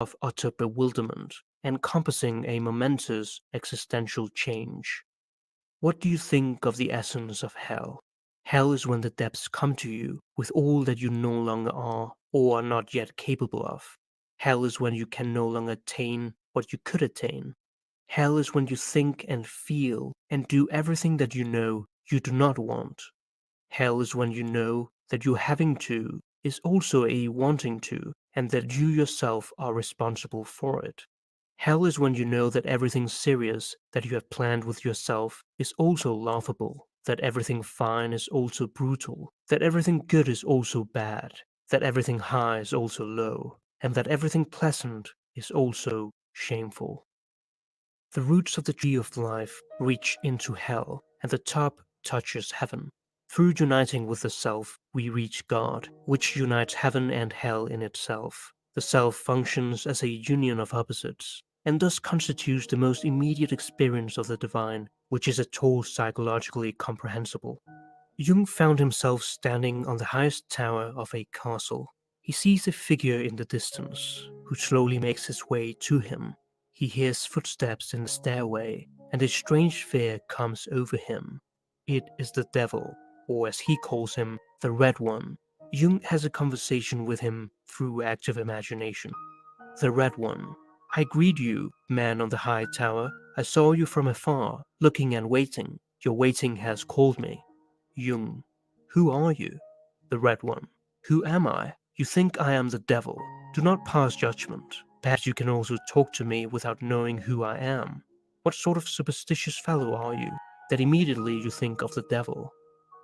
of utter bewilderment, encompassing a momentous existential change. What do you think of the essence of hell? Hell is when the depths come to you with all that you no longer are or are not yet capable of. Hell is when you can no longer attain what you could attain. Hell is when you think and feel and do everything that you do not want. Hell is when you know that your having to is also a wanting to, and that you yourself are responsible for it. Hell is when you know that everything serious that you have planned with yourself is also laughable, that everything fine is also brutal, that everything good is also bad, that everything high is also low, and that everything pleasant is also shameful. The roots of the tree of life reach into hell, and the top touches heaven. Through uniting with the self, we reach God, which unites heaven and hell in itself. The self functions as a union of opposites, and thus constitutes the most immediate experience of the divine, which is at all psychologically comprehensible. Jung found himself standing on the highest tower of a castle. He sees a figure in the distance, who slowly makes his way to him. He hears footsteps in the stairway, and a strange fear comes over him. It is the devil, or as he calls him, the Red One. Jung has a conversation with him through active imagination. The Red One. I greet you, man on the high tower. I saw you from afar, looking and waiting. Your waiting has called me. Jung. Who are you? The Red One. Who am I? You think I am the devil. Do not pass judgment. Perhaps you can also talk to me without knowing who I am. What sort of superstitious fellow are you, that immediately you think of the devil?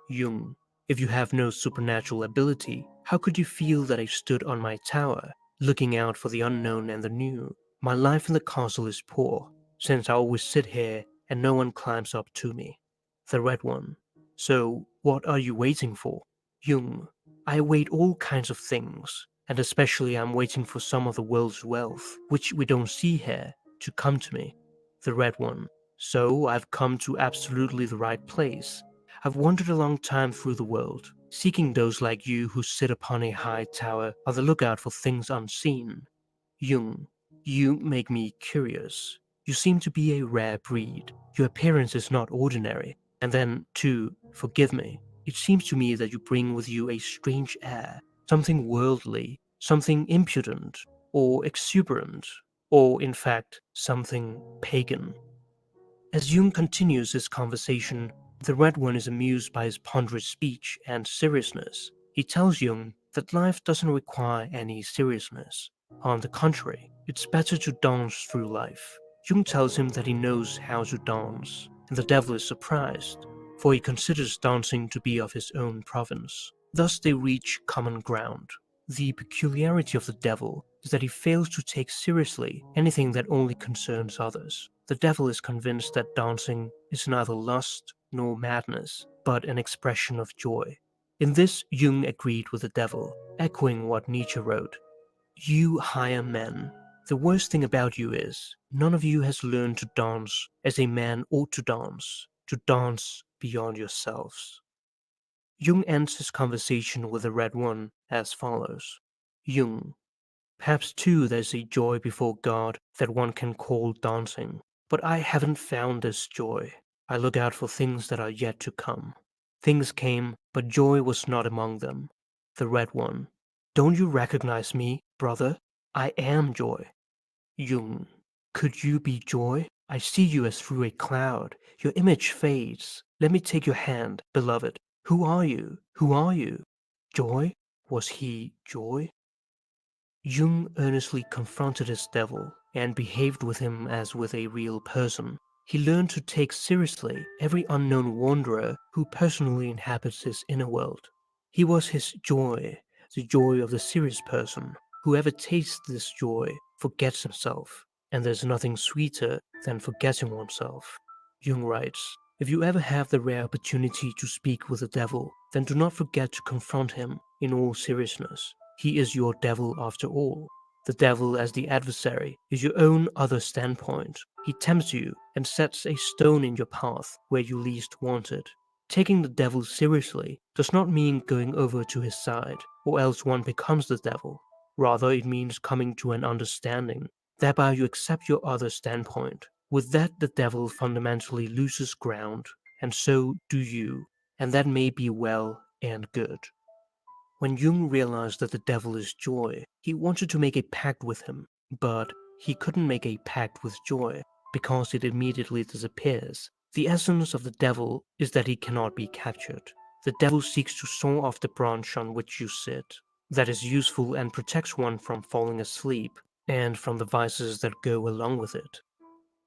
Jung. If you have no supernatural ability, how could you feel that I stood on my tower, looking out for the unknown and the new? My life in the castle is poor, since I always sit here and no one climbs up to me. The Red One. So, what are you waiting for? Jung. I await all kinds of things, and especially I'm waiting for some of the world's wealth, which we don't see here, to come to me. The Red One. So, I've come to absolutely the right place. I've wandered a long time through the world, seeking those like you who sit upon a high tower on the lookout for things unseen. Jung, you make me curious. You seem to be a rare breed. Your appearance is not ordinary. And then, too, forgive me, it seems to me that you bring with you a strange air, something worldly, something impudent, or exuberant, or in fact, something pagan. As Jung continues his conversation, the Red One is amused by his ponderous speech and seriousness. He tells Jung that life doesn't require any seriousness. On the contrary, it's better to dance through life. Jung tells him that he knows how to dance, and the devil is surprised, for he considers dancing to be of his own province. Thus they reach common ground. The peculiarity of the devil is that he fails to take seriously anything that only concerns others. The devil is convinced that dancing is neither lust nor madness, but an expression of joy. In this, Jung agreed with the devil, echoing what Nietzsche wrote. You higher men, the worst thing about you is, none of you has learned to dance as a man ought to dance beyond yourselves. Jung ends his conversation with the Red One as follows. Jung. Perhaps too there's a joy before God that one can call dancing. But I haven't found this joy. I look out for things that are yet to come. Things came, but joy was not among them. The Red One. Don't you recognize me, brother? I am joy. Jung. Could you be joy? I see you as through a cloud. Your image fades. Let me take your hand, beloved. Who are you? Who are you? Joy? Was he joy? Jung earnestly confronted his devil and behaved with him as with a real person. He learned to take seriously every unknown wanderer who personally inhabits his inner world. He was his joy, the joy of the serious person. Whoever tastes this joy forgets himself, and there's nothing sweeter than forgetting oneself. Jung writes, if you ever have the rare opportunity to speak with the devil, then do not forget to confront him in all seriousness. He is your devil after all. The devil as the adversary is your own other standpoint. He tempts you and sets a stone in your path where you least want it. Taking the devil seriously does not mean going over to his side, or else one becomes the devil. Rather, it means coming to an understanding. Thereby, you accept your other standpoint. With that, the devil fundamentally loses ground, and so do you, and that may be well and good. When Jung realized that the devil is joy, he wanted to make a pact with him, but he couldn't make a pact with joy because it immediately disappears. The essence of the devil is that he cannot be captured. The devil seeks to saw off the branch on which you sit. That is useful and protects one from falling asleep and from the vices that go along with it.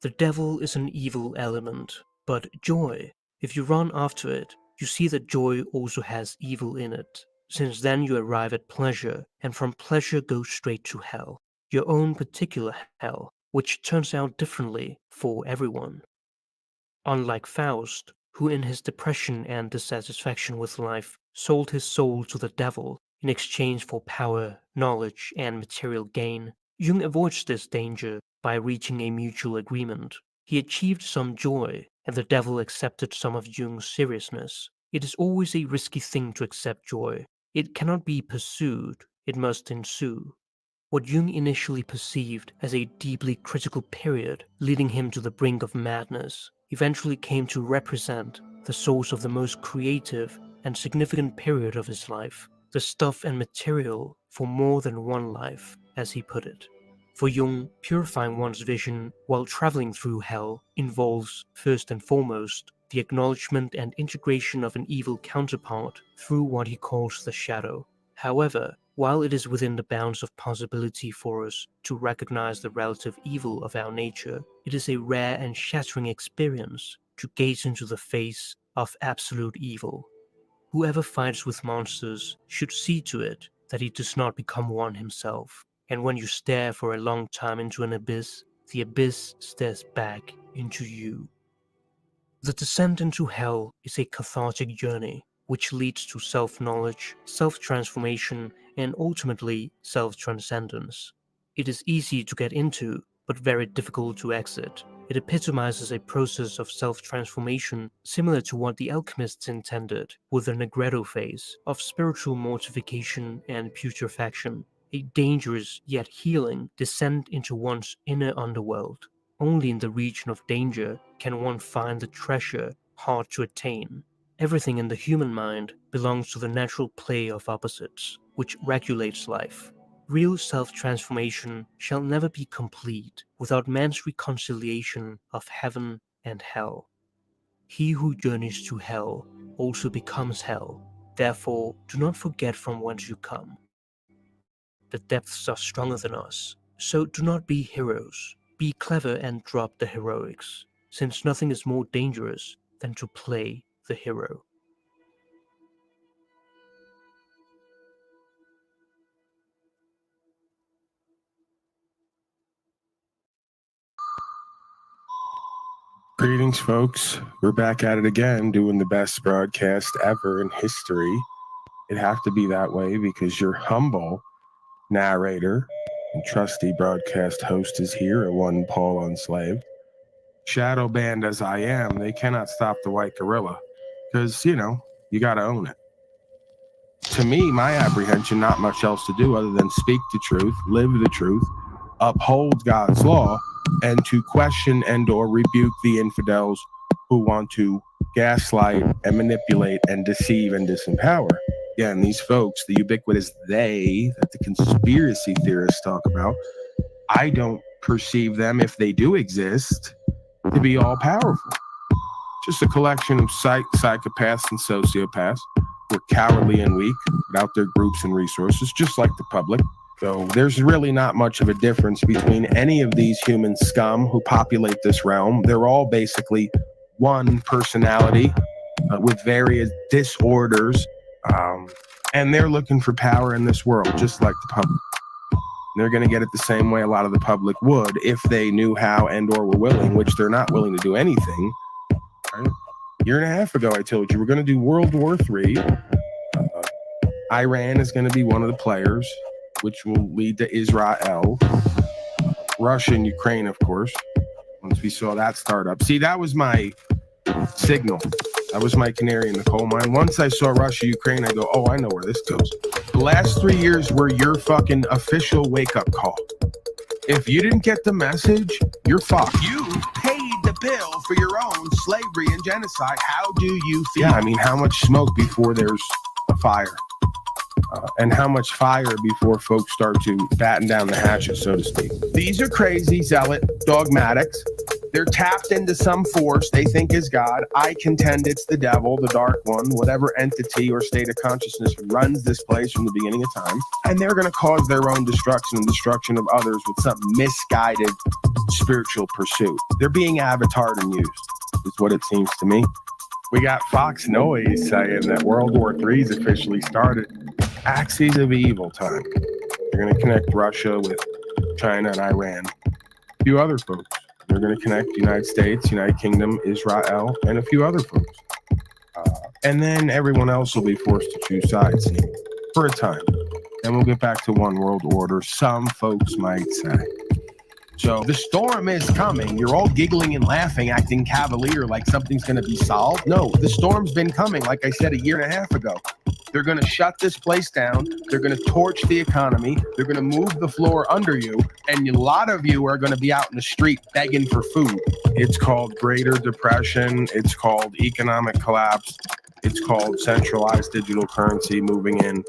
The devil is an evil element, but joy, if you run after it, you see that joy also has evil in it, since then you arrive at pleasure, and from pleasure go straight to hell, your own particular hell, which turns out differently for everyone. Unlike Faust, who in his depression and dissatisfaction with life sold his soul to the devil in exchange for power, knowledge, and material gain, Jung avoids this danger by reaching a mutual agreement. He achieved some joy, and the devil accepted some of Jung's seriousness. It is always a risky thing to accept joy. It cannot be pursued, it must ensue. What Jung initially perceived as a deeply critical period leading him to the brink of madness eventually came to represent the source of the most creative and significant period of his life, the stuff and material for more than one life, as he put it. For Jung, purifying one's vision while traveling through hell involves, first and foremost, the acknowledgement and integration of an evil counterpart through what he calls the shadow. However, while it is within the bounds of possibility for us to recognize the relative evil of our nature, it is a rare and shattering experience to gaze into the face of absolute evil. Whoever fights with monsters should see to it that he does not become one himself. And when you stare for a long time into an abyss, the abyss stares back into you. The descent into hell is a cathartic journey which leads to self-knowledge, self-transformation, and ultimately self-transcendence. It is easy to get into, but very difficult to exit. It epitomizes a process of self-transformation similar to what the alchemists intended with the Negretto phase of spiritual mortification and putrefaction, a dangerous yet healing descent into one's inner underworld. Only in the region of danger can one find the treasure hard to attain. Everything in the human mind belongs to the natural play of opposites, which regulates life. Real self-transformation shall never be complete without man's reconciliation of heaven and hell. He who journeys to hell also becomes hell. Therefore, do not forget from whence you come. The depths are stronger than us, so do not be heroes. Be clever and drop the heroics, since nothing is more dangerous than to play the hero. Greetings, folks. We're back at it again, doing the best broadcast ever in history. It have to be that way because your humble narrator and trusty broadcast host is here at one Paul Unslaved. Shadow banned as I am, they cannot stop the white gorilla because, you got to own it. To me, my apprehension, not much else to do other than speak the truth, live the truth, uphold God's law, and to question and or rebuke the infidels who want to gaslight and manipulate and deceive and disempower. Again, these folks, the ubiquitous they that the conspiracy theorists talk about, I don't perceive them, if they do exist, to be all powerful. Just a collection of psychopaths and sociopaths who are cowardly and weak without their groups and resources, just like the public. So there's really not much of a difference between any of these human scum who populate this realm. They're all basically one personality with various disorders, and they're looking for power in this world, just like the public. They're going to get it the same way a lot of the public would if they knew how and or were willing, which they're not willing to do anything. Right? A year and a half ago, I told you we're going to do World War III. Iran is going to be one of the players, which will lead to Israel, Russia, and Ukraine, of course. Once we saw that start up. See, that was my signal. That was my canary in the coal mine. Once I saw Russia, Ukraine, I go, oh, I know where this goes. The last 3 years were your fucking official wake-up call. If you didn't get the message, you're fucked. You paid the bill for your own slavery and genocide. How do you feel? Yeah, I mean, how much smoke before there's a fire? And how much fire before folks start to batten down the hatches, so to speak. These are crazy, zealot, dogmatics. They're tapped into some force they think is God. I contend it's the devil, the dark one, whatever entity or state of consciousness runs this place from the beginning of time. And they're going to cause their own destruction and destruction of others with some misguided spiritual pursuit. They're being avatared and used, is what it seems to me. We got Fox Noise saying that World War III is officially started. Axes of evil time. They're going to connect Russia with China and Iran. A few other folks. They're going to connect the United States, United Kingdom, Israel, and a few other folks. And then everyone else will be forced to choose sides for a time. Then we'll get back to one world order, some folks might say. So the storm is coming. You're all giggling and laughing, acting cavalier like something's going to be solved. No, the storm's been coming, like I said, 1.5 years ago. They're going to shut this place down. They're going to torch the economy. They're going to move the floor under you. And a lot of you are going to be out in the street begging for food. It's called Greater Depression. It's called economic collapse. It's called centralized digital currency moving in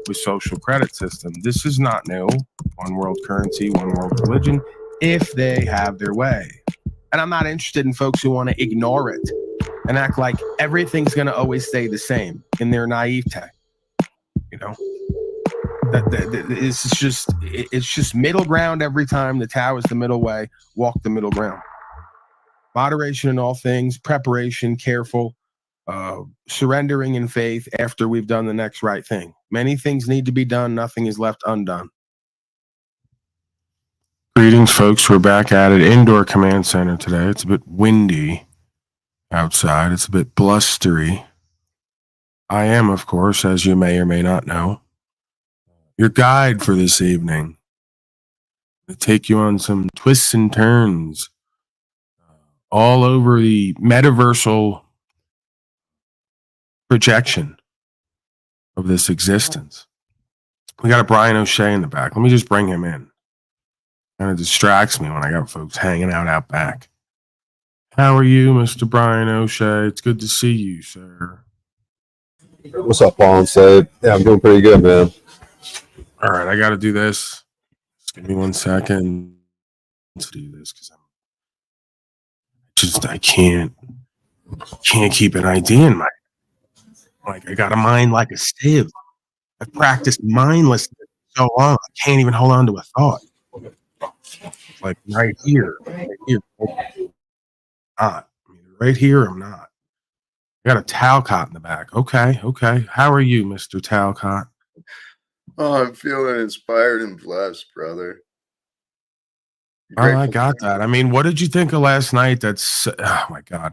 with social credit system. This is not new. One world currency, one world religion, if they have their way. And I'm not interested in folks who want to ignore it and act like everything's going to always stay the same in their naivete. You know, it's just middle ground every time. The Tao is the middle way. Walk the middle ground. Moderation in all things, preparation, careful, surrendering in faith after we've done the next right thing. Many things need to be done. Nothing is left undone. Greetings, folks. We're back at it. Indoor command center today. It's a bit windy outside. It's a bit blustery. I am, of course, as you may or may not know, your guide for this evening. To take you on some twists and turns all over the metaversal projection of this existence. We got a Brian O'Shea in the back. Let me just bring him in. Kind of distracts me when I got folks hanging out back. How are you, Mr. Brian O'Shea? It's good to see you, sir. What's up, Paul? Unslaved? Yeah, I'm doing pretty good, man. All right, I got to do this. Just give me 1 second to do this because I can't keep an idea in my like. I got a mind like a sieve. I've practiced mindlessness so long I can't even hold on to a thought. Like right here. Not. Right here, I'm not. I got a Talcott in the back. Okay. How are you, Mr. Talcott? Oh, I'm feeling inspired and blessed, brother. Oh, I got that. I mean, what did you think of last night? Oh my God.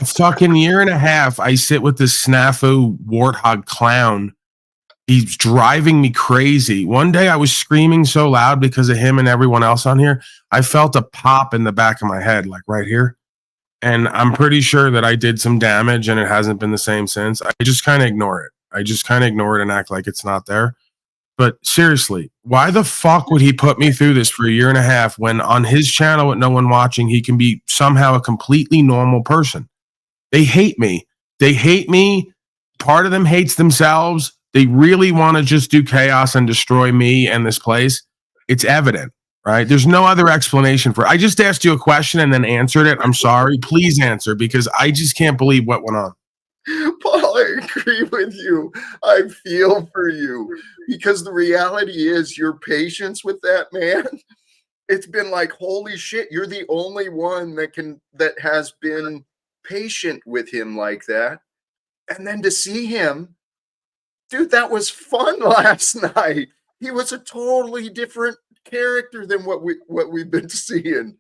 A fucking 1.5 years, I sit with this snafu warthog clown. He's driving me crazy. One day I was screaming so loud because of him and everyone else on here. I felt a pop in the back of my head, like right here. And I'm pretty sure that I did some damage and it hasn't been the same since. I just kind of ignore it. And act like it's not there. But seriously, why the fuck would he put me through this for 1.5 years when on his channel with no one watching, he can be somehow a completely normal person? They hate me. Part of them hates themselves. They really want to just do chaos and destroy me and this place. It's evident. Right? There's no other explanation for it. I just asked you a question and then answered it. I'm sorry. Please answer because I just can't believe what went on. Paul, I agree with you. I feel for you because the reality is your patience with that man. It's been like, holy shit, you're the only one that has been patient with him like that. And then to see him, dude, that was fun last night. He was a totally different character than what we've been seeing.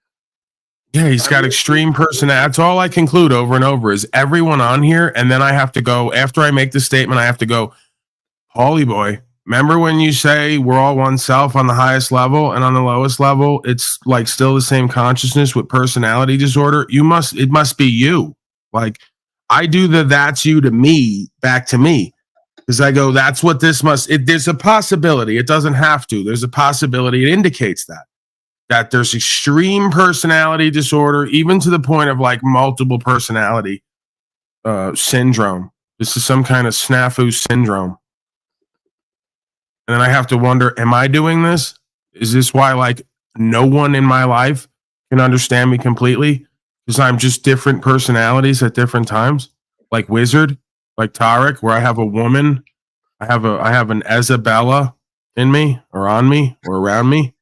Yeah, he's got extreme personality. That's all I conclude over and over is everyone on here, and then I have to go after I make the statement. I have to go, Paulie boy. Remember when you say we're all one self on the highest level, and on the lowest level, it's like still the same consciousness with personality disorder. It must be you. Like I do the "that's you" to me back to me because I go, that's what this must. There's a possibility. It doesn't have to. There's a possibility. It indicates that there's extreme personality disorder, even to the point of like multiple personality syndrome. This is some kind of snafu syndrome. And then I have to wonder, am I doing this? Is this why like no one in my life can understand me completely? Because I'm just different personalities at different times, like Wizard, like Tarek, where I have a woman, I have an Isabella in me, or on me, or around me,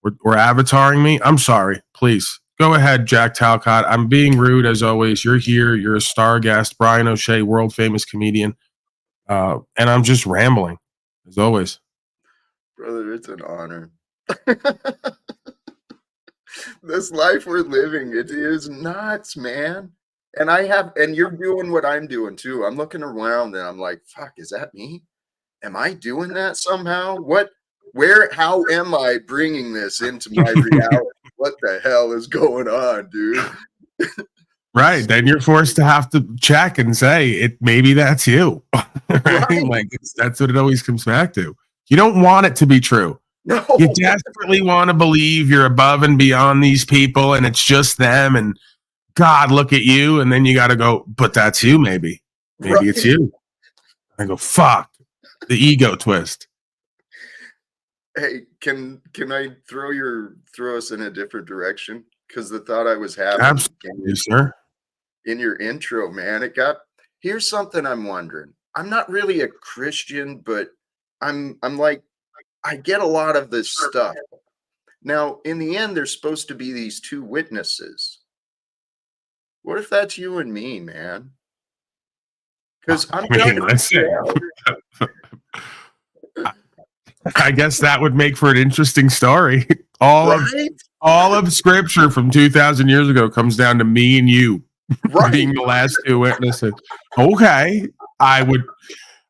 or avataring me. I'm sorry, please go ahead, Jack Talcott. I'm being rude as always. You're here. You're a star guest, Brian O'Shea, world famous comedian, and I'm just rambling as always. Brother, it's an honor. This life we're living, it is nuts, man. And you're doing what I'm doing too. I'm looking around and I'm like, fuck, is that me? Am I doing that somehow? How am I bringing this into my reality? What the hell is going on, dude? Right. Then you're forced to have to check and say maybe that's you. Right? Like that's what it always comes back to. You don't want it to be true. No. You desperately want to believe you're above and beyond these people and it's just them and God, look at you. And then you got to go, but that's you, maybe. Maybe it's you. I go, fuck. The ego twist. Hey, can I throw us in a different direction? Because the thought I was having Absolutely, sir. In your intro, man, here's something I'm wondering. I'm not really a Christian, but I'm like, I get a lot of this stuff. Now, in the end, there's supposed to be these two witnesses. What if that's you and me, man? Because I'm I guess that would make for an interesting story. All of scripture from 2,000 years ago comes down to me and you being the last two witnesses. Okay,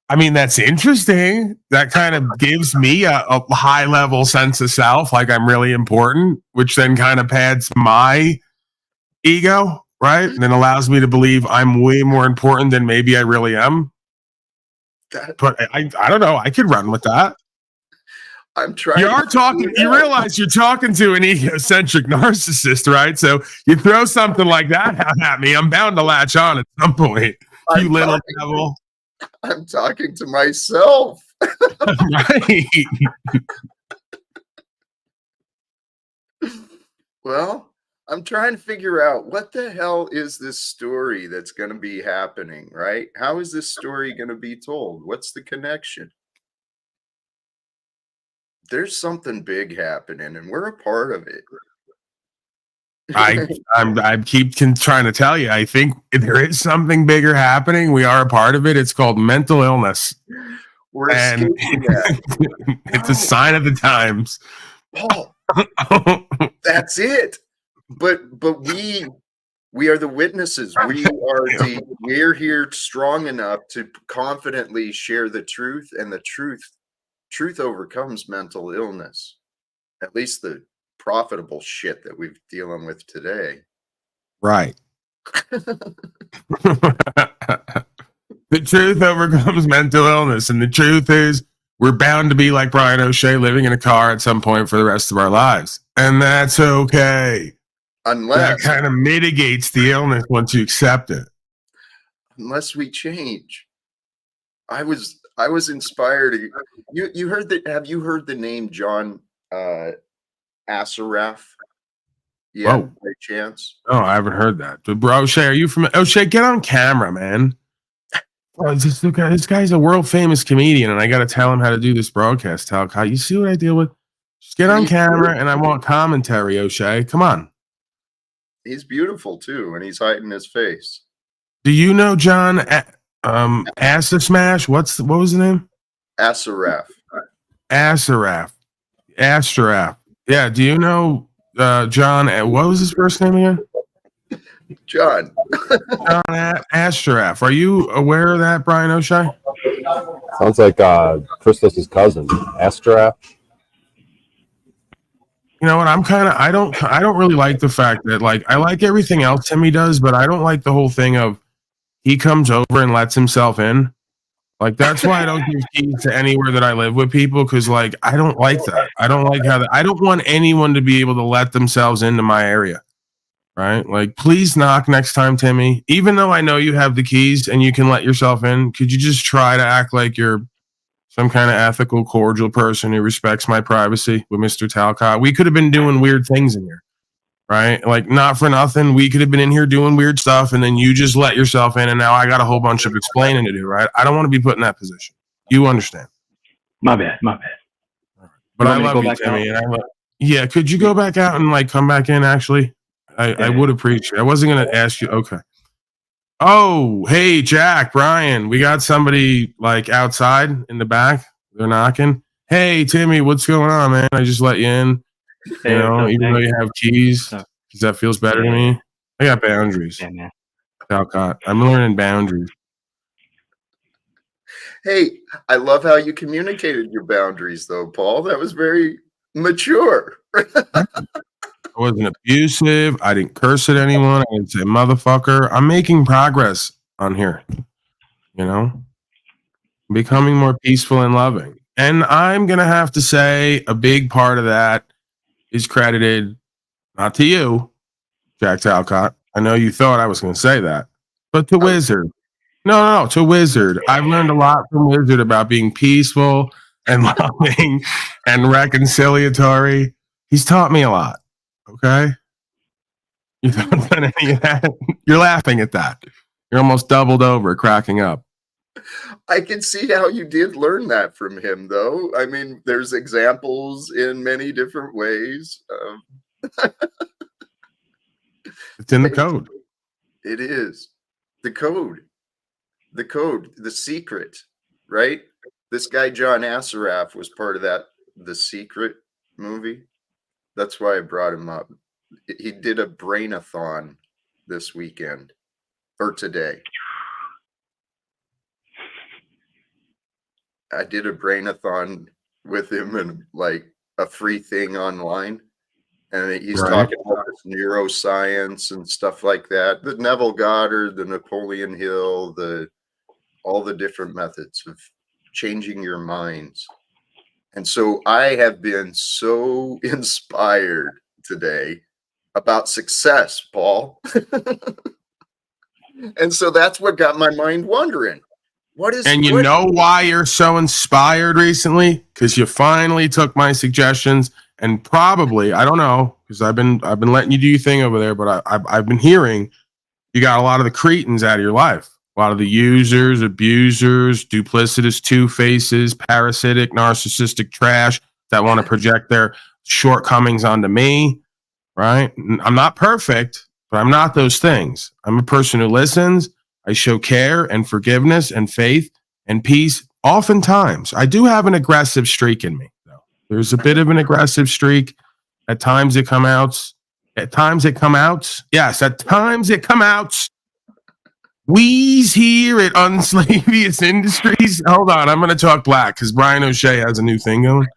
that's interesting. That kind of gives me a high level sense of self, like I'm really important, which then kind of pads my ego, right? And then allows me to believe I'm way more important than maybe I really am. But I don't know. I could run with that. I'm trying. You realize you're talking to an egocentric narcissist, right? So you throw something like that out at me, I'm bound to latch on at some point. You little devil. I'm talking to myself. Right. Well, I'm trying to figure out what the hell is this story that's going to be happening, right? How is this story going to be told? What's the connection? There's something big happening and we're a part of it. I keep trying to tell you, I think there is something bigger happening. We are a part of it. It's called mental illness. We're escaping that. It's a sign of the times. Paul, that's it. But we are the witnesses. We're here strong enough to confidently share the truth, and the truth overcomes mental illness. At least the profitable shit that we're dealing with today. Right. The truth overcomes mental illness. And the truth is we're bound to be like Brian O'Shea, living in a car at some point for the rest of our lives. And that's okay. Unless that kind of mitigates the illness once you accept it. Unless we change. I was inspired. You heard that? Have you heard the name John Assaraf? Yeah, by chance. Oh, I haven't heard that. Bro, O'Shea, are you from O'Shea? Get on camera, man. Oh, this guy's a world famous comedian, and I got to tell him how to do this broadcast. Talcott, you see what I deal with? Just get on camera, and I want commentary. O'Shea, come on. He's beautiful too, and he's hiding his face. Do you know John Assa Smash? What was the name? Assaraf. Yeah. Do you know John? What was his first name again? John Ashraf. Are you aware of that, Brian O'Shea? Sounds like Christus's cousin, Astraf. You know what? I don't really like the fact that like I like everything else Timmy does, but I don't like the whole thing of he comes over and lets himself in. Like that's why I don't give keys to anywhere that I live with people because like I don't like that. I don't like how I don't want anyone to be able to let themselves into my area. Right? Like please knock next time, Timmy. Even though I know you have the keys and you can let yourself in, could you just try to act like you're some kind of ethical, cordial person who respects my privacy with Mr. Talcott? We could have been doing weird things in here. Right? Like, not for nothing. We could have been in here doing weird stuff, and then you just let yourself in, and now I got a whole bunch of explaining to do, right? I don't want to be put in that position. You understand. My bad. But I love you, Timmy. And yeah, could you go back out and, like, come back in, actually? I would appreciate it. I wasn't going to ask you. Okay. Oh, hey, Jack, Brian. We got somebody, like, outside in the back. They're knocking. Hey, Timmy, what's going on, man? I just let you in. You know, even though you have keys, because that feels better to me. I got boundaries. Yeah, man. Talcott. I'm learning boundaries. Hey, I love how you communicated your boundaries, though, Paul. That was very mature. I wasn't abusive. I didn't curse at anyone. I didn't say motherfucker. I'm making progress on here. You know, becoming more peaceful and loving. And I'm going to have to say a big part of that is credited not to you, Jack Talcott. I know you thought I was going to say that, but to Wizard. No, to Wizard. I've learned a lot from Wizard about being peaceful and loving and reconciliatory. He's taught me a lot. Okay? You haven't done any of that? You're laughing at that. You're almost doubled over, cracking up. I can see how you did learn that from him, though. I mean, there's examples in many different ways. It's in the code. It is. The code. The code. The secret, right? This guy, John Assaraf, was part of that The Secret movie. That's why I brought him up. He did a brain-a-thon this weekend, or today. I did a brain-a-thon with him and like a free thing online. And he's talking about neuroscience and stuff like that. The Neville Goddard, the Napoleon Hill, all the different methods of changing your minds. And so I have been so inspired today about success, Paul. And so that's what got my mind wondering. You know why you're so inspired recently? Because you finally took my suggestions, and probably, I don't know, because I've been letting you do your thing over there, but I've been hearing you got a lot of the cretins out of your life. A lot of the users, abusers, duplicitous two-faces, parasitic, narcissistic trash that want to project their shortcomings onto me, right? I'm not perfect, but I'm not those things. I'm a person who listens. I show care and forgiveness and faith and peace. Oftentimes, I do have an aggressive streak in me, though. There's a bit of an aggressive streak. At times it come out. At times it come out. Yes, at times it come out. We's here at Unslaved Industries. Hold on, I'm going to talk black because Brian O'Shea has a new thing going.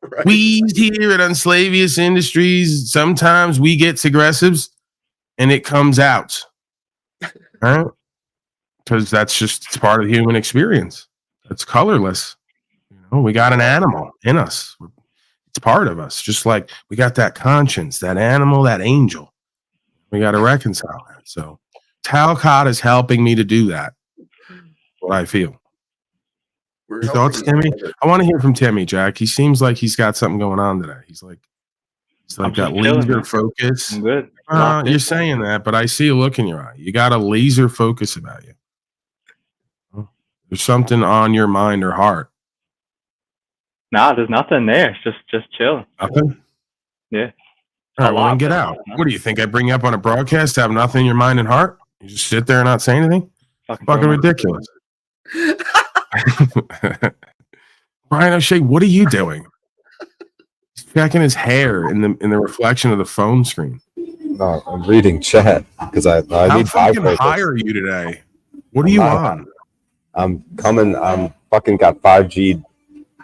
Right. We's here at Unslaved Industries. Sometimes we get aggressives and it comes out. Right? Because that's just it's part of the human experience. It's colorless. You know, we got an animal in us. It's part of us. Just like we got that conscience, that animal, that angel. We got to reconcile that. So Talcott is helping me to do that. What I feel. Your thoughts, Timmy? I want to hear from Timmy, Jack. He seems like he's got something going on today. He's like got laser focus. I'm good. You're saying that, but I see a look in your eye. You got a laser focus about you. There's something on your mind or heart. Nah, there's nothing there. It's just chill. Nothing? Yeah. All right, well, then get out. What do you think? I bring you up on a broadcast to have nothing in your mind and heart? You just sit there and not say anything? Fucking ridiculous. Brian O'Shea, what are you doing? He's checking his hair in the reflection of the phone screen. No, I'm reading chat because I need vibrators. How high are you today? What are you on? I'm fucking got 5G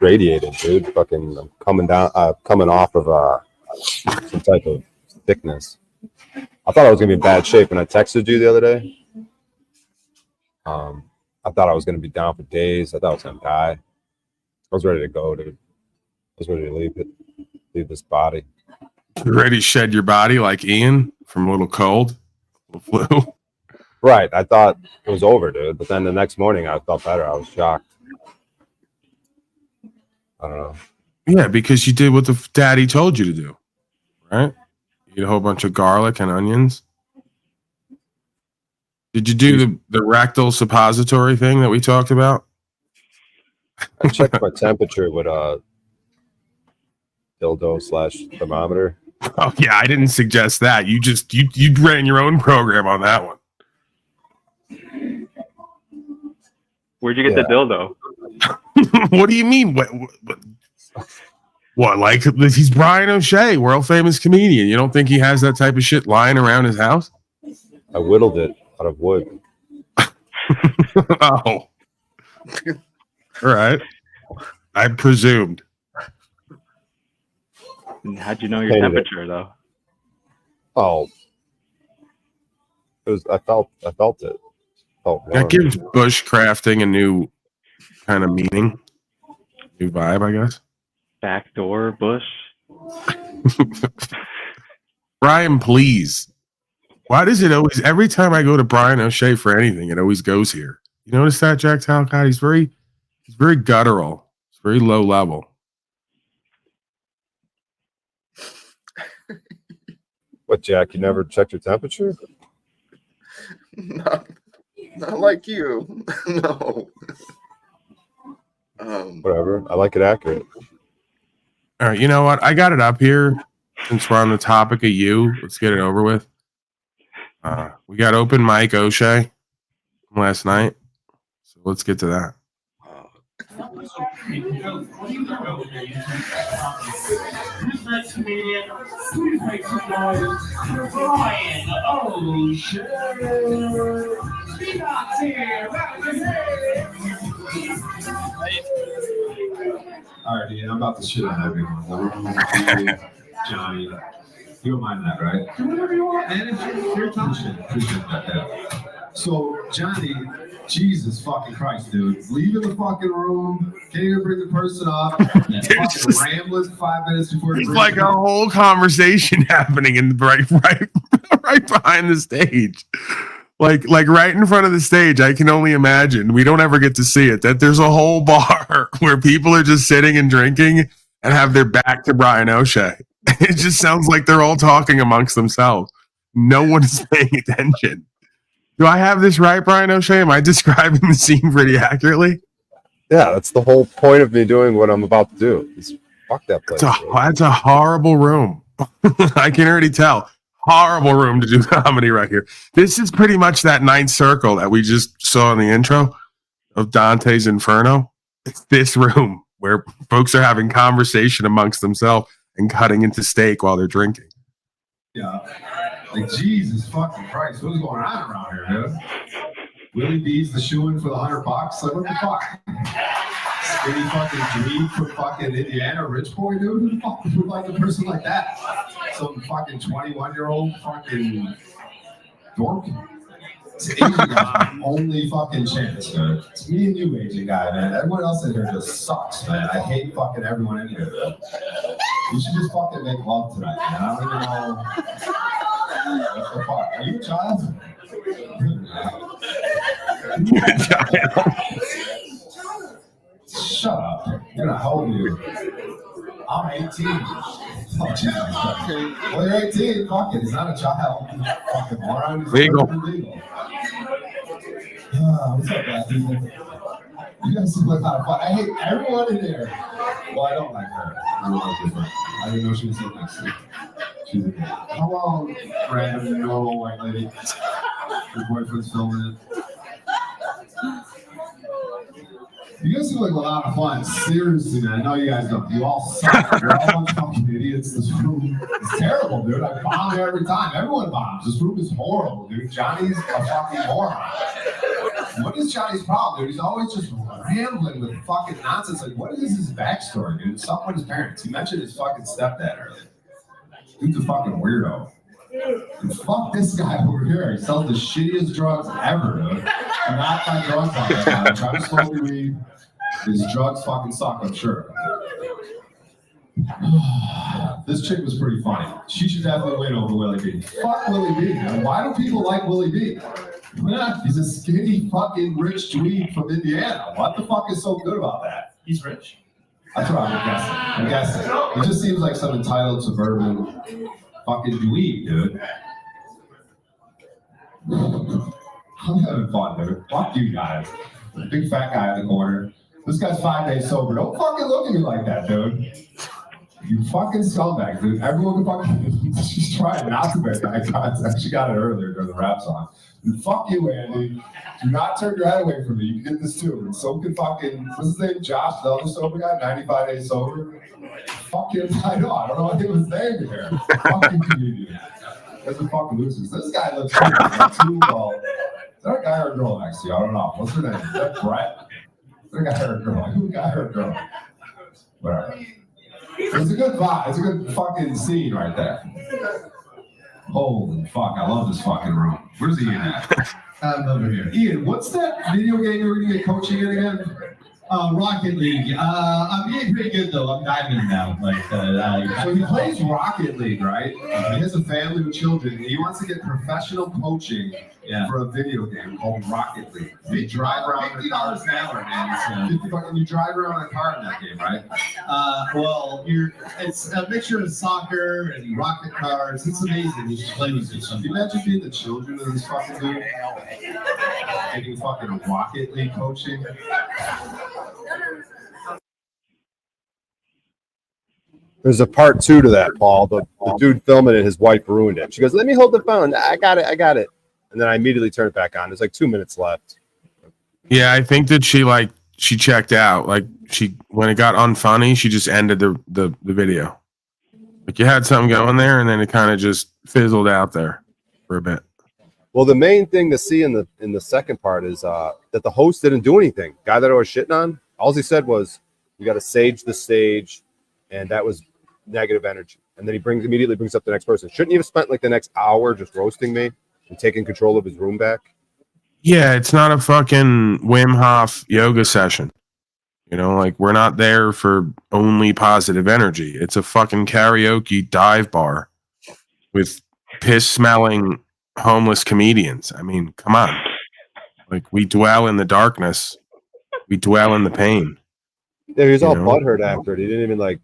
radiated, dude. Fucking I'm coming off of some type of thickness. I thought I was gonna be in bad shape when I texted you the other day. I thought I was gonna be down for days. I thought I was gonna die. I was ready to go, dude. I was ready to leave this body. You ready to shed your body like Ian from Little Cold, Little Flu? Right. I thought it was over, dude. But then the next morning, I felt better. I was shocked. I don't know. Yeah, because you did what the daddy told you to do, right? Eat a whole bunch of garlic and onions. Did you do the rectal suppository thing that we talked about? I checked my temperature with a dildo/thermometer. Oh yeah, I didn't suggest that. You ran your own program on that one. Where'd you get the dildo? What do you mean? What? Like he's Brian O'Shea, world famous comedian. You don't think he has that type of shit lying around his house? I whittled it out of wood. Oh, all right. I presumed. How'd you know your temperature though? Oh, it was. I felt it. Felt warm. That gives bushcrafting a new kind of meaning, new vibe, I guess. Backdoor bush. Brian, please. Why does it always? Every time I go to Brian O'Shea for anything, it always goes here. You notice that, Jack Talcott? He's very guttural. It's very low level. What, Jack? You never checked your temperature? Not like you. No. Whatever. I like it accurate. All right, you know what? I got it up here since we're on the topic of you. Let's get it over with. We got open mic O'Shea last night, so let's get to that. Next comedian, please make some noise for Brian O'Shea. Be out here, back his head. All right, Ian, I'm about to shit on everyone. Johnny, you don't mind that, right? Do whatever you want, man. It's your time. Appreciate that. Yeah. So, Johnny, Jesus fucking Christ, dude. Leaving the fucking room, can't even bring the person up, fucking rambling 5 minutes before There's like a whole conversation happening in right behind the stage. Like right in front of the stage, I can only imagine. We don't ever get to see it. That there's a whole bar where people are just sitting and drinking and have their back to Brian O'Shea. It just sounds like they're all talking amongst themselves. No one is paying attention. Do I have this right, Brian O'Shea? Am I describing the scene pretty accurately? Yeah, that's the whole point of me doing what I'm about to do. Is fuck that place. That's a horrible room. I can already tell. Horrible room to do comedy right here. This is pretty much that ninth circle that we just saw in the intro of Dante's Inferno. It's this room where folks are having conversation amongst themselves and cutting into steak while they're drinking. Yeah. Like, Jesus fucking Christ, what's going on around here, dude? Willie B's the shoe-in for the $100. Like, what the fuck? Skinny fucking Jimmy for fucking Indiana rich boy, dude? Who the fuck would like a person like that? Some fucking 21-year-old fucking dork? It's Asian guy, only fucking chance, dude. It's me and you, Asian guy, man. Everyone else in here just sucks, man. I hate fucking everyone in here, dude. You should just fucking make love tonight, man. I don't even know. What the fuck? Are you a child? Shut up. You're gonna help you. I'm 18. Oh, Jesus Christ. Well, you're 18. Fuck it. He's not a child. Fucking moron. He's legal. What's up, bad people? You guys seem like a lot of fun. I hate everyone in there. Well, I don't like her. I don't like her. I didn't know she was so nice. She's a hello, random, normal white lady. Your boyfriend's filming it. You guys seem like a lot of fun. Seriously, man. I know you guys don't. You all suck. You're all a bunch of fucking idiots. This room is terrible, dude. I bomb every time. Everyone bombs. This room is horrible, dude. Johnny's a fucking moron. What is Johnny's problem, dude? He's always just rambling with fucking nonsense. Like, what is his backstory, dude? Something with his parents. He mentioned his fucking stepdad earlier. Dude's a fucking weirdo. And fuck this guy over here. He sells the shittiest drugs ever, dude. Not my drugs out there, man. I'm trying to smoke your weed. These drugs fucking suck, I'm sure. This chick was pretty funny. She should definitely win over Willie B. Fuck Willie B, man. Why do people like Willie B? He's a skinny fucking rich dweeb from Indiana. What the fuck is so good about that? He's rich. That's what I'm guessing. He just seems like some entitled suburban fucking dweeb, dude. I'm having fun, dude. Fuck you guys. Big fat guy in the corner. This guy's 5 days sober. Don't fucking look at me like that, dude. You fucking scumbag, dude. Everyone can fucking. She's trying not to make eye contact. She got it earlier during the rap song. And fuck you, Andy. Do not turn your head away from me. You can get this too. And so can fucking. What's his name? Josh, the other sober guy, 95 days sober. Fuck him. I don't know what his name here. Fucking comedian. That's a fucking losers. This guy looks too well. Is that a guy or a girl next to you? I don't know. What's her name? Is that Brett? Is that a guy or a girl? Who guy or a girl? Whatever. It's a good vibe. It's a good fucking scene right there. Holy fuck, I love this fucking room. Where's Ian at? I'm over here. Ian, what's that video game you're going to get coaching in again? Rocket League. I'm getting pretty good though. I'm diamond now. So he plays Rocket League, right? He has a family with children. And he wants to get professional coaching for a video game called Rocket League. You drive around $50 an hour, man. So. You drive around in a car in that game, right? It's a mixture of soccer and rocket cars. It's amazing. You should play with it. Can you imagine being the children of this fucking dude? Getting fucking Rocket League coaching. There's a part 2 to that, Paul. The dude filming it, his wife ruined it. She goes, "Let me hold the phone. I got it. And then I immediately turn it back on. There's like 2 minutes left. Yeah, I think that she checked out. Like when it got unfunny, she just ended the video. Like you had something going there, and then it kind of just fizzled out there for a bit. Well, the main thing to see in the second part is that the host didn't do anything. Guy that I was shitting on, all he said was, "You got to sage the stage," and that was negative energy. And then he immediately brings up the next person. Shouldn't he have spent like the next hour just roasting me and taking control of his room back? Yeah, it's not a fucking Wim Hof yoga session. You know, like we're not there for only positive energy. It's a fucking karaoke dive bar with piss-smelling homeless comedians. I mean, come on. Like we dwell in the darkness. We dwell in the pain. Yeah, he was all butthurt after it. He didn't even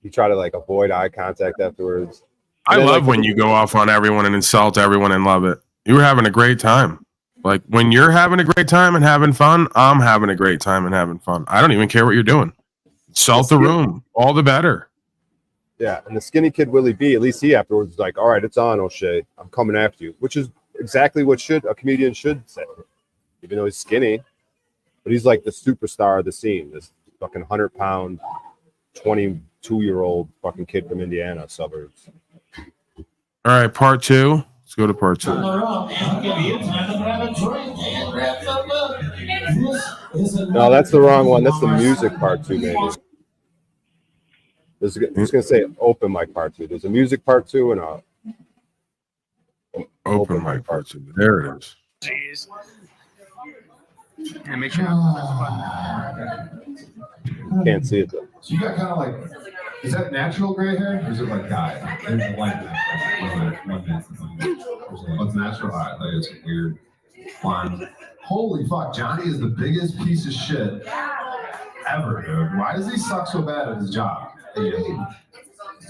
he tried to avoid eye contact afterwards. I love when you go off on everyone and insult everyone and love it. You were having a great time. Like when you're having a great time and having fun, I'm having a great time and having fun. I don't even care what you're doing. Salt the room, all the better. Yeah, and the skinny kid Willie B, at least he afterwards was like, "All right, it's on, O'Shea. I'm coming after you," which is exactly what a comedian should say, even though he's skinny. But he's like the superstar of the scene. This fucking 100-pound, 22-year-old fucking kid from Indiana suburbs. All right, part 2. Let's go to part 2. No, that's the wrong one. That's the music part 2, maybe. I was going to say open mic part 2. There's a music part 2 and a open mic part 2. There it is. Jeez. And make sure can't see it though. So you got kind of is that natural gray hair or is it dyed? There's a white What's natural? It's weird. Blonde. Holy fuck, Johnny is the biggest piece of shit ever, dude. Why does he suck so bad at his job?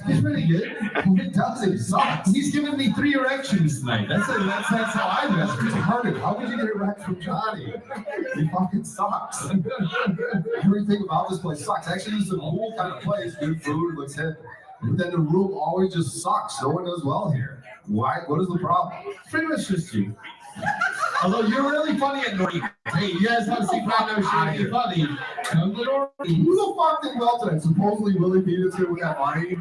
He's pretty good. He does. He sucks. He's giving me 3 erections tonight. That's how I measure. It's hard. How would you get erect from Johnny? He fucking sucks. Everything about this place sucks. Actually, this is a cool kind of place. Good food. Looks hip. But then the room always just sucks. No one does well here. Why? What is the problem? Pretty much just you. Although you're really funny at night. Hey, you guys want to see Freakoff show be funny? Come to the door. Who the fuck did well today? Supposedly Willie beat us here with that money.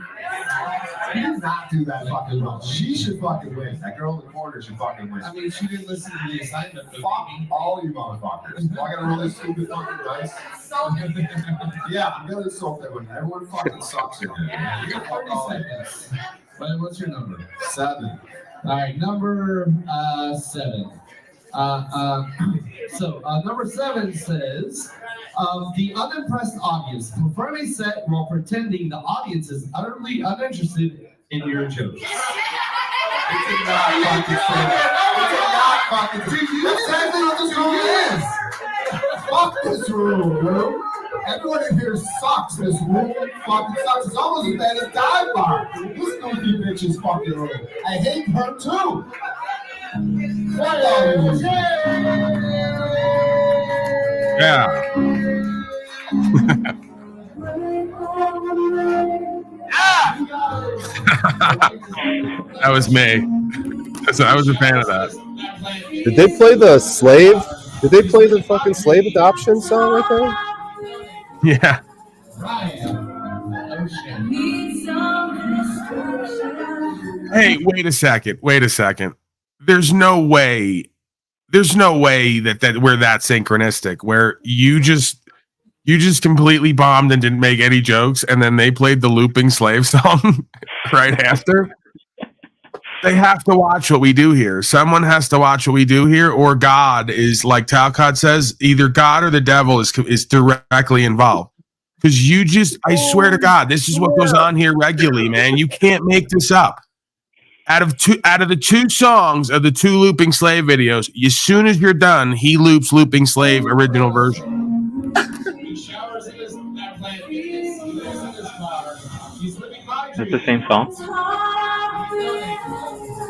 He did not do that fucking well. She should fucking win. That girl in the corner should fucking win. I mean, she didn't listen to the assignment. Fuck all you motherfuckers. I got a really stupid fucking dice. Yeah, I'm gonna insult that one. Everyone fucking sucks in here. You got 30 seconds. What's your number? 7. All right, number 7. Number 7 says, the unimpressed audience perform a set while pretending the audience is utterly uninterested in your jokes. It's not fucking fair. It's not fucking fair. That's exactly what this room is. Fuck this room, bro. Everyone in here sucks. This room fucking sucks. It's almost as bad as Dive Bar. This goofy bitch is fucking room. I hate her too. Yeah. That was me. So I was a fan of that. Did they play the slave? Did they play the fucking slave adoption song right there? Yeah. Hey, wait a second. There's no way that we're that synchronistic where you just completely bombed and didn't make any jokes, and then they played the looping slave song right after. They have to watch what we do here. Someone has to watch what we do here, or God is, like Talcott says, either God or the devil is directly involved. Because I swear to God, this is what goes on here regularly, man. You can't make this up. Out of the 2 songs of the 2 looping slave videos, as soon as you're done, he loops looping slave original version. It's the same song.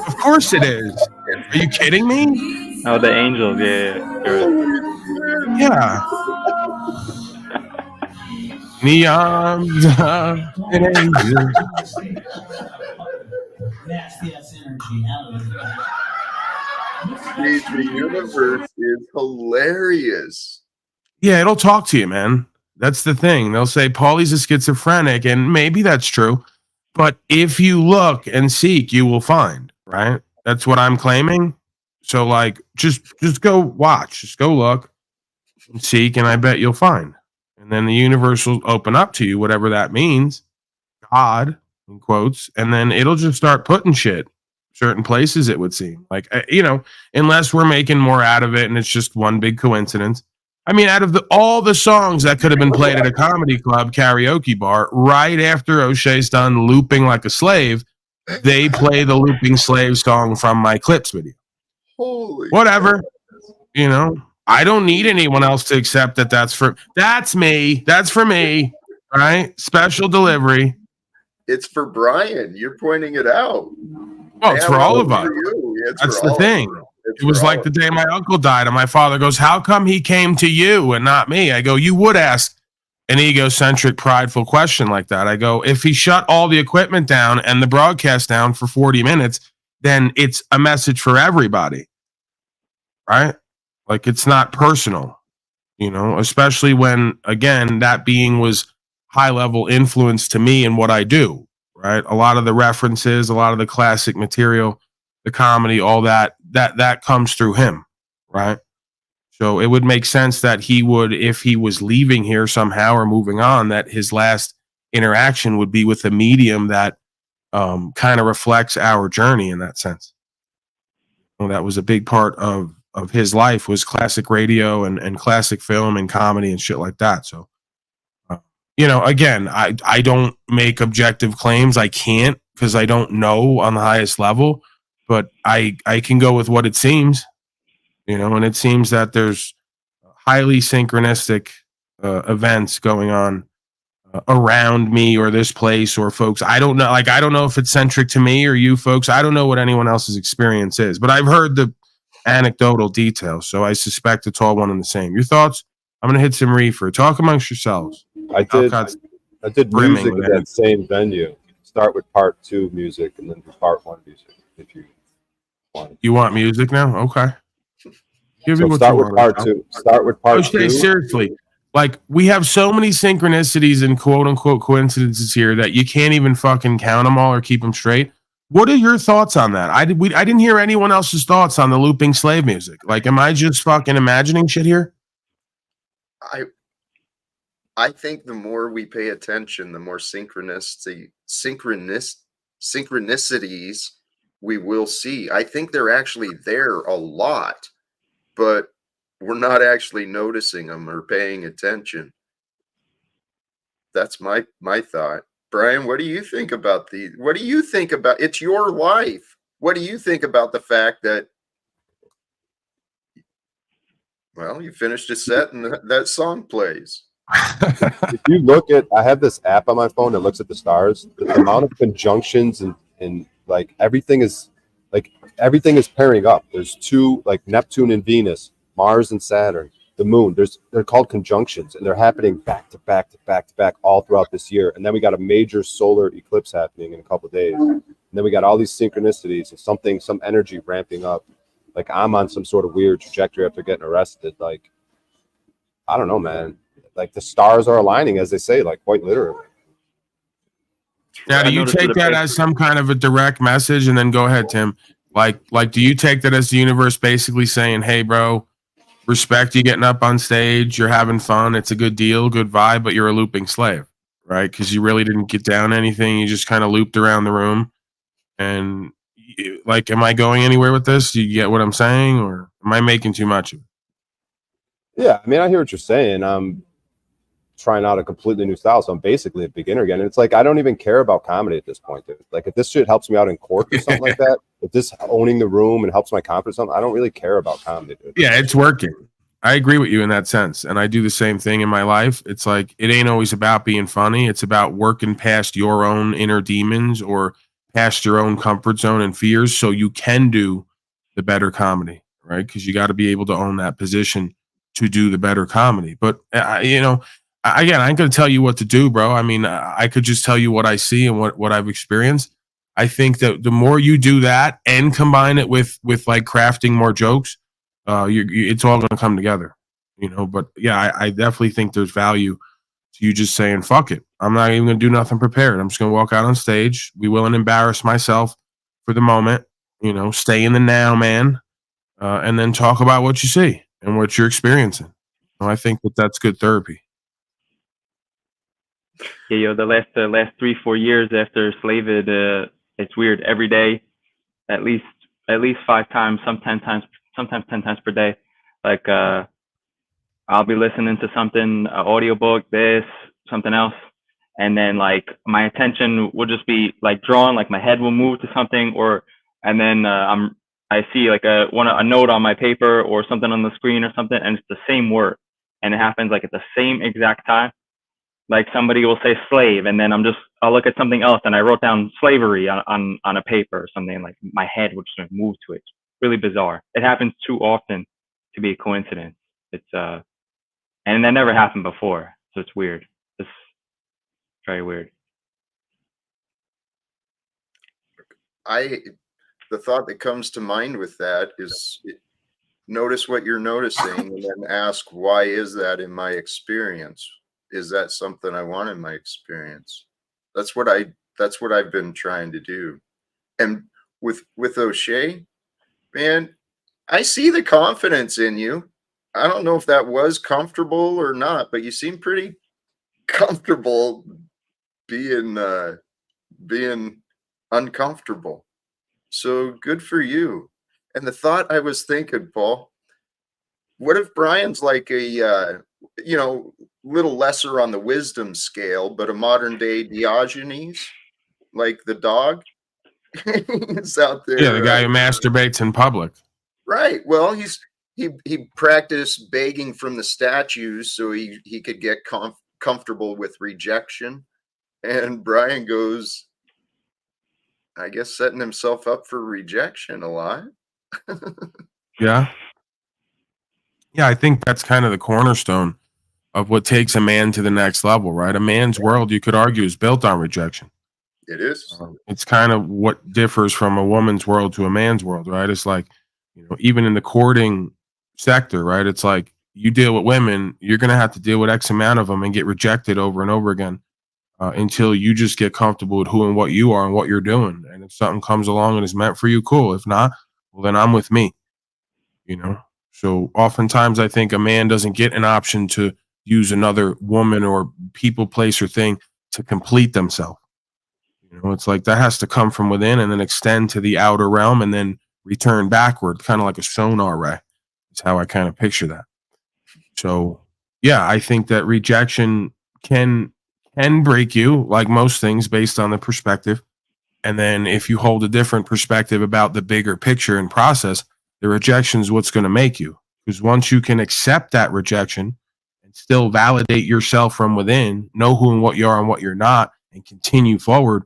Of course it is. Are you kidding me? Oh, the Angels. Yeah. Neons and angels. The universe is hilarious. Yeah, it'll talk to you, man. That's the thing. They'll say Paulie's a schizophrenic, and maybe that's true. But if you look and seek, you will find, right? That's what I'm claiming. So, like, just go watch. Just go look and seek, and I bet you'll find. And then the universe will open up to you, whatever that means. God, in quotes. And then it'll just start putting shit certain places, it would seem. Like, unless we're making more out of it and it's just one big coincidence. I mean, out of all the songs that could have been played at a comedy club karaoke bar, right after O'Shea's done looping like a slave, they play the looping slave song from my clips video. Holy whatever. I don't need anyone else to accept that's me. That's for me, right? Special delivery. It's for Brian. You're pointing it out. Well, it's for all of us. That's the thing. It was like the day my uncle died, and my father goes, "How come he came to you and not me?" I go, "You would ask an egocentric, prideful question like that." I go, "If he shut all the equipment down and the broadcast down for 40 minutes, then it's a message for everybody, right? Like, it's not personal, especially when, again, that being was high-level influence to me and what I do, right? A lot of the references, a lot of the classic material, the comedy, all that comes through him, right? So it would make sense that he would, if he was leaving here somehow or moving on, that his last interaction would be with a medium that kind of reflects our journey in that sense. Well, that was a big part of his life, was classic radio and classic film and comedy and shit like that. So, again, I don't make objective claims. I can't, because I don't know on the highest level. But I can go with what it seems, and it seems that there's highly synchronistic events going on around me or this place or folks. I don't know. Like, I don't know if it's centric to me or you folks. I don't know what anyone else's experience is, but I've heard the anecdotal details, so I suspect it's all one and the same. Your thoughts? I'm going to hit some reefer. Talk amongst yourselves. I did music at that same venue. Start with part 2 music and then do part 1 music if you want. You want music now? Okay. So start with part 2. Start with part 2. Seriously. Like, we have so many synchronicities and quote unquote coincidences here that you can't even fucking count them all or keep them straight. What are your thoughts on that? I didn't hear anyone else's thoughts on the looping slave music. Like, am I just fucking imagining shit here? I think the more we pay attention, the more synchronicity synchronicities we will see. I think they're actually there a lot, but we're not actually noticing them or paying attention. That's my thought. Brian, what do you think about it's your life? What do you think about the fact that, well, you finished a set and that song plays? If you look at, I have this app on my phone that looks at the stars. The amount of conjunctions and like everything is pairing up. There's two, like Neptune and Venus, Mars and Saturn, the moon. They're called conjunctions, and they're happening back to back to back to back all throughout this year. And then we got a major solar eclipse happening in a couple of days. And then we got all these synchronicities and some energy ramping up. Like I'm on some sort of weird trajectory after getting arrested. Like, I don't know, man. Like the stars are aligning, as they say, like quite literally. Now, do you take that as some kind of a direct message? And then go ahead, Tim. Like, do you take that as the universe basically saying, "Hey, bro, respect you getting up on stage. You're having fun. It's a good deal, good vibe, but you're a looping slave, right? Because you really didn't get down anything. You just kind of looped around the room." And like, am I going anywhere with this? Do you get what I'm saying, or am I making too much of it? Yeah, I mean, I hear what you're saying. I'm trying out a completely new style, so I'm basically a beginner again. And it's like I don't even care about comedy at this point, dude. Like if this shit helps me out in court or something like that, if this owning the room and helps my confidence, something, I don't really care about comedy, dude. Yeah, it's working. I agree with you in that sense, and I do the same thing in my life. It's like it ain't always about being funny. It's about working past your own inner demons or past your own comfort zone and fears, so you can do the better comedy, right? Because you got to be able to own that position to do the better comedy. But again, I ain't gonna tell you what to do, bro. I mean, I could just tell you what I see and what I've experienced. I think that the more you do that and combine it with like crafting more jokes, it's all gonna come together, But yeah, I definitely think there's value to you just saying, "Fuck it, I'm not even gonna do nothing prepared. I'm just gonna walk out on stage, be willing to embarrass myself for the moment, stay in the now, man, and then talk about what you see and what you're experiencing." I think that's good therapy. Yeah, the last 3-4 years after Slaved, it's weird. Every day, at least 5 times, sometimes 10 times per day. Like I'll be listening to something, an audiobook, something else, and then like my attention will just be like drawn, like my head will move to something, and then I see like a note on my paper or something on the screen or something, and it's the same word, and it happens like at the same exact time. Like somebody will say slave, and then I'll look at something else, and I wrote down slavery on a paper or something. Like my head would just move to it. It's really bizarre. It happens too often to be a coincidence. It's and that never happened before, so it's weird. It's very weird. The thought that comes to mind with that is notice what you're noticing, and then ask, why is that in my experience? Is that something I want in my experience? That's what I've been trying to do. And with O'Shea, man, I see the confidence in you. I don't know if that was comfortable or not, but you seem pretty comfortable being uncomfortable. So good for you. And the thought I was thinking, Paul, what if Brian's like a little lesser on the wisdom scale, but a modern day Diogenes, like the dog? He's out there. Yeah, the guy who masturbates in public. Right. Well, he practiced begging from the statues so he could get comfortable with rejection. And Brian goes, I guess, setting himself up for rejection a lot. Yeah. Yeah, I think that's kind of the cornerstone of what takes a man to the next level, right? A man's world, you could argue, is built on rejection. It is. It's kind of what differs from a woman's world to a man's world, right? It's like, even in the courting sector, right? It's like you deal with women, you're going to have to deal with X amount of them and get rejected over and over again until you just get comfortable with who and what you are and what you're doing. And if something comes along and is meant for you, cool. If not, well, then I'm with me, So oftentimes I think a man doesn't get an option to use another woman or people, place, or thing to complete themselves. You know, it's like that has to come from within and then extend to the outer realm and then return backward, kind of like a sonar ray. That's how I kind of picture that. So, yeah, I think that rejection can break you, like most things, based on the perspective. And then if you hold a different perspective about the bigger picture and process, the rejection is what's going to make you. Because once you can accept that rejection and still validate yourself from within, know who and what you are and what you're not, and continue forward,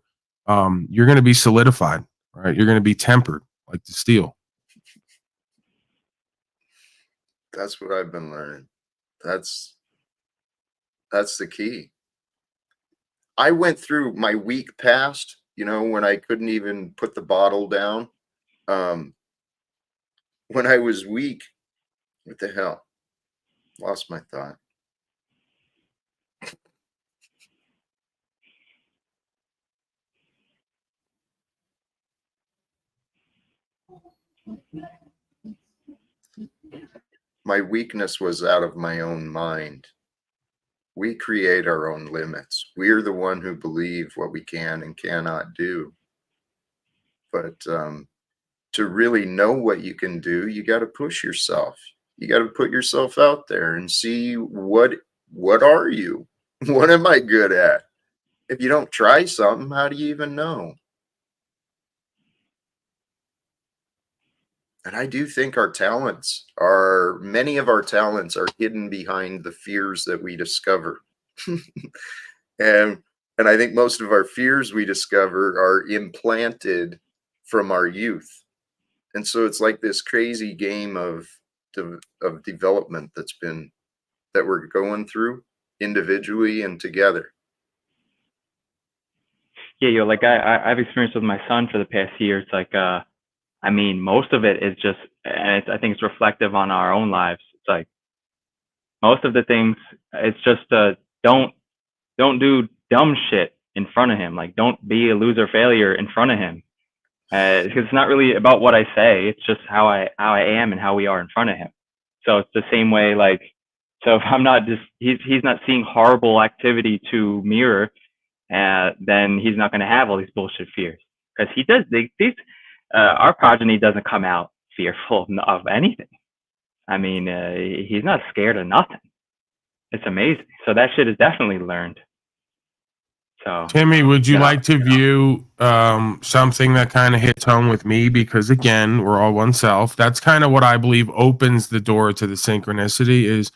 you're going to be solidified, right? You're going to be tempered like the steel. That's what I've been learning. That's the key. I went through my week past, you know, when I couldn't even put the bottle down. When I was weak, what the hell? Lost my thought. My weakness was out of my own mind. We create our own limits. We're the one who believe what we can and cannot do. But to really know what you can do, you got to push yourself. You got to put yourself out there and see what are you? What am I good at? If you don't try something, how do you even know? And I do think many of our talents are hidden behind the fears that we discover. and I think most of our fears we discover are implanted from our youth. And so it's like this crazy game of development that we're going through individually and together. Yeah, like I've experienced with my son for the past year. It's like, I mean, most of it is just, and I think it's reflective on our own lives. It's like most of the things, it's just don't do dumb shit in front of him. Like, don't be a loser failure in front of him. Because it's not really about what I say. It's just how I am and how we are in front of him. So it's the same way. Like, so if I'm not just he's not seeing horrible activity to mirror, then he's not going to have all these bullshit fears. Because he does these. Our progeny doesn't come out fearful of anything. I mean, he's not scared of nothing. It's amazing. So that shit is definitely learned. So, Timmy, would you like to view something that kind of hits home with me? Because again, we're all oneself. That's kind of what I believe opens the door to the synchronicity is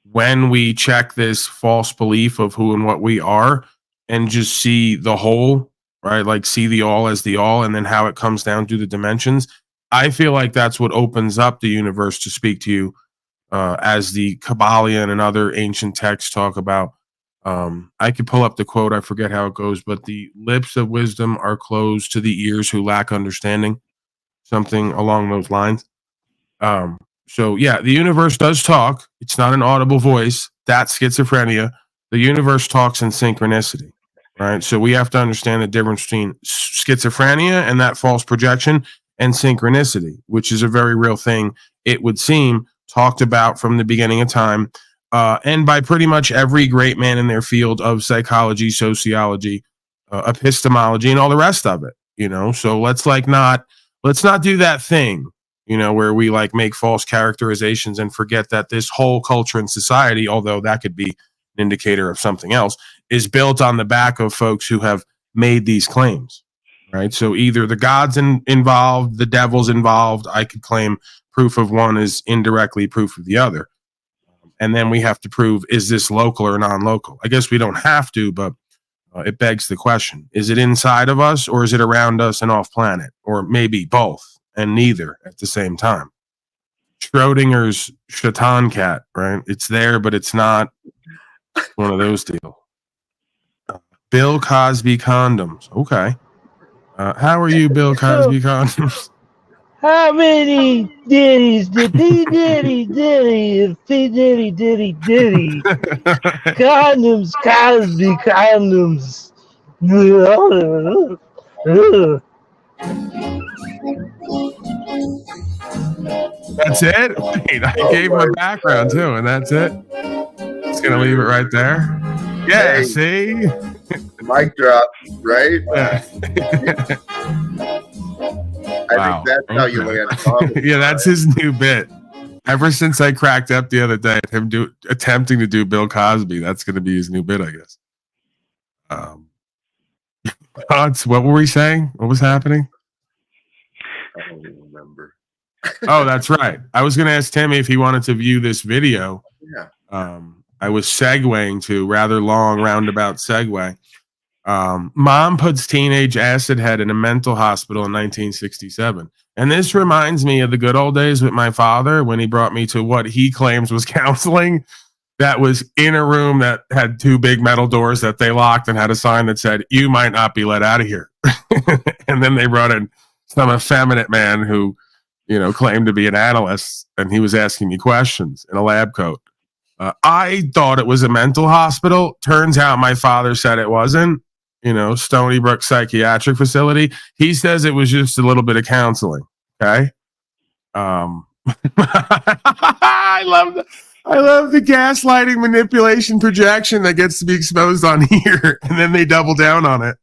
when we check this false belief of who and what we are and just see the whole, right? Like see the all as the all and then how it comes down through the dimensions. I feel like that's what opens up the universe to speak to you as the Kabbalion and other ancient texts talk about. I could pull up the quote. I forget how it goes, but the lips of wisdom are closed to the ears who lack understanding. Something along those lines. So yeah, the universe does talk. It's not an audible voice. That's schizophrenia. The universe talks in synchronicity, right? So we have to understand the difference between schizophrenia and that false projection and synchronicity, which is a very real thing. It would seem talked about from the beginning of time. And by pretty much every great man in their field of psychology, sociology, epistemology, and all the rest of it, you know. So let's not do that thing, you know, where we like make false characterizations and forget that this whole culture and society, although that could be an indicator of something else, is built on the back of folks who have made these claims, right? So either the gods involved, the devil's involved. I could claim proof of one is indirectly proof of the other. And then we have to prove, is this local or non-local? I guess we don't have to, but it begs the question. Is it inside of us or is it around us and off planet? Or maybe both and neither at the same time. Schrodinger's Shaitan cat, right? It's there, but it's not one of those deals. Bill Cosby condoms. Okay. How are you, Bill Cosby condoms? How many Diddies did P. Diddy, P. Diddy? Condoms, Cosby, condoms. That's it? Wait, I gave my background too, and that's it? Just going to leave it right there? Yeah, Hey. see? Mic drop, right? Yeah. I think that's how you land comedy. Yeah, that's his new bit. Ever since I cracked up the other day at him attempting to do Bill Cosby, that's going to be his new bit, I guess. What were we saying? What was happening? I don't even remember. Oh, that's right. I was going to ask Timmy if he wanted to view this video. Yeah. I was segueing to rather long roundabout segue. Mom puts teenage acid head in a mental hospital in 1967. And this reminds me of the good old days with my father when he brought me to what he claims was counseling that was in a room that had two big metal doors that they locked and had a sign that said, "You might not be let out of here." And then they brought in some effeminate man who, claimed to be an analyst, and he was asking me questions in a lab coat. I thought it was a mental hospital. Turns out my father said it wasn't. Stony Brook Psychiatric Facility. He says it was just a little bit of counseling. Okay. I love the gaslighting, manipulation, projection that gets to be exposed on here, and then they double down on it.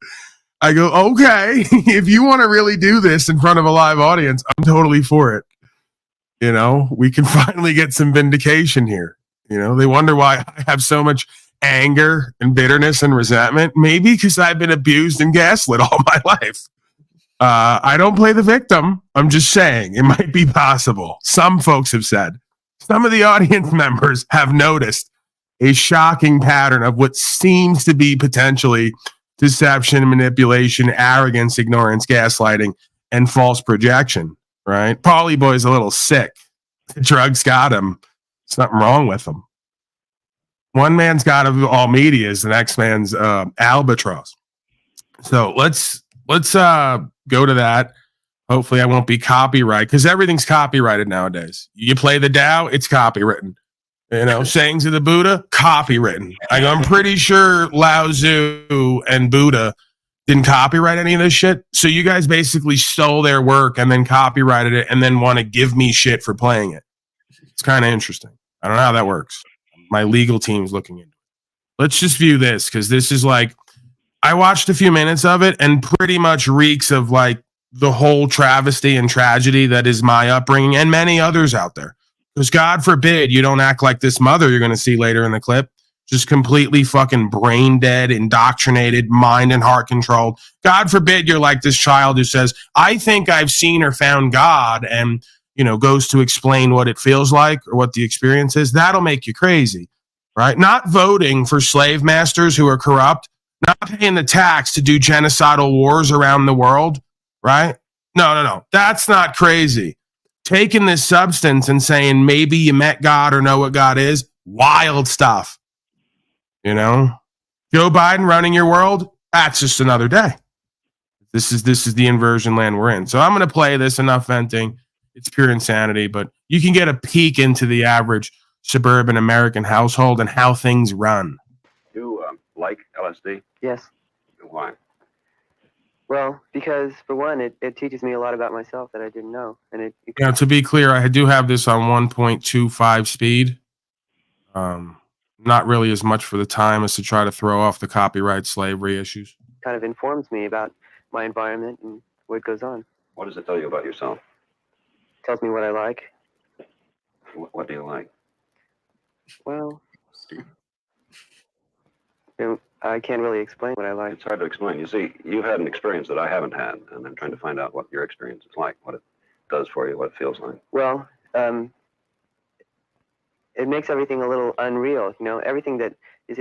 I go, okay, if you want to really do this in front of a live audience, I'm totally for it. We can finally get some vindication here. They wonder why I have so much anger and bitterness and resentment. Maybe because I've been abused and gaslit all my life. I don't play the victim. I'm just saying it might be possible. Some folks have said. Some of the audience members have noticed a shocking pattern of what seems to be potentially deception, manipulation, arrogance, ignorance, gaslighting, and false projection, right? Paulie Boy's a little sick. The drugs got him. Something wrong with him. One man's got all medias, the next man's albatross. So let's go to that. Hopefully I won't be copyright because everything's copyrighted nowadays. You play the Tao, it's copywritten. Sayings of the Buddha, copywritten. I'm pretty sure Lao Tzu and Buddha didn't copyright any of this shit. So you guys basically stole their work and then copyrighted it and then want to give me shit for playing it. It's kind of interesting. I don't know how that works. My legal team's looking into it. Let's just view this because this is I watched a few minutes of it and pretty much reeks of the whole travesty and tragedy that is my upbringing and many others out there. Because God forbid you don't act like this mother you're going to see later in the clip, just completely fucking brain dead, indoctrinated, mind and heart controlled. God forbid you're like this child who says, "I think I've seen or found God," and goes to explain what it feels like or what the experience is. That'll make you crazy, right? Not voting for slave masters who are corrupt, not paying the tax to do genocidal wars around the world, right? No. That's not crazy. Taking this substance and saying maybe you met God or know what God is, wild stuff. Joe Biden running your world, that's just another day. This is the inversion land we're in. So I'm going to play this, enough venting. It's pure insanity, but you can get a peek into the average suburban American household and how things run. You like LSD? Yes. Why? Well, because for one, it teaches me a lot about myself that I didn't know, and to be clear, I do have this on 1.25 speed. Not really as much for the time as to try to throw off the copyright slavery issues. kind of informs me about my environment and what goes on. What does it tell you about yourself? Tells me what I like. What do you like? Well, I can't really explain what I like. It's hard to explain. You see, you've had an experience that I haven't had, and I'm trying to find out what your experience is like, what it does for you, what it feels like. Well, it makes everything a little unreal. Everything that is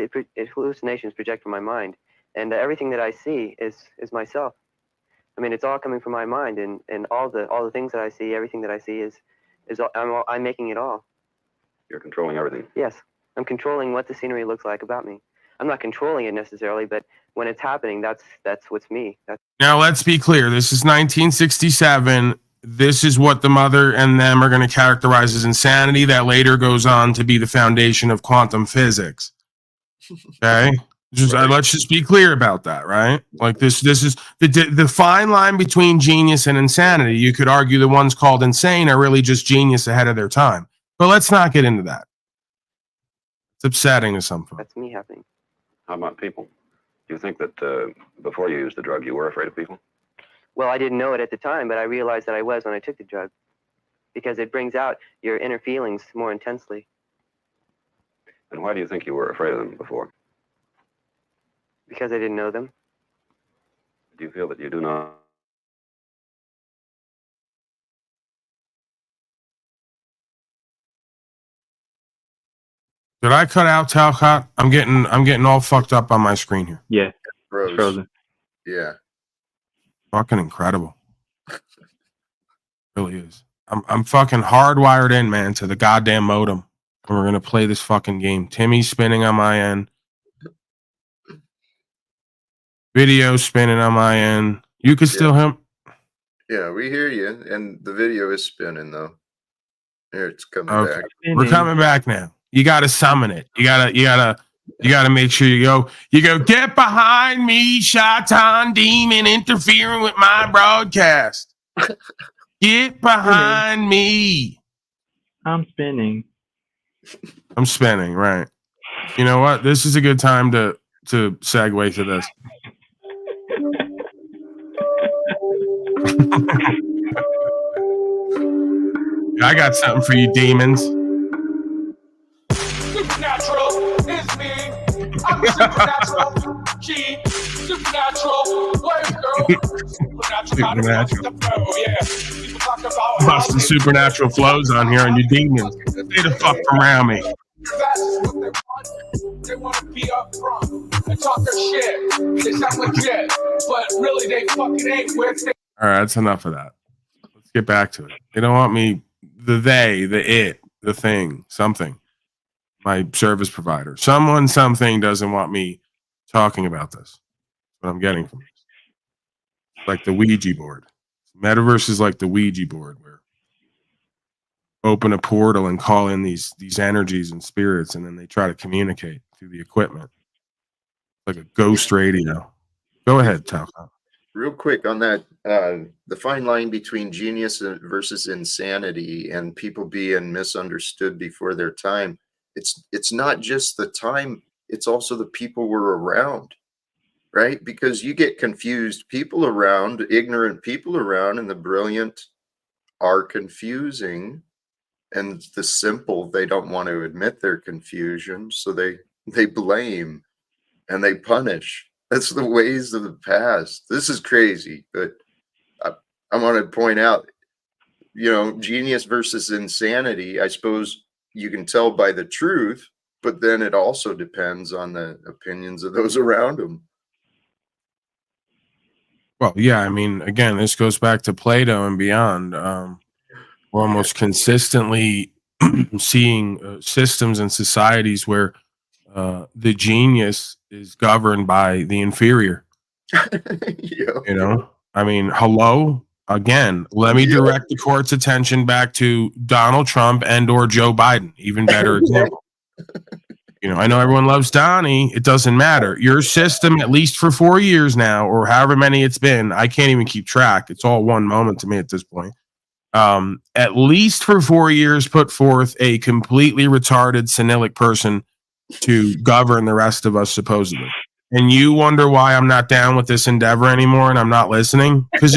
hallucinations project from my mind, and everything that I see is myself. I mean, it's all coming from my mind, and all the things that I see, everything that I see is I'm making it all. You're controlling everything. Yes, I'm controlling what the scenery looks like about me. I'm not controlling it necessarily, but when it's happening, that's what's me. Now, let's be clear. This is 1967. This is what the mother and them are going to characterize as insanity that later goes on to be the foundation of quantum physics. Okay? Let's just be clear about that, right? Like this is the fine line between genius and insanity. You could argue the ones called insane are really just genius ahead of their time. But let's not get into that. It's upsetting to some folks. That's me happening. How about people? Do you think that before you used the drug, you were afraid of people? Well, I didn't know it at the time, but I realized that I was when I took the drug, because it brings out your inner feelings more intensely. And why do you think you were afraid of them before? Because I didn't know them. Do you feel that you do not? Did I cut out Talcott? I'm getting all fucked up on my screen here. Yeah, Froze. frozen. Yeah. Fucking incredible. Really is. I'm fucking hardwired in, man, to the goddamn modem. And we're gonna play this fucking game. Timmy's spinning on my end. Video spinning on my end. You can still hear him. Yeah, we hear you, and the video is spinning though. Here, it's coming Okay. back. We're coming back now. You gotta summon it. You gotta make sure you go, get behind me, Shaitan demon interfering with my broadcast. Get behind me. I'm spinning. I'm spinning, right. You know what? This is a good time to segue to this. I got something for you, demons. Supernatural is me. I'm a supernatural G. Supernatural wave girl. Supernatural. Yeah. People talk about Busting supernatural flows on here on your demons. Stay the fuck around me. that's what they want. They want to be up front and talk their shit. They sound legit, but really they fucking ain't with it. All right, that's enough of that. Let's get back to it. They don't want me, the it, the thing, something. My service provider. Someone, something doesn't want me talking about this. That's what I'm getting from this. Like the Ouija board. Metaverse is like the Ouija board where open a portal and call in these energies and spirits, and then they try to communicate through the equipment. Like a ghost radio. Go ahead, Talcott. Real quick on that, the fine line between genius versus insanity and people being misunderstood before their time. It's not just the time, it's also the people we're around, right? Because you get confused people around, ignorant people around, and the brilliant are confusing, and the simple, they don't want to admit their confusion, so they blame and they punish. That's the ways of the past. This is crazy, but I want to point out, genius versus insanity. I suppose you can tell by the truth, but then it also depends on the opinions of those around them. Well, yeah, I mean, again, this goes back to Plato and beyond. We're almost consistently seeing systems and societies where the genius is governed by the inferior. I mean, hello again. Let me direct the court's attention back to Donald Trump and or Joe Biden. Even better example. I know everyone loves Donnie. It doesn't matter. Your system, at least for 4 years now, or however many it's been, I can't even keep track. It's all one moment to me at this point. At least for 4 years, put forth a completely retarded, senilic person to govern the rest of us, supposedly. And you wonder why I'm not down with this endeavor anymore and I'm not listening? Because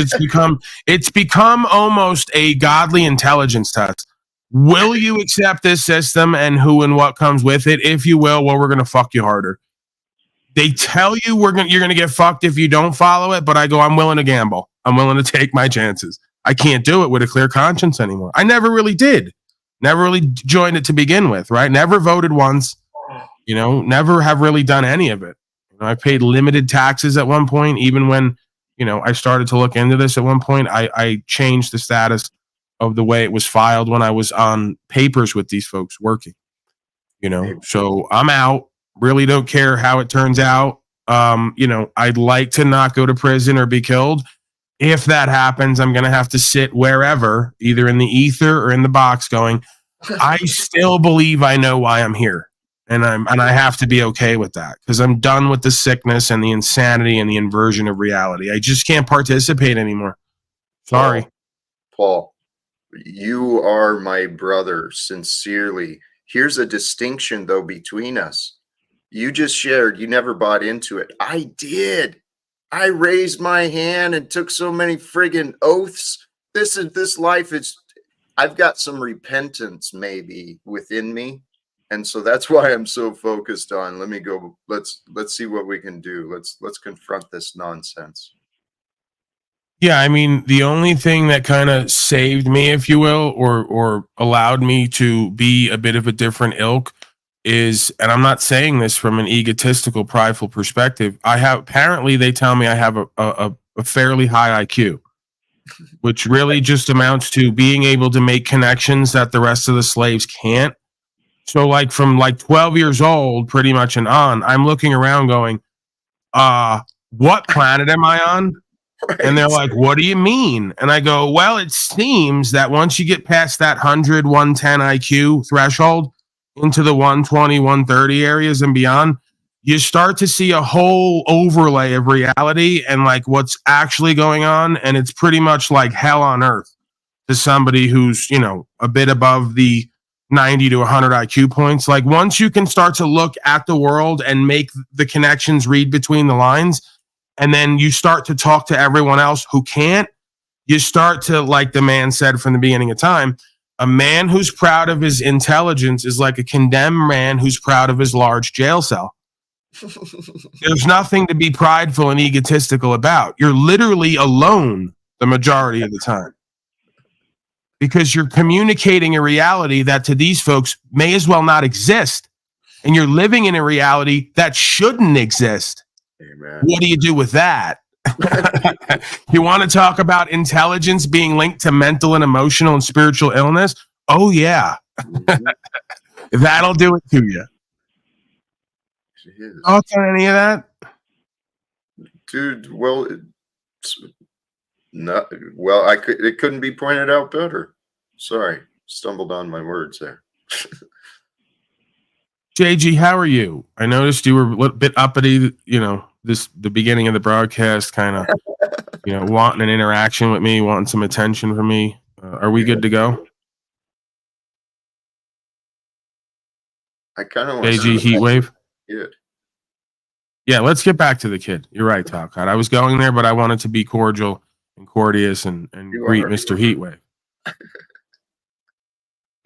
it's become almost a godly intelligence test. Will you accept this system and who and what comes with it? If you will, well, we're going to fuck you harder. They tell you you're going to get fucked if you don't follow it, but I go, I'm willing to gamble. I'm willing to take my chances. I can't do it with a clear conscience anymore. I never really did. Never really joined it to begin with, right? Never voted once. Never have really done any of it. I paid limited taxes at one point, even when, I started to look into this at one point. I changed the status of the way it was filed when I was on papers with these folks working, so I'm out. Really don't care how it turns out. I'd like to not go to prison or be killed. If that happens, I'm going to have to sit wherever, either in the ether or in the box going, I still believe I know why I'm here. And I have to be okay with that because I'm done with the sickness and the insanity and the inversion of reality. I just can't participate anymore. Sorry. Paul, you are my brother, sincerely. Here's a distinction, though, between us. You just shared you never bought into it. I did. I raised my hand and took so many friggin' oaths. This life is, I've got some repentance maybe within me. And so that's why I'm so focused on, let me go, let's see what we can do. Let's confront this nonsense. Yeah, I mean, the only thing that kind of saved me, if you will, or allowed me to be a bit of a different ilk is, and I'm not saying this from an egotistical, prideful perspective. Apparently they tell me I have a fairly high IQ, which really just amounts to being able to make connections that the rest of the slaves can't. So like from like 12 years old, pretty much and on, I'm looking around going, what planet am I on? And they're like, what do you mean? And I go, well, it seems that once you get past that 100, 110 IQ threshold into the 120, 130 areas and beyond, you start to see a whole overlay of reality and like what's actually going on. And it's pretty much like hell on earth to somebody who's, you know, a bit above the 90 to 100 IQ points. Like once you can start to look at the world and make the connections, read between the lines, and then you start to talk to everyone else who can't, you start to, like the man said from the beginning of time, a man who's proud of his intelligence is like a condemned man who's proud of his large jail cell. There's nothing to be prideful and egotistical about. You're literally alone the majority of the time because you're communicating a reality that to these folks may as well not exist. And you're living in a reality that shouldn't exist. Amen. What do you do with that? You want to talk about intelligence being linked to mental and emotional and spiritual illness? Oh, yeah. That'll do it to you. Thoughts on any of that? Dude, well, it's not, well, it couldn't be pointed out better. Sorry, stumbled on my words there. JG, how are you? I noticed you were a bit uppity, you know, the beginning of the broadcast, kind of, you know, wanting an interaction with me, wanting some attention from me. Are we good to go? I kind of want JG Heatwave? Good. Yeah, let's get back to the kid. You're right, Talcott. I was going there, but I wanted to be cordial and courteous and greet Mr. Heatwave.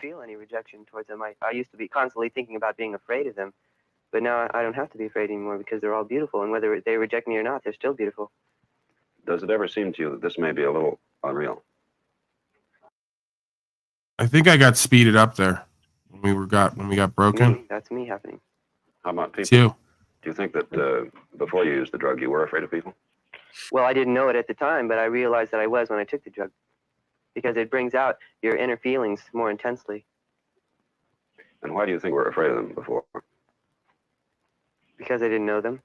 Feel any rejection towards them. I used to be constantly thinking about being afraid of them, but now I don't have to be afraid anymore because they're all beautiful, and whether they reject me or not, they're still beautiful. Does it ever seem to you that this may be a little unreal? I think I got speeded up there when we got broken. That's me happening. How about people? It's you. Do you think that before you used the drug, you were afraid of people? Well, I didn't know it at the time, but I realized that I was when I took the drug, because it brings out your inner feelings more intensely. And why do you think you were afraid of them before? Because I didn't know them.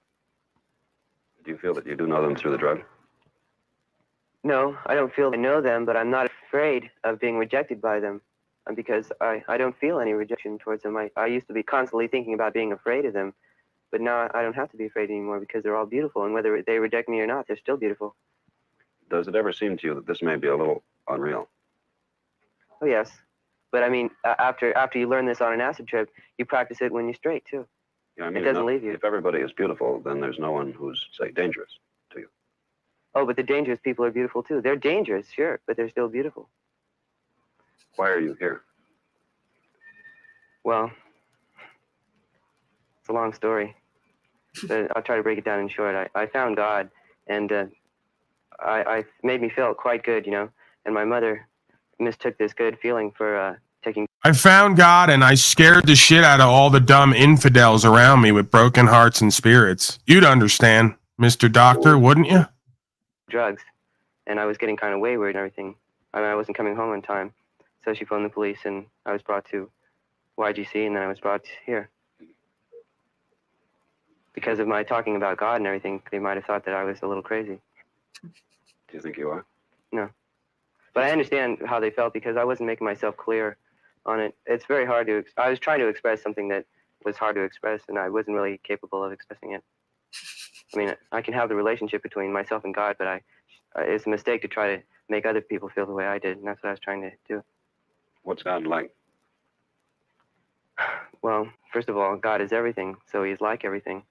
Do you feel that you do know them through the drug? No, I don't feel I know them, but I'm not afraid of being rejected by them, because I don't feel any rejection towards them. I used to be constantly thinking about being afraid of them, but now I don't have to be afraid anymore because they're all beautiful, and whether they reject me or not, they're still beautiful. Does it ever seem to you that this may be a little unreal? Oh, yes. But I mean, after you learn this on an acid trip, you practice it when you're straight, too. Yeah, I mean, it doesn't leave you. If everybody is beautiful, then there's no one who's, say, dangerous to you. Oh, but the dangerous people are beautiful, too. They're dangerous, sure, but they're still beautiful. Why are you here? Well, it's a long story, but I'll try to break it down in short. I found God, and I made me feel quite good, you know, and my mother mistook this good feeling for taking. I found God and I scared the shit out of all the dumb infidels around me with broken hearts and spirits. You'd understand, Mr. Doctor, wouldn't you? Drugs, and I was getting kind of wayward and everything. I wasn't coming home on time, so she phoned the police, and I was brought to YGC, and then I was brought here. Because of my talking about God and everything, they might have thought that I was a little crazy. Do you think you are? No. But I understand how they felt because I wasn't making myself clear on it. It's very hard to... I was trying to express something that was hard to express, and I wasn't really capable of expressing it. I mean, I can have the relationship between myself and God, but it's a mistake to try to make other people feel the way I did, and that's what I was trying to do. What's God like? Well, first of all, God is everything, so he's like everything.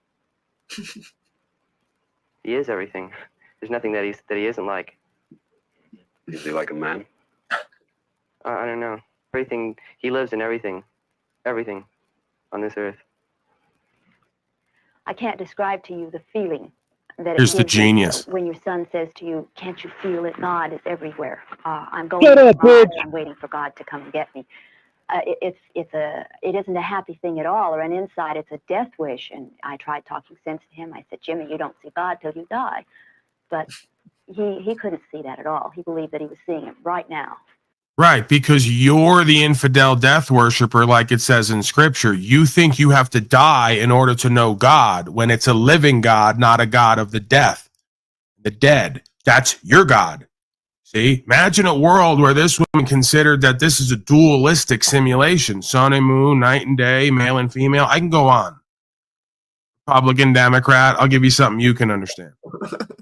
He is everything. There's nothing that he isn't like. Is he like a man? I don't know. Everything, he lives in everything on this earth. I can't describe to you the feeling that Here's it the gives you genius. when your son says to you, "Can't you feel it? God is everywhere. I'm going Shut to up, God. bitch. I'm waiting for God to come and get me." It isn't a happy thing at all, or an inside. It's a death wish. And I tried talking sense to him. I said, "Jimmy, you don't see God till you die," but he couldn't see that at all. He believed that he was seeing it right now. Right, because you're the infidel death worshiper, like it says in scripture. You think you have to die in order to know God, when it's a living God, not a God of the dead. That's your God. See, imagine a world where this woman considered that this is a dualistic simulation, sun and moon, night and day, male and female. I can go on. Republican, Democrat, I'll give you something you can understand,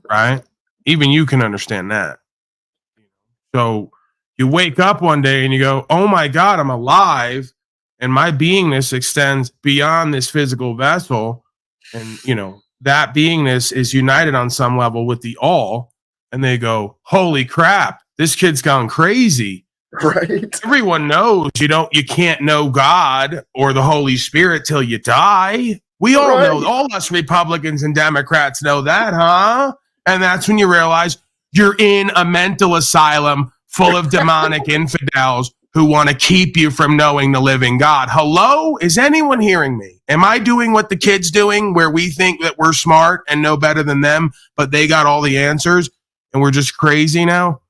right? Even you can understand that. So you wake up one day and you go, oh my God, I'm alive. And my beingness extends beyond this physical vessel. And, that beingness is united on some level with the all. And they go, holy crap, this kid's gone crazy. Right. Everyone knows you can't know God or the Holy Spirit till you die. We all know, all us Republicans and Democrats know that, huh? And that's when you realize you're in a mental asylum full of demonic infidels who want to keep you from knowing the living God. Hello? Is anyone hearing me? Am I doing what the kid's doing, where we think that we're smart and know better than them, but they got all the answers and we're just crazy now?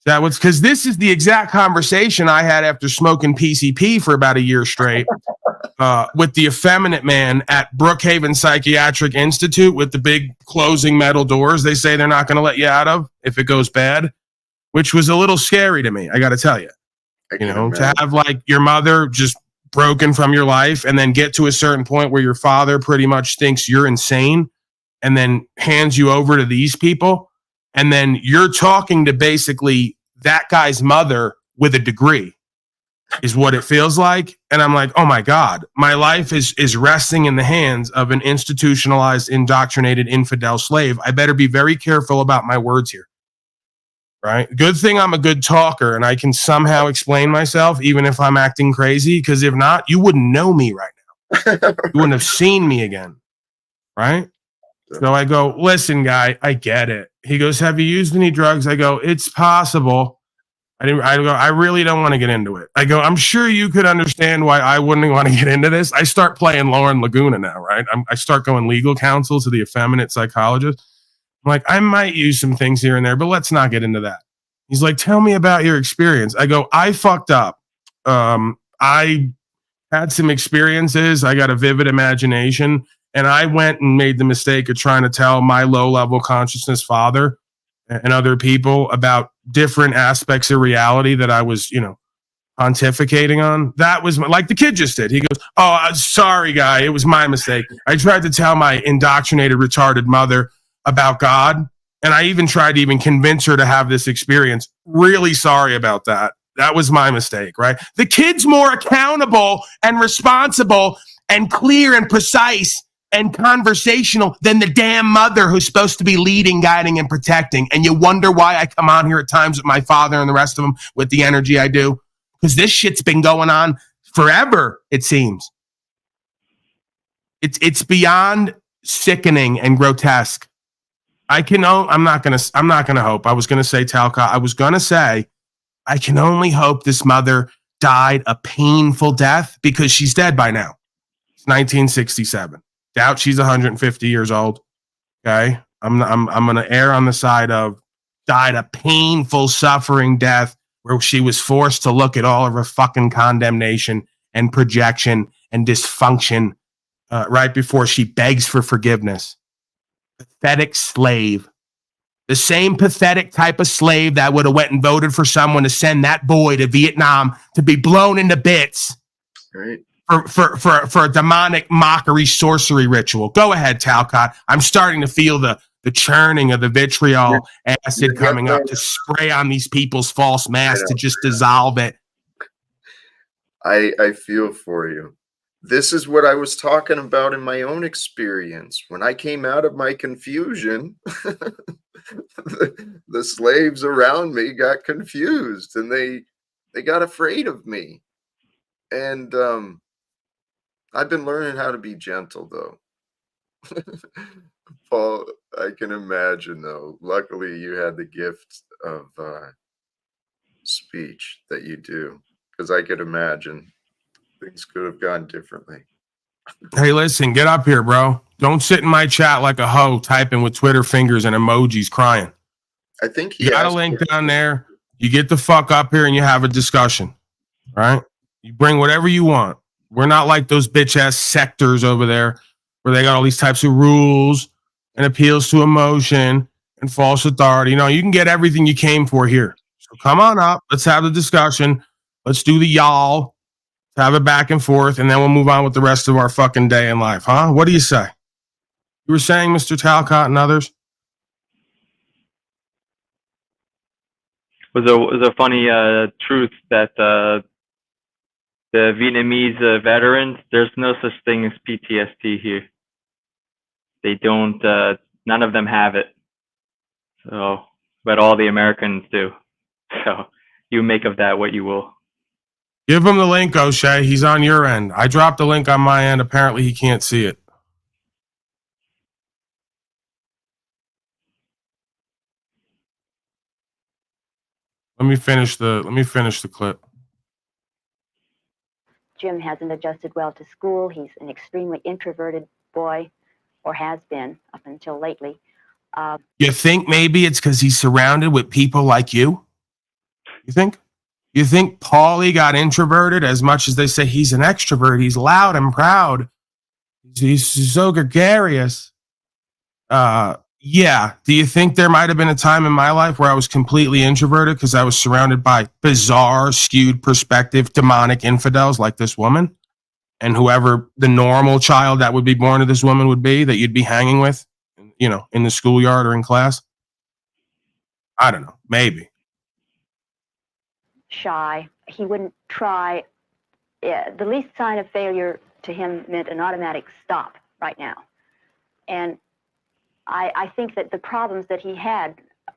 That was because this is the exact conversation I had after smoking PCP for about a year straight with the effeminate man at Brookhaven Psychiatric Institute with the big closing metal doors they say they're not going to let you out of if it goes bad, which was a little scary to me, I got to tell you. To have like your mother just broken from your life and then get to a certain point where your father pretty much thinks you're insane and then hands you over to these people. And then you're talking to basically that guy's mother with a degree is what it feels like. And I'm like, oh my God, my life is resting in the hands of an institutionalized, indoctrinated infidel slave. I better be very careful about my words here. Right? Good thing I'm a good talker and I can somehow explain myself, even if I'm acting crazy. Because if not, you wouldn't know me right now. You wouldn't have seen me again. Right? So I go, listen, guy, I get it. He goes, have you used any drugs? I go, it's possible. I really don't want to get into it. I go, I'm sure you could understand why I wouldn't want to get into this. I start playing Lauren Laguna now, right? I start going legal counsel to the effeminate psychologist. I'm like, I might use some things here and there, but let's not get into that. He's like, tell me about your experience. I go, I fucked up. I had some experiences. I got a vivid imagination. And I went and made the mistake of trying to tell my low-level consciousness father and other people about different aspects of reality that I was, pontificating on. That was like the kid just did. He goes, oh, sorry, guy. It was my mistake. I tried to tell my indoctrinated, retarded mother about God. And I even tried to convince her to have this experience. Really sorry about that. That was my mistake, right? The kid's more accountable and responsible and clear and precise and conversational than the damn mother who's supposed to be leading, guiding, and protecting. And you wonder why I come on here at times with my father and the rest of them with the energy I do? Because this shit's been going on forever, it seems. It's beyond sickening and grotesque. I'm not gonna hope. I was gonna say Talcott. I was gonna say I can only hope this mother died a painful death because she's dead by now. It's 1967. Doubt she's 150 years old. Okay, I'm gonna err on the side of died a painful, suffering death where she was forced to look at all of her fucking condemnation and projection and dysfunction right before she begs for forgiveness. Pathetic slave. The same pathetic type of slave that would have went and voted for someone to send that boy to Vietnam to be blown into bits. Right. For a demonic mockery sorcery ritual. Go ahead, Talcott. I'm starting to feel the churning of the vitriol acid coming up to spray on these people's false masks to just dissolve it. I feel for you. this is what I was talking about in my own experience. When I came out of my confusion, the slaves around me got confused and they got afraid of me. And I've been learning how to be gentle, though. Paul, I can imagine, though. Luckily, you had the gift of speech that you do, because I could imagine things could have gone differently. Hey, listen, get up here, bro. Don't sit in my chat like a hoe typing with Twitter fingers and emojis crying. I think you got a link down there. You get the fuck up here and you have a discussion, right? You bring whatever you want. We're not like those bitch ass sectors over there where they got all these types of rules and appeals to emotion and false authority. You know, you can get everything you came for here. So come on up. Let's have the discussion. Let's do the y'all. Have it back and forth, and then we'll move on with the rest of our fucking day in life, huh? What do you say? You were saying, Mr. Talcott and others? Was a funny truth that the Vietnamese veterans, there's no such thing as PTSD here. They don't, none of them have it. So, but all the Americans do. So you make of that what you will. Give him the link, O'Shea. He's on your end. I dropped the link on my end. Apparently, he can't see it. Let me finish the clip. Jim hasn't adjusted well to school. He's an extremely introverted boy, or has been up until lately. You think maybe it's because he's surrounded with people like you? You think? You think Paulie got introverted as much as they say he's an extrovert? He's loud and proud. He's so gregarious. Yeah. Do you think there might have been a time in my life where I was completely introverted because I was surrounded by bizarre, skewed perspective, demonic infidels like this woman? And whoever the normal child that would be born to this woman would be that you'd be hanging with, you know, in the schoolyard or in class? I don't know. Maybe. Shy. He wouldn't try. The least sign of failure to him meant an automatic stop right now. And I think that the problems that he had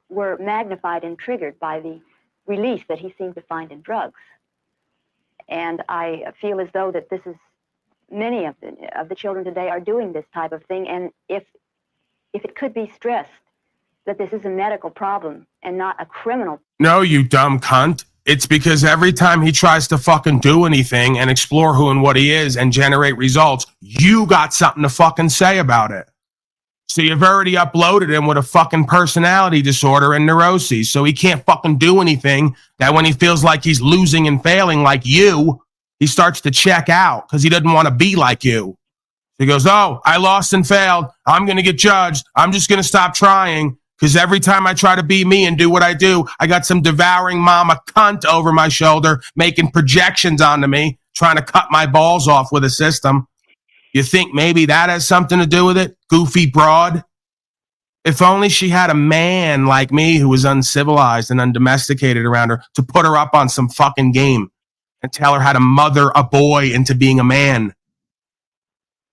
were magnified and triggered by the release that he seemed to find in drugs. And I feel as though that this is, many of the children today are doing this type of thing. And if it could be stressed that this is a medical problem and not a criminal. No, you dumb cunt. It's because every time he tries to fucking do anything and explore who and what he is and generate results, you got something to fucking say about it. So you've already uploaded him with a fucking personality disorder and neuroses. So he can't fucking do anything that when he feels like he's losing and failing like you, he starts to check out because he doesn't want to be like you. He goes, oh, I lost and failed. I'm going to get judged. I'm just going to stop trying. Because every time I try to be me and do what I do, I got some devouring mama cunt over my shoulder making projections onto me, trying to cut my balls off with a system. You think maybe that has something to do with it, goofy broad? If only she had a man like me who was uncivilized and undomesticated around her to put her up on some fucking game and tell her how to mother a boy into being a man.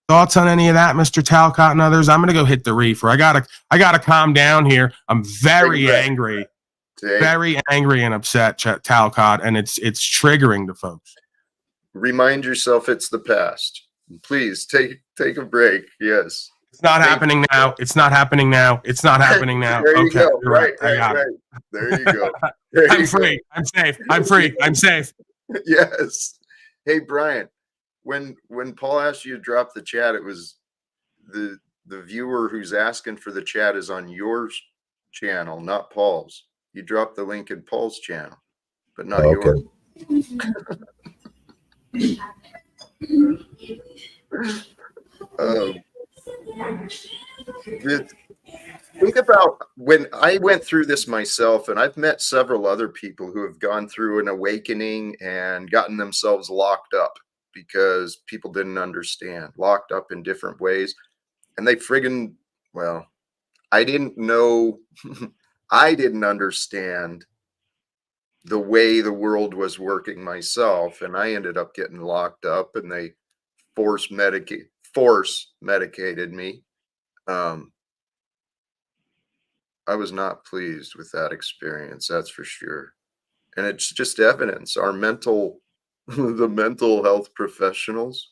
Thoughts on any of that, Mr. Talcott and others? I'm gonna go hit the reefer. I gotta calm down here. I'm very angry, very angry and upset, Talcott, and it's triggering to folks. Remind yourself it's the past. Please take a break. Yes. It's not happening now. It's not happening now. It's not happening now. There you Okay, go. right. There you go. I'm free. I'm safe. I'm free. I'm safe. Yes. Hey, Brian. When Paul asked you to drop the chat, it was the viewer who's asking for the chat is on your channel, not Paul's. You dropped the link in Paul's channel, but not yours. Think about when I went through this myself, and I've met several other people who have gone through an awakening and gotten themselves locked up because people didn't understand, locked up in different ways. And they friggin', well, I didn't know, I didn't understand the way the world was working myself. And I ended up getting locked up, and they force medicated me. I was not pleased with that experience, that's for sure. And it's just evidence. Our the mental health professionals,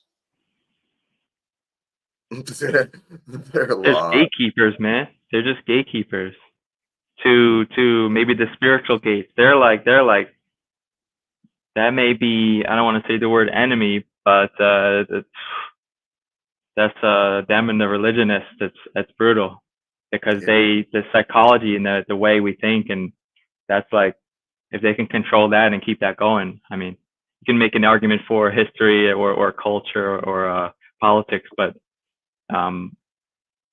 they're They're lost. gatekeepers, man. They're just gatekeepers to maybe the spiritual gates. They're like that may be, I don't want to say the word enemy, but that's them and the religionists. That's brutal, because the psychology and the way we think, and that's like, if they can control that and keep that going, I mean, you can make an argument for history or culture or politics, but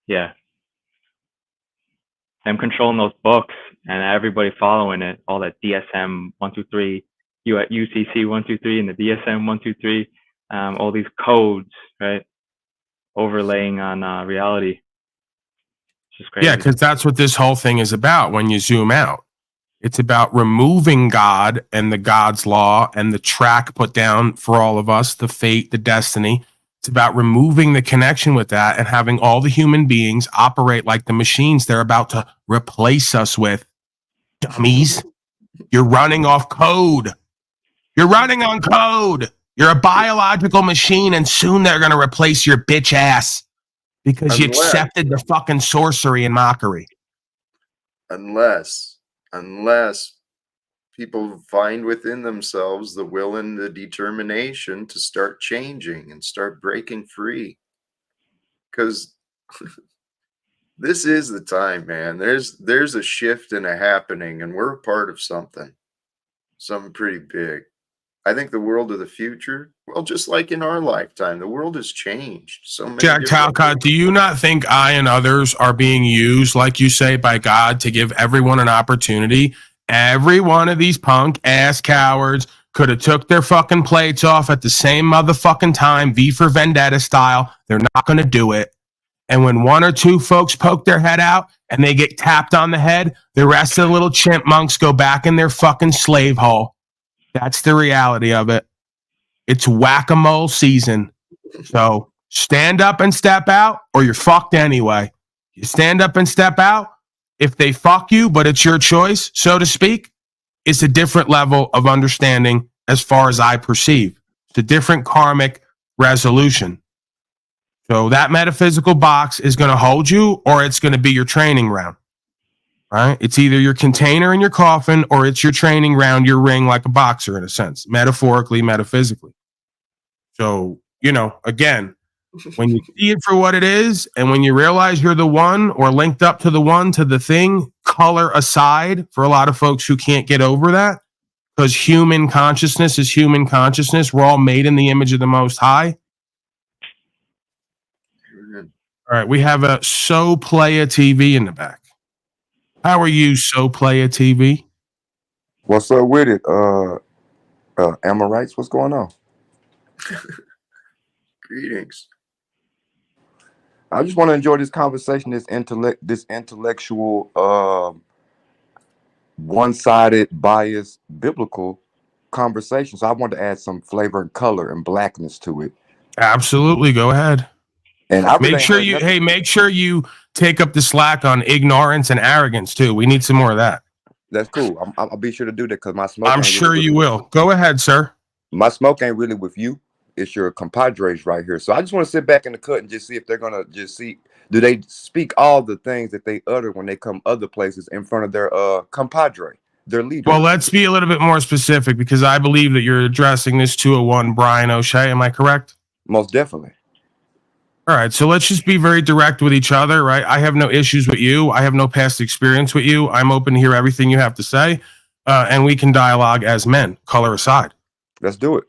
yeah, them controlling those books and everybody following it, all that DSM 123, UCC 123 and the DSM 123, all these codes, right, overlaying on reality. It's just crazy. Yeah, because that's what this whole thing is about when you zoom out. It's about removing God and the God's law and the track put down for all of us, the fate, the destiny. It's about removing the connection with that and having all the human beings operate like the machines they're about to replace us with. Dummies. You're running off code. You're running on code. You're a biological machine, and soon they're going to replace your bitch ass because you accepted the fucking sorcery and mockery. Unless people find within themselves the will and the determination to start changing and start breaking free. Because this is the time, man. There's a shift and a happening, and we're a part of something pretty big. I think the world of the future, well, just like in our lifetime, the world has changed. So many Jack Talcott, do you not think I and others are being used, like you say, by God to give everyone an opportunity? Every one of these punk ass cowards could have took their fucking plates off at the same motherfucking time, V for Vendetta style. They're not going to do it. And when one or two folks poke their head out and they get tapped on the head, the rest of the little chipmunks go back in their fucking slave hole. That's the reality of it. It's whack-a-mole season. So stand up and step out, or you're fucked anyway. You stand up and step out. If they fuck you, but it's your choice, so to speak, it's a different level of understanding as far as I perceive. It's a different karmic resolution. So that metaphysical box is going to hold you, or it's going to be your training round. Right? It's either your container in your coffin, or it's your training round, your ring, like a boxer in a sense, metaphorically, metaphysically. So, again, when you see it for what it is, and when you realize you're the one or linked up to the one, to the thing, color aside for a lot of folks who can't get over that, because human consciousness is human consciousness. We're all made in the image of the Most High. All right, we have a So Playa TV in the back. How are you, So Playa TV? What's up with it? Amorites, what's going on? Greetings. I just want to enjoy this conversation, this intellectual, one-sided, biased, biblical conversation. So I want to add some flavor and color and blackness to it. Absolutely, go ahead. And I make sure you take up the slack on ignorance and arrogance too. We need some more of that. That's cool. I'll be sure to do that because my smoke. I'm sure really you will. Go ahead, sir. My smoke ain't really with you. It's your compadres right here. So I just want to sit back in the cut and just see if they're gonna do they speak all the things that they utter when they come other places in front of their compadre, their leader. Well, let's be a little bit more specific, because I believe that you're addressing this 201 Brian O'Shea. Am I correct? Most definitely. All right, so let's just be very direct with each other, right? I have no issues with you. I have no past experience with you. I'm open to hear everything you have to say, and we can dialogue as men, color aside. Let's do it.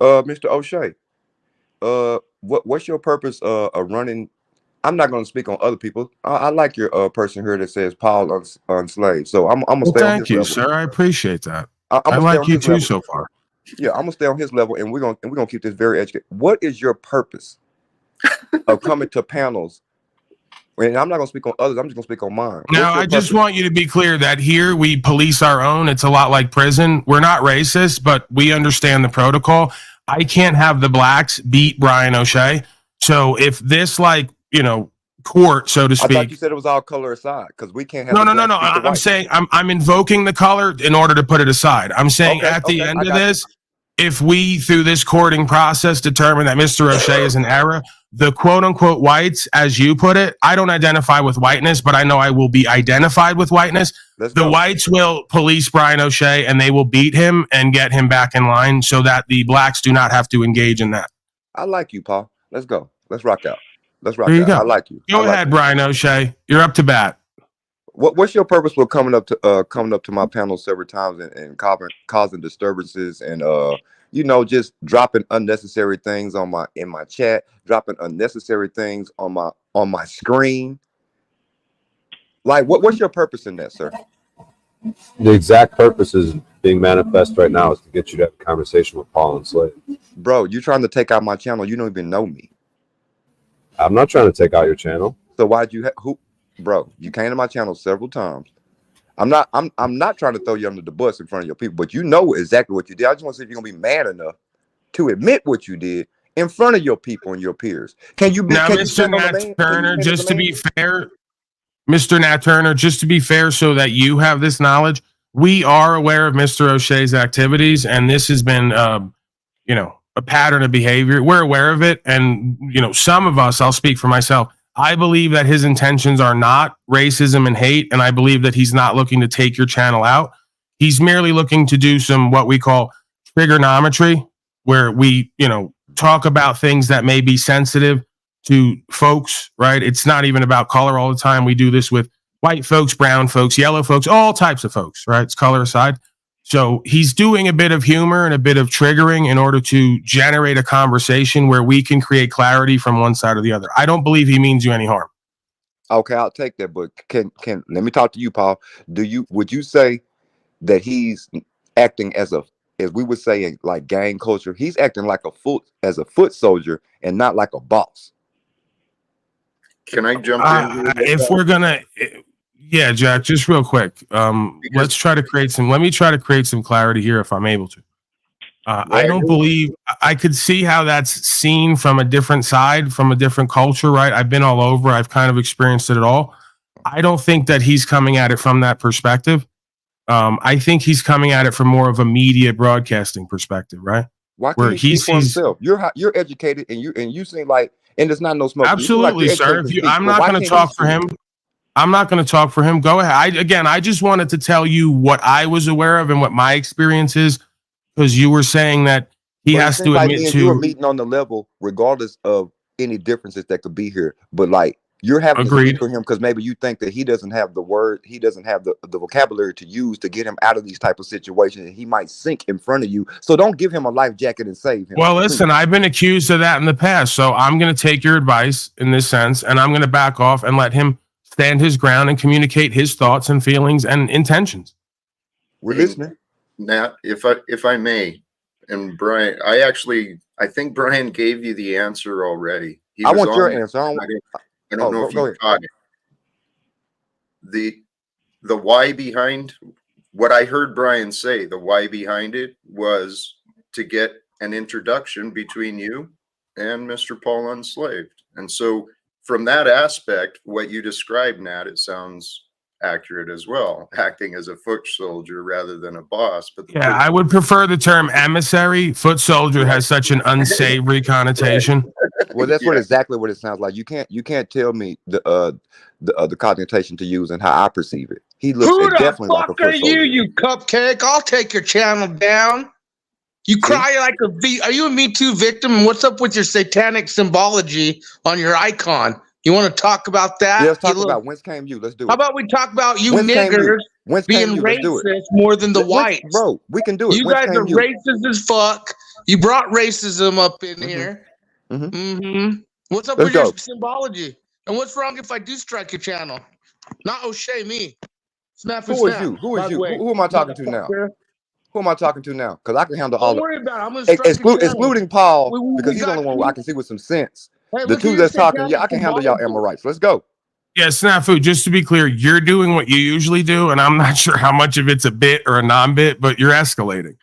Mr. O'Shea, what's your purpose of running? I'm not going to speak on other people. I like your person here that says Paul Unslaved. So I'm going to stay on his level. Thank you, sir. I appreciate that. I like you too so far. Yeah, I'm gonna stay on his level, and we're gonna keep this very educated. What is your purpose of coming to panels? And I'm not gonna speak on others. I'm just gonna speak on mine. Now, I just want you to be clear that here we police our own. It's a lot like prison. We're not racist, but we understand the protocol. I can't have the blacks beat Brian O'Shea. So if this, like, court, so to I thought you speak. said it was all color aside because we can't have No. the blacks beat the I'm whites. saying I'm invoking the color in order to put it aside. I'm saying Okay, at the okay, end I of got you. this, if we, through this courting process, determine that Mr. O'Shea is an error, the quote unquote whites, as you put it, I don't identify with whiteness, but I know I will be identified with whiteness. Let's The go. whites will police Brian O'Shea and they will beat him and get him back in line so that the blacks do not have to engage in that. I like you, Paul. Let's go. Let's rock out. Let's rock There you out. go. I like you. Go I like ahead, you. Brian O'Shea. You're up to bat. What's your purpose for coming up to my panel several times and causing disturbances and just dropping unnecessary things in my chat, dropping unnecessary things on my screen? Like, what's your purpose in that, sir? The exact purpose is being manifest right now is to get you to have a conversation with Paul Unslaved. Bro, you're trying to take out my channel. You don't even know me. I'm not trying to take out your channel. So why'd you bro, you came to my channel several times. I'm not trying to throw you under the bus in front of your people, but you know exactly what you did. I just want to see if you're gonna be man enough to admit what you did in front of your people and your peers. Can you be Now, Mr. Nat Turner, just to be fair, Mr. Nat Turner, just to be fair, so that you have this knowledge, we are aware of Mr. O'Shea's activities, and this has been, a pattern of behavior. We're aware of it, and some of us, I'll speak for myself, I believe that his intentions are not racism and hate, and I believe that he's not looking to take your channel out. He's merely looking to do some what we call trigonometry, where we, talk about things that may be sensitive to folks, right? It's not even about color all the time. We do this with white folks, brown folks, yellow folks, all types of folks, right? It's color aside. So he's doing a bit of humor and a bit of triggering in order to generate a conversation where we can create clarity from one side or the other. I don't believe he means you any harm. Okay, I'll take that, but can let me talk to you, Paul. Would you say that he's acting as we would say like gang culture? He's acting like a foot soldier and not like a boss. Can I jump in? If we're gonna, yeah, Jack, just real quick. Let me try to create some clarity here if I'm able to. I don't believe I could see how that's seen from a different side, from a different culture, right? I've been all over. I've kind of experienced it all. I don't think that he's coming at it from that perspective. I think he's coming at it from more of a media broadcasting perspective, right? Why can't he speak for himself? You're educated and you seem like, and it's not no smoke. Absolutely, sir. I'm not going to talk for him. I'm not going to talk for him. Go ahead. I just wanted to tell you what I was aware of and what my experience is, because you were saying that he has to admit to. You were meeting on the level, regardless of any differences that could be here. But like, you're having to speak for him because maybe you think that he doesn't have the word, he doesn't have the vocabulary to use to get him out of these type of situations, and he might sink in front of you. So don't give him a life jacket and save him. Well, listen, I've been accused of that in the past, so I'm going to take your advice in this sense, and I'm going to back off and let him stand his ground and communicate his thoughts and feelings and intentions. We're listening. Nat, if I may, and Brian, I think Brian gave you the answer already. I want your answer. I don't know if you caught it. The why behind what I heard Brian say, the why behind it was to get an introduction between you and Mr. Paul Unslaved. And so from that aspect, what you described, Nat, it sounds accurate as well, acting as a foot soldier rather than a boss. But yeah, I would prefer the term emissary. Foot soldier has such an unsavory connotation. Well, that's exactly what it sounds like. You can't tell me the connotation to use and how I perceive it. He looks definitely like a foot soldier. You cupcake? I'll take your channel down. You cry like are you a Me Too victim? And what's up with your satanic symbology on your icon? You want to talk about that? Yeah, let's talk about whence came you. Let's do it. How about we talk about you niggers being racist more than the whites? Bro, we can do it. You guys are racist as fuck. You brought racism up in here. What's up with your symbology? And what's wrong if I do strike your channel? Not O'Shea, me. Snap Who is you? Who is you? Who am I talking to now? Who am I talking to now? Because I can handle all of it. I'm gonna excluding Paul, because he's the only one I can see with some sense. Hey, the two that's talking, I can handle y'all Amorites. Let's go. Yeah, Snafu, just to be clear, you're doing what you usually do, and I'm not sure how much of it's a bit or a non-bit, but you're escalating.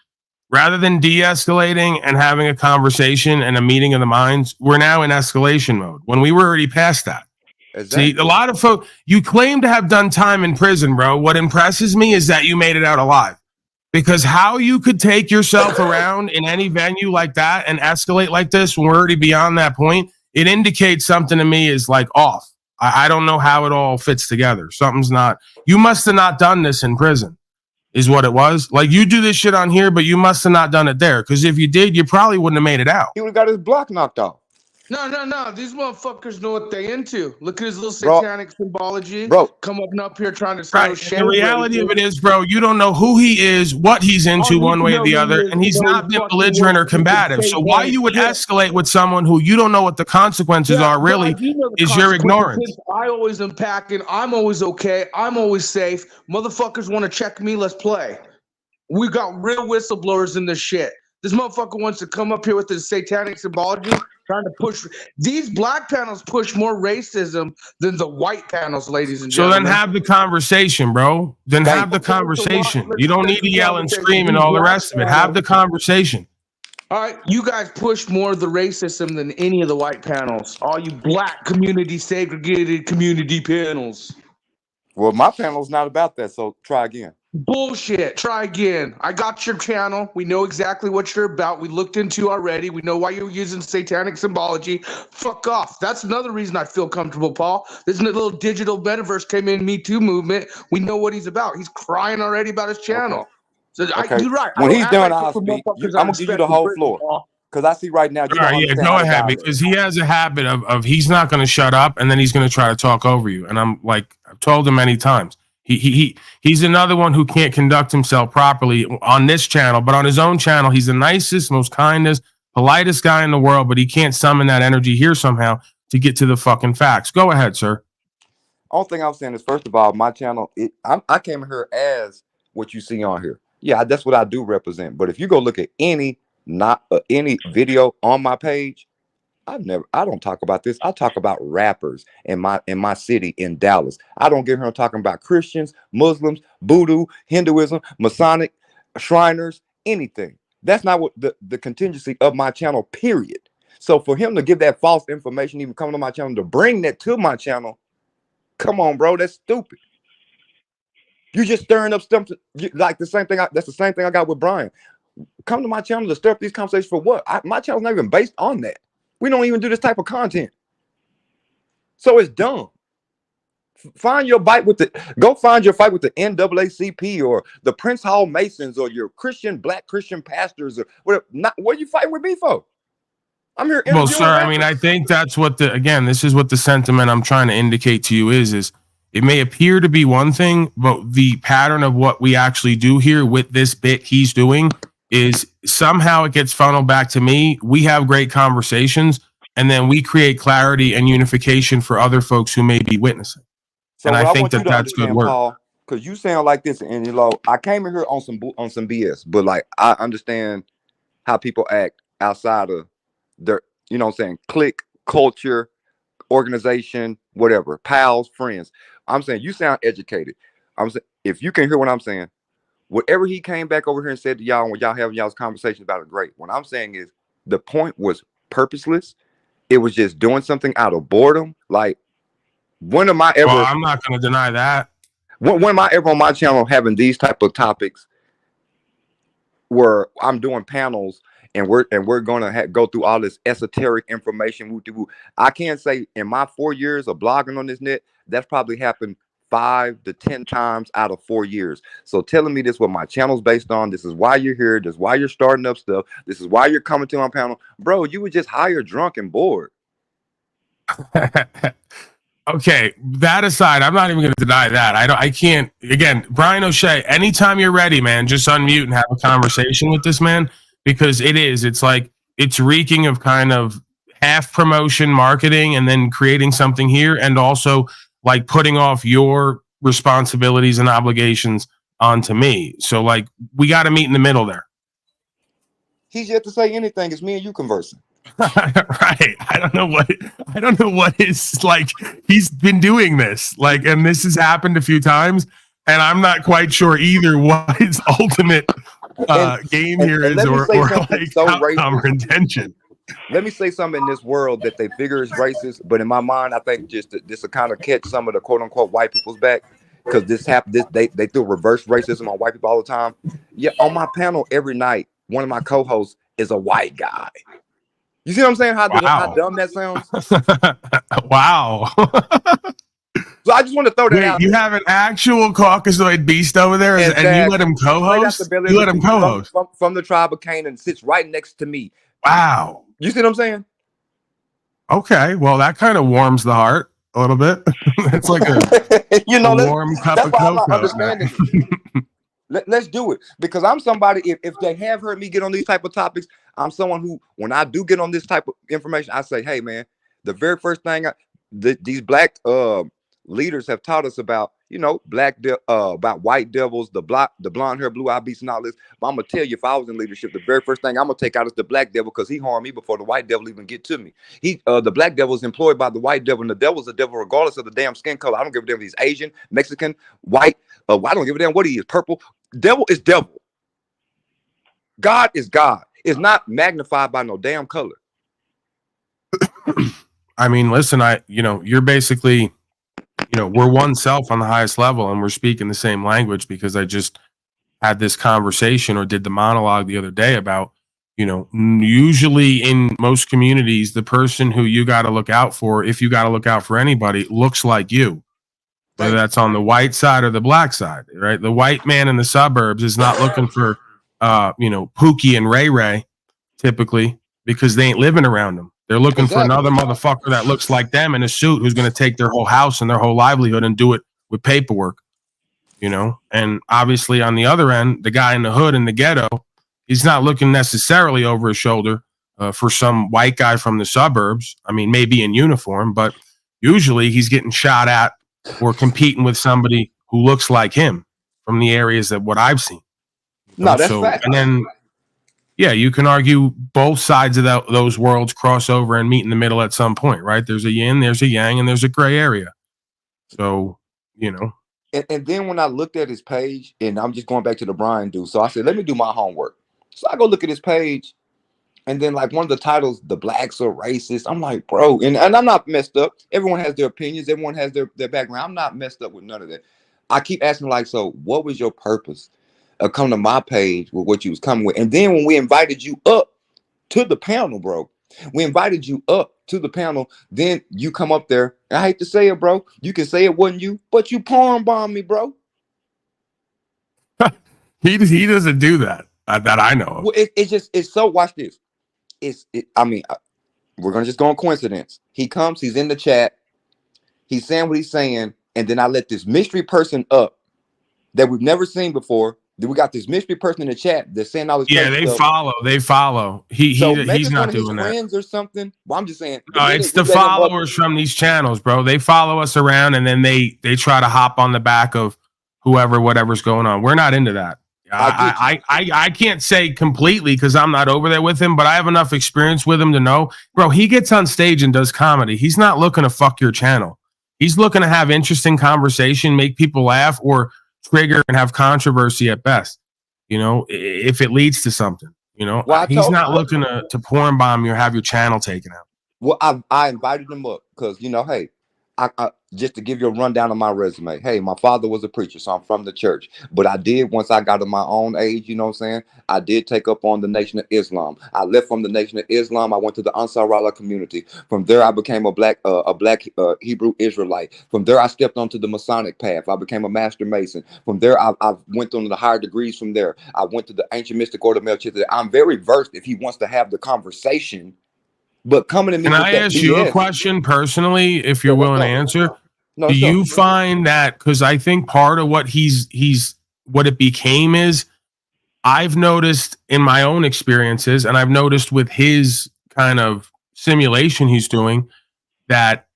Rather than de-escalating and having a conversation and a meeting of the minds, we're now in escalation mode when we were already past that. Exactly. See, a lot of folks, you claim to have done time in prison, bro. What impresses me is that you made it out alive. Because how you could take yourself around in any venue like that and escalate like this when we're already beyond that point, it indicates something to me is like off. I don't know how it all fits together. Something's not, you must have not done this in prison. Is what it was. Like, you do this shit on here, but you must have not done it there. Because if you did, you probably wouldn't have made it out. He would have got his block knocked off. No. These motherfuckers know what they into. Look at his little Bro. satanic symbology. Bro. Come up here trying to say Right. The reality of it is, bro, you don't know who he is, what he's into one way or the other, and he's not been belligerent or combative. So why you would escalate with someone who you don't know what the consequences are really is your ignorance. I always am packing. I'm always okay. I'm always safe. Motherfuckers want to check me. Let's play. We got real whistleblowers in this shit. This motherfucker wants to come up here with his satanic symbology, trying to push. These black panels push more racism than the white panels, ladies and gentlemen. So then have the conversation, bro. Then have the conversation. You don't need to yell and scream and all the rest of it. Have the conversation. All right, you guys push more of the racism than any of the white panels. All you black community segregated community panels. Well, my panel's not about that, so try again. Bullshit. Try again. I got your channel. We know exactly what you're about. We looked into already. We know why you're using satanic symbology. Fuck off. That's another reason I feel comfortable, Paul. This little digital metaverse came in, Me Too movement. We know what he's about. He's crying already about his channel. Okay. So you're right. When he's done, I'll speak. I'm going to give you the whole floor. Because I see right now, you don't understand. Go ahead, because he has a habit of he's not going to shut up, and then he's going to try to talk over you. And I'm like, I've told him many times. He's another one who can't conduct himself properly on this channel, but on his own channel, he's the nicest, most kindest, politest guy in the world, but he can't summon that energy here somehow to get to the fucking facts. Go ahead, sir. All thing I'm saying is, first of all, my channel, I came here as what you see on here. Yeah, that's what I do represent. But if you go look at any video on my page, I don't talk about this. I talk about rappers in my city in Dallas. I don't get here talking about Christians, Muslims, Voodoo, Hinduism, Masonic, Shriners, anything. That's not what the contingency of my channel, period. So for him to give that false information, even coming to my channel, to bring that to my channel, come on, bro, that's stupid. You just stirring up stuff like the same thing. That's the same thing I got with Brian. Come to my channel to stir up these conversations for what? My channel's not even based on that. We don't even do this type of content. So it's dumb. Find your fight with the NAACP or the Prince Hall Masons or your black Christian pastors or whatever. What are you fighting with me for? I'm here. Well, sir, I mean, I think that's what this is what the sentiment I'm trying to indicate to you is it may appear to be one thing, but the pattern of what we actually do here with this bit he's doing is somehow it gets funneled back to me. We have great conversations, and then we create clarity and unification for other folks who may be witnessing. So and I think that's good work. Because you sound like this, and I came in here on some BS, but like I understand how people act outside of their, you know what I'm saying, clique, culture, organization, whatever, pals, friends. I'm saying you sound educated. I'm saying if you can hear what I'm saying, whatever he came back over here and said to y'all when y'all having y'all's conversations about it, great. What I'm saying is the point was purposeless. It was just doing something out of boredom. Like, when am I ever? Well, I'm not going to deny that. When am I ever on my channel having these type of topics where I'm doing panels and we're going to go through all this esoteric information? I can't say in my 4 years of blogging on this net, that's probably happened 5 to 10 times out of 4 years. So telling me this what my channel's based on, this is why you're here, this is why you're starting up stuff, this is why you're coming to my panel, bro, you were just hired, drunk, and bored. Okay, that aside, I'm not even going to deny that. I can't. Again, Brian O'Shea, anytime you're ready, man, just unmute and have a conversation with this man, because it's like it's reeking of kind of half promotion marketing and then creating something here, and also like putting off your responsibilities and obligations onto me. So like we got to meet in the middle there. He's yet to say anything. It's me and you conversing. Right. I don't know what is like. He's been doing this like, and this has happened a few times, and I'm not quite sure either what his ultimate game here is let me or say like something so outcome or racist. intention. Let me say something in this world that they figure is racist, but in my mind, I think just this will kind of catch some of the quote unquote white people's back, because they do reverse racism on white people all the time. Yeah, on my panel every night, one of my co-hosts is a white guy. You see what I'm saying? How dumb that sounds? Wow. So I just want to throw that Wait, out. You have an actual Caucasoid beast over there, Exactly. and you let him co-host? You let him co-host? From the tribe of Canaan, sits right next to me. Wow. You see what I'm saying? Okay, well, that kind of warms the heart a little bit. It's like a warm cup of cocoa. I'm not understanding it. Let's do it, because I'm somebody, if they have heard me get on these type of topics, I'm someone who, when I do get on this type of information, I say, hey, man, the very first thing these black leaders have taught us about, about white devils, the blonde hair, blue eye beasts and all this. But I'm going to tell you, if I was in leadership, the very first thing I'm going to take out is the black devil, because he harmed me before the white devil even get to me. The black devil is employed by the white devil, and the devil's a devil regardless of the damn skin color. I don't give a damn if he's Asian, Mexican, white. I don't give a damn what he is, purple. Devil is devil. God is God. It's not magnified by no damn color. I mean, listen, you're basically, we're one self on the highest level, and we're speaking the same language, because I just had this conversation or did the monologue the other day about, usually in most communities, the person who you got to look out for, if you got to look out for anybody, looks like you. Whether that's on the white side or the black side, right? The white man in the suburbs is not looking for, Pookie and Ray Ray, typically, because they ain't living around them. They're looking for another motherfucker that looks like them in a suit, who's going to take their whole house and their whole livelihood and do it with paperwork, And obviously, on the other end, the guy in the hood in the ghetto, he's not looking necessarily over his shoulder for some white guy from the suburbs. I mean, maybe in uniform, but usually he's getting shot at or competing with somebody who looks like him from the areas that what I've seen. No, that's fact. And then, yeah, you can argue both sides of those worlds cross over and meet in the middle at some point, right? There's a yin, there's a yang, and there's a gray area. So, And then when I looked at his page, and I'm just going back to the Brian dude, so I said, let me do my homework. So I go look at his page, and then like one of the titles, the blacks are racist. I'm like, bro, and I'm not messed up. Everyone has their opinions. Everyone has their background. I'm not messed up with none of that. I keep asking, like, so what was your purpose of coming to my page with what you was coming with? And then when we invited you up to the panel, bro, then you come up there. I hate to say it, bro. You can say it wasn't you, but you porn bombed me, bro. He doesn't do that I know of. Well, it's so, watch this. We're gonna just go on coincidence. He comes, he's in the chat, he's saying what he's saying, and then I let this mystery person up that we've never seen before. Then we got this mystery person in the chat that's saying all this. Yeah, they follow. He's not doing that. Friends or something. Well, I'm just saying. No, it's the followers from these channels, bro. They follow us around, and then they try to hop on the back of whatever's going on. We're not into that. I can't say completely because I'm not over there with him, but I have enough experience with him to know, bro, he gets on stage and does comedy. He's not looking to fuck your channel. He's looking to have interesting conversation, make people laugh, or trigger and have controversy at best, if it leads to something, Well, he's not looking to porn bomb you or have your channel taken out. Well, I invited him up because, hey, I just to give you a rundown of my resume. Hey, my father was a preacher, so I'm from the church. But I did, once I got to my own age, I did take up on the Nation of Islam. I left from the Nation of Islam. I went to the Ansarallah community. From there, I became a black Hebrew Israelite. From there, I stepped onto the Masonic path. I became a Master Mason. From there, I went on the higher degrees. From there, I went to the Ancient Mystic Order of Melchizedek. I'm very versed if he wants to have the conversation. But coming to me, can I ask you a question personally, if you're willing to answer? No, do you find that, because I think part of what what it became is, I've noticed in my own experiences, and I've noticed with his kind of simulation he's doing, that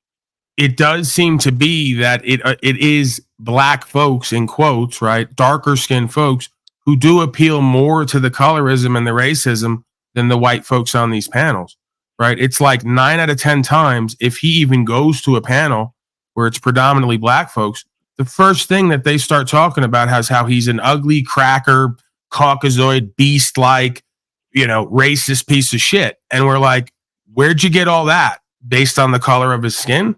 it does seem to be that it is black folks, in quotes, right, darker skinned folks, who do appeal more to the colorism and the racism than the white folks on these panels. Right, it's like 9 out of 10 times, if he even goes to a panel where it's predominantly black folks, the first thing that they start talking about is how he's an ugly cracker, Caucasoid beast-like, racist piece of shit. And we're like, where'd you get all that based on the color of his skin?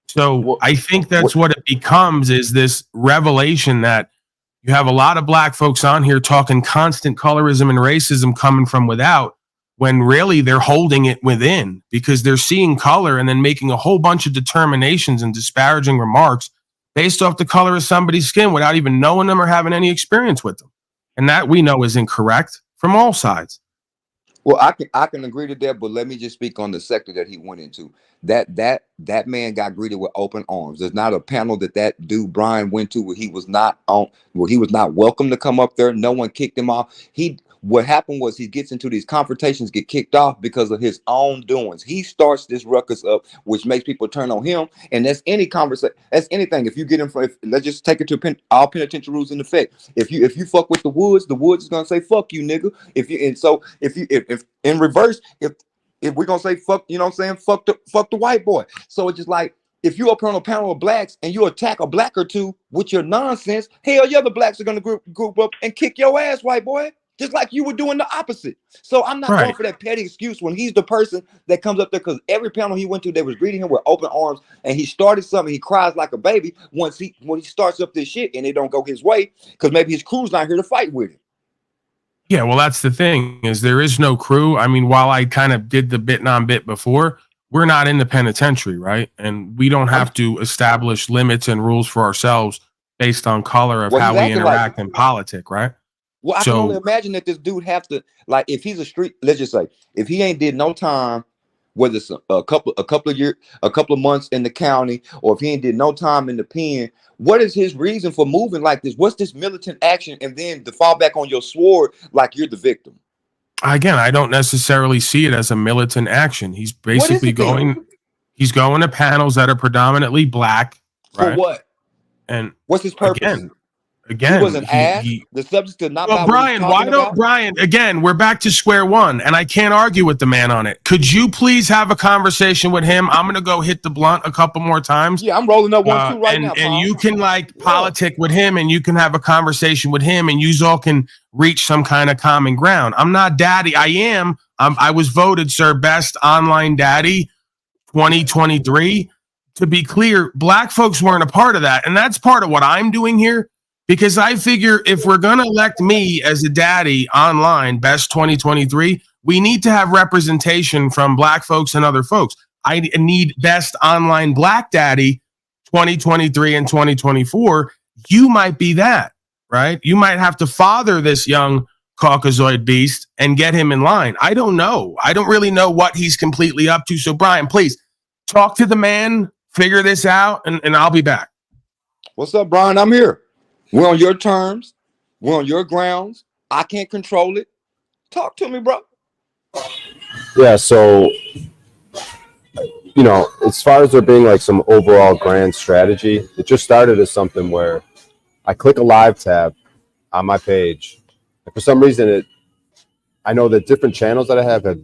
So I think that's what it becomes, is this revelation that you have a lot of black folks on here talking constant colorism and racism coming from without, when really they're holding it within, because they're seeing color and then making a whole bunch of determinations and disparaging remarks based off the color of somebody's skin without even knowing them or having any experience with them. And that we know is incorrect from all sides. Well, I can agree to that, but let me just speak on the sector that he went into. That man got greeted with open arms. There's not a panel that dude Brian went to where he was not welcome to come up there. No one kicked him off. What happened was he gets into these confrontations, get kicked off because of his own doings. He starts this ruckus up, which makes people turn on him. And that's any conversation. That's anything. If you get in front, let's just take it to all penitentiary rules in effect. If you fuck with the Woods is gonna say fuck you, nigga. If in reverse, if we're gonna say fuck, you know what I'm saying, fuck the white boy. So it's just like, if you up on a panel of blacks and you attack a black or two with your nonsense, hell yeah, the blacks are gonna group up and kick your ass, white boy. Just like you were doing the opposite. So I'm not going for that petty excuse when he's the person that comes up there, because every panel he went to, they was greeting him with open arms, and he started something. He cries like a baby when he starts up this shit and it don't go his way, because maybe his crew's not here to fight with him. Yeah, well, that's the thing, is there is no crew. I mean, while I kind of did the bit non-bit before, we're not in the penitentiary, right? And we don't have to establish limits and rules for ourselves based on color of how we interact in politics, right? Well, I can only imagine that this dude have to, like, if he's a street, let's just say, if he ain't did no time, whether it's a couple of years, a couple of months in the county, or if he ain't did no time in the pen, what is his reason for moving like this? What's this militant action? And then to fall back on your sword like you're the victim. Again, I don't necessarily see it as a militant action. He's basically he's going to panels that are predominantly black. For what? And what's his purpose? Again, he was an ass. The subject did not. Well, Brian, Brian? Again, we're back to square one, and I can't argue with the man on it. Could you please have a conversation with him? I'm gonna go hit the blunt a couple more times. Yeah, I'm rolling up 1-2 right now. And you can politic with him, and you can have a conversation with him, and you all can reach some kind of common ground. I'm not daddy. I was voted, sir, best online daddy 2023. To be clear, black folks weren't a part of that, and that's part of what I'm doing here. Because I figure if we're going to elect me as a daddy online, best 2023, we need to have representation from black folks and other folks. I need best online black daddy 2023 and 2024. You might be that, right? You might have to father this young Caucasoid beast and get him in line. I don't know. I don't really know what he's completely up to. So, Brian, please talk to the man, figure this out, and I'll be back. What's up, Brian? I'm here. We're on your terms. We're on your grounds. I can't control it. Talk to me, bro. Yeah, so, as far as there being like some overall grand strategy, it just started as something where I click a live tab on my page. And for some reason, I know that different channels that I have I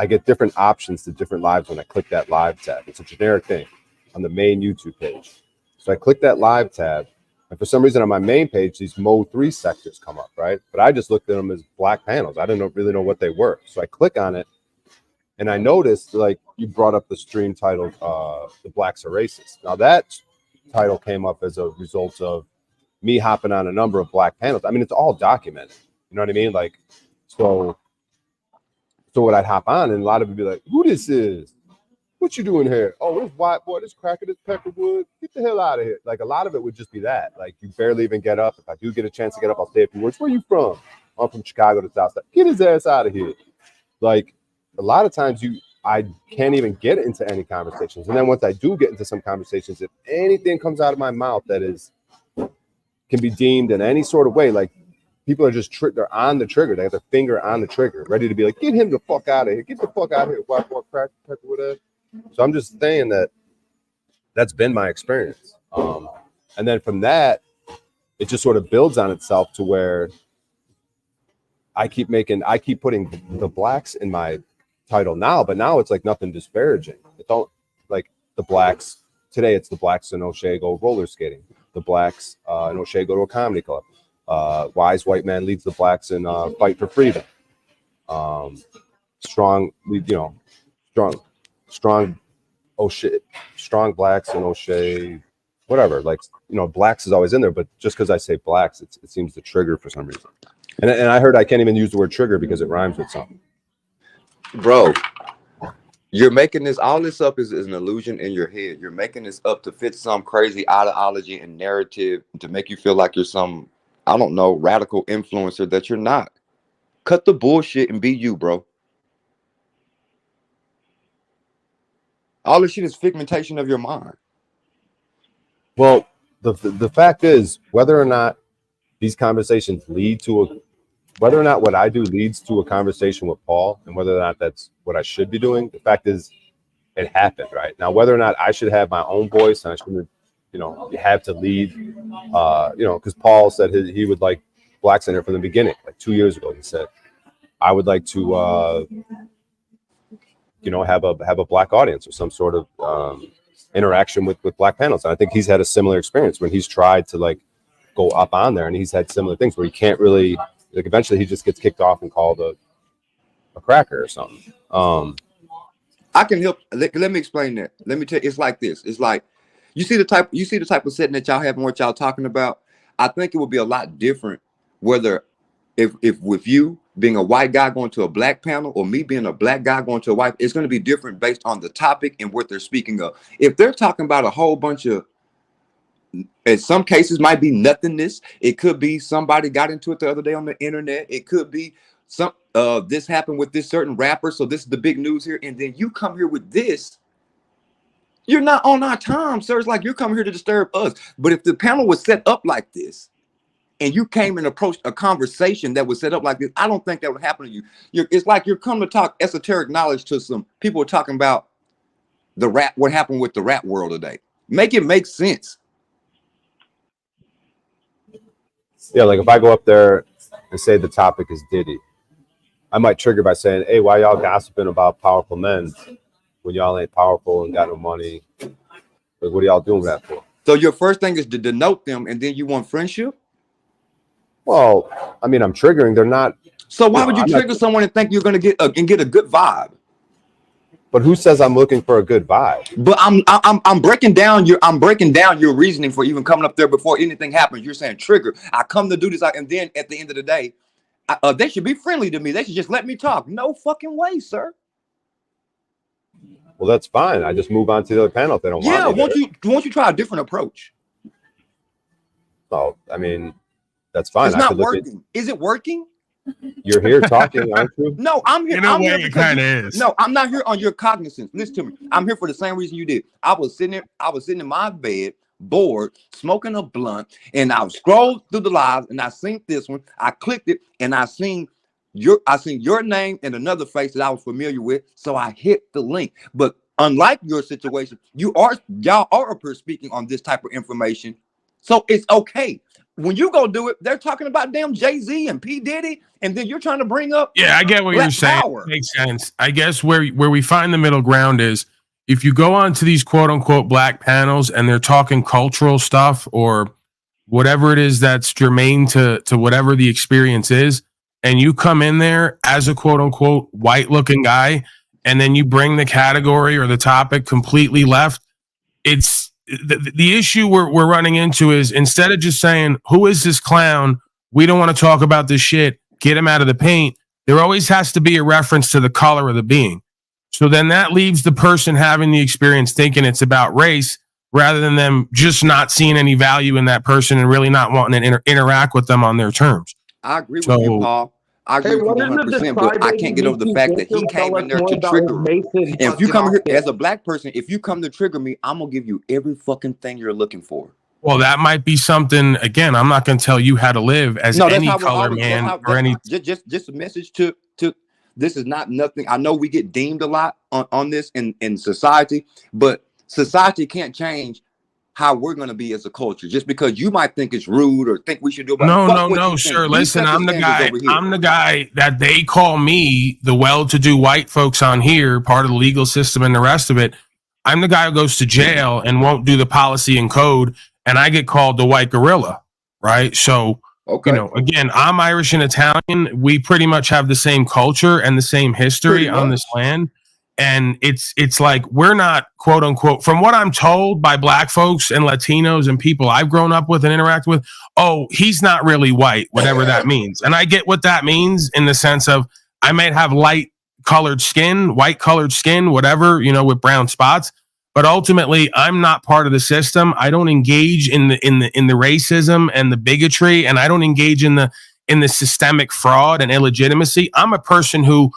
get different options to different lives when I click that live tab. It's a generic thing on the main YouTube page. So I click that live tab. And for some reason on my main page, these Mode 3 sectors come up, right? But I just looked at them as black panels. I didn't really know what they were. So I click on it, and I noticed, like, you brought up the stream titled The Blacks Are Racist. Now, that title came up as a result of me hopping on a number of black panels. I mean, it's all documented. You know what I mean? Like, so what I'd hop on, and a lot of people be like, who this is? What you doing here? Oh, this white boy, this cracker, this Peckerwood. Get the hell out of here. Like, a lot of it would just be that. Like, you barely even get up. If I do get a chance to get up, I'll say a few words. Where you from? I'm from Chicago to South Side. Get his ass out of here. Like, a lot of times I can't even get into any conversations. And then once I do get into some conversations, if anything comes out of my mouth that can be deemed in any sort of way, like, people are just they're on the trigger. They have their finger on the trigger, ready to be like, get him the fuck out of here. Get the fuck out of here, white boy, cracker, Peckerwood. So I'm just saying that's been my experience. And then from that, it just sort of builds on itself to where I keep putting the blacks in my title now, but now it's like nothing disparaging. It don't, like, the blacks today, it's the blacks in O'Shea go roller skating, the blacks in O'Shea go to a comedy club, Wise white man leads the blacks in fight for freedom. Strong O'Shea, strong blacks and O'Shea, whatever. Like, blacks is always in there, but just because I say blacks, it seems to trigger for some reason. And I heard I can't even use the word trigger because it rhymes with something. Bro, you're making all this up is an illusion in your head. You're making this up to fit some crazy ideology and narrative to make you feel like you're some, I don't know, radical influencer that you're not. Cut the bullshit and be you, bro. All this shit is figmentation of your mind. Well, the fact is, whether or not these conversations whether or not what I do leads to a conversation with Paul, and whether or not that's what I should be doing, the fact is, it happened, right? Now, whether or not I should have my own voice and I shouldn't, you have to lead, because Paul said he would like blacks in here from the beginning, like 2 years ago. He said, I would like to, have a black audience or some sort of interaction with black panels. And I think he's had a similar experience when he's tried to like go up on there, and he's had similar things where he can't really, like, eventually he just gets kicked off and called a cracker or something. I can help. Let me explain that. Let me tell you, it's like this. It's like, you see the type of setting that y'all have and what y'all talking about. I think it would be a lot different whether if with you being a white guy going to a black panel or me being a black guy going to a white, it's going to be different based on the topic and what they're speaking of. If they're talking about a whole bunch of, in some cases might be nothingness. It could be somebody got into it the other day on the internet. It could be some this happened with this certain rapper, so this is the big news here. And then you come here with this. You're not on our time, sir. It's like you're coming here to disturb us. But if the panel was set up like this, and you came and approached a conversation that was set up like this, I don't think that would happen to you. It's like you're coming to talk esoteric knowledge to some people talking about what happened with the rap world today. Make it make sense. Yeah, like if I go up there and say the topic is Diddy, I might trigger by saying, hey, why y'all gossiping about powerful men when y'all ain't powerful and got no money? Like, what are y'all doing that for? So your first thing is to denote them, and then you want friendship? Well, I mean, I'm triggering. They're not. So why would you trigger someone and think you're going to get a good vibe? But who says I'm looking for a good vibe? But I'm breaking down your reasoning for even coming up there before anything happens. You're saying trigger. I come to do this, and then at the end of the day, they should be friendly to me. They should just let me talk. No fucking way, sir. Well, that's fine. I just move on to the other panel if they don't want me. Yeah, won't you try a different approach? Oh, I mean, that's fine. It's not working. Is it working? You're here talking, aren't you? No, I'm here. In a way, it kind of is. No, I'm not here on your cognizance. Listen to me. I'm here for the same reason you did. I was sitting in my bed, bored, smoking a blunt, and I scrolled through the lives, and I seen this one. I clicked it, and I seen your name and another face that I was familiar with. So I hit the link. But unlike your situation, y'all are up here speaking on this type of information, so it's okay. When you go do it, they're talking about damn Jay-Z and P. Diddy, and then you're trying to bring up. Yeah, I get what you're saying. Makes sense. I guess where we find the middle ground is if you go on to these quote unquote black panels and they're talking cultural stuff or whatever it is that's germane to whatever the experience is, and you come in there as a quote unquote white looking guy, and then you bring the category or the topic completely left, it's the issue we're running into is instead of just saying, who is this clown? We don't want to talk about this shit. Get him out of the paint. There always has to be a reference to the color of the being. So then that leaves the person having the experience thinking it's about race rather than them just not seeing any value in that person and really not wanting to interact with them on their terms. I agree with you, Paul. I agree with you 100%, but I can't get over the fact that he came in there to trigger me. And if you come here as a black person, if you come to trigger me, I'm gonna give you every fucking thing you're looking for. Well, that might be something. Again, I'm not gonna tell you how to live as any color man or any. Just a message to. This is not nothing. I know we get deemed a lot on this in society, but society can't change how we're going to be as a culture just because you might think it's rude or think we should do about no, sir. Listen, I'm the guy that they call me the well-to-do white folks on here, part of the legal system and the rest of it. I'm the guy who goes to jail and won't do the policy and code, and I get called the white gorilla, right? So Okay. You know, again, I'm Irish and Italian. We pretty much have the same culture and the same history on this land. And it's like we're not, quote unquote, from what I'm told by black folks and Latinos and people I've grown up with and interact with, oh, he's not really white, whatever that means. And I get what that means in the sense of I might have light colored skin, white colored skin, whatever, you know, with brown spots. But ultimately, I'm not part of the system. I don't engage in the racism and the bigotry, and I don't engage in the systemic fraud and illegitimacy. I'm a person who,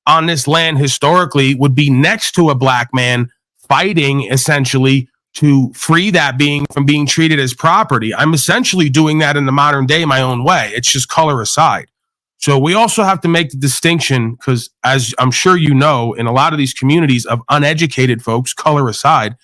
on this land historically, would be next to a black man fighting essentially to free that being from being treated as property. I'm essentially doing that in the modern day my own way. It's just color aside. So we also have to make the distinction because, as I'm sure you know, in a lot of these communities of uneducated folks, color aside,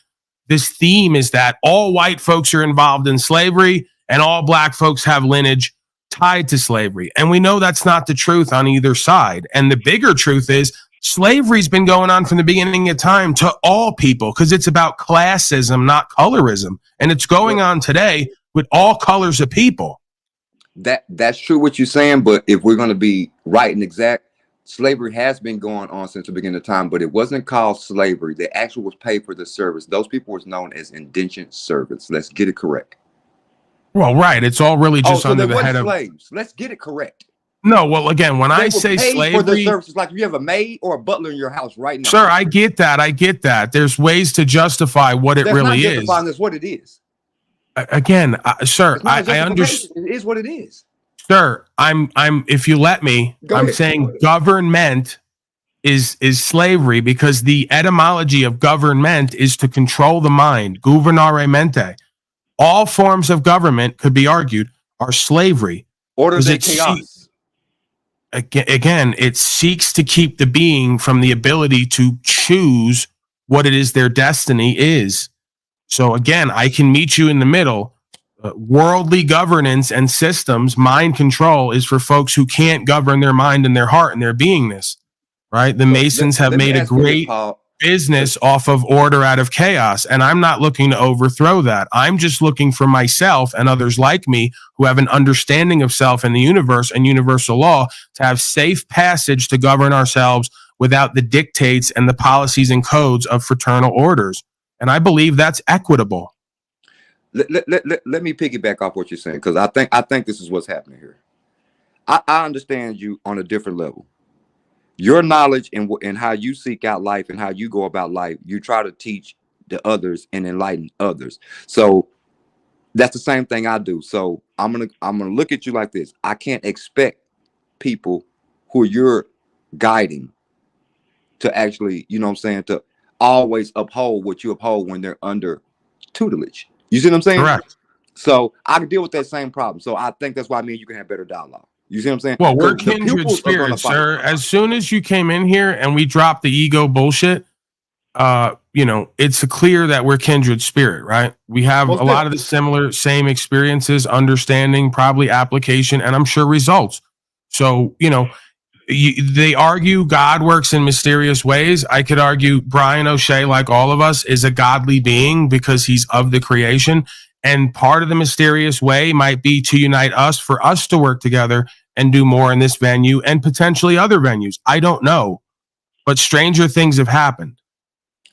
this theme is that all white folks are involved in slavery and all black folks have lineage tied to slavery. And we know that's not the truth on either side. And the bigger truth is slavery's been going on from the beginning of time to all people because it's about classism, not colorism. And it's going on today with all colors of people. That's true what you're saying, but if we're going to be right and exact, slavery has been going on since the beginning of time, but it wasn't called slavery. They actually was paid for the service. Those people was known as indentured servants. Let's get it correct. Well, right. It's all really just under the head of slaves. Let's get it correct. No, well, again, when I say slavery, for the services, like you have a maid or a butler in your house right now. Sir, I get that. I get that. There's ways to justify what it really is. That's not justifying. That's what it is. Again, sir, I understand. It is what it is. Sir, I'm. If you let me, I'm saying government is slavery because the etymology of government is to control the mind. Governare mente. All forms of government, could be argued, are slavery. Order than chaos. Again, it seeks to keep the being from the ability to choose what it is their destiny is. So again, I can meet you in the middle. Worldly governance and systems, mind control, is for folks who can't govern their mind and their heart and their beingness, right? The Masons have made a great business off of order out of chaos, and I'm not looking to overthrow that. I'm just looking for myself and others like me who have an understanding of self and the universe and universal law to have safe passage to govern ourselves without the dictates and the policies and codes of fraternal orders. And I believe that's equitable. Let me piggyback off what you're saying, because I think this is what's happening here. I understand you on a different level. Your knowledge and how you seek out life and how you go about life, you try to teach the others and enlighten others. So that's the same thing I do. So I'm gonna look at you like this. I can't expect people who you're guiding to actually, you know what I'm saying, to always uphold what you uphold when they're under tutelage. You see what I'm saying? Correct. So I can deal with that same problem. So I think that's why me and you can have better dialogue. You see what I'm saying? Well, we're kindred spirits, sir. As soon as you came in here and we dropped the ego bullshit, you know, it's clear that we're kindred spirit, right? We have a lot of the same experiences, understanding, probably application, and I'm sure results. So, you know, they argue God works in mysterious ways. I could argue Brian O'Shea, like all of us, is a godly being because he's of the creation. And part of the mysterious way might be to unite us, for us to work together and do more in this venue and potentially other venues. I don't know, but stranger things have happened.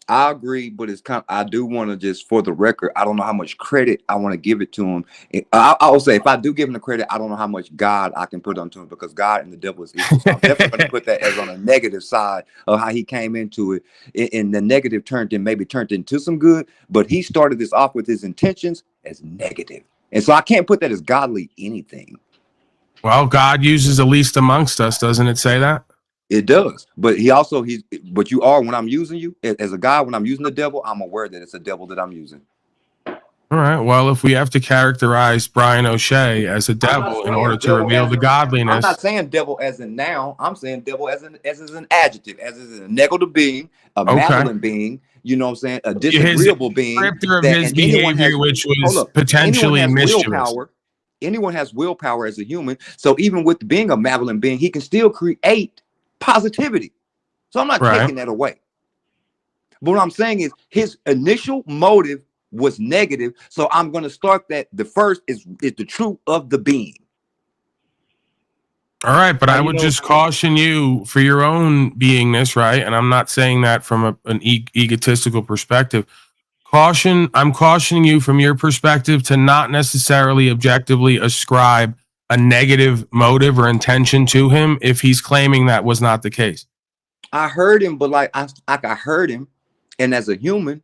I agree, but it's kind of, I do want to just, for the record, I don't know how much credit I want to give it to him. I will say, if I do give him the credit, I don't know how much God I can put onto him, because God and the devil is equal. So I'm definitely going to put that as on a negative side of how he came into it. And the negative turned into some good, but he started this off with his intentions as negative. And so I can't put that as godly anything. Well, God uses the least amongst us. Doesn't it say that? It does, but but you are, when I'm using you as a guy, when I'm using the devil, I'm aware that it's a devil that I'm using. All right. Well, if we have to characterize Brian O'Shea as a devil in order to reveal the godliness, I'm not saying devil as in noun. I'm saying devil as an adjective, as a negative being, a malevolent being. You know what I'm saying? A disagreeable being. Descriptor of his behavior, which was potentially mischievous. Anyone has willpower as a human. So even with being a malevolent being, he can still create positivity. So I'm not taking that away. But what I'm saying is his initial motive was negative. So I'm going to start that the first is the truth of the being. All right, but I would just caution you for your own beingness, right? And I'm not saying that from an egotistical perspective. I'm cautioning you from your perspective to not necessarily objectively ascribe a negative motive or intention to him if he's claiming that was not the case. I heard him, but like I heard him, and as a human,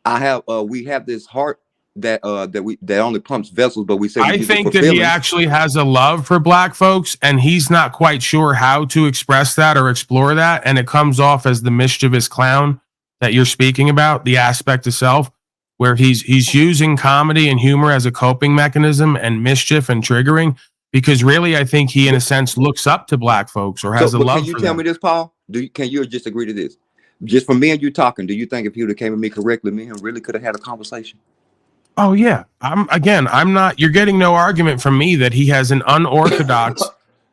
we have this heart that only pumps vessels, but we say I think that he actually has a love for black folks, and he's not quite sure how to express that or explore that, and it comes off as the mischievous clown that you're speaking about, the aspect of self, where he's using comedy and humor as a coping mechanism and mischief and triggering, because really I think he in a sense looks up to black folks or has a love for them. Can you tell me this, Paul? Can you just agree to this? Just from me and you talking, do you think if he would have came at me correctly, me and him really could have had a conversation? Oh yeah. I'm not, you're getting no argument from me that he has an unorthodox,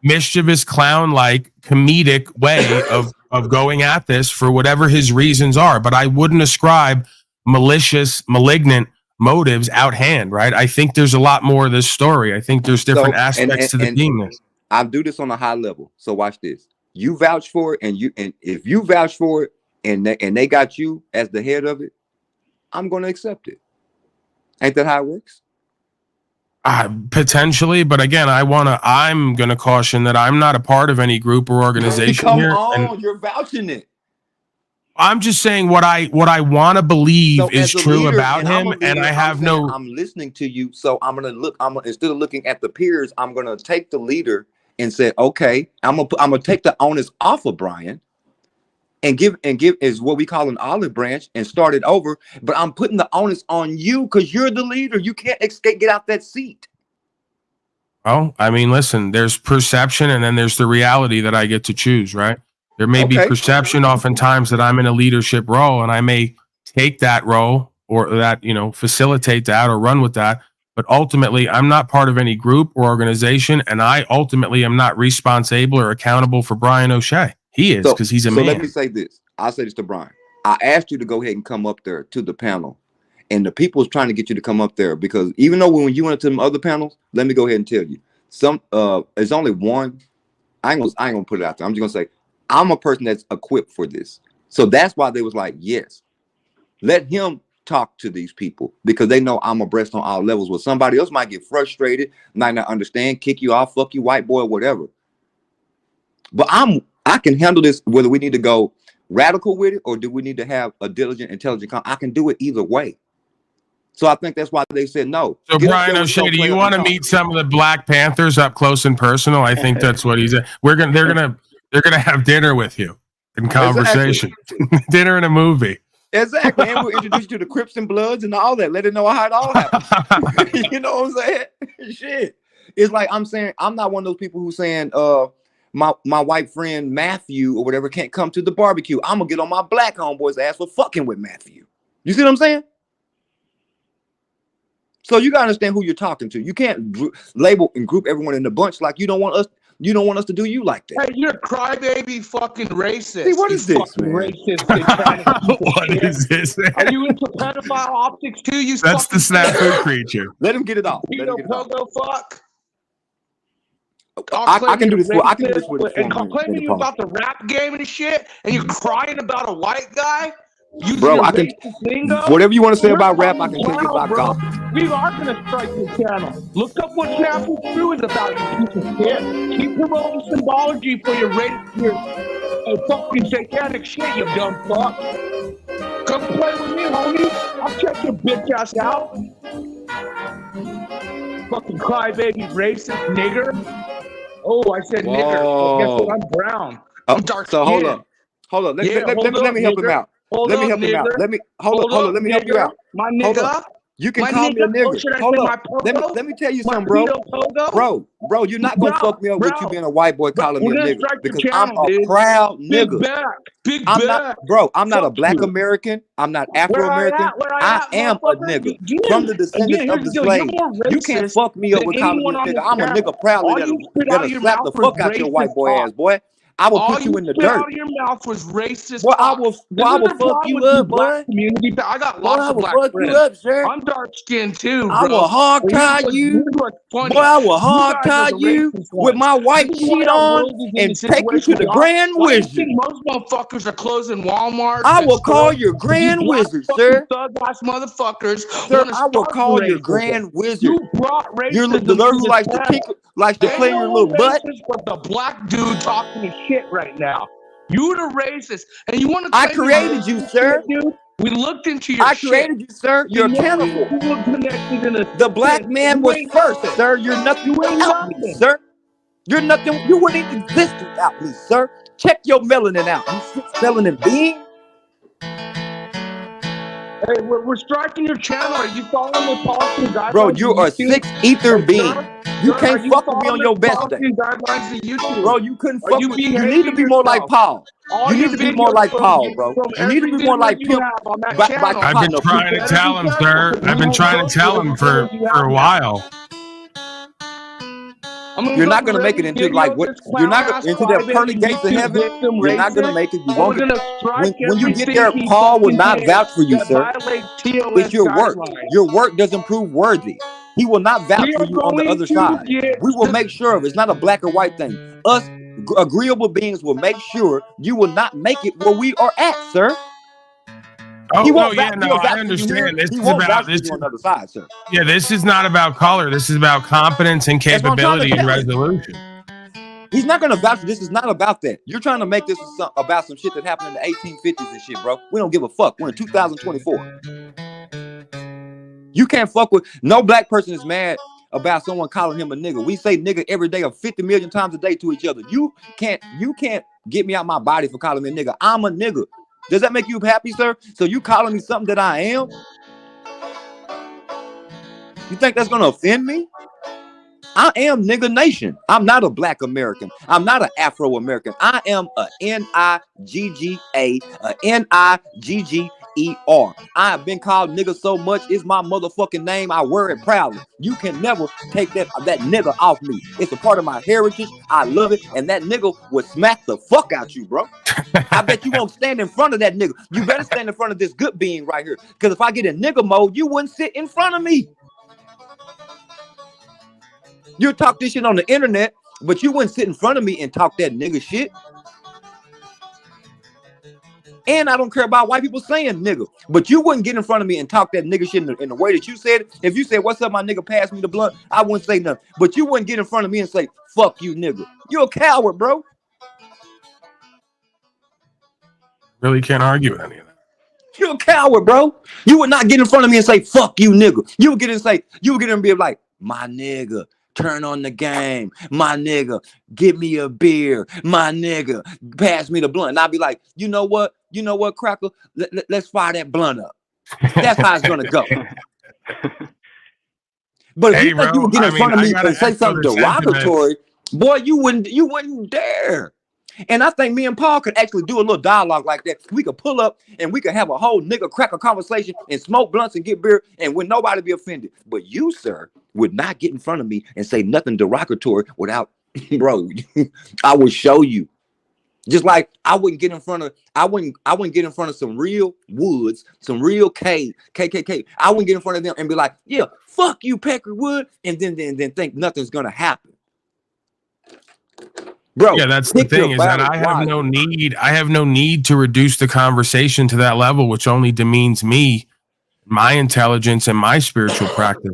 mischievous clown-like comedic way of going at this for whatever his reasons are. But I wouldn't ascribe malicious, malignant motives out hand, right? I think there's a lot more of this story. I think there's different aspects to the beingness. I'll do this on a high level. So watch this. You vouch for it, and if you vouch for it and they got you as the head of it, I'm gonna accept it. Ain't that how it works? Potentially, but again, I'm gonna caution that I'm not a part of any group or organization Come here. on, you're vouching it. I'm just saying what I want to believe is true about him, and I have no. I'm listening to you, so I'm gonna look. Instead of looking at the peers, I'm gonna take the leader and say, okay, I'm gonna take the onus off of Brian. And give is what we call an olive branch and start it over. But I'm putting the onus on you because you're the leader. You can't get out that seat. Oh, I mean, listen, there's perception and then there's the reality that I get to choose, right? There may be perception oftentimes that I'm in a leadership role and I may take that role or that, facilitate that or run with that. But ultimately, I'm not part of any group or organization. And I ultimately am not responsible or accountable for Brian O'Shea. He is because he's a man. So let me say this. I'll say this to Brian. I asked you to go ahead and come up there to the panel. And the people was trying to get you to come up there because even though when you went to them other panels, let me go ahead and tell you. There's only one. I ain't gonna put it out there. I'm just gonna say I'm a person that's equipped for this. So that's why they was like, yes, let him talk to these people because they know I'm abreast on all levels. Where somebody else might get frustrated, might not understand, kick you off, fuck you, white boy, whatever. But I can handle this whether we need to go radical with it or do we need to have a diligent, intelligent. I can do it either way. So I think that's why they said no. So Brian O'Shea, do you want to meet some of the Black Panthers up close and personal? I think that's what he's. They're gonna have dinner with you in conversation, dinner and a movie. Exactly, and we'll introduce you to the Crips and Bloods and all that. Let it know how it all happened. You know what I'm saying? Shit, it's like I'm saying I'm not one of those people who's saying my white friend Matthew or whatever can't come to the barbecue. I'm gonna get on my black homeboy's ass for fucking with Matthew. You see what I'm saying? So you gotta understand who you're talking to. You can't label and group everyone in the bunch like you don't want us. You don't want us to do you like that. Hey, you're a crybaby fucking racist. See, what is this, man? Racist. What is this? Man? Are you into pedophile optics too? You That's the snafu creature. Let him get it off. You know, pogo fuck. I can do this. I can do this with and complaining you about the rap game and shit, and you're crying about a white guy. Bro, I can. Whatever you want to say about rap, I can tell you about golf. We are gonna strike your channel. Look up what Chapel 2 is about, you piece of shit. Keep promoting symbology for your fucking satanic shit, you dumb fuck. Come play with me, homie. I'll check your bitch ass out. Fucking crybaby racist nigger. Oh, I said nigger. Well, guess what? I'm brown. I'm dark so skin. Hold on. Let me help him out. Let me help him out. Let me help you out. My nigga. You can call me a nigga. Hold on. Let me tell you something, bro. Bro, you're not gonna fuck me up with you being a white boy calling me a nigga because I'm a proud nigga. Big back. I'm not a black American. I'm not Afro-American. I am a nigga from the descendants of the slaves. You can't fuck me up with calling me a nigga. I'm a nigga proudly that'll slap the fuck out your white boy ass, boy. I will All put you in the spit dirt. out of your mouth was racist. Boy, I talk. will This fuck problem you with up, black boy. community. I got Boy, lots I of will black fuck you friends. up, sir. I'm dark skinned too, I bro. will hog And tie here's you. what's funny. Boy, I will You hog guys are tie the you racist with ones. my white This is why sheet our on world is in the and take you to situation the we are. Grand Why do you Wizard. think most motherfuckers are closing Walmarts I and will call stores? your You Grand black Wizard, fucking sir. thug ass motherfuckers Sir, want to I will start call your racism. Grand Wizard. You brought You're racism the to girl who this likes to Ain't play no your one little butt. racist but the black dude talking his shit right now. You the racist. And you want to I claim created you, sir. dude? We looked into your I shit. created you, sir. You're accountable. Connected in a The black sense. man You was ain't first, nothing. sir. You're nothing You ain't without me, nothing. sir. You're nothing. You wouldn't even exist without me, sir. Check your melanin out. You 6 melanin being. Hey, we're striking your channel. Are you following the policy guidelines? Bro, you are 6 ether being. You Sir, can't fuck with me on your best day. Guidelines of YouTube? Bro, you couldn't Are fuck you with. You need to behaving be more like yourself? Paul. All You your need to be more videos like from- Paul, bro. from You need to every be more video like you Pimp. have on that By channel. I've been partner, trying to tell him, sir. I've been trying to tell him for a while. You're not gonna make it into like what you're not gonna into the pearly gates of heaven. You're not gonna make it. You won't. When you get there, Paul will not vouch for you, sir. It's your work. Your work doesn't prove worthy. He will not vouch for you on the other side. We will make sure of it. It's not a black or white thing. Us agreeable beings will make sure you will not make it where we are at, sir. Oh, He won't no, yeah, vouch, no, he'll I vouch for you here. understand. This He is won't about vouch for this. you on the other side, sir. Yeah, this is not about color. This is about competence and That's what I'm trying to capability and tell him. resolution. He's not gonna vouch for this. Is not about that. You're trying to make this about some shit that happened in the 1850s and shit, bro. We don't give a fuck. We're in 2024. You can't fuck with no black person is mad about someone calling him a nigga. We say nigga every day of 50 million times a day to each other. You can't get me out my body for calling me a nigga. I'm a nigga. Does that make you happy, sir? So you calling me something that I am? You think that's gonna offend me? I am nigga nation. I'm not a black American. I'm not an Afro American. I am a N-I-G-G-A, a N-I-G-G-E-R. I have been called nigga so much, it's my motherfucking name. I wear it proudly. You can never take that nigga off me. It's a part of my heritage. I love it. And that nigga would smack the fuck out you, bro. I bet you won't stand in front of that nigga. You better stand in front of this good being right here. Because if I get in nigga mode, you wouldn't sit in front of me. You talk this shit on the internet, but you wouldn't sit in front of me and talk that nigga shit. And I don't care about white people saying nigga, but you wouldn't get in front of me and talk that nigga shit in the way that you said it. If you said, what's up, my nigga, pass me the blunt, I wouldn't say nothing. But you wouldn't get in front of me and say, fuck you, nigga. You're a coward, bro. Really can't argue with any of that. You're a coward, bro. You would not get in front of me and say, fuck you, nigga. You would get in and be like, my nigga. Turn on the game, my nigga. Give me a beer, my nigga. Pass me the blunt. And I'll be like, you know what, Cracker? Let's fire that blunt up. That's how it's gonna go. But if you think you would get in front of me and say something derogatory, boy, you wouldn't dare. And I think me and Paul could actually do a little dialogue like that. We could pull up and we could have a whole nigga cracker conversation and smoke blunts and get beer and would nobody be offended. But you, sir, would not get in front of me and say nothing derogatory without, bro, I would show you. Just like I wouldn't get in front of some real Woods, some real KKK. I wouldn't get in front of them and be like, yeah, fuck you, Peckerwood, and then think nothing's gonna happen. Bro, yeah, that's the thing is that I have no need to reduce the conversation to that level, which only demeans me, my intelligence, and my spiritual practice.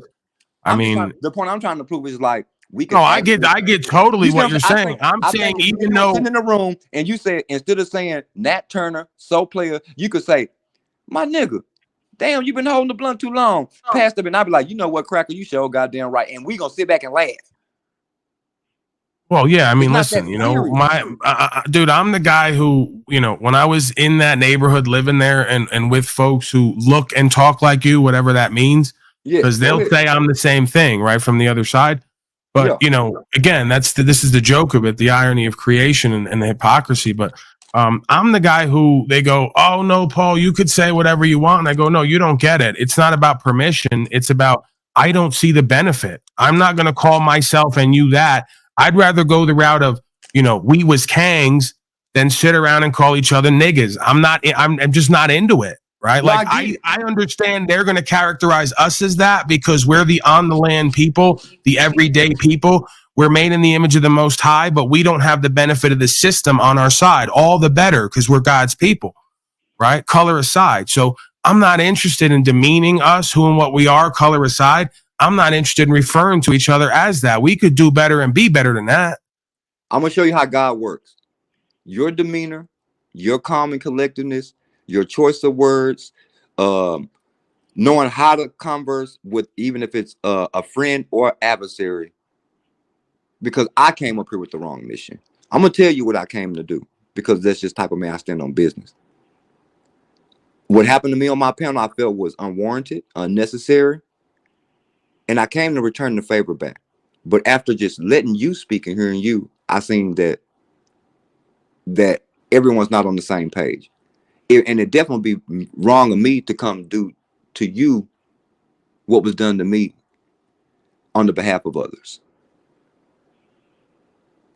The point I'm trying to prove is like we can. No, I get totally what you're saying. I'm saying even though sitting in the room and you said instead of saying Nat Turner, Soul Player, you could say, my nigga, damn, you've been holding the blunt too long. Pass them, and I'd be like, you know what, Cracker, you sure goddamn right, and we gonna sit back and laugh. Well, yeah, I mean, listen, dude, I'm the guy who, when I was in that neighborhood living there and with folks who look and talk like you, whatever that means, because they'll say I'm the same thing, right, from the other side. But, again, this is the joke of it, the irony of creation and the hypocrisy. But I'm the guy who they go, oh, no, Paul, you could say whatever you want. And I go, no, you don't get it. It's not about permission. It's about I don't see the benefit. I'm not going to call myself and you that. I'd rather go the route of we was Kangs, then sit around and call each other niggas. I'm just not into it. Right. No, Like I understand they're going to characterize us as that because we're the on the land people, the everyday people. We're made in the image of the Most High, but we don't have the benefit of the system on our side. All the better because we're God's people. Right. Color aside. So I'm not interested in demeaning us, who and what we are, color aside. I'm not interested in referring to each other as that. We could do better and be better than that. I'm going to show you how God works. Your demeanor, your calm and collectiveness, your choice of words, knowing how to converse with, even if it's a friend or adversary. Because I came up here with the wrong mission. I'm going to tell you what I came to do because that's just the type of man I stand on business. What happened to me on my panel, I felt was unwarranted, unnecessary. And I came to return the favor back. But after just letting you speak and hearing you, I seen that everyone's not on the same page. And it definitely be wrong of me to come do to you what was done to me on the behalf of others.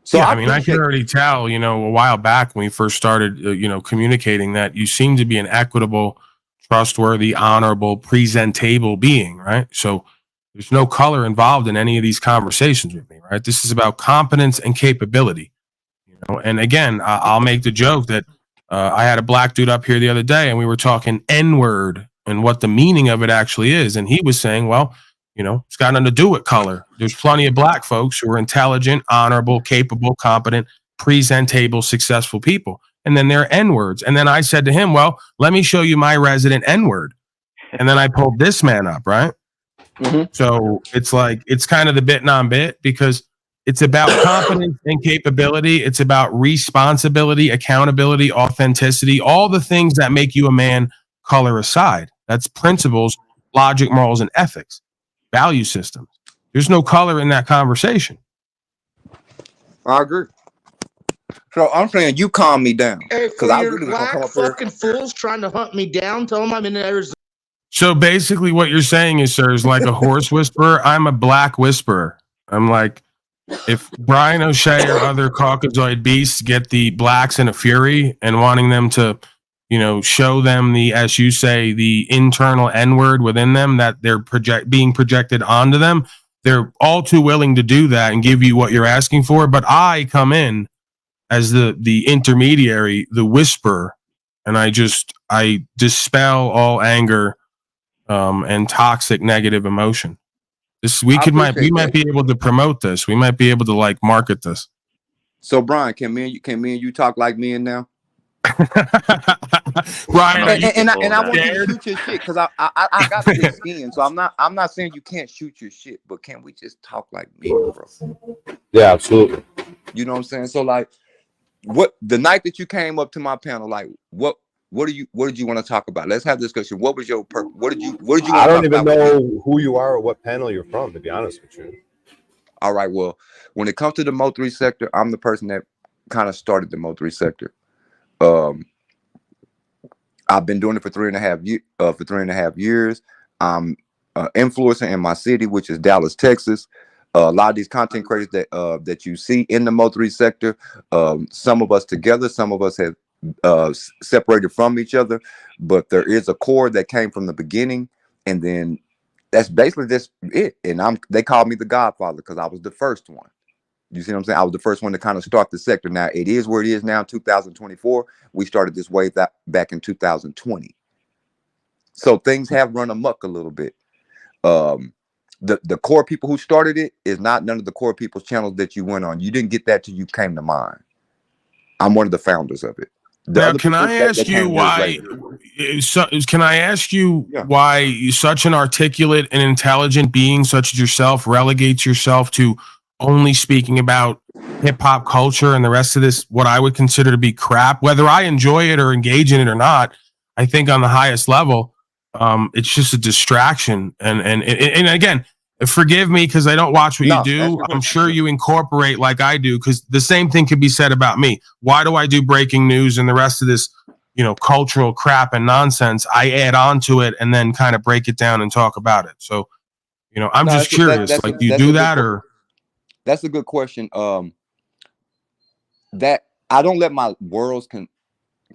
So yeah, I can already tell, a while back when we first started, communicating that you seem to be an equitable, trustworthy, honorable, presentable being, right? So there's no color involved in any of these conversations with me, right? This is about competence and capability, And again, I'll make the joke that I had a black dude up here the other day and we were talking N-word and what the meaning of it actually is. And he was saying, well, it's got nothing to do with color. There's plenty of black folks who are intelligent, honorable, capable, competent, presentable, successful people. And then there are N-words. And then I said to him, well, let me show you my resident N-word. And then I pulled this man up, right? Mm-hmm. So it's like, it's kind of the bit non-bit because it's about competence and capability. It's about responsibility, accountability, authenticity, all the things that make you a man, color aside. That's principles, logic, morals, and ethics. Value systems. There's no color in that conversation. I agree. So I'm saying you calm me down. Hey, because for I your really was gonna black come up here. fucking fools trying to hunt me down, tell them I'm in Arizona. So basically what you're saying is, sir, is like a horse whisperer. I'm a black whisperer. I'm like, if Brian O'Shea or other Caucasoid beasts get the blacks in a fury and wanting them to, show them the, as you say, the internal N-word within them that they're being projected onto them, they're all too willing to do that and give you what you're asking for. But I come in as the intermediary, the whisperer, and I dispel all anger and toxic negative emotion. We might be able to promote this. We might be able to market this. So Brian, can me and you talk like men now? Brian, and I want you to shoot your shit because I got thick skin, so I'm not saying you can't shoot your shit, but can we just talk like men, bro? Yeah, absolutely. You know what I'm saying? So what the night that you came up to my panel, what did you want to talk about? Let's have a discussion. What was your purpose? What did you want to talk about? I don't even know who you are or what panel you're from, to be honest with you. All right. Well, when it comes to the Mo3 sector, I'm the person that kind of started the Mo3 sector. I've been doing it for 3.5 years. I'm influencer in my city, which is Dallas, Texas. A lot of these content creators that you see in the Mo3 sector, some of us together, some of us have separated from each other, but there is a core that came from the beginning, and then that's basically just it. And they called me the Godfather because I was the first one. You see what I'm saying? I was the first one to kind of start the sector. Now it is where it is now, 2024. We started this wave back in 2020. So things have run amok a little bit. The core people who started it is not none of the core people's channels that you went on. You didn't get that till you came to mine. I'm one of the founders of it. Now, can I ask you why? Can I ask you why such an articulate and intelligent being such as yourself relegates yourself to only speaking about hip hop culture and the rest of this, what I would consider to be crap, whether I enjoy it or engage in it or not? I think on the highest level, it's just a distraction. And again, forgive me because I don't watch what you do. I'm sure you incorporate like I do, because the same thing could be said about me. Why do I do breaking news and the rest of this, cultural crap and nonsense? I add on to it and then kind of break it down and talk about it. So, I'm just curious. Do you do that or? That's a good question. that I don't let my worlds kind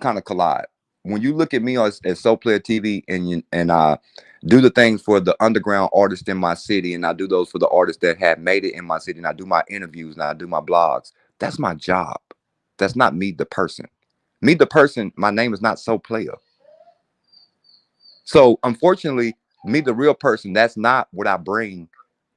of collide. When you look at me as Soul Player TV and I do the things for the underground artists in my city, and I do those for the artists that have made it in my city, and I do my interviews and I do my blogs, that's my job. That's not me, the person. Me, the person, my name is not Soul Player. So unfortunately, me, the real person, that's not what I bring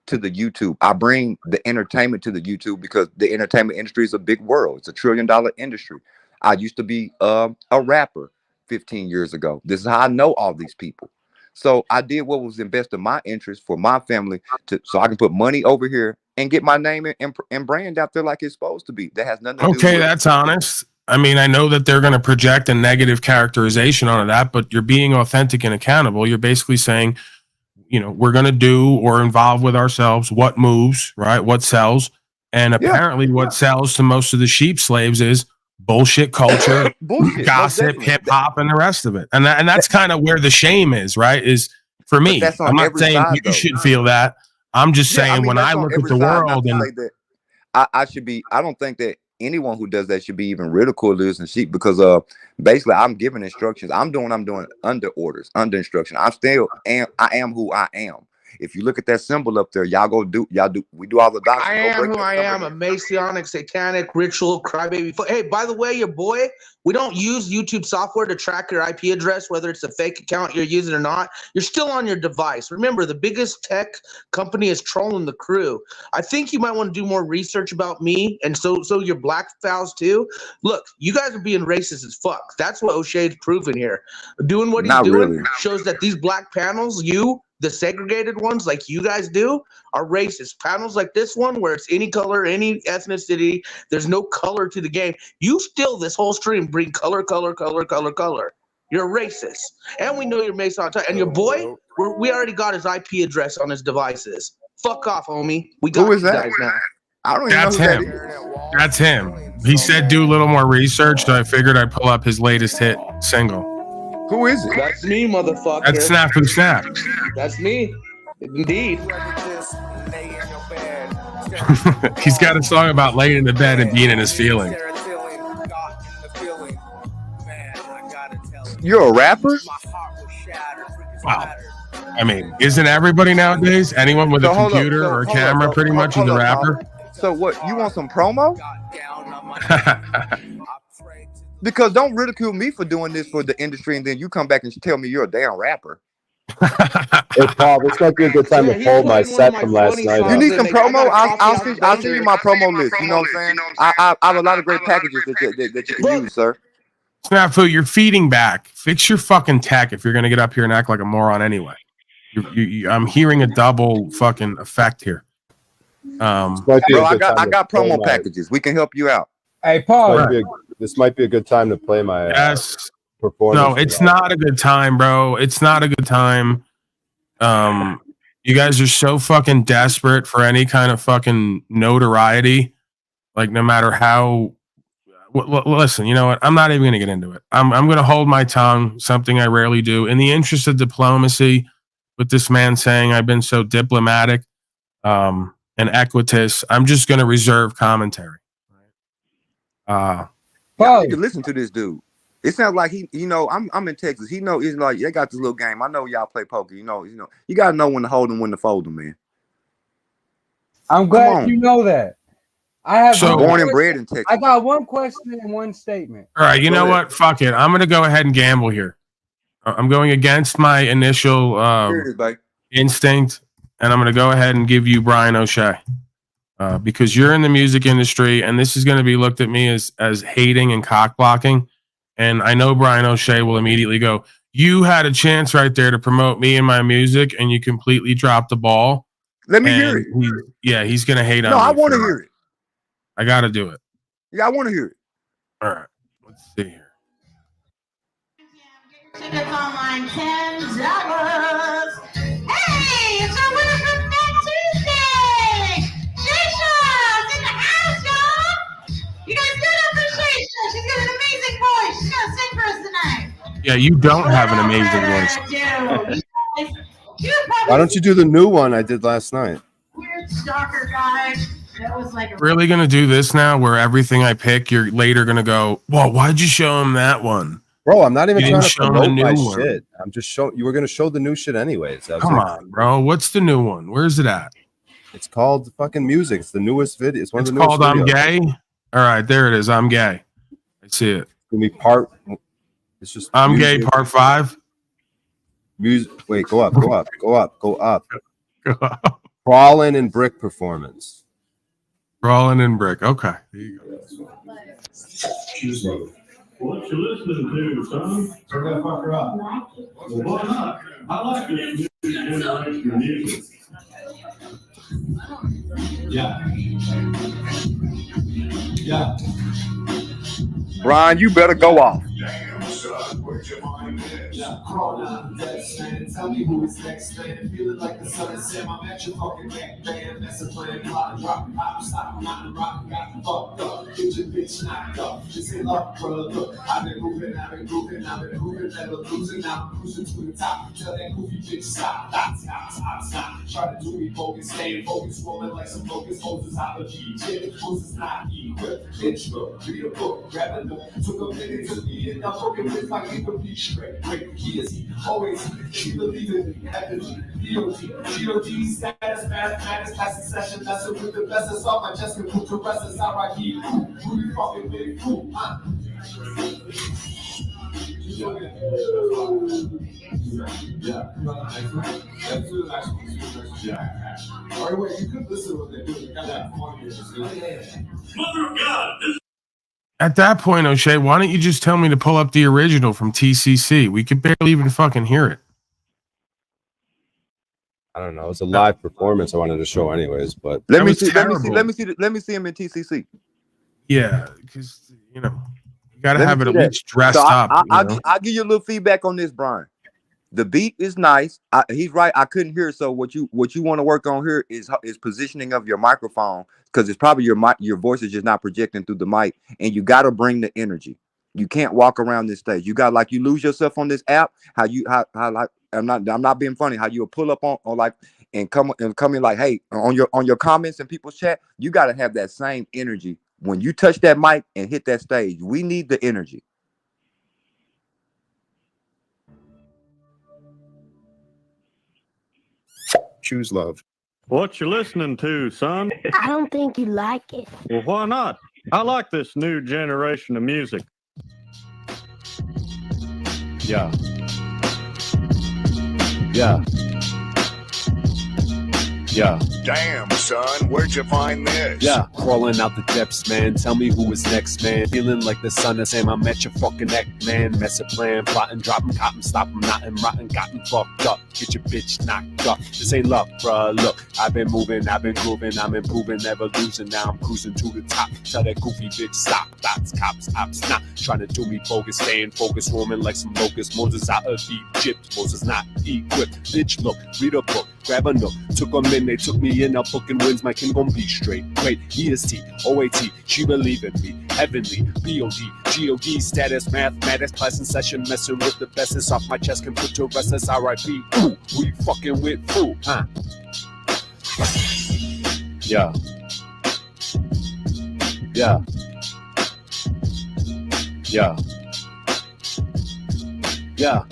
to the YouTube. I bring the entertainment to the YouTube because the entertainment industry is a big world. It's $1 trillion industry. I used to be a rapper 15 years ago. This is how I know all these people. So I did what was in best of my interest for my family, so I can put money over here and get my name and brand out there like it's supposed to be. That has nothing to do with. Okay, that's honest. I mean, I know that they're going to project a negative characterization onto that, but you're being authentic and accountable. You're basically saying, we're going to do or involve with ourselves what moves, right? What sells. And apparently what sells to most of the sheep slaves is bullshit culture, gossip, hip hop, and the rest of it. And that's kind of where the shame is, right? Is for me. I'm not saying you should feel that. I'm just saying when I look at the world and I don't think that anyone who does that should be even ridiculed as sheep, because basically I'm giving instructions. I'm doing under orders, under instruction. I am who I am. If you look at that symbol up there, we do all the doctrine. I am who I am, a Masonic, satanic, ritual, crybaby. Hey, by the way, your boy, we don't use YouTube software to track your IP address, whether it's a fake account you're using or not. You're still on your device. Remember, the biggest tech company is trolling the crew. I think you might want to do more research about me, and so your black fouls too. Look, you guys are being racist as fuck. That's what O'Shea's proving here. Doing what he's doing shows that these black panels, the segregated ones like you guys do, are racist. Panels like this one, where it's any color, any ethnicity, there's no color to the game. You still, this whole stream, bring color. You're a racist. And we know you're Mason. And your boy, we already got his IP address on his devices. Fuck off, homie. We got you guys now. I don't even know who that is. That's him. He said do a little more research, so I figured I'd pull up his latest hit single. Who is it? That's me, motherfucker. That's Snafu Snap. That's me. Indeed. He's got a song about laying in the bed and being in his feelings. You're a rapper? Wow. I mean, isn't everybody nowadays, anyone with a computer or a camera pretty much is a rapper? So what, you want some promo? Because don't ridicule me for doing this for the industry and then you come back and tell me you're a damn rapper. Hey Paul, this might be a good time to pull my set from last night. You need some promo? I'll send you my promo list. You know what I'm saying? I have a lot of great packages that you can use, sir. Snafu, you're feeding back. Fix your fucking tech if you're gonna get up here and act like a moron anyway. I'm hearing a double fucking effect here. Bro, I got promo packages. We can help you out. Hey Paul, this might be a good time to play my performance. No, it's not a good time, bro. It's not a good time. You guys are so fucking desperate for any kind of fucking notoriety. Like, no matter how. Listen, you know what? I'm not even going to get into it. I'm going to hold my tongue, something I rarely do. In the interest of diplomacy, with this man saying I've been so diplomatic and equitous, I'm just going to reserve commentary. You can listen to this dude. It sounds like I'm in Texas. He's like, they got this little game. I know y'all play poker. You gotta know when to hold them, when to fold them, man. I'm glad you know that. I have born and bred in Texas. I got one question and one statement. All right, you know what? Fuck it. I'm gonna go ahead and gamble here. I'm going against my initial instinct, and I'm gonna go ahead and give you Brian O'Shea. Because you're in the music industry, and this is going to be looked at me as hating and cock blocking. And I know Brian O'Shea will immediately go, you had a chance right there to promote me and my music, and you completely dropped the ball. Let me hear it. He's going to hate on me. No, I want to hear it. I got to do it. Yeah, I want to hear it. All right. Let's see here. Tickets online, $10. Hey, it's our winner from Fat Tuesday! Shaysha's in the house, y'all! You guys give it up for Shaysha. She's got an amazing voice. She's gonna sing for us tonight. Yeah, you don't have an amazing voice. Why don't you do the new one I did last night? Weird stalker guy that was was like, Really gonna do this now, where everything I pick, you're later gonna go, well, why'd you show him that one? Bro, I'm not even You trying didn't to show him the promote my new one. shit. I'm just showing you were gonna show the new shit anyways. I was Come like, on, bro. What's the new one? Where's it at? it's called fucking music. It's the newest video. It's one It's of the newest called I'm videos. Gay. All right, there it is. I'm gay. I see it. It's gonna be part. It's just I'm music. gay part 5. Music. Wait, go up, go up, go up, go up. Crawling and brick performance. Crawling in brick. Okay. There you go. what you listening to, son? Turn that fucker up. Well, why not? I like this new generation of music. Yeah. Yeah. Brian, you better go off. Crawl down the desk, man. Tell me who is next, man. Feeling like the sun is Sam. I'm at your fucking back, man. That's a plan. Rock, pop, stop, not rock, got fucked up. Get your bitch knocked up. This ain't luck, bro. Look, I've been moving, never never losing. Now I'm cruising to the top. Tell that goofy bitch stop. Stop. Try to do me focus, stay focused, rolling like some focus. Moses out of Egypt. Moses not equipped. Bitch, look, read a book, grab a note. Took a minute to be in. I'm broken with my capability straight. Great, he is he. Always he. She believe in me. Heavenly. G.O.D. status, mathematics, passing session. Messing with the best. That's all my chest can put to rest. That's how I keep. Who you fucking with? Who? Yeah. By the way, you could listen to what they're doing. They got that funny. Mother of God. At that point, O'Shea, why don't you just tell me to pull up the original from TCC? We could barely even fucking hear it. I don't know. It was a live performance I wanted to show anyways, but Let me see him in TCC. Yeah, because you know you gotta Let me have it see at that. least dressed So up. I'll give you a little feedback on this, Brian. The beat is nice. He's right. I couldn't hear. So what you want to work on here is positioning of your microphone, because it's probably your voice is just not projecting through the mic, and you got to bring the energy. You can't walk around this stage. You got like you lose yourself on this app. How like I'm not being funny. How you'll pull up on like and come in like, hey, on your comments and people's chat. You got to have that same energy when you touch that mic and hit that stage. We need the energy. Choose love. What you listening to, son? I don't think you like it. Well, why not? I like this new generation of music. Yeah. Yeah. Yeah. Damn, son, where'd you find this? Yeah, crawling out the depths, man. Tell me who is next, man. Feeling like the sun is Sam. I'm at your fucking neck, man. Mess a plan, plotting, dropping, cotton, stopping, knotting, rotten, gotten fucked up. Get your bitch knocked up. This ain't luck, bruh. Look, I've been moving, I've been grooving, I'm improving, never losing. Now I'm cruising to the top. Tell that goofy bitch stop. Dots, cops, ops, not trying to do me focus, staying focused, roaming like some locusts. Moses out of Egypt, Moses not equipped. Bitch, look, read a book, grab a note. Took them in, they took me in. Now booking wins, my king gon' be straight. Great, EST, OAT, she believe in me. Heavenly, BOD, GOD, status, mathematics, class in session, messing with the best. It's off my chest, can put to rest. That's RIP. Ooh, who you fucking with? Ooh, huh? Yeah. Yeah. Yeah. Yeah.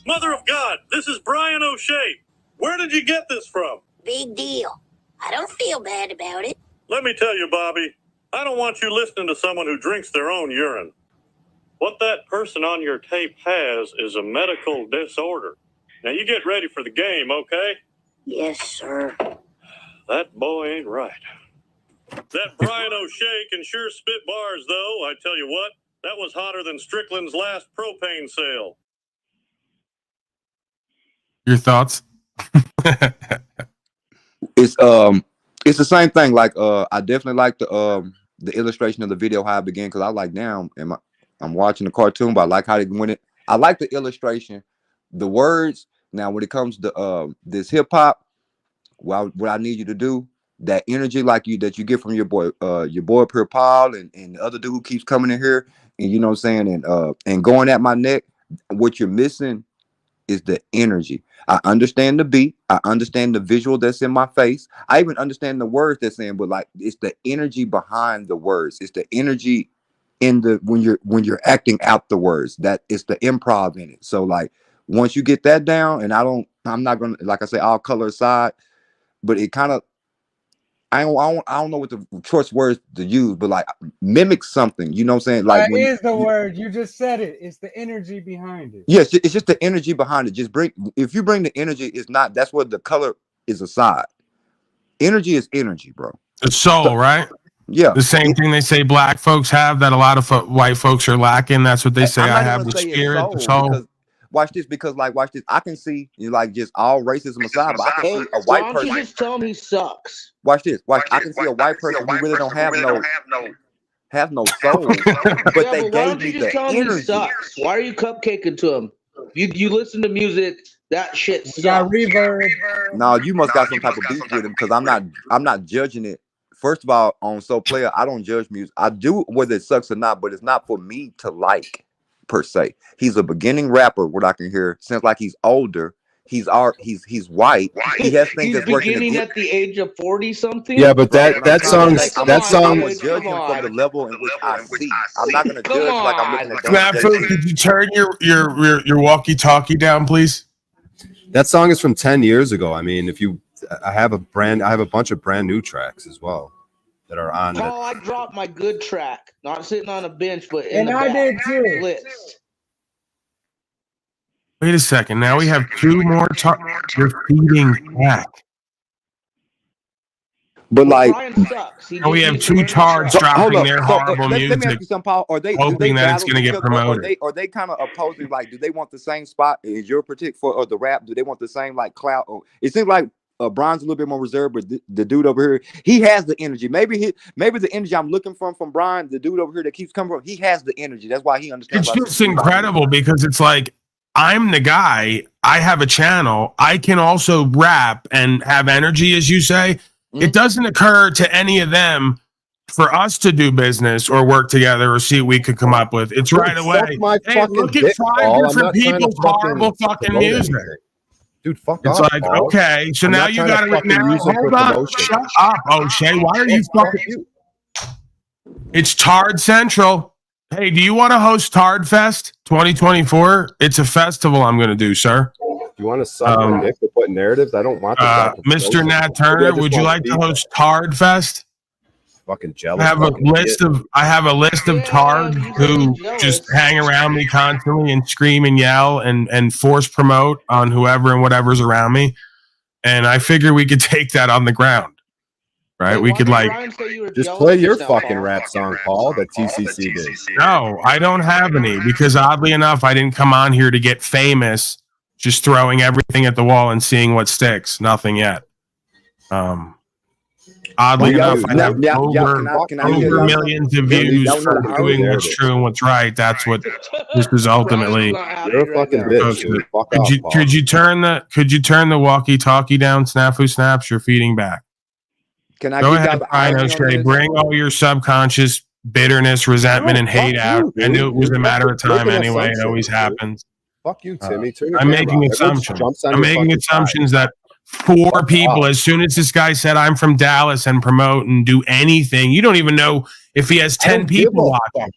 Mother of God, this is Brian O'Shea. Where did you get this from? Big deal. I don't feel bad about it. Let me tell you, Bobby, I don't want you listening to someone who drinks their own urine. What that person on your tape has is a medical disorder. Now you get ready for the game, okay? Yes, sir. That boy ain't right. That Brian O'Shea can sure spit bars, though. I tell you what, that was hotter than Strickland's last propane sale. Your thoughts? It's the same thing. Like I definitely like the illustration of the video how it began, because I like now I'm watching the cartoon, but I like how they went it. I like the illustration, the words. Now when it comes to this hip hop, what I need you to do, that energy like that you get from your boy Pure Paul and the other dude who keeps coming in here, and you know what I'm saying, and going at my neck. What you're missing is the energy. I understand the beat. I understand the visual that's in my face. I even understand the words that's in, but like it's the energy behind the words. It's the energy in the when you're acting out the words. That it's the improv in it. So like once you get that down, and I'm not gonna, like I say, all color aside, but it kind of I don't know what the choice words to use, but like mimic something. You know what I'm saying? Like That when is the word. You just said it. It's the energy behind it. yes, it's just the energy behind it. Just if you bring the energy, it's not, that's what the color is aside. Energy is energy, bro. The soul, right? Yeah. The same thing they say black folks have that a lot of white folks are lacking. That's what they say. I have the spirit, the soul. Because, watch this. I can see, you like, just all racism aside, but I can see a Why white don't you person. just tell him he sucks? Watch this. I can see a white person who really don't have no soul, but they why gave don't me you just the tell him he energy. sucks? Why are you cupcaking to him? You listen to music, that shit sucks. got reverb. No, you must got some type of beef with him, because I'm not judging it. First of all, on So Player, I don't judge music. I do whether it sucks or not, but it's not for me to like per se. He's a beginning rapper. What I can hear, since like he's older. He's white. He has things that's working. He's beginning at the age of 40 something. Yeah, but that song. I'm gonna judge him from the level in which I see. I'm not gonna judge like I'm looking at Snafu, could you turn your walkie-talkie down, please? That song is from 10 years ago. I mean, I have a bunch of brand new tracks as well that are on. Paul, I dropped my good track, not sitting on a bench, but And I did too. List. Wait a second. Now we have two more. You're feeding back. But like, Brian sucks. Now we have two tards dropping their horrible let me ask music, you something, Paul. Are they hoping that it's going to get promoted? Are they kind of opposing? Like, do they want the same spot as your particular or the rap? Do they want the same like clout? It seems like Brian's a little bit more reserved, but the dude over here, he has the energy. Maybe the energy I'm looking from Brian, the dude over here that keeps coming from, he has the energy. That's why he understands. It's just incredible because it's like, I'm the guy. I have a channel. I can also rap and have energy, as you say. Mm-hmm. It doesn't occur to any of them for us to do business or work together or see what we could come up with. It's right away. Hey, look at 5 different people's horrible fucking music. Dude, fuck it's off, like, Paul. okay, so now you got to now hold on. Shut up, O'Shea. Why are you fucking? It's Tard Central. Hey, do you want to host Tard Fest 2024? It's a festival I'm going to do, sir. You want to suck my dick to put narratives? I don't want that. Mr. Nat Turner, would you like to host Tard Fest? Fucking jealous. I have a list of tards who just hang around me constantly and scream and yell and force promote on whoever and whatever's around me. And I figure we could take that on the ground. Right? We could like just play your fucking rap song, Paul, that TCC did. No, I don't have any because oddly enough, I didn't come on here to get famous, just throwing everything at the wall and seeing what sticks. Nothing yet. Oddly enough, I have over millions of views for doing what's true and what's right. That's what this is ultimately. You're a fucking bitch. Could you turn the walkie-talkie down, Snafu Snaps? You're feeding back. Can I go ahead, Brian O'Shea? Bring all your subconscious bitterness, resentment, and hate out. I knew it was a matter of time anyway. It always happens. Fuck you, Timmy. I'm making assumptions. I'm making assumptions that 4 people, as soon as this guy said, I'm from Dallas and promote and do anything, you don't even know if he has 10 people watching.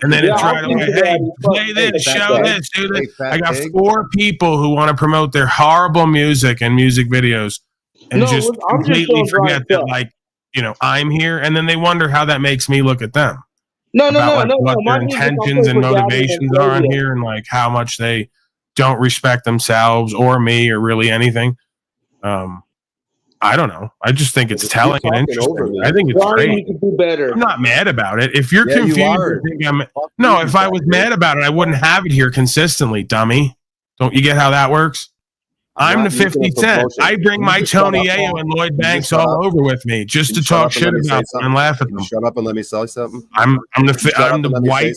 And then it's right away, hey, play this, show this, do this. I got 4 people who want to promote their horrible music and music videos and just completely forget that, like, you know, I'm here. And then they wonder how that makes me look at them. What their intentions and motivations are on here and like how much they don't respect themselves or me or really anything. I don't know. I just think it's telling and interesting. I think it's great. You could do better. I'm not mad about it. If you're confused, if I was mad about it, I wouldn't have it here consistently, dummy. Don't you get how that works? I'm the 50 Cent. I bring my Tony Ayo and Lloyd Banks all over with me just to talk shit about them and laugh at them. Shut up and let me say something. I'm the white.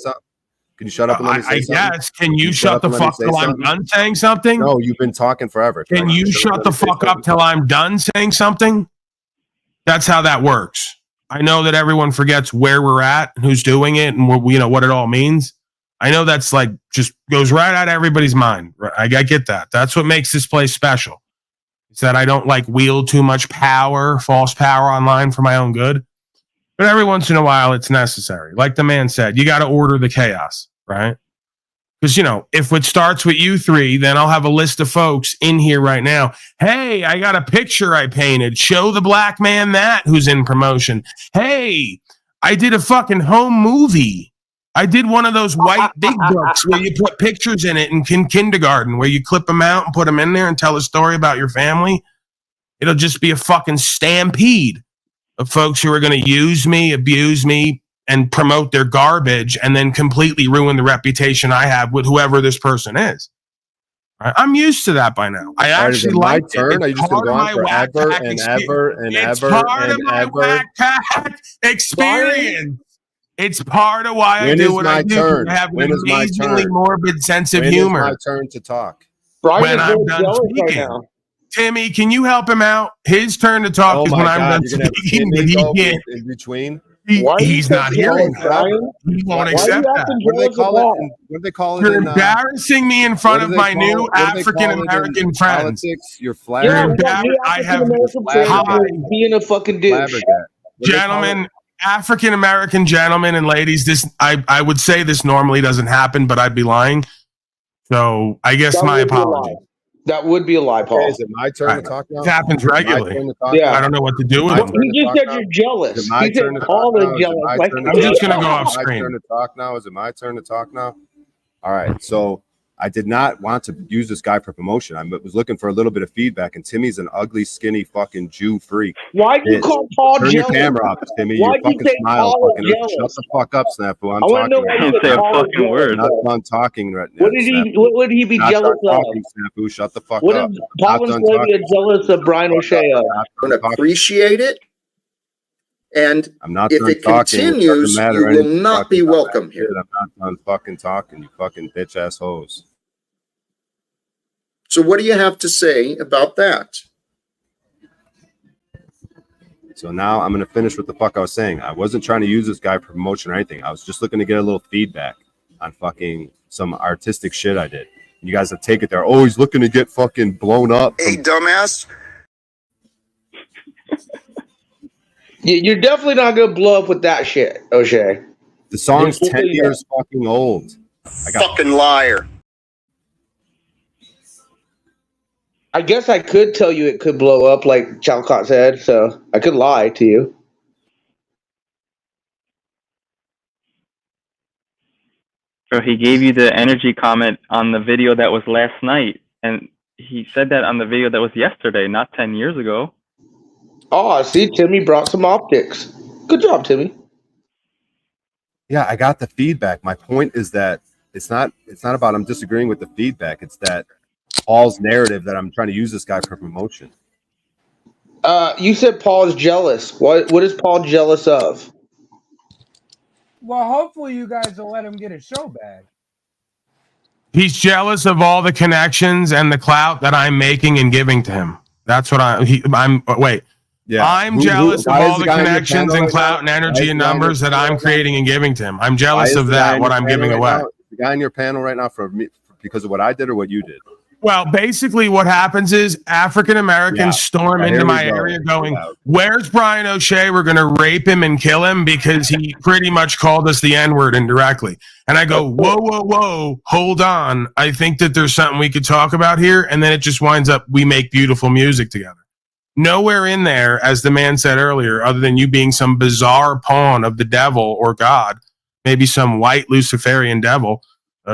Can you shut up and let me say something? Yes. Can you shut the fuck till I'm done saying something? No, you've been talking forever. Can you shut the fuck up till I'm done saying something? That's how that works. I know that everyone forgets where we're at and who's doing it and what it all means. I know that's like just goes right out of everybody's mind. I get that. That's what makes this place special. It's that I don't like wield too much power, false power online for my own good. But every once in a while, it's necessary. Like the man said, you got to order the chaos, right? Because, you know, if it starts with you three, then I'll have a list of folks in here right now. Hey, I got a picture I painted. Show the black man that who's in promotion. Hey, I did a fucking home movie. I did one of those white big books where you put pictures in it in kindergarten, where you clip them out and put them in there and tell a story about your family. It'll just be a fucking stampede of folks who are going to use me, abuse me, and promote their garbage and then completely ruin the reputation I have with whoever this person is. Right? I'm used to that by now. I actually like it. Are you just going to go on forever and ever and it's ever part and of my ever? whack pack experience. It's part of why I do what I do. I have an amazingly morbid sense of humor. When is my turn to talk? When I'm done speaking. Right, Timmy, can you help him out? His turn to talk is when I'm done speaking, but he can't. In between? He's not hearing that. He won't accept that. What do they call it? What do they call it? You're embarrassing me in front of my new African-American friends. You're flattering. I have being a fucking douche. Gentlemen, African-American gentlemen and ladies, this I would say this normally doesn't happen, but I'd be lying. So I guess my apology. That would be a lie, Paul. Okay, is it my turn to talk now? It happens regularly. Yeah. I don't know what to do with it. He just said you're jealous. He said Paul is jealous. I'm just going to go off screen. Is it my turn to talk now? Is it my turn to talk now? All right. So I did not want to use this guy for promotion. I was looking for a little bit of feedback, and Timmy's an ugly, skinny fucking Jew freak. Why do you call Paul Turn jealous? your camera off, Timmy. Why You do you fucking say smile. Paul Fucking jealous? shut the fuck up, Snafu. I'm I want to know why talking. you say Paul is jealous. I'm not done talking right now. What would he be jealous of? Snafu, shut the fuck What up. is Paul and Slavia jealous of Brian O'Shea of? Don't appreciate it. And I'm not if done it talking. continues, It you will anything not be fucking welcome here. I'm not done fucking talking, you fucking bitch ass hoes. So what do you have to say about that? So now I'm going to finish what the fuck I was saying. I wasn't trying to use this guy for promotion or anything. I was just looking to get a little feedback on fucking some artistic shit I did. You guys have taken it there. Oh, he's looking to get fucking blown up. Hey, dumbass. You're definitely not going to blow up with that shit, O'Shea. The song's 10 years fucking old. Fucking liar. I guess I could tell you it could blow up like Chalcott said, so I could lie to you. So he gave you the energy comment on the video that was last night, and he said that on the video that was yesterday, not 10 years ago. Oh, I see. Timmy brought some optics. Good job, Timmy. Yeah, I got the feedback. My point is that it's not about I'm disagreeing with the feedback. It's that Paul's narrative that I'm trying to use this guy for promotion. You said Paul is jealous. What is Paul jealous of? Well, hopefully you guys will let him get his show back. He's jealous of all the connections and the clout that I'm making and giving to him. That's what I'm wait. Yeah. I'm jealous of all the connections and clout and energy and numbers that I'm creating and giving to him. I'm jealous of that, what I'm giving away. The guy in your panel right now because of what I did or what you did? Well, basically what happens is African Americans storm into my area going, where's Brian O'Shea? We're going to rape him and kill him because he pretty much called us the N-word indirectly. And I go, whoa, hold on. I think that there's something we could talk about here. And then it just winds up, we make beautiful music together. Nowhere in there, as the man said earlier, other than you being some bizarre pawn of the devil or God, maybe some white Luciferian devil,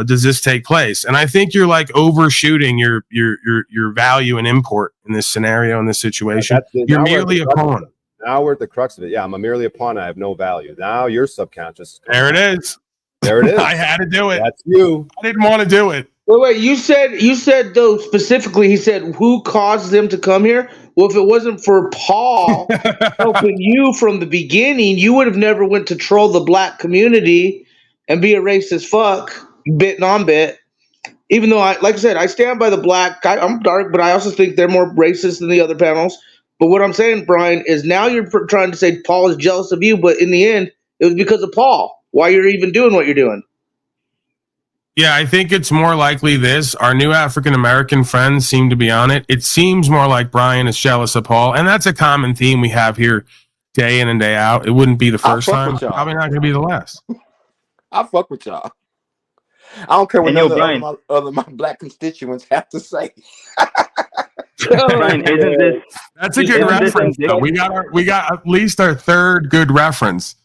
does this take place? And I think you're like overshooting your value and import in this scenario, in this situation. You're merely a pawn. Now we're at the crux of it. Yeah, I'm merely a pawn. I have no value. Now you're subconscious. There it is. There it is. I had to do it. That's you. I didn't want to do it. Wait. You said though specifically. He said who caused them to come here. Well, if it wasn't for Paul helping you from the beginning, you would have never went to troll the black community and be a racist fuck. Bit non bit, even though like I said, I stand by the black. I'm dark, but I also think they're more racist than the other panels. But what I'm saying, Brian, is now you're trying to say Paul is jealous of you, but in the end, it was because of Paul. Why you're even doing what you're doing? Yeah, I think it's more likely this. Our new African-American friends seem to be on it. It seems more like Brian is jealous of Paul, and that's a common theme we have here day in and day out. It wouldn't be the first time. Probably not going to be the last. I fuck with y'all. I don't care what And yo, none of Brian. my black constituents have to say. Brian, isn't this? That's a good reference, though. We got at least our third good reference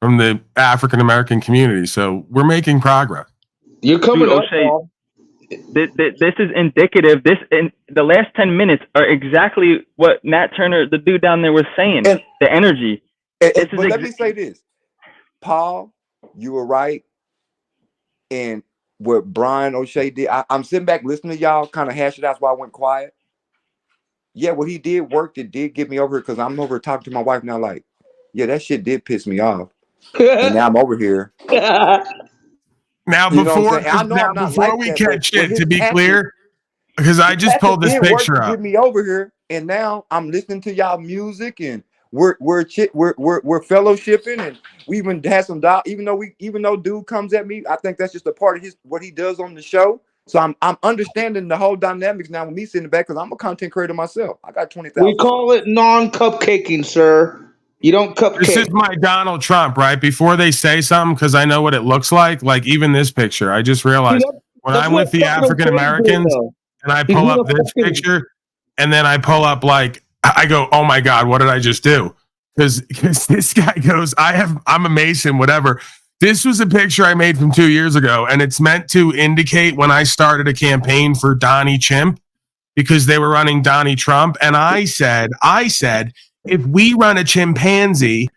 from the African American community, so we're making progress. You're coming up, O'Shea, Paul. This is indicative. The last 10 minutes are exactly what Nat Turner, the dude down there, was saying. The energy. But let me say this, Paul, you were right. And what Brian O'Shea did, I'm sitting back listening to y'all kind of hash it out. That's why I went quiet. Yeah, what he did worked. It did get me over here because I'm over talking to my wife now. Like, yeah, that shit did piss me off. And now I'm over here. Now, before we catch shit, to be clear, because I just pulled this picture up. Get me over here, and now I'm listening to y'all music, and we're fellowshipping, and we even had some even though dude comes at me, I think that's just a part of what he does on the show. So I'm understanding the whole dynamics now with me sitting back because I'm a content creator myself. I got 20,000. We call it non-cupcaking, sir. You don't cupcake. This is my Donald Trump, right? Before they say something, because I know what it looks like even this picture, I just realized when I'm with the African Americans and I pull up this picture and then I pull up I go, oh my God, what did I just do? Because this guy goes, I'm a Mason, whatever. This was a picture I made from 2 years ago, and it's meant to indicate when I started a campaign for Donnie Chimp because they were running Donnie Trump. And I said, if we run a chimpanzee,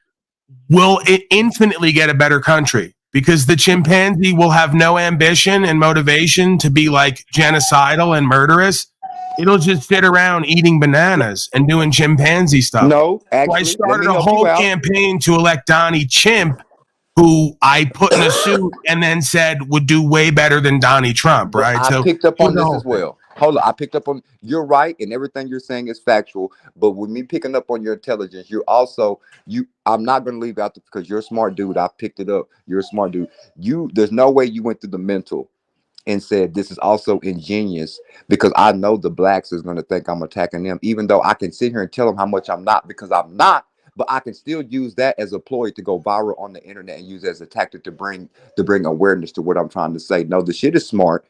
we'll infinitely get a better country because the chimpanzee will have no ambition and motivation to be genocidal and murderous. It'll just sit around eating bananas and doing chimpanzee stuff. No, actually, so I started a whole campaign to elect Donnie Chimp, who I put in a suit and then said would do way better than Donnie Trump, right? I picked up on this as well. Hold on, I picked up on, you're right, and everything you're saying is factual, but with me picking up on your intelligence, I'm not going to leave out because you're a smart dude. I picked it up. You're a smart dude. There's no way you went through the mental and said this is also ingenious because I know the blacks is going to think I'm attacking them, even though I can sit here and tell them how much I'm not because I'm not, but I can still use that as a ploy to go viral on the internet and use it as a tactic to bring awareness to what I'm trying to say. No, the shit is smart.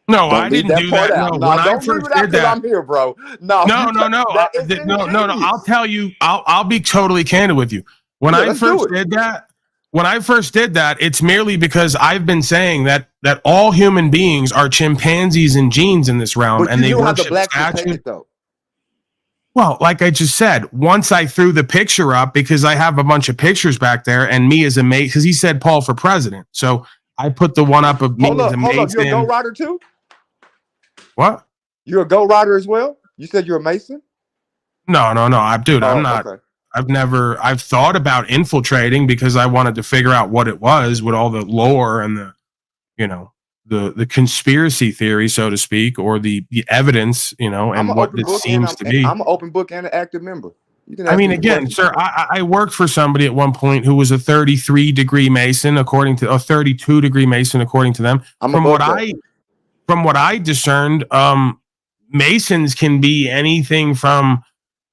No, I didn't do that. No, when I first did that, I'm here, bro. No. I'll tell you. I'll be totally candid with you. When I first did that, it's merely because I've been saying that all human beings are chimpanzees and genes in this realm, and they worship statues. Well, like I just said, once I threw the picture up because I have a bunch of pictures back there, and me as a mate, because he said Paul for president, so I put the one up of me as a mate. Hold up, you're a Go Rider too? What? You're a Go Rider as well? You said you're a Mason? No. I'm not. Okay. I've thought about infiltrating because I wanted to figure out what it was with all the lore and the conspiracy theory, so to speak, or the evidence, and what it seems to be. I'm an open book and an active member. Again, sir, I worked for somebody at one point who was a 33-degree Mason, according to a 32-degree Mason, according to them. From what I discerned, Masons can be anything from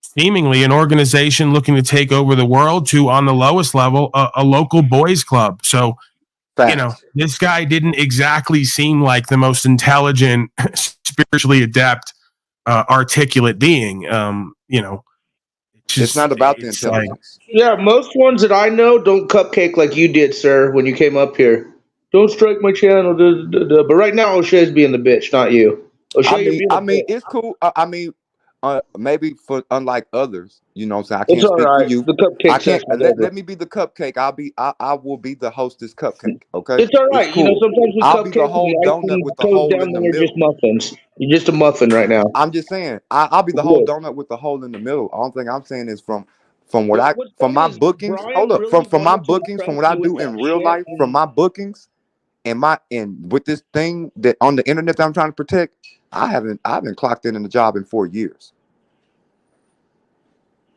seemingly an organization looking to take over the world to, on the lowest level, a local boys club. So, this guy didn't exactly seem like the most intelligent, spiritually adept, articulate being. It's not about the intelligence. Most ones that I know don't cupcake like you did, sir, when you came up here. Don't strike my channel. But right now, O'Shea's being the bitch, not you. O'Shea, it's cool. Maybe for unlike others, you know what I'm saying? I can't speak for you. The cupcake I can't let me be the cupcake. I will be the hostess cupcake. Okay. It's all right. It's cool. Sometimes with I'll cupcakes, be the whole donut with the hole in the middle. Just muffins. You're just a muffin right now. I'm just saying. I'll be the whole donut with the hole in the middle. All thing I'm saying is from my bookings. Hold up. From my bookings, from what I do in real life, from my bookings. And with this thing that on the internet that I'm trying to protect, I haven't clocked in the job in 4 years.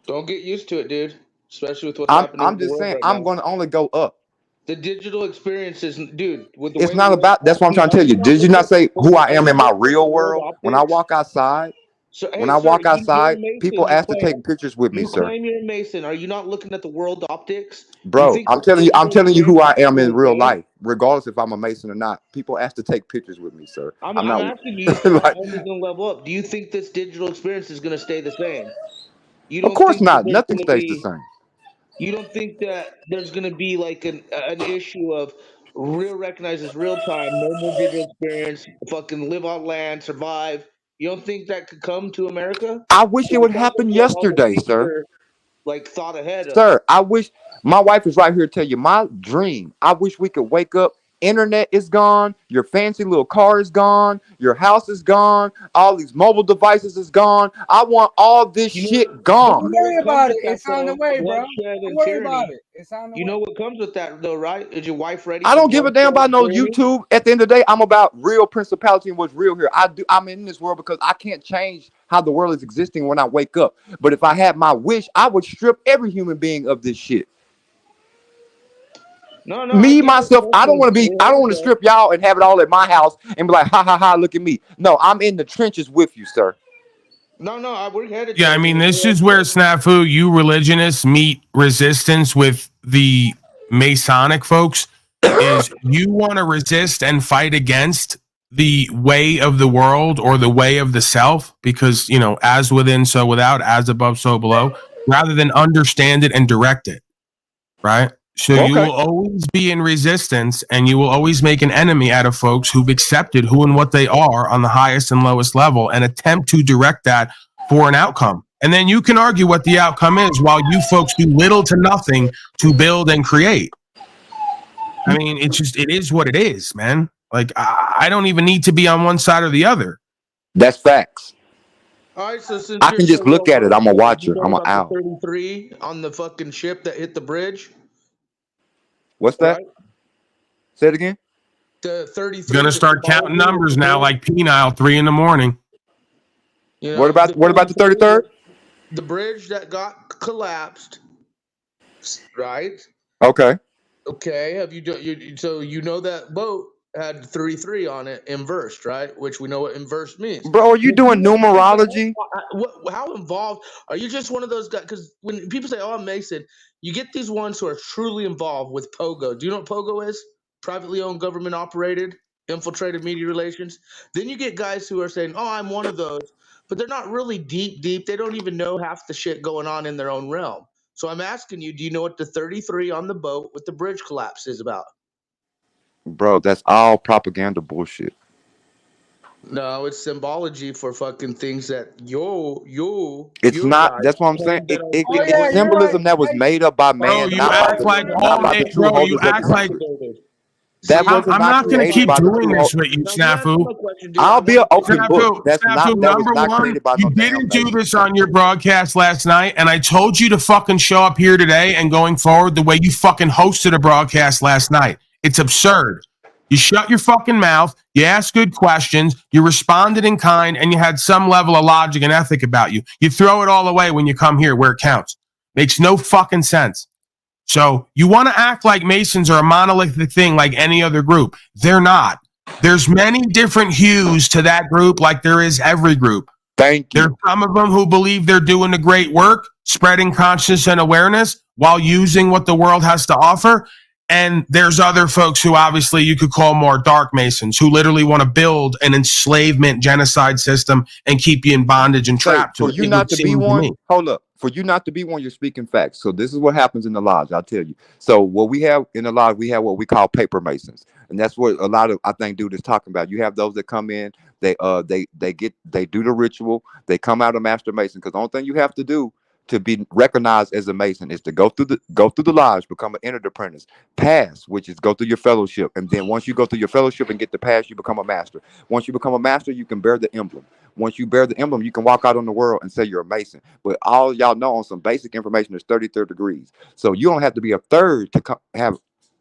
Don't get used to it, dude. Especially with what's happening. I'm just saying, I'm going to only go up. The digital experiences, dude. With the It's way the not world, about. That's what I'm trying to tell you. Did you not say who I am in my real world? When I walk outside, So, when hey, I sir, walk you're a outside, Mason. people ask to take pictures with me, You sir. claim you're a Mason. Are you not looking at the world optics? You Bro, think that I'm digital telling you who I experience is am in really real saying? life, regardless if I'm a Mason or not. People ask to take pictures with me, sir. I'm I'm not asking you, so like, I'm only gonna level up. Do you think this digital experience is gonna stay the same? You of don't course think that not. there's Nothing gonna stays the be? same. You don't think that there's gonna be like an issue of real recognizes real time, no more digital experience, fucking live on land, survive. You don't think that could come to America? I wish it It would sounds happen like all the yesterday, things sir. are like thought ahead of. Sir, I wish my wife is right here to tell you my dream. I wish we could wake up. Internet is gone. Your fancy little car is gone. Your house is gone. All these mobile devices is gone. I want all this shit Don't gone. worry about it. That It's on the though, way, bro. bloodshed Don't and worry about tyranny. it. It's on the You way. know what comes with that though, right? Is your wife ready I for don't give a bloodshed damn about and no tyranny? YouTube. At the end of the day, I'm about real principality and what's real here. I'm in this world because I can't change how the world is existing when I wake up. But if I had my wish, I would strip every human being of this shit. No, I Me get it. myself, I Trust don't me. want to be. We I don't all want to go. strip y'all and have it all at my house and be like, ha ha ha, look at me. No, I'm in the trenches with you, sir. No, we're headed Yeah, there. I mean, We're this headed is where snafu, you religionists meet resistance with the Masonic folks. Is you want to resist and fight against the way of the world or the way of the self, because as within, so without, as above, so below, rather than understand it and direct it, right? So you Okay. will always be in resistance, and you will always make an enemy out of folks who've accepted who and what they are on the highest and lowest level and attempt to direct that for an outcome. And then you can argue what the outcome is while you folks do little to nothing to build and create. I mean, it is what it is, man. Like, I don't even need to be on one side or the other. That's facts. All right, so since I you're can so just look well at it. versed, I'm a have you watcher. read I'm an about the owl. 33 on the fucking ship that hit the bridge? What's that? Right. Say it again. The 33. Gonna the start counting symbology of numbers the now, bridge. like penile, 3 a.m. You What know, about the 33rd? The bridge that got collapsed, right? Okay. Okay. Have so you know that boat had 33 on it inversed, right? Which we know what inversed means. Bro, are you doing numerology? How involved are you? Just one of those guys? Because when people say, "Oh, I'm Mason," you get these ones who are truly involved with Pogo. Do you know what Pogo is? Privately owned, government operated, infiltrated media relations. Then you get guys who are saying, "Oh, I'm one of those," but they're not really deep. They don't even know half the shit going on in their own realm. So I'm asking you, do you know what the 33 on the boat with the bridge collapse is about? Bro, that's all propaganda bullshit. No, it's symbology for fucking things that you It's not. guys That's what I'm saying. claim that are Oh real. yeah, It's you're right. symbolism that was made up by Bro, man, you not by act like the true holders of the secret. That wasn't I'm not not going to created keep by the doing true. this with you, Snafu. I'll be an open book. Snafu, That was number not one, created by you no damn didn't do Mason. this on your broadcast last night, and I told you to fucking show up here today and going forward the way you fucking hosted a broadcast last night. It's absurd. You shut your fucking mouth, you asked good questions, you responded in kind, and you had some level of logic and ethic about you. You throw it all away when you come here where it counts. Makes no fucking sense. So you want to act like Masons are a monolithic thing like any other group. They're not. There's many different hues to that group like there is every group. Thank you. There's some of them who believe they're doing the great work, spreading consciousness and awareness while using what the world has to offer. And there's other folks who obviously you could call more dark Masons who literally want to build an enslavement genocide system and keep you in bondage and trapped. For you not to be one, hold up. For you not to be one, you're speaking facts. So this is what happens in the lodge. I'll tell you. So what we have in the lodge, we have what we call paper masons, and that's what a lot of I think dude is talking about. You have those that come in, they do the ritual, they come out a master mason because the only thing you have to do to be recognized as a mason is to go through the lodge, become an entered apprentice, pass, which is go through your fellowship, and then once you go through your fellowship and get the pass, you become a master. Once you become a master, you can bear the emblem. Once you bear the emblem, you can walk out on the world and say you're a mason. But all y'all know on some basic information is 33rd degrees. So you don't have to be a third to have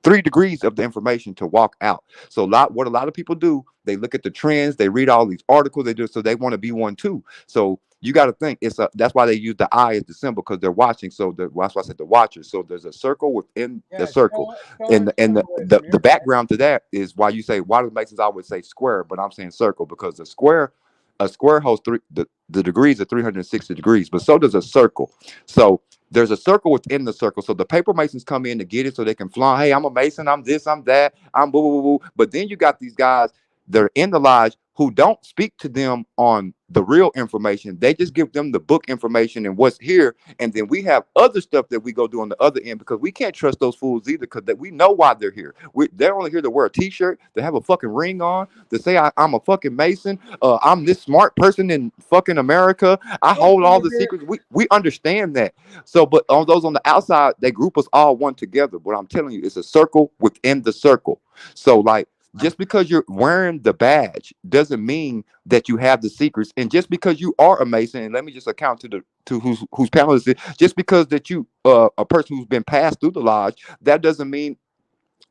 3 degrees of the information to walk out. So what a lot of people do, they look at the trends, they read all these articles, they do, so they want to be one too. So you got to think that's why they use the eye as the symbol, because they're watching. So that's why I said the watchers. So there's a circle within the circle, and the background to that is why you say, why do Masons always say square, but I'm saying circle, because a square holds the degrees are 360 degrees, but so does a circle. So there's a circle within the circle. So the paper Masons come in to get it so they can flaunt, hey, I'm a Mason, I'm this, I'm that, I'm boo, boo, boo, boo. But then you got these guys that are in the lodge who don't speak to them on the real information. They just give them the book information and what's here. And then we have other stuff that we go do on the other end, because we can't trust those fools either, because we know why they're here. They're only here to wear a t-shirt, to have a fucking ring on, to say I'm a fucking Mason. I'm this smart person in fucking America. I hold all the secrets. We understand that. So, but on those on the outside, they group us all one together. But I'm telling you, it's a circle within the circle. So like, just because you're wearing the badge doesn't mean that you have the secrets. And just because you are a Mason, and let me just account to whose panel is it, just because that you a person who's been passed through the lodge, that doesn't mean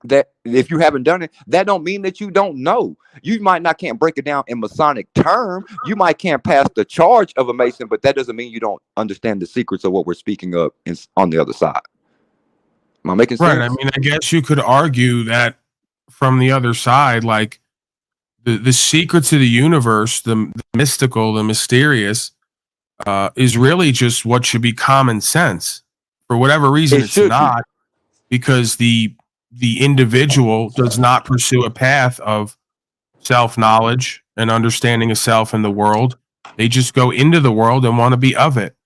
that if you haven't done it, that don't mean that you don't know. You can't break it down in Masonic term. You might can't pass the charge of a Mason, but that doesn't mean you don't understand the secrets of what we're speaking of on the other side. Am I making sense? Right. I mean, I guess you could argue that from the other side, like the secrets of the universe, the mystical, the mysterious, is really just what should be common sense. For whatever reason, it's not, because the individual does not pursue a path of self-knowledge and understanding of self and the world. They just go into the world and want to be of it.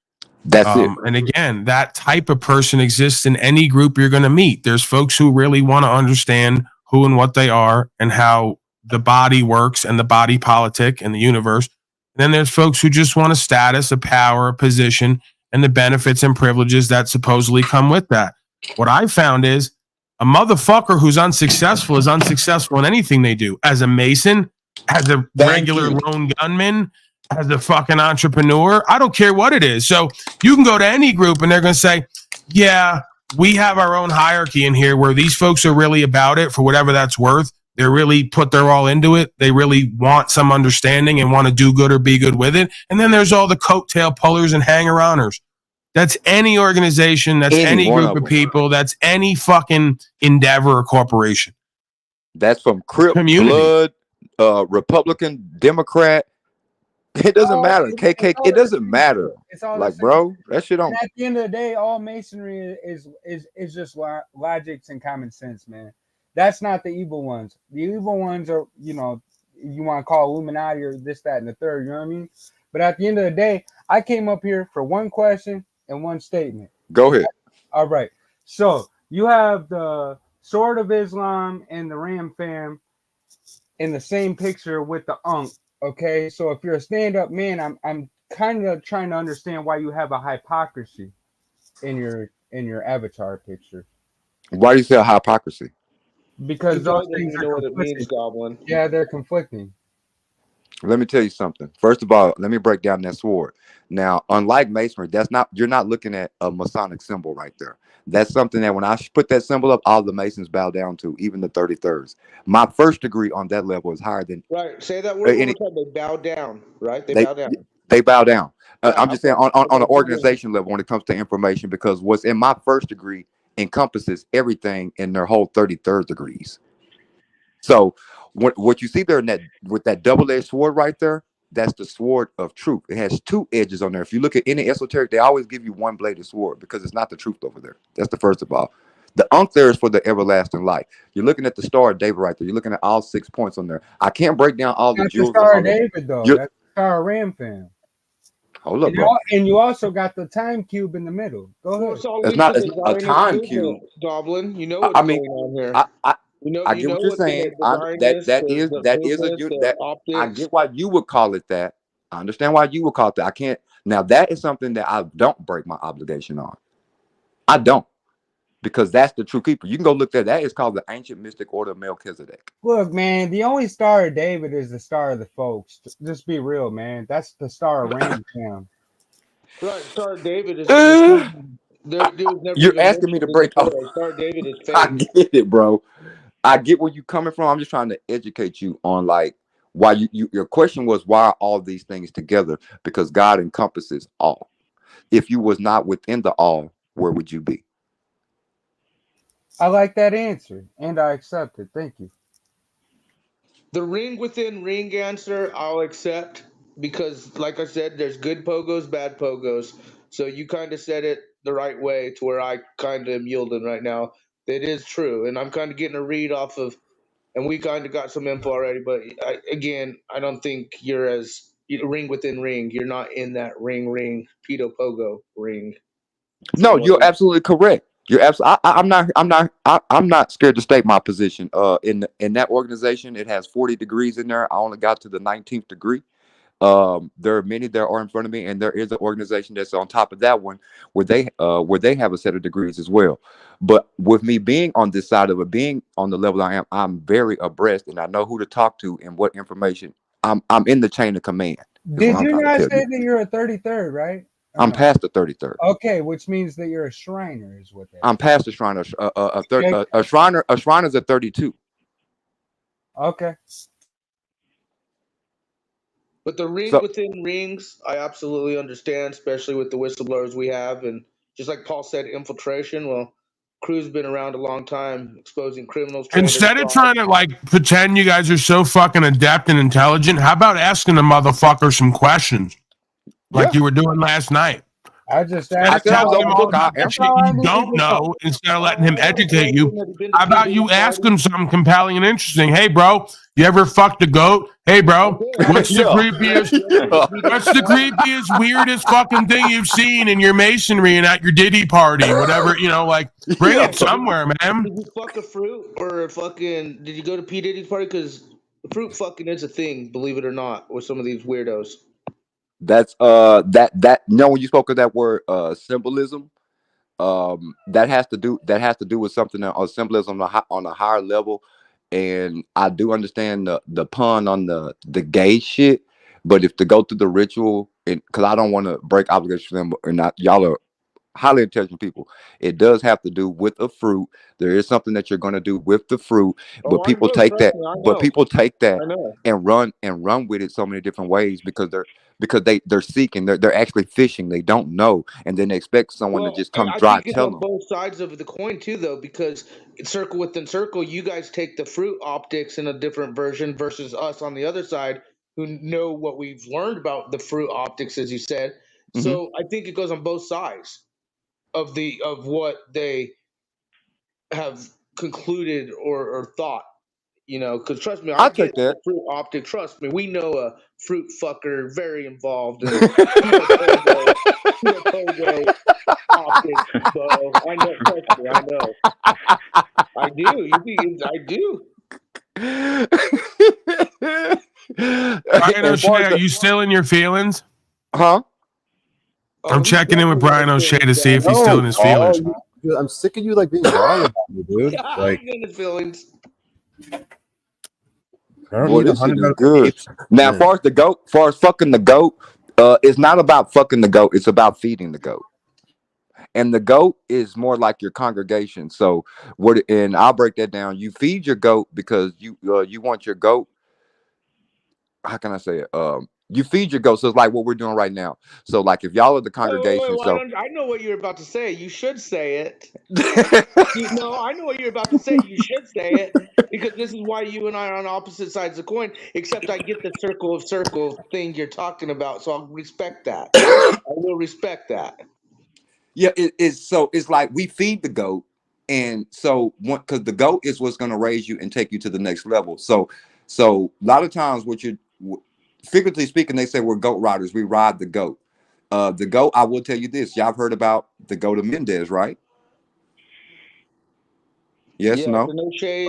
That's it. And again, that type of person exists in any group you're going to meet. There's folks who really want to understand who and what they are and how the body works and the body politic and the universe. And then there's folks who just want a status, a power, a position, and the benefits and privileges that supposedly come with that. What I found is a motherfucker who's unsuccessful is unsuccessful in anything they do. As a Mason, as a regular lone gunman, as a fucking entrepreneur, I don't care what it is. So you can go to any group and they're going to say, yeah, we have our own hierarchy in here where these folks are really about it for whatever that's worth. They really put their all into it. They really want some understanding and want to do good or be good with it. And then there's all the coattail pullers and hanger-oners. That's any organization. That's any group of people. That's any fucking endeavor or corporation. That's from Crip, Blood, Republican, Democrat. It doesn't matter. KK, it doesn't matter. It's all like, bro, that shit don't. At the end of the day, all masonry is just logics and common sense, man. That's not the evil ones. The evil ones are, you want to call Illuminati or this, that, and the third. You know what I mean? But at the end of the day, I came up here for one question and one statement. Go ahead. All right. So you have the Sword of Islam and the Ram Fam in the same picture with the Unk. Okay, so if you're a stand-up man, I'm kind of trying to understand why you have a hypocrisy in your avatar picture. Why do you say hypocrisy? Because those things know what it means, Goblin. Yeah, they're conflicting. Let me tell you something. First of all, let me break down that sword. Now, unlike Masonry, you're not looking at a Masonic symbol right there. That's something that when I put that symbol up, all the Masons bow down to, even the 33rds. My first degree on that level is higher than. Right. Say that word one more time. They bow down, right? They bow down. They bow down. I'm just saying on an organization level when it comes to information, because what's in my first degree encompasses everything in their whole 33rd degrees. So what you see there with that double-edged sword right there, that's the sword of truth. It has 2 edges on there. If you look at any esoteric, they always give you one-bladed sword because it's not the truth over there. That's the first of all. The Unk there is for the everlasting life. You're looking at the Star of David right there. You're looking at all 6 points on there. I can't break down all the jewels. That's the Star of David, though. That's the Star of Ram Fam. Hold up, bro. And you also got the time cube in the middle. Go ahead. It's not a time cube. Goblin, you know what's going on here. I get what you're saying. That is a unit. I get why you would call it that. I understand why you would call it that. I can't. Now that is something that I don't break my obligation on. I don't, because that's the true keeper. You can go look there. That is called the Ancient Mystic Order of Melchizedek. Look, man, the only Star of David is the Star of the Folks. Just be real, man. That's the Star of Ram Fam. Right, Star of David is You're asking me to break off. David is fake. I get it, bro. I get where you're coming from. I'm just trying to educate you on like why your question was why are all these things together? Because God encompasses all. If you was not within the all, where would you be? I like that answer, and I accept it. Thank you. The ring within ring answer I'll accept because, like I said, there's good pogos, bad pogos. So you kind of said it the right way to where I kind of am yielding right now. It is true, and I'm kind of getting a read off of, and we kind of got some info already. But I don't think you're as ring within ring. You're not in that ring pedo pogo ring. No, you're absolutely correct. You're absolutely. I'm not scared to state my position. In that organization, it has 40 degrees in there. I only got to the 19th degree. There are many that are in front of me, and there is an organization that's on top of that one where they have a set of degrees as well. But with me being on this side of it, being on the level I am, I'm very abreast, and I know who to talk to and what information. I'm in the chain of command. Did you not say that you're a 33rd, right? I'm past the 33rd. Okay, which means that you're a Shriner, is what that. I'm past the Shriner. A Shriner's a 32. Okay. But the ring within rings, I absolutely understand, especially with the whistleblowers we have. And just like Paul said, infiltration. Well, Crew's been around a long time, exposing criminals. Instead of trying to like pretend you guys are so fucking adept and intelligent, how about asking the motherfucker some questions like you were doing last night? I just telling him all the shit you don't know instead of letting him educate you. How about you ask him something compelling and interesting? Hey, bro, you ever fucked a goat? Hey, bro, what's the creepiest, weirdest fucking thing you've seen in your masonry and at your Diddy party? Whatever, like bring it somewhere, man. Did you fuck a fruit or did you go to P. Diddy's party? Because fruit fucking is a thing, believe it or not, with some of these weirdos. That's when you spoke of that word symbolism, that has to do with something on symbolism on a higher level, and I do understand the pun on the gay shit, but if to go through the ritual, because I don't want to break obligations for them or not, y'all are highly intelligent people. It does have to do with a fruit. There is something that you're going to do with the fruit, but people take that and run with it so many different ways because they're seeking, they're actually fishing. They don't know, and then they expect someone to just come dry tell them. Both sides of the coin too, though, because circle within circle, you guys take the fruit optics in a different version versus us on the other side who know what we've learned about the fruit optics, as you said. Mm-hmm. So I think it goes on both sides of what they have concluded or thought, because trust me, I'll take that. Fruit optic, trust me, we know a fruit fucker very involved in pogo optics. So I know, trust me, I know. I do. Brian O'Shea, are you still in your feelings? Huh? I'm checking in with Brian O'Shea to see if he's still in his feelings. I'm sick of you being wrong about me, dude. I'm in his feelings. Well, this shit is good. Now, as far as fucking the goat, it's not about fucking the goat. It's about feeding the goat. And the goat is more like your congregation. So and I'll break that down. You feed your goat because you want your goat. How can I say it? You feed your goat. So it's like what we're doing right now. So like if y'all are the congregation. I know what you're about to say. You should say it. No, I know what you're about to say. You should say it because this is why you and I are on opposite sides of the coin. Except I get the circle thing you're talking about, so I'll respect that. I will respect that. Yeah, it's like we feed the goat, and so because the goat is what's going to raise you and take you to the next level. So a lot of times, figuratively speaking, they say we're goat riders. We ride the goat. The goat. I will tell you this. Y'all have heard about the goat of Mendez, right? Yes, no. Okay.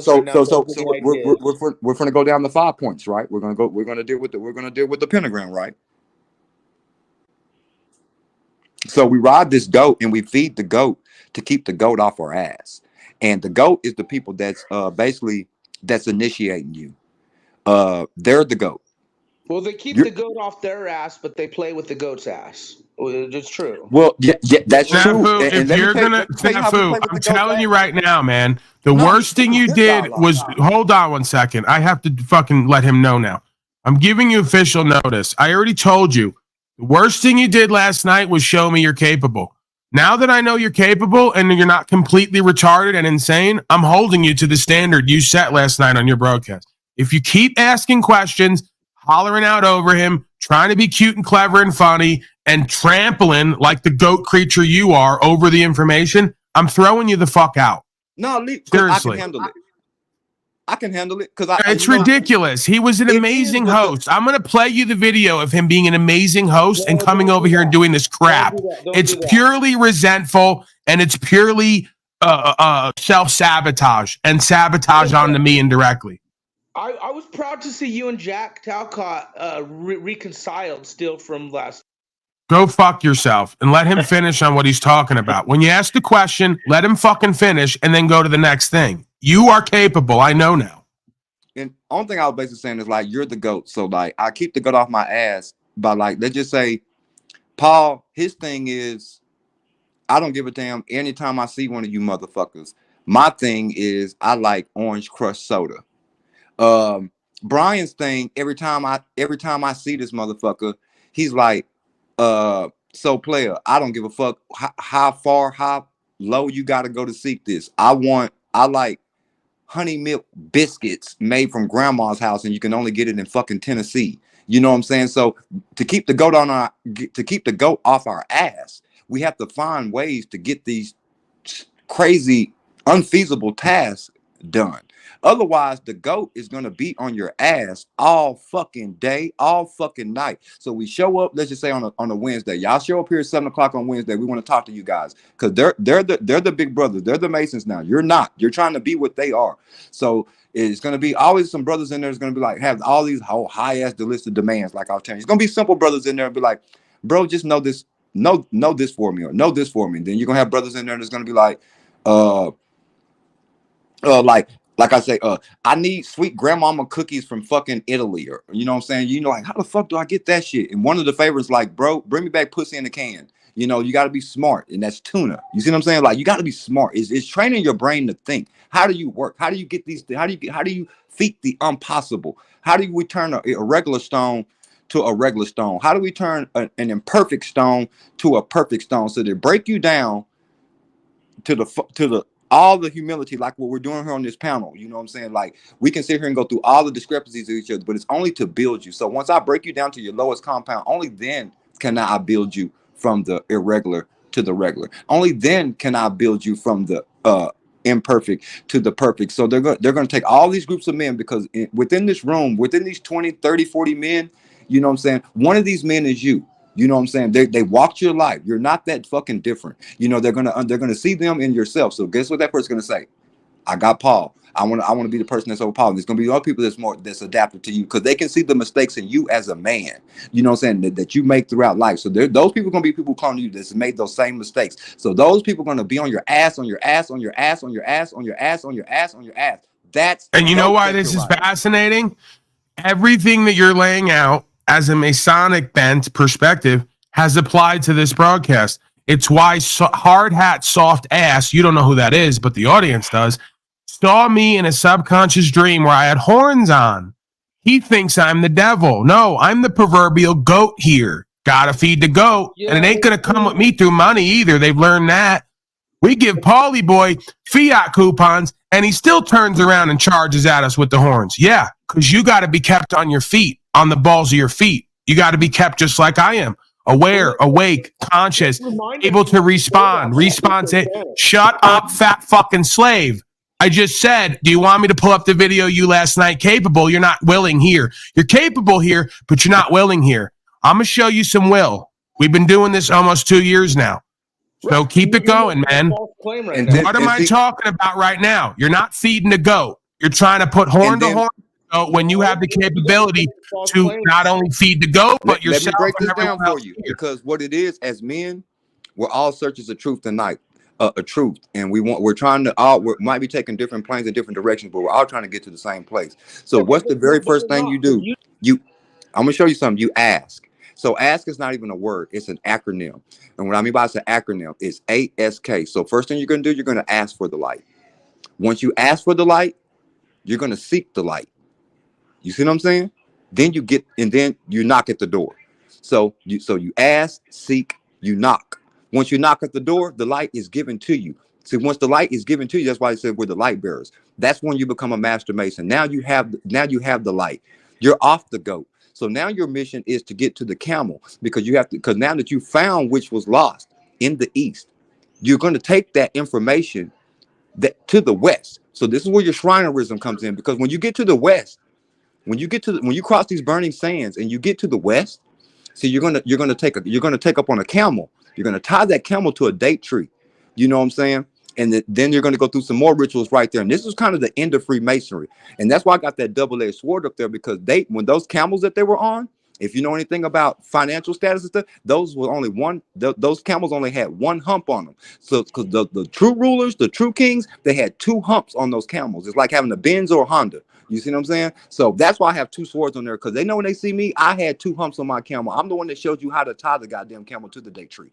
So we're going to go down the 5 points, right? We're going to deal with the pentagram, right? So we ride this goat and we feed the goat to keep the goat off our ass. And the goat is the people that's basically that's initiating you. They're the goat. Well, they keep the goat off their ass, but they play with the goat's ass. Well, it's true. Well, yeah, that's true. Snafu, And if let me you're tell you, gonna let me tell you how we Snafu, play with I'm the goat's telling ass. you right now, man. The No, worst thing you this did dialogue. was hold on one second. I have to fucking let him know now. I'm giving you official notice. I already told you. The worst thing you did last night was show me you're capable. Now that I know you're capable and you're not completely retarded and insane, I'm holding you to the standard you set last night on your broadcast. If you keep asking questions, hollering out over him, trying to be cute and clever and funny, and trampling like the goat creature you are over the information, I'm throwing you the fuck out. No, seriously. I can handle it. I can handle it because It's ridiculous. He was an amazing host. I'm going to play you the video of him being an amazing host and coming over here and doing this crap. It's purely resentful and it's purely self-sabotage and sabotage onto me indirectly. I was proud to see you and Jack Talcott reconciled still from last. Go fuck yourself and let him finish on what he's talking about. When you ask the question, let him fucking finish and then go to the next thing. You are capable. I know now. And only thing I was basically saying is like, you're the GOAT. So like, I keep the goat off my ass by like, let's just say, Paul, his thing is, I don't give a damn anytime I see one of you motherfuckers. My thing is, I like orange crush soda. Brian's thing, every time I see this motherfucker, he's like, so player, I don't give a fuck how far, how low you got to go to seek this. I like honey milk biscuits made from grandma's house, and you can only get it in fucking Tennessee. You know what I'm saying? So to keep the goat off our ass, we have to find ways to get these crazy, unfeasible tasks done. Otherwise, the goat is going to be on your ass all fucking day, all fucking night. So we show up, let's just say on a Wednesday. Y'all show up here at 7 o'clock on Wednesday. We want to talk to you guys because they're the big brothers. They're the Masons now. You're not. You're trying to be what they are. So it's going to be always some brothers in there that's going to be like, have all these whole high-ass list of demands like I was telling you. It's going to be simple brothers in there and be like, bro, just know this for me or know this for me. And then you're going to have brothers in there that's going to be like, like I say, I need sweet grandmama cookies from fucking Italy, or you know what I'm saying? You know, like how the fuck do I get that shit? And one of the favorites, like, bro, bring me back pussy in a can. You know, you got to be smart, and that's tuna. You see what I'm saying? Like, you got to be smart. It's training your brain to think. How do you work? How do you get these? How do you feat the impossible? How do we turn a regular stone to a regular stone? How do we turn an imperfect stone to a perfect stone? So they break you down to the all the humility, like what we're doing here on this panel. You know what I'm saying? Like, we can sit here and go through all the discrepancies of each other, but it's only to build you. So once I break you down to your lowest compound, only then can I build you from the irregular to the regular. Only then can I build you from the imperfect to the perfect. So they're going to take all these groups of men, because within this room, within these 20, 30, 40 men, you know what I'm saying? One of these men is you. You know what I'm saying? They walked your life. You're not that fucking different. You know, they're gonna see them in yourself. So guess what that person's gonna say? I got Paul. I want to be the person that's over Paul. And there's gonna be other people that's adapted to you, because they can see the mistakes in you as a man. You know what I'm saying? That you make throughout life. So those people are gonna be people cloning you that's made those same mistakes. So those people are gonna be on your ass, on your ass, on your ass, on your ass, on your ass, on your ass, on your ass. And you know why this is fascinating? Everything that you're laying out as a Masonic bent perspective has applied to this broadcast. It's why hard hat, soft ass, you don't know who that is, but the audience does, saw me in a subconscious dream where I had horns on. He thinks I'm the devil. No, I'm the proverbial goat here. Gotta feed the goat. And it ain't gonna come with me through money either. They've learned that. We give Paulie Boy fiat coupons, and he still turns around and charges at us with the horns. Yeah, because you got to be kept on your feet, on the balls of your feet. You got to be kept just like I am. Aware, awake, conscious, able to respond. Shut up, fat fucking slave. I just said, do you want me to pull up the video you last night? Capable, you're not willing here. You're capable here, but you're not willing here. I'm going to show you some will. We've been doing this almost 2 years now. So keep it going, man. What am I talking about right now? You're not feeding the goat. You're trying to put horn to horn when you have the capability to not only feed the goat, but yourself. Let me break this down for you, because what it is, as men, we're all searchers of truth tonight, a truth, and we might be taking different planes in different directions, but we're all trying to get to the same place. So what's the very first thing you do? I'm gonna show you something. You ask. So ask is not even a word, it's an acronym. And what I mean by it's an acronym is ASK. So first thing you're gonna do, you're gonna ask for the light. Once you ask for the light, you're gonna seek the light. You see what I'm saying? Then you get, and then you knock at the door. So you ask, seek, you knock. Once you knock at the door, the light is given to you. See, once the light is given to you, that's why I said we're the light bearers. That's when you become a master mason. Now you have the light. You're off the goat. So now your mission is to get to the camel, because you have to, because now that you found which was lost in the east, you're going to take that information to the west. So this is where your Shrinerism comes in, because when you get to the west, when you cross these burning sands and you get to the west, see, you're gonna take up on a camel. You're gonna tie that camel to a date tree. You know what I'm saying? And then you're gonna go through some more rituals right there. And this is kind of the end of Freemasonry. And that's why I got that double-edged sword up there, because when those camels that they were on, if you know anything about financial status and stuff, those camels only had one hump on them. So because the true rulers, the true kings, they had two humps on those camels. It's like having a Benz or a Honda. You see what I'm saying? So that's why I have two swords on there, because they know when they see me, I had two humps on my camel. I'm the one that showed you how to tie the goddamn camel to the date tree.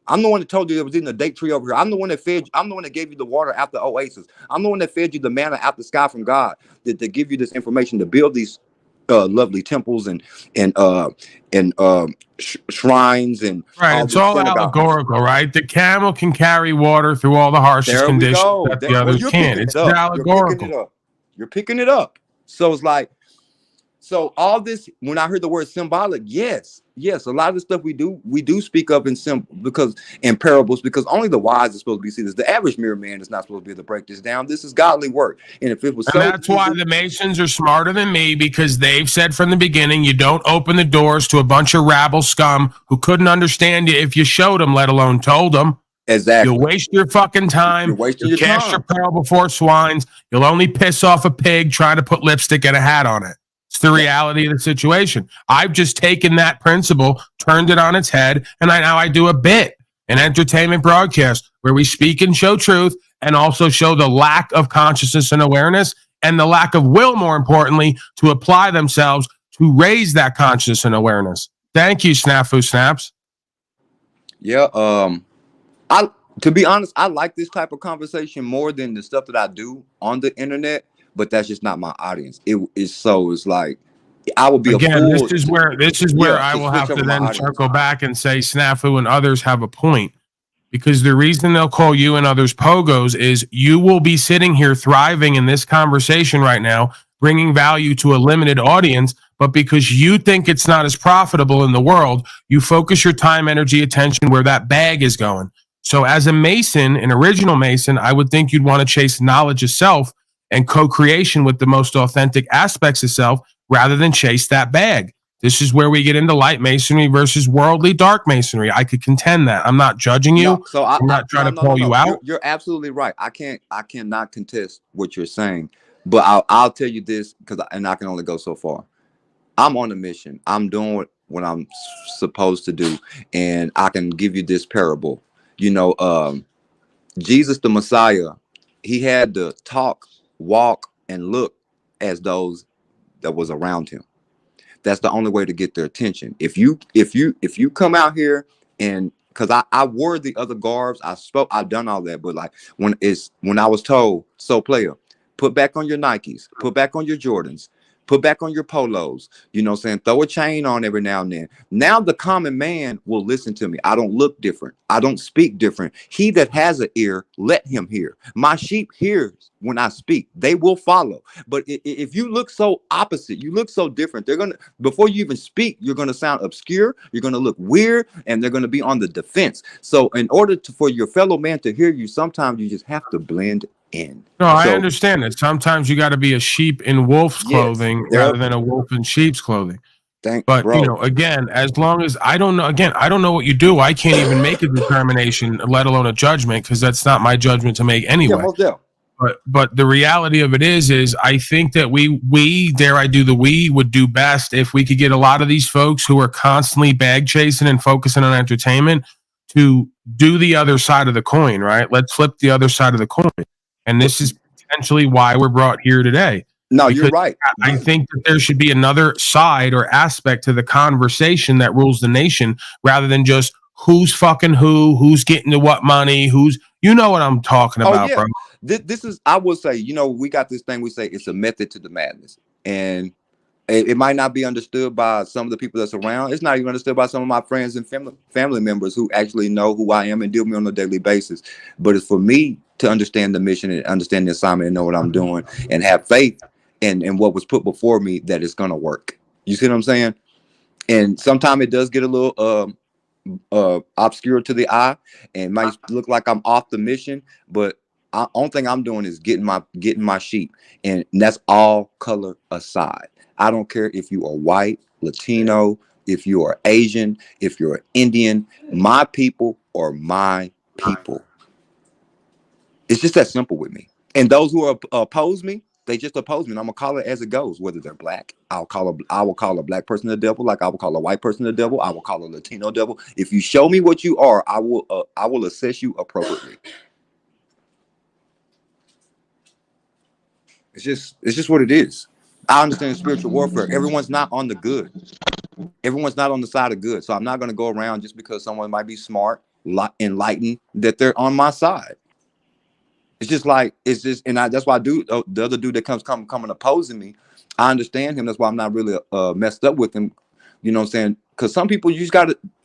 I'm the one that told you there was in the date tree over here. I'm the one that fed you. I'm the one that gave you the water out the oasis. I'm the one that fed you the manna out the sky from God, that give you this information to build these lovely temples and shrines and right. It's all allegorical, right? The camel can carry water through all the harshest conditions that the others can't. It's allegorical. You're picking it up. So it's like, so all this, when I heard the word symbolic, yes, a lot of the stuff we do speak of in parables, because only the wise are supposed to be seen. The average mere man is not supposed to be able to break this down. This is godly work. And if it was that's why the Masons are smarter than me, because they've said from the beginning, you don't open the doors to a bunch of rabble scum who couldn't understand you if you showed them, let alone told them. Exactly. You'll waste your fucking time. You're wasting your cast time. your pearl before swines. You'll only piss off a pig trying to put lipstick and a hat on it. It's the reality of the situation. I've just taken that principle, turned it on its head, and now I do a bit, an entertainment broadcast where we speak and show truth, and also show the lack of consciousness and awareness, and the lack of will, more importantly, to apply themselves to raise that consciousness and awareness. Thank you, Snafu Snaps. Yeah, to be honest, I like this type of conversation more than the stuff that I do on the internet, but that's just not my audience. It's like I would be again. A fool this is where I will have to then circle back and say Snafu and others have a point, because the reason they'll call you and others pogos is you will be sitting here thriving in this conversation right now, bringing value to a limited audience, but because you think it's not as profitable in the world, you focus your time, energy, attention where that bag is going. So as a Mason, an original Mason, I would think you'd want to chase knowledge of self and co-creation with the most authentic aspects of self rather than chase that bag. This is where we get into light masonry versus worldly dark masonry. I could contend that. I'm not judging you. No, so I'm not trying to call you out. You're absolutely right. I cannot contest what you're saying, but I'll tell you this, and I can only go so far. I'm on a mission. I'm doing what I'm supposed to do, and I can give you this parable. You know, Jesus the Messiah, he had to talk, walk, and look as those that was around him. That's the only way to get their attention. If you come out here, and because I wore the other garbs, I've done all that, but like when I was told, so player, put back on your Nikes, put back on your Jordans, put back on your polos, you know what I'm saying? Throw a chain on every now and then. Now the common man will listen to me. I don't look different. I don't speak different. He that has an ear, let him hear. My sheep hears when I speak. They will follow. But if you look so opposite, you look so different, before you even speak, you're going to sound obscure. You're going to look weird, and they're going to be on the defense. So in order for your fellow man to hear you, sometimes you just have to blend in. No, I understand that. Sometimes you got to be a sheep in wolf's clothing rather than a wolf in sheep's clothing. But you know, again, as long as I don't know what you do. I can't even make a determination, let alone a judgment, because that's not my judgment to make anyway. Yeah, most definitely. But the reality of it is I think that we would do best if we could get a lot of these folks who are constantly bag chasing and focusing on entertainment to do the other side of the coin, right? Let's flip the other side of the coin. And this is potentially why we're brought here today. No, you're right. I think that there should be another side or aspect to the conversation that rules the nation, rather than just who's fucking who's getting to what money, you know what I'm talking about, bro. This is, I will say, we got this thing we say it's a method to the madness, and it might not be understood by some of the people that's around. It's not even understood by some of my friends and family members who actually know who I am and deal with me on a daily basis. But it's for me to understand the mission and understand the assignment and know what I'm doing and have faith in what was put before me that it's gonna work. You see what I'm saying? And sometimes it does get a little obscure to the eye and might look like I'm off the mission, but only thing I'm doing is getting my sheep, and that's all color aside. I don't care if you are white, Latino, if you are Asian, if you're Indian. My people are my people. It's just that simple with me. And those who oppose me, they just oppose me, and I'm gonna call it as it goes. Whether they're black, I will call a black person the devil, like I will call a white person the devil. I will call a Latino devil. If you show me what you are, I will assess you appropriately. It's just what it is. I understand spiritual warfare. Everyone's not on the good. Everyone's not on the side of good. So I'm not gonna go around just because someone might be smart, enlightened, that they're on my side. It's just, and that's why the other dude that comes opposing me, I understand him. That's why I'm not really messed up with him. You know what I'm saying? Because some people,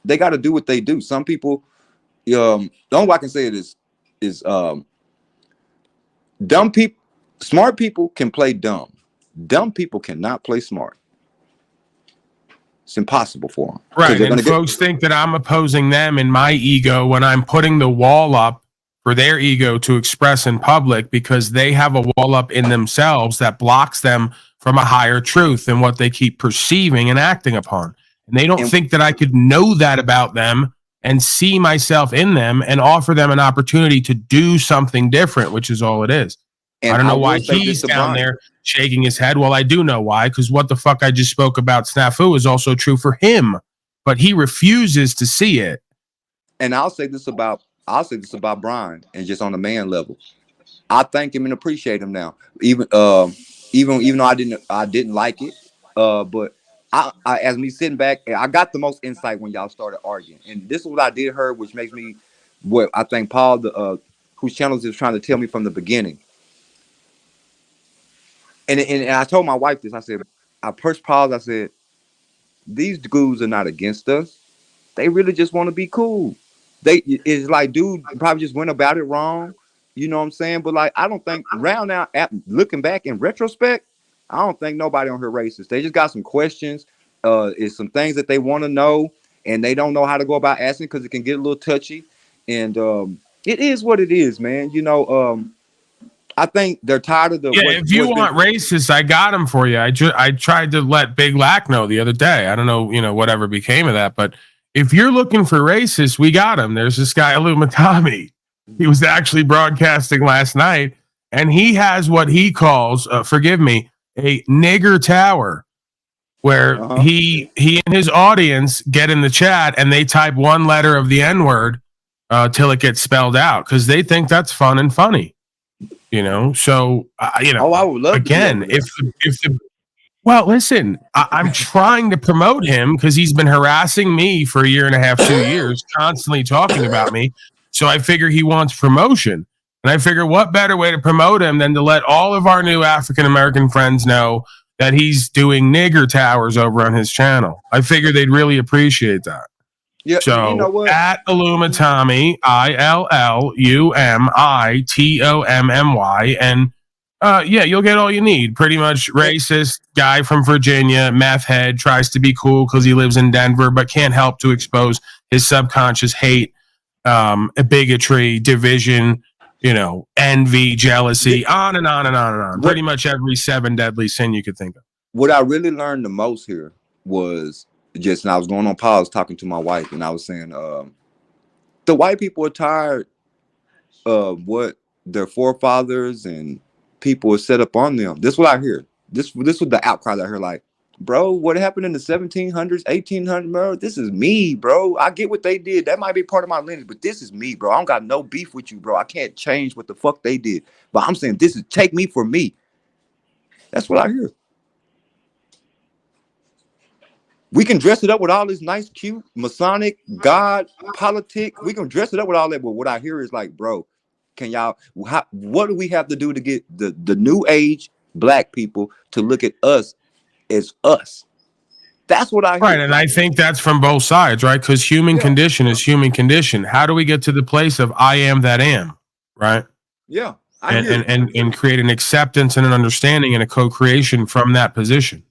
they gotta do what they do. Some people, the only way I can say it is dumb people. Smart people can play dumb. Dumb people cannot play smart. It's impossible for them. Right, and folks think that I'm opposing them in my ego when I'm putting the wall up for their ego to express in public, because they have a wall up in themselves that blocks them from a higher truth than what they keep perceiving and acting upon. And they don't think that I could know that about them and see myself in them and offer them an opportunity to do something different, which is all it is. And I don't know why he's down there shaking his head. Well, I do know why, because what the fuck I just spoke about snafu is also true for him, but he refuses to see it. And I'll say this about Brian, and just on a man level, I thank him and appreciate him now. Even though I didn't like it, but I as me sitting back, I got the most insight when y'all started arguing, and this is what I did hear, which makes me what I think Paul, whose channels is trying to tell me from the beginning. And I told my wife this. I said, I pushed pause. I said, these dudes are not against us. They really just want to be cool. It's like, dude probably just went about it wrong. You know what I'm saying? But like, I don't think around now, looking back in retrospect, I don't think nobody on here racist. They just got some questions. It's some things that they want to know, and they don't know how to go about asking because it can get a little touchy. And it is what it is, man. I think they're tired of the. If you want racist, I got him for you. I tried to let Big Lack know the other day. I don't know, whatever became of that. But if you're looking for racist, we got him. There's this guy, Illumitami. He was actually broadcasting last night, and he has what he calls, forgive me, a nigger tower, where he and his audience get in the chat and they type one letter of the N-word till it gets spelled out, because they think that's fun and funny. So I would love again, well, listen, I'm trying to promote him because he's been harassing me for a year and a half, 2 years, constantly talking about me. So I figure he wants promotion, and I figure what better way to promote him than to let all of our new African American friends know that he's doing nigger towers over on his channel. I figure they'd really appreciate that. Yeah, so you know what? At Illumitami, ILLUMITOMMY, and you'll get all you need. Pretty much racist guy from Virginia, meth head, tries to be cool because he lives in Denver, but can't help to expose his subconscious hate, bigotry, division, envy, jealousy, on and on and on and on. Pretty much every 7 deadly sin you could think of. What I really learned the most here was just, and I was going on pause talking to my wife, and I was saying, the white people are tired of what their forefathers and people have set up on them. This is what I hear. This was the outcry that I heard. Like, bro, what happened in the 1700s, 1800s, bro? This is me, bro. I get what they did. That might be part of my lineage, but this is me, bro. I don't got no beef with you, bro. I can't change what the fuck they did. But I'm saying, take me for me. That's what I hear. We can dress it up with all this nice, cute, Masonic, God, politics. We can dress it up with all that. But what I hear is like, bro, can y'all, what do we have to do to get the new age black people to look at us as us? That's what I hear. Right, and I think that's from both sides, right? Because human condition is human condition. How do we get to the place of I am that am, right? Yeah, and create an acceptance and an understanding and a co-creation from that position.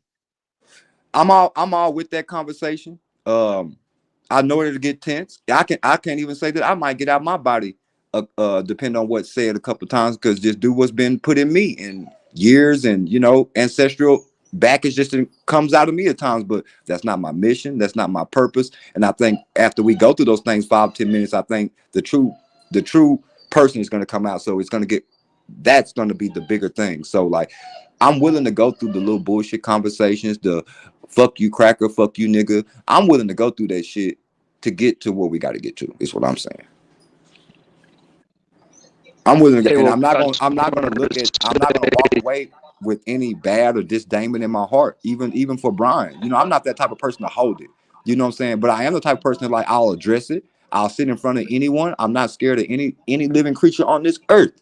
I'm all with that conversation. I know it'll get tense. I can't even say that I might get out my body, depending on what's said a couple of times, because this dude what's been put in me in years, and ancestral baggage just comes out of me at times. But that's not my mission. That's not my purpose. And I think after we go through those things 5-10 minutes, I think the true person is going to come out. So that's going to be the bigger thing. So like, I'm willing to go through the little bullshit conversations, the fuck you cracker, fuck you nigga. I'm willing to go through that shit to get to where we got to get to. Is what I'm saying. I'm willing to, and I'm not gonna walk away with any bad or disdain in my heart, even for Brian. I'm not that type of person to hold it. You know what I'm saying? But I am the type of person that, like, I'll address it. I'll sit in front of anyone. I'm not scared of any living creature on this earth.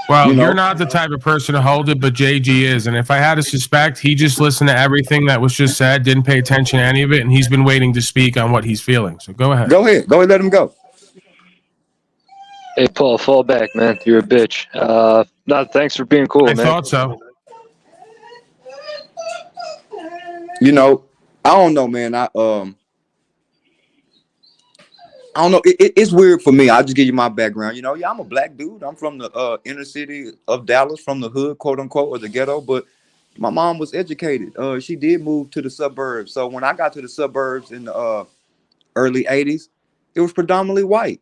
Well, you're not the type of person to hold it, but JG is. And if I had to suspect, he just listened to everything that was just said, didn't pay attention to any of it, and he's been waiting to speak on what he's feeling. So go ahead. Go ahead, let him go. Hey, Paul, fall back, man. You're a bitch. Thanks for being cool, man. I thought so. I don't know, man. I don't know. It's weird for me. I'll just give you my background. I'm a black dude. I'm from the inner city of Dallas, from the hood, quote unquote, or the ghetto. But my mom was educated. She did move to the suburbs. So when I got to the suburbs in the early 80s, it was predominantly white.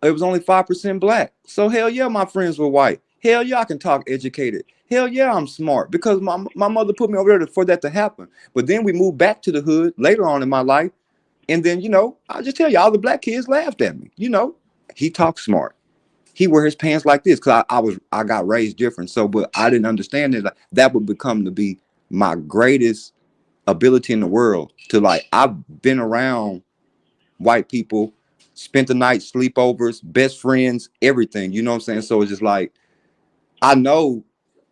It was only 5% black. So hell yeah, my friends were white. Hell yeah, I can talk educated. Hell yeah, I'm smart, because my mother put me over there for that to happen. But then we moved back to the hood later on in my life. And then, I'll just tell you, all the black kids laughed at me. He talks smart. He wear his pants like this, because I got raised different. So, but I didn't understand that would become to be my greatest ability in the world. To, like, I've been around white people, spent the night, sleepovers, best friends, everything. You know what I'm saying? So it's just like, I know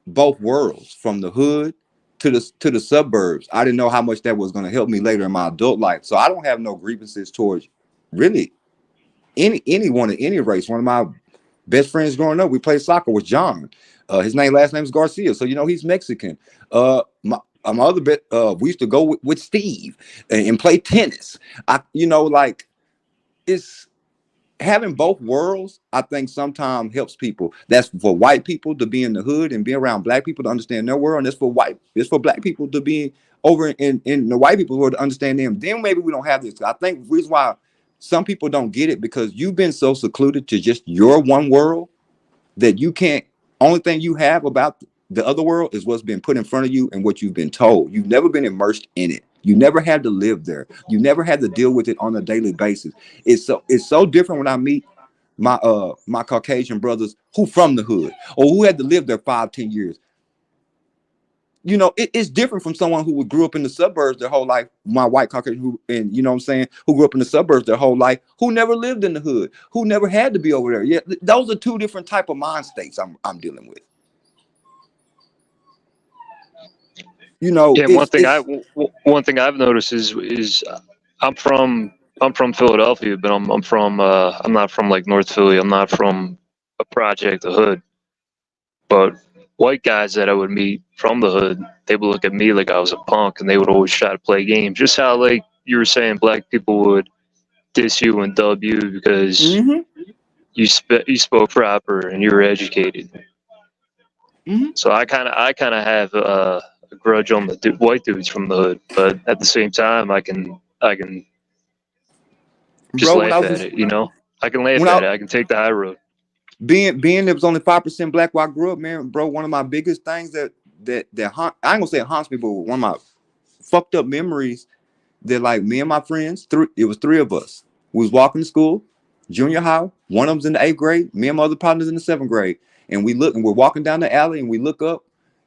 both worlds, from the hood to the suburbs. I didn't know how much that was going to help me later in my adult life. So I don't have no grievances towards really anyone of any race. One of my best friends growing up, we played soccer with John. His last name is Garcia. So he's Mexican. My other bit, we used to go with Steve and play tennis. It's having both worlds, I think, sometimes helps people. That's for white people to be in the hood and be around black people to understand their world, and it's for black people to be over in the white people world to understand them. Then maybe we don't have this. I think the reason why some people don't get it, because you've been so secluded to just your one world that you can't. Only thing you have about the other world is what's been put in front of you and what you've been told. You've never been immersed in it. You never had to live there. You never had to deal with it on a daily basis. It's so different when I meet my Caucasian brothers who from the hood or who had to live there 5-10 years. It's different from someone who grew up in the suburbs their whole life. My white Caucasian who grew up in the suburbs their whole life, who never lived in the hood, who never had to be over there. Yeah, those are two different type of mind states I'm dealing with. One thing I've noticed is I'm from Philadelphia, but I'm not from like North Philly. I'm not from a project, a hood. But white guys that I would meet from the hood, they would look at me like I was a punk, and they would always try to play games. Just how, like you were saying, black people would diss you and dub you because you spoke proper and you were educated. So I kind of have a grudge on the white dudes from the hood, but at the same time, I can just laugh at it. I can laugh at it. I can take the high road. Being there was only 5% black where I grew up, man, bro. One of my biggest things that I ain't gonna say it haunts me, but one of my fucked up memories that, like, me and my friends, it was 3 of us. We was walking to school, junior high. One of them's in the 8th grade. Me and my other partners in the 7th grade. And we're walking down the alley, and we look up,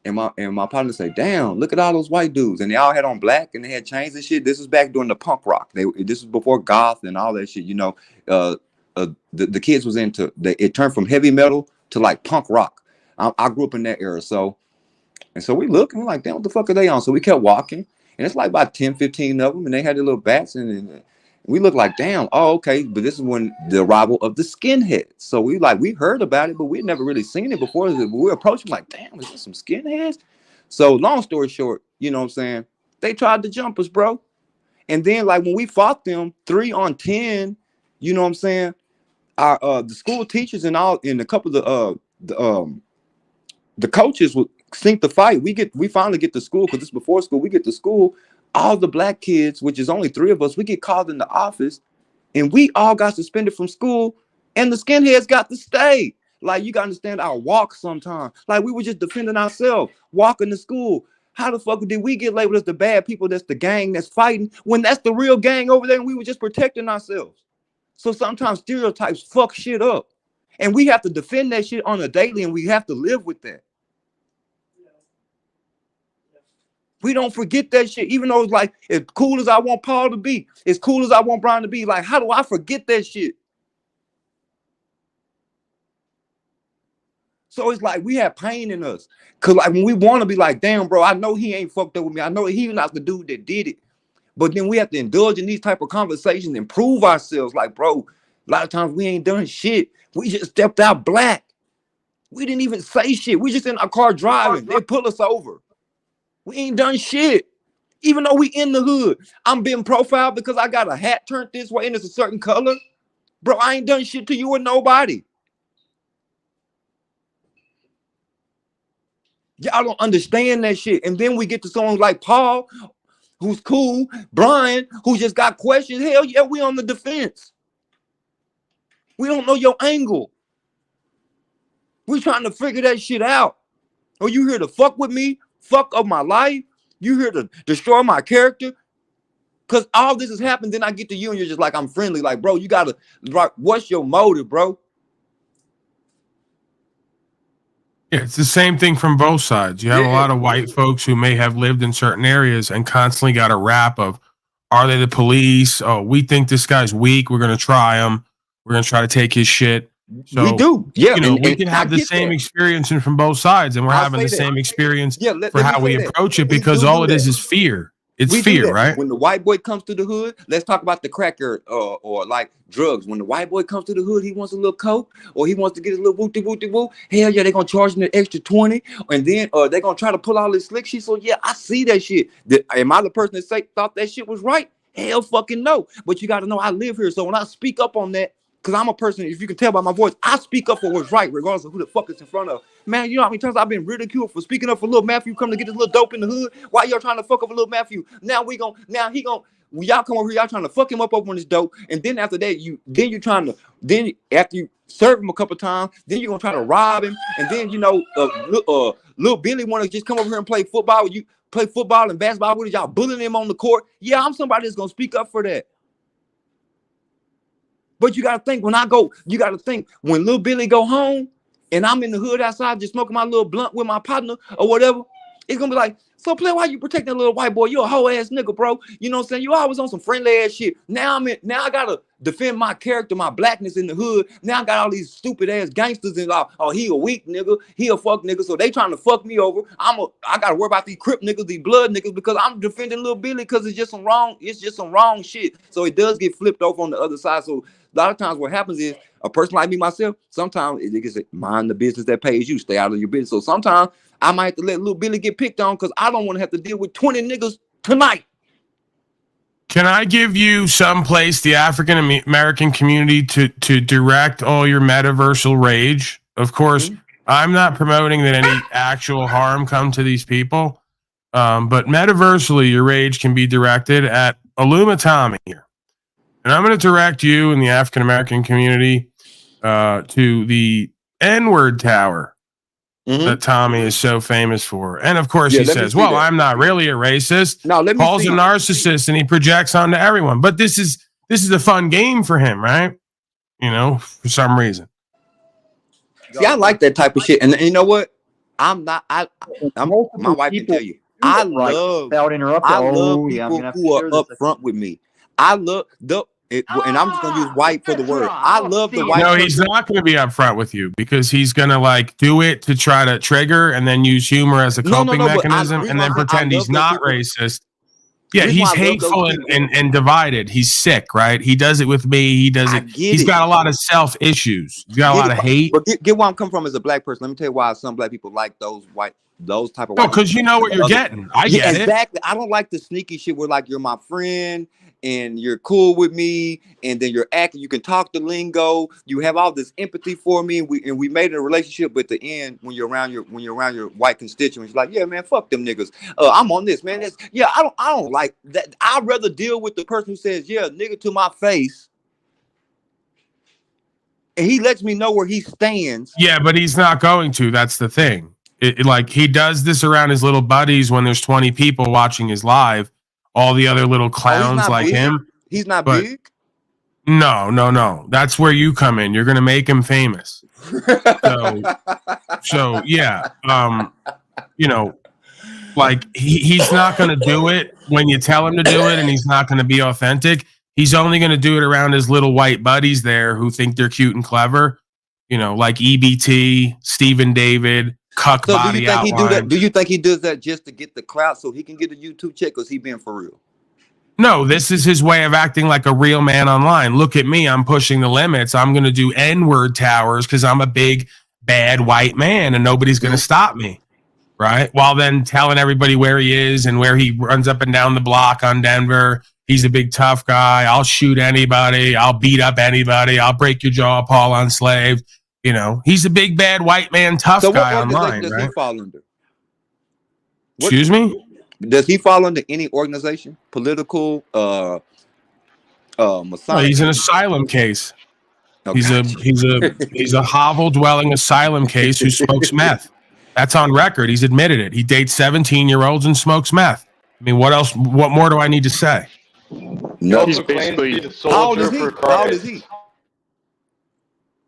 And my partner say, "Damn, look at all those white dudes." And they all had on black and they had chains and shit. This was back during the punk rock. This was before goth and all that shit. You know, the kids was into it turned from heavy metal to like punk rock. I grew up in that era, so we look and we're like, damn, what the fuck are they on? So we kept walking, and it's like about 10, 15 of them, and they had their little bats, and we looked like, damn, oh, okay. But this is when the arrival of the skinheads. So we heard about it, but we'd never really seen it before. We were approaching like, damn, is this some skinheads? So long story short, you know what I'm saying? They tried to jump us, bro. And then like when we fought them 3-on-10, you know what I'm saying? Our the school teachers and a couple of the coaches would sink the fight. We finally get to school because it's before school. We get to school, all the black kids, which is only 3 of us, we get called in the office, and we all got suspended from school, and the skinheads got to stay. Like, you gotta understand our walk sometimes. Like, we were just defending ourselves, walking to school. How the fuck did we get labeled as the bad people? That's the gang that's fighting when that's the real gang over there, and we were just protecting ourselves. So sometimes stereotypes fuck shit up, and we have to defend that shit on a daily, and we have to live with that. We don't forget that shit, even though it's like as cool as I want Paul to be, as cool as I want Brian to be. Like, how do I forget that shit? So it's like we have pain in us. Cause like when we want to be like, damn, bro, I know he ain't fucked up with me. I know he's not the dude that did it. But then we have to indulge in these type of conversations and prove ourselves. Like, bro, a lot of times we ain't done shit. We just stepped out black. We didn't even say shit. We just in our car driving. They pull us over. We ain't done shit. Even though we in the hood. I'm being profiled because I got a hat turned this way and it's a certain color. Bro, I ain't done shit to you or nobody. Y'all don't understand that shit. And then we get to someone like Paul, who's cool, Brian, who just got questions. Hell yeah, we on the defense. We don't know your angle. We trying to figure that shit out. Are you here to fuck with me? Fuck up my life? You here to destroy my character? Because all this has happened, then I get to you and you're just like, I'm friendly. Like, bro, you gotta, what's your motive, bro? Yeah, it's the same thing from both sides. You have a lot of white folks who may have lived in certain areas and constantly got a rap of, are they the police? Oh, we think this guy's weak. We're going to try him. We're going to try to take his shit. So, we do. Yeah. You know, we can have the same experience from both sides, and we're having the same experience for how we approach it, because all it is fear. It's fear, right? When the white boy comes to the hood, let's talk about the cracker or like drugs. When the white boy comes to the hood, he wants a little coke or he wants to get a little wooty wooty woo. Hell yeah, they're gonna charge him the extra 20, and then they're gonna try to pull all this slick shit. So yeah, I see that shit. Am I the person that thought that shit was right? Hell fucking no. But you gotta know I live here. So when I speak up on that, because I'm a person, if you can tell by my voice, I speak up for what's right, regardless of who the fuck is in front of. Man, you know how many times I've been ridiculed for speaking up for little Matthew coming to get this little dope in the hood? Why y'all trying to fuck up a little Matthew? Now y'all come over here, y'all trying to fuck him up over on this dope, and then after that, after you serve him a couple times, then you're gonna try to rob him, and then little Billy want to just come over here and play football with you, play football and basketball with y'all bullying him on the court. Yeah, I'm somebody that's gonna speak up for that. But you gotta think when Little Billy go home and I'm in the hood outside just smoking my little blunt with my partner or whatever, it's gonna be like, so play, why you protecting a little white boy? You a whole ass nigga, bro. You know what I'm saying? You always on some friendly ass shit. Now I gotta defend my character, my blackness in the hood. Now I got all these stupid ass gangsters and oh, he a weak nigga, he a fuck nigga. So they trying to fuck me over. I gotta worry about these Crip niggas, these blood niggas, because I'm defending Little Billy because it's just some wrong shit. So it does get flipped over on the other side. So a lot of times what happens is a person like me myself, sometimes it gets mind the business that pays you, stay out of your business. So sometimes I might have to let Little Billy get picked on because I don't want to have to deal with 20 niggas tonight. Can I give you someplace, the African American community, to direct all your metaversal rage? Of course, I'm not promoting that any actual harm come to these people, but metaversally, your rage can be directed at Illuma Tommy here. And I'm going to direct you in the African American community to the N-word tower that Tommy is so famous for. And of course, he says, well, I'm not really a racist. No, Paul's a narcissist and he projects onto everyone. But this is a fun game for him, right? You know, for some reason. See, I like that type of shit. And you know what? I'm not. My wife can tell you. I love without interrupting. I love I'm people gonna have to who are share this. upfront with me. I love and I'm just gonna use white for the word. I love the white. No, person. he's not going to be upfront with you because he's going to like do it to try to trigger and then use humor as a coping mechanism and then pretend he's not racist. Yeah, he's hateful and divided. He's sick, right? He does it with me. He does it. He's got a lot of self issues. He's got a lot of hate. But get where I'm coming from as a black person. Let me tell you why some black people like those type of. No, because you know what you're getting. I get it. Exactly. I don't like the sneaky shit where like you're my friend and you're cool with me, and then you're acting. You can talk the lingo. You have all this empathy for me, and we made a relationship. But at the end, when you're around your white constituents, like, yeah, man, fuck them niggas. I'm on this, man. I don't like that. I'd rather deal with the person who says, yeah, nigga to my face, and he lets me know where he stands. Yeah, but he's not going to. That's the thing. Like he does this around his little buddies when there's 20 people watching his live. All the other little clowns like big. him. He's not big. No. That's where you come in. You're gonna make him famous. So yeah. Like he's not gonna do it when you tell him to do it, and he's not gonna be authentic. He's only gonna do it around his little white buddies there who think they're cute and clever. Like EBT, Stephen David. Cuck body outline. Do you think he does that just to get the clout so he can get a YouTube check, or is he being for real? No, this is his way of acting like a real man online. Look at me, I'm pushing the limits. I'm going to do N-word towers because I'm a big, bad white man and nobody's going to stop me, right? While then telling everybody where he is and where he runs up and down the block on Denver. He's a big tough guy. I'll shoot anybody. I'll beat up anybody. I'll break your jaw, Paul Unslaved. He's a big bad white man tough guy online, does right? he fall under? Excuse me? Does he fall under any organization? Political, Masonic? No, he's an asylum case. Okay. He's a hovel dwelling asylum case who smokes meth. That's on record. He's admitted it. He dates 17-year-olds and smokes meth. I mean, what else? What more do I need to say? No, he's basically. How old is he?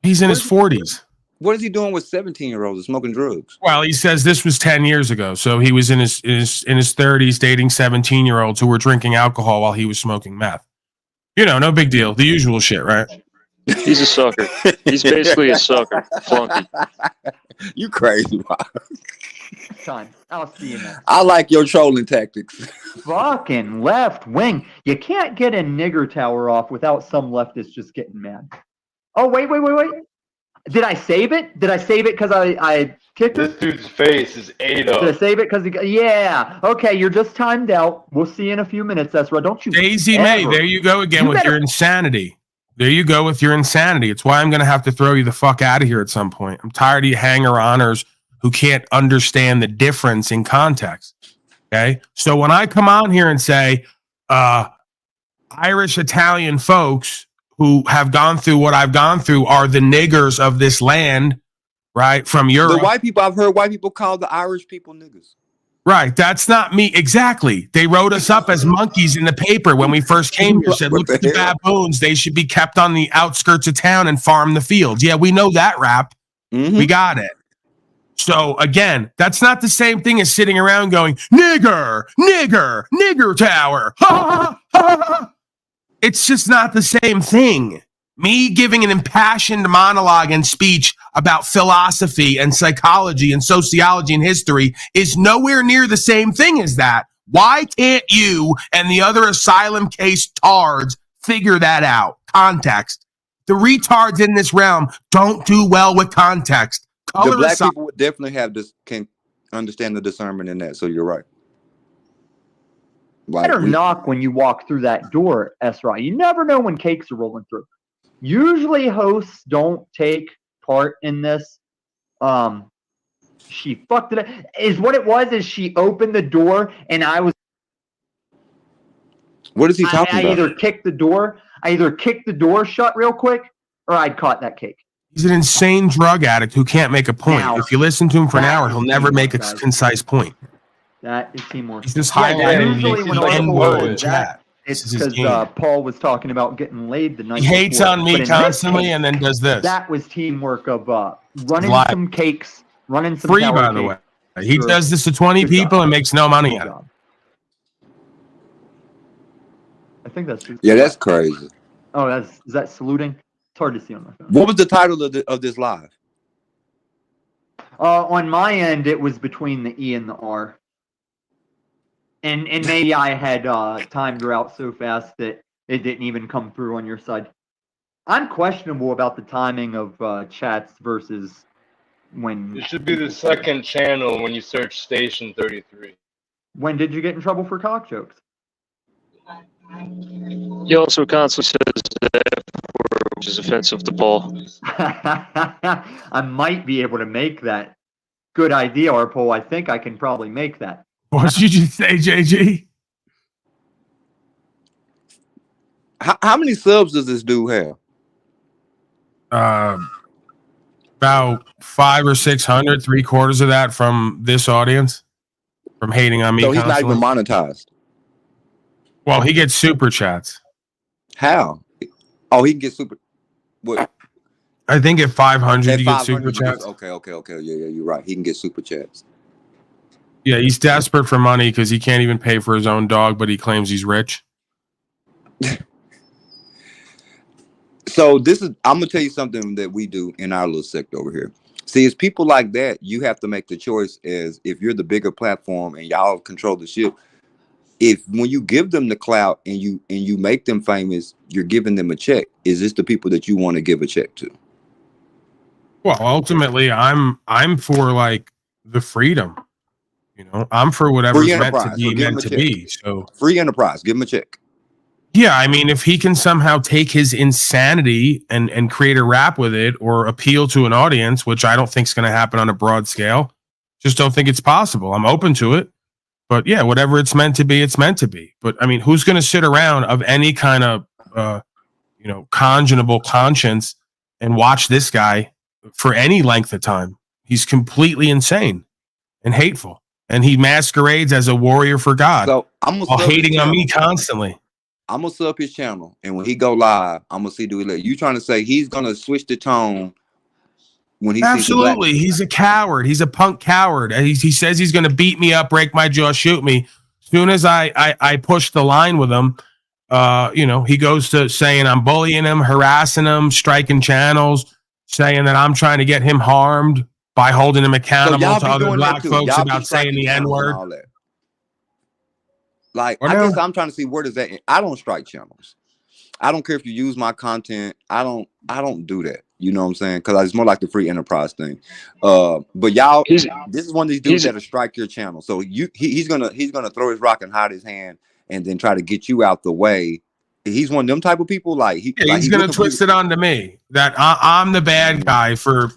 He's in his 40s. What is he doing with 17-year-olds smoking drugs? Well, he says this was 10 years ago. So he was in his 30s dating 17-year-olds who were drinking alcohol while he was smoking meth. No big deal. The usual shit, right? He's a sucker. He's basically a sucker. Flunky. You crazy, Bob. Time. I'll see you next. I like your trolling tactics. Fucking left wing. You can't get a nigger tower off without some leftists just getting mad. Oh, wait. Did I save it? Did I save it because I kicked it? This dude's face is ate up. Did I save it because yeah. Okay, you're just timed out. We'll see you in a few minutes, Ezra. Don't you Daisy May, there you go again with your insanity. There you go with your insanity. It's why I'm going to have to throw you the fuck out of here at some point. I'm tired of you hanger-oners who can't understand the difference in context. Okay? So when I come on here and say, Irish, Italian folks who have gone through what I've gone through are the niggers of this land, right? From Europe. The white people, I've heard white people call the Irish people niggers. Right. That's not me. Exactly. They wrote us up as monkeys in the paper when we first came here. Said, look at the baboons. They should be kept on the outskirts of town and farm the fields. Yeah, we know that rap. Mm-hmm. We got it. So again, that's not the same thing as sitting around going, nigger tower. Ha, ha, ha. It's just not the same thing. Me giving an impassioned monologue and speech about philosophy and psychology and sociology and history is nowhere near the same thing as that. Why can't you and the other asylum case tards figure that out? Context. The retards in this realm don't do well with context. The black people would definitely have this, can understand the discernment in that. So you're right. Better knock when you walk through that door, Esra. You never know when cakes are rolling through. Usually hosts don't take part in this. She fucked it up. Is what it was is she opened the door and I was. What is he talking about? I either kicked the door shut real quick or I'd caught that cake. He's an insane drug addict who can't make a point. Now, if you listen to him for an hour, he'll never make a concise point. That is teamwork. He's just highlighting the N-word in chat. It's because Paul was talking about getting laid the night He hates before. on me constantly and then does this. That was teamwork of running some cakes Running some free, tower by the cake. way. He Sure. does this to 20 Good people job. and makes no money Good at it. job. I think that's just, Yeah, that's crazy. Oh, is that saluting? It's hard to see on my phone. What was the title of this live? On my end, it was between the E and the R. And maybe I had timed her out so fast that it didn't even come through on your side. I'm questionable about the timing of chats versus when. It should be the second channel when you search Station 33. When did you get in trouble for cock jokes? He also constantly says that, which is offensive to Paul. I might be able to make that. Good idea, Arpol. I think I can probably make that. What did you say, JG? How many subs does this dude have? About 500 or 600, 3/4 of that from this audience, from hating on me. So he's not constantly. even monetized. Well, he gets super chats. How? Oh, he can get super. What? I think at 500 At you get 500, super you get- chats. Okay. Yeah, you're right. He can get super chats. Yeah, he's desperate for money because he can't even pay for his own dog, but he claims he's rich. So I'm gonna tell you something that we do in our little sector over here. See, it's people like that. You have to make the choice as if you're the bigger platform and y'all control the ship. If when you give them the clout and you make them famous, you're giving them a check. Is this the people that you want to give a check to? Well, ultimately, I'm for like the freedom. You know, I'm for whatever's Free meant to enterprise. So be give him meant a to check. be. So Free enterprise. Give him a check. yeah, I mean, if he can somehow take his insanity and create a rap with it or appeal to an audience, which I don't think is going to happen on a broad scale, just don't think it's possible. I'm open to it. But yeah, whatever it's meant to be, it's meant to be. But I mean, who's going to sit around of any kind of, congenable conscience and watch this guy for any length of time? He's completely insane and hateful. And he masquerades as a warrior for God So I'm gonna while sub his hating on me channel. constantly. I'm gonna sub his channel, and when he go live, I'm gonna see do he let you trying to say he's gonna switch the tone when he sees the black. Absolutely. He's a coward. He's a punk coward. And he says he's going to beat me up, break my jaw, shoot me. As soon as I push the line with him, he goes to saying I'm bullying him, harassing him, striking channels, saying that I'm trying to get him harmed by holding him accountable y'all to be other doing black that too. folks Y'all be about saying striking the channels and N-word. all that. Like, I I know. guess I'm trying to see where does that end. I don't strike channels. I don't care if you use my content. I don't do that. You know what I'm saying? Because it's more like the free enterprise thing. But y'all, this is one of these dudes that'll strike your channel. So he's gonna throw his rock and hide his hand and then try to get you out the way. He's one of them type of people. He's going to twist it onto me that I'm the bad guy for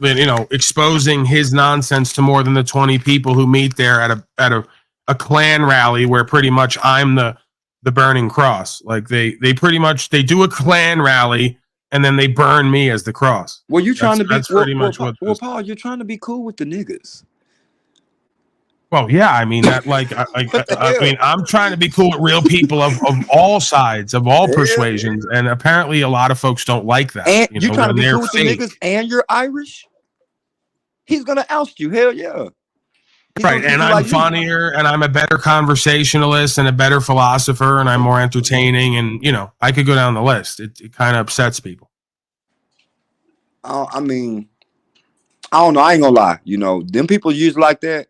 exposing his nonsense to more than the 20 people who meet there at a Klan rally where pretty much I'm the burning cross. Like they pretty much they do a Klan rally and then they burn me as the cross. Well, you trying to be that's pretty much what. Well, Paul, you're trying to be cool with the niggas. Well, yeah, I mean that. I mean, I'm trying to be cool with real people of all sides, of all persuasions, and apparently a lot of folks don't like that. And you trying to when be they're cool with the fake. niggas, and you're Irish. He's gonna oust you. Hell yeah. Right, and I'm funnier, and I'm a better conversationalist, and a better philosopher, and I'm more entertaining, and I could go down the list. It kind of upsets people. I mean, I don't know. I ain't gonna lie. Them people usually like that.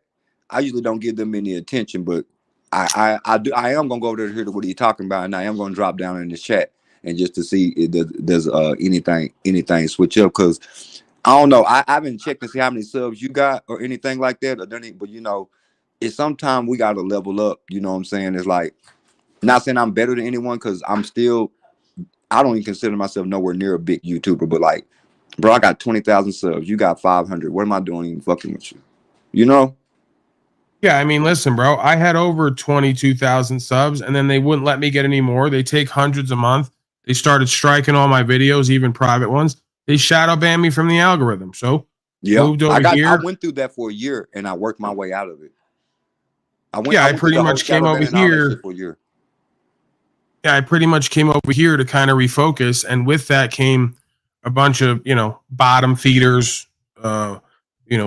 I usually don't give them any attention, but I am gonna go over there to hear what he's talking about, and I am gonna drop down in the chat and just to see if there's anything switch up, because I don't know. I haven't checked to see how many subs you got or anything like that, but it's sometimes we gotta level up. You know what I'm saying? It's like, not saying I'm better than anyone, because I don't even consider myself nowhere near a big YouTuber, but like, bro, I got 20,000 subs. You got 500. What am I doing even fucking with you? Yeah, I mean, listen, bro, I had over 22,000 subs, and then they wouldn't let me get any more. They take hundreds a month. They started striking all my videos, even private ones. They shadow banned me from the algorithm. So moved over here. I went through that for a year, and I worked my way out of it. I pretty much came over here. For a year. Yeah, I pretty much came over here to kind of refocus, and with that came a bunch of bottom feeders,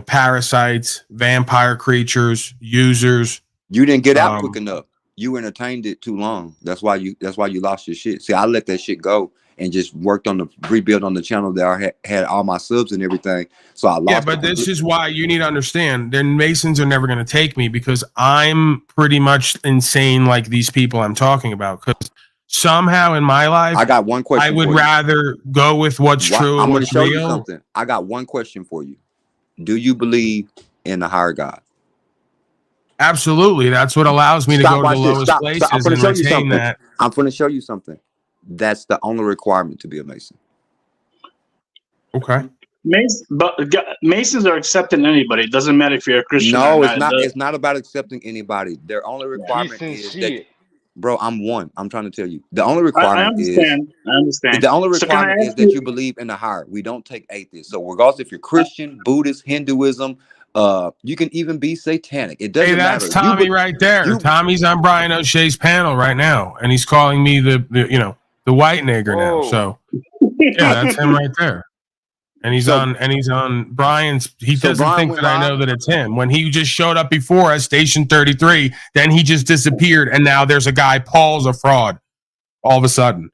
parasites, vampire creatures, users. You didn't get out quick enough. You entertained it too long. That's why you lost your shit. See, I let that shit go and just worked on the rebuild on the channel that I had all my subs and everything. So I lost. Yeah, but this is why you need to understand. Then Masons are never going to take me because I'm pretty much insane like these people I'm talking about. Because somehow in my life, I got one question. I would rather go with what's true and what's real. I'm going to show you something. I got one question for you. Do you believe in the higher God? Absolutely. That's what allows me to go to the lowest places I'm and retain that. I'm going to show you something. That's the only requirement to be a Mason. Okay. Masons are accepting anybody. It doesn't matter if you're a Christian. No, or it's not. It's not about accepting anybody. Their only requirement is that, bro, I'm one. I'm trying to tell you. The only requirement I understand. The only requirement is that you believe in the higher. We don't take atheists. So regardless if you're Christian, Buddhist, Hinduism, you can even be satanic. It doesn't matter. That's Tommy right there. Tommy's on Brian O'Shea's panel right now, and he's calling me the white nigger now. So yeah, that's him right there. And he's on Brian's. He doesn't think that I know that it's him. When he just showed up before us, Station 33, then he just disappeared, and now there's a guy. Paul's a fraud. All of a sudden,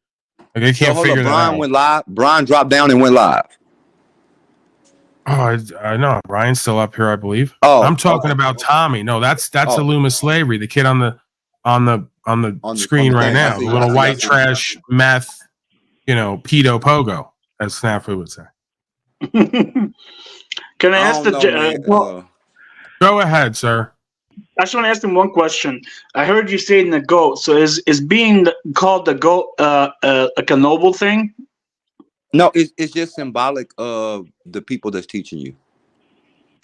like I can't figure that out. Brian went live. Brian dropped down and went live. Oh, I know. Brian's still up here, I believe. Oh, I'm talking about Tommy. No, that's Illuma Slavery, the kid on the screen right now, the little white trash meth, pedo pogo, as Snafu would say. Can I ask Go ahead, sir. I just want to ask him one question. I heard you saying the goat. So is being called the goat like a noble thing? No, it's just symbolic of the people that's teaching you.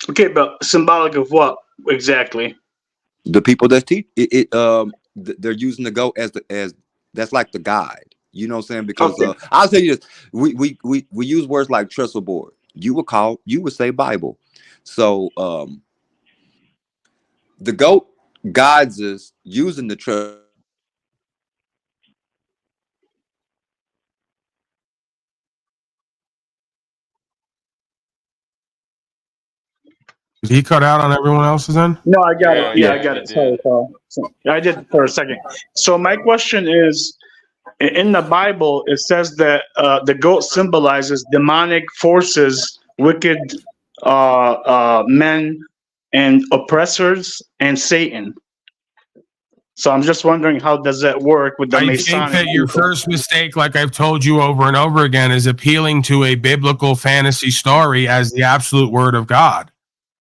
Okay, but symbolic of what exactly? The people that's teach they're using the goat as that's like the guide. You know what I'm saying? Because I'll tell you this: we use words like trestle board. You would say Bible. So the goat guides us using the trestle. Did he cut out on everyone else's end? No, I got it. Yeah, I got it. Sorry, Paul. I did for a second. So my question is, in the Bible, it says that the goat symbolizes demonic forces, wicked men, and oppressors, and Satan. So I'm just wondering, how does that work with the Masonic? I think that your first mistake, like I've told you over and over again, is appealing to a biblical fantasy story as the absolute word of God.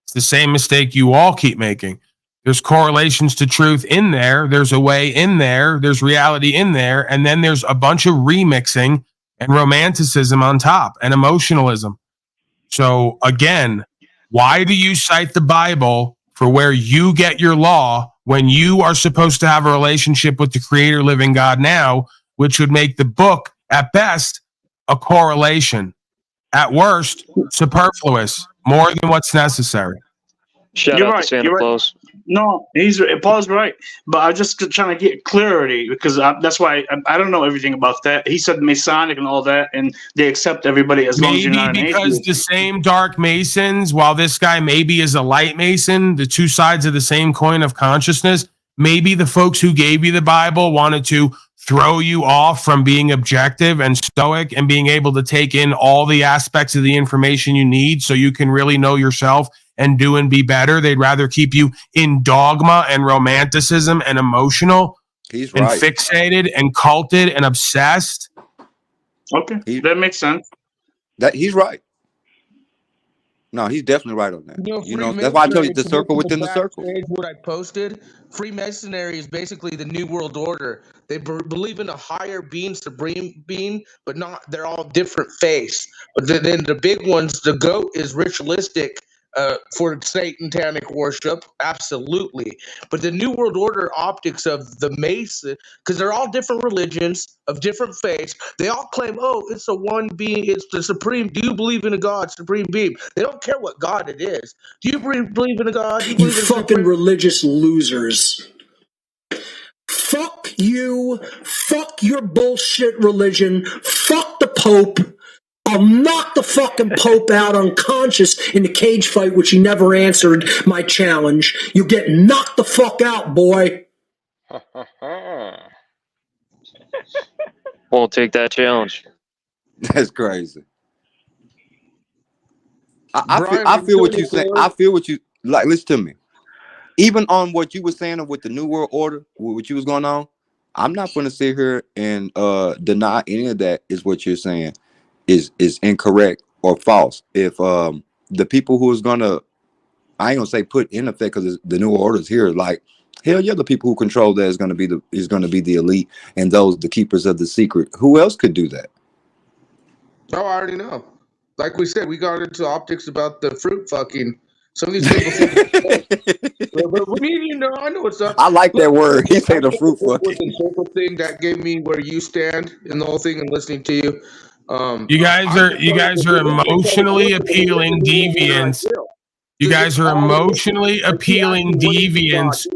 It's the same mistake you all keep making. There's correlations to truth in there. There's a way in there. There's reality in there. And then there's a bunch of remixing and romanticism on top and emotionalism. So again, why do you cite the Bible for where you get your law when you are supposed to have a relationship with the creator living God now, which would make the book at best a correlation, at worst superfluous, more than what's necessary. Shout out to Santa Claus. No, Paul's right, but I'm just trying to get clarity because that's why I don't know everything about that. He said Masonic and all that, and they accept everybody as long as you're not an atheist. Because the same dark Masons, while this guy maybe is a light Mason, the two sides of the same coin of consciousness, maybe the folks who gave you the Bible wanted to throw you off from being objective and stoic and being able to take in all the aspects of the information you need so you can really know yourself and do and be better. They'd rather keep you in dogma and romanticism and emotional and fixated and culted and obsessed. Okay, that makes sense. He's right. No, he's definitely right on that. That's why I told you the circle within the circle. What I posted, Freemasonry is basically the New World Order. They believe in a higher being, supreme being, but they're all different faiths. But then the big ones, the goat is ritualistic for satanic worship, absolutely. But the New World Order optics of the Mason, because they're all different religions of different faiths, they all claim, it's a one being, it's the supreme. Do you believe in a God, supreme being? They don't care what God it is. Do you believe in a God? Do you believe in fucking religious losers. Fuck you. Fuck your bullshit religion. Fuck the Pope. I'll knock the fucking Pope out unconscious in the cage fight, which he never answered my challenge. You get knocked the fuck out, boy. Won't take that challenge. That's crazy. I feel what you say. I feel what you like. Listen to me. Even on what you were saying with the New World Order, what you was going on, I'm not going to sit here and deny any of that. Is what you're saying is incorrect or false. If the people who is gonna, I ain't gonna say put in effect because the New Order is here. Like hell yeah, the people who control that is going to be the elite and those the keepers of the secret. Who else could do that? Oh, I already know. Like we said, we got into optics about the fruit fucking. Some of these people think but me and you know, I know what's up. I like that word. He said the fruit fucking. The circle thing that gave me where you stand in the whole thing and listening to you. You guys are emotionally appealing deviants. You guys are emotionally appealing deviants.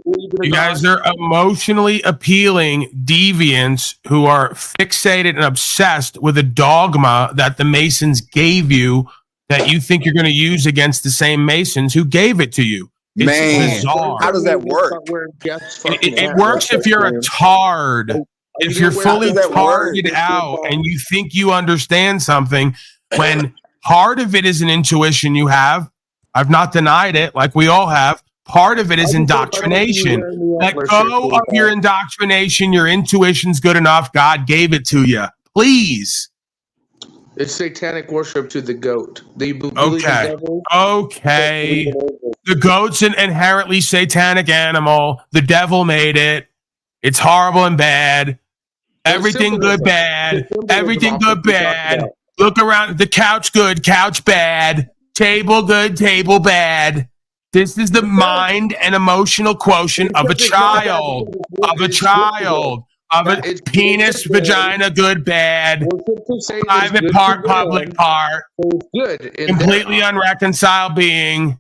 You guys are emotionally appealing deviants who are fixated and obsessed with a dogma that the Masons gave you that you think you're going to use against the same Masons who gave it to you. It's bizarre. How does that work? It works if you're a tard. If you're fully tarded out and you think you understand something, when part of it is an intuition you have, I've not denied it, like we all have. Part of it is indoctrination. Let go of your indoctrination. Your intuition's good enough. God gave it to you. Please. It's satanic worship to the goat. They believe Okay. the devil. Okay. The goat's an inherently satanic animal. The devil made it. It's horrible and bad. Everything good, bad. Everything good, bad. Look around. The couch good, couch bad. Table good, table bad. This is the mind and emotional quotient of a child. Of a penis, vagina, good, bad. Private part, public part. Good. Completely unreconciled being.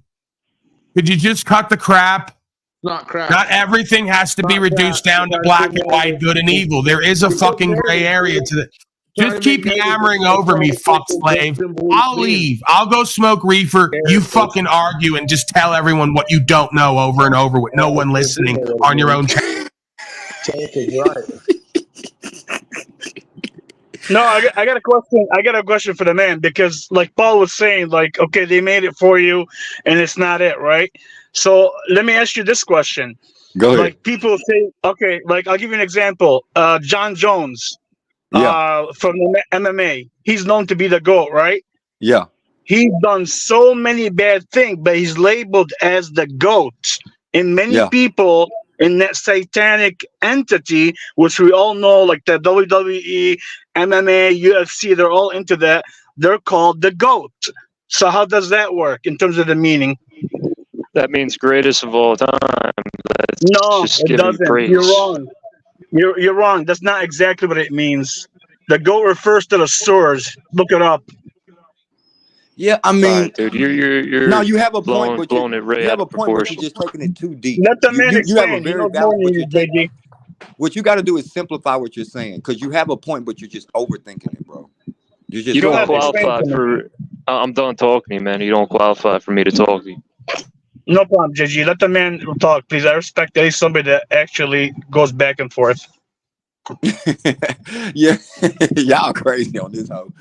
Could you just cut the crap? Not crap. Not everything has to be reduced down to black and white, good and evil. There is a fucking gray area to the. Just keep yammering over me, fuck slave. I'll leave. I'll go smoke reefer. You fucking argue and just tell everyone what you don't know over and over with no one listening on your own channel. No, I got a question. I got a question for the man because, like Paul was saying, like, okay, they made it for you, and it's not it, right? So let me ask you this question. Go ahead. Like people say, okay, like I'll give you an example. John Jones, from the MMA, he's known to be the GOAT, right? Yeah. He's done so many bad things, but he's labeled as the GOAT. And many people in that satanic entity, which we all know, like the WWE, MMA, UFC, they're all into that. They're called the GOAT. So how does that work in terms of the meaning? That means greatest of all time. That's No, just it giving doesn't. praise. You're wrong. You're wrong. That's not exactly what it means. The GOAT refers to the source. Look it up. Yeah, I mean, Sorry, dude, you're no, you have a point, but blowing it right you have out a of point, but proportion. you're just taking it too deep. Let the man you have a explain. very He knows valid. more than you, What you got to do is simplify what you're saying because you have a point, but you're just overthinking it, bro. You're just You don't qualify for. I'm done talking to you, man. You don't qualify for me to talk to you. No problem, JG. Let the man talk, please. I respect that he's somebody that actually goes back and forth. Yeah, y'all crazy on this hoe.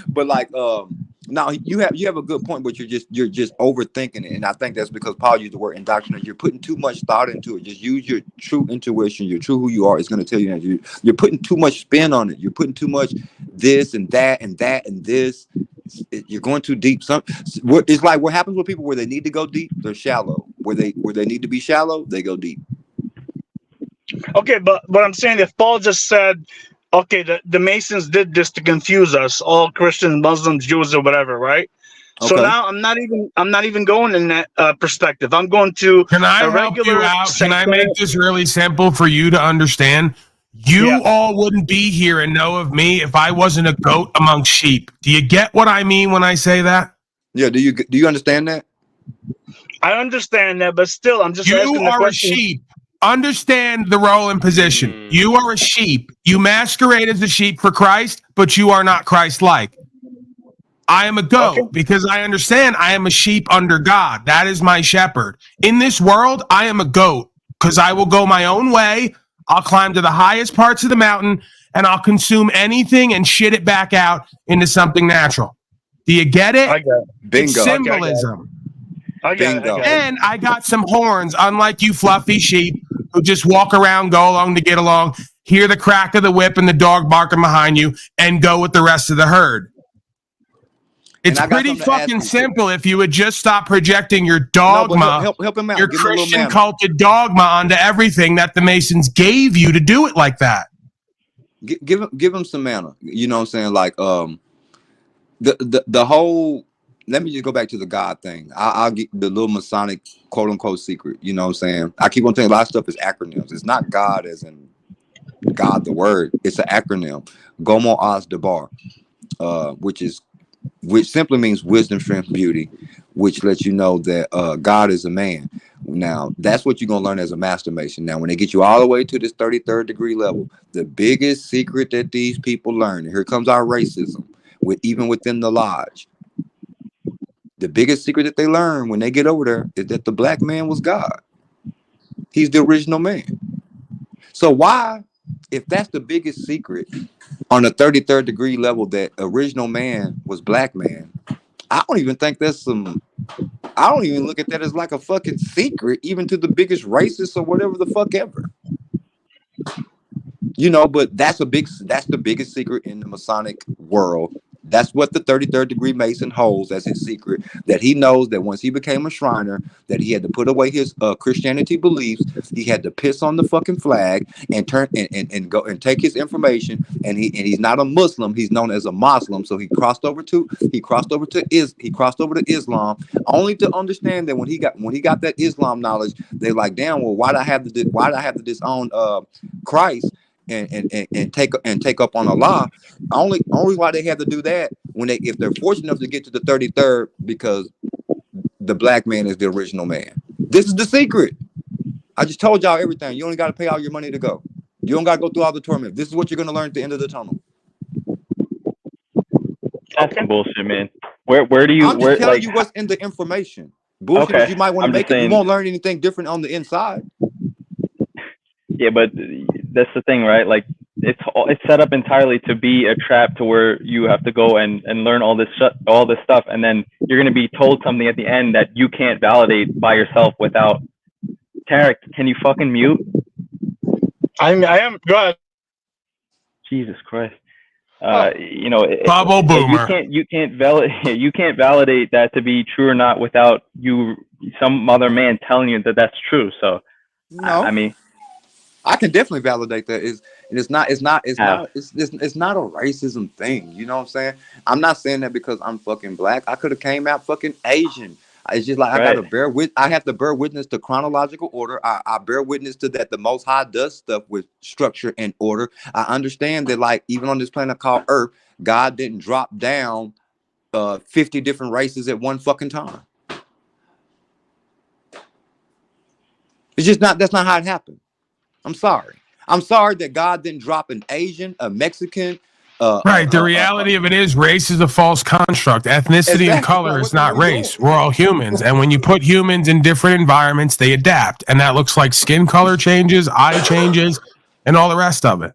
But like, no, you have a good point, but you're just overthinking it, and I think that's because Paul used the word indoctrinate. You're putting too much thought into it. Just use your true intuition, your true who you are. It's going to tell you that you're putting too much spin on it. You're putting too much this and that and that and this. You're going too deep. It's like what happens with people where they need to go deep, they're shallow. Where they need to be shallow, they go deep. Okay, but what I'm saying, if Paul just said, okay, the Masons did this to confuse us, all Christians, Muslims, Jews, or whatever, right? So now I'm not even going in that perspective. I'm going to Can I help you out? Can I make this really simple for you to understand? You all wouldn't be here and know of me if I wasn't a goat among sheep. Do you get what I mean when I say that? Yeah. Do you understand that? I understand that, but still, I'm just asking the You are question. a sheep. Understand the role and position. You are a sheep. You masquerade as a sheep for Christ, but you are not Christ-like. I am a goat because I understand I am a sheep under God. That is my shepherd. In this world, I am a goat because I will go my own way. I'll climb to the highest parts of the mountain and I'll consume anything and shit it back out into something natural. Do you get it? I got it. It's Bingo. symbolism. I got it. I got it. And I got some horns, unlike you fluffy sheep who just walk around, go along to get along, hear the crack of the whip and the dog barking behind you, and go with the rest of the herd. It's pretty fucking simple if you would just stop projecting your dogma, help him out. your Give him a little Christian manner. culted dogma onto everything that the Masons gave you to do it like that. Give him some manner. You know what I'm saying? Like the whole. Let me just go back to the God thing. I'll get the little Masonic quote unquote secret. You know what I'm saying? I keep on saying a lot of stuff is acronyms. It's not God as in God the word. It's an acronym. Gomo Oz Debar, which simply means wisdom, strength, beauty, which lets you know that God is a man. Now, that's what you're going to learn as a master mason. Now, when they get you all the way to this 33rd degree level, the biggest secret that these people learn, and here comes our racism, even within the lodge, the biggest secret that they learn when they get over there is that the black man was God. He's the original man. So why, if that's the biggest secret on the 33rd degree level, that original man was black man, I don't even think that's I don't even look at that as like a fucking secret, even to the biggest racist or whatever the fuck ever. You know, but that's the biggest secret in the Masonic world. That's what the 33rd degree Mason holds as his secret, that he knows that once he became a Shriner, that he had to put away his Christianity beliefs. He had to piss on the fucking flag and turn and go and take his information. And he's not a Muslim. He's known as a Muslim. So he crossed over to Islam, only to understand that when he got that Islam knowledge, they're like, damn, well, why'd I have to disown Christ and take up on Allah? Only why they have to do that if they're fortunate enough to get to the 33rd, because the black man is the original man. This is the secret. I just told y'all everything. You only got to pay all your money to go. You don't got to go through all the torment. This is what you're going to learn at the end of the tunnel. That's some bullshit, man. Where do you? I'm just telling you what's in the information. Bullshit. Okay. You might want to make it. Saying, you won't learn anything different on the inside. Yeah, but that's the thing, right? Like it's set up entirely to be a trap to where you have to go and learn all this stuff, and then you're going to be told something at the end that you can't validate by yourself without. Tarek, can you fucking mute? I am. Go ahead. Jesus Christ. Bubble boomer. You can't validate that to be true or not without some other man telling you that that's true. So no, I mean, I can definitely validate that. It's not a racism thing. You know what I'm saying? I'm not saying that because I'm fucking black. I could have came out fucking Asian. It's just like I have to bear witness to chronological order. I bear witness to that the Most High does stuff with structure and order. I understand that, like, even on this planet called Earth, God didn't drop down 50 different races at one fucking time. It's just that's not how it happened. I'm sorry that God didn't drop an Asian, a Mexican. Right. The reality of it is race is a false construct. Ethnicity and color is not race. We're all humans. And when you put humans in different environments, they adapt. And that looks like skin color changes, eye changes, and all the rest of it.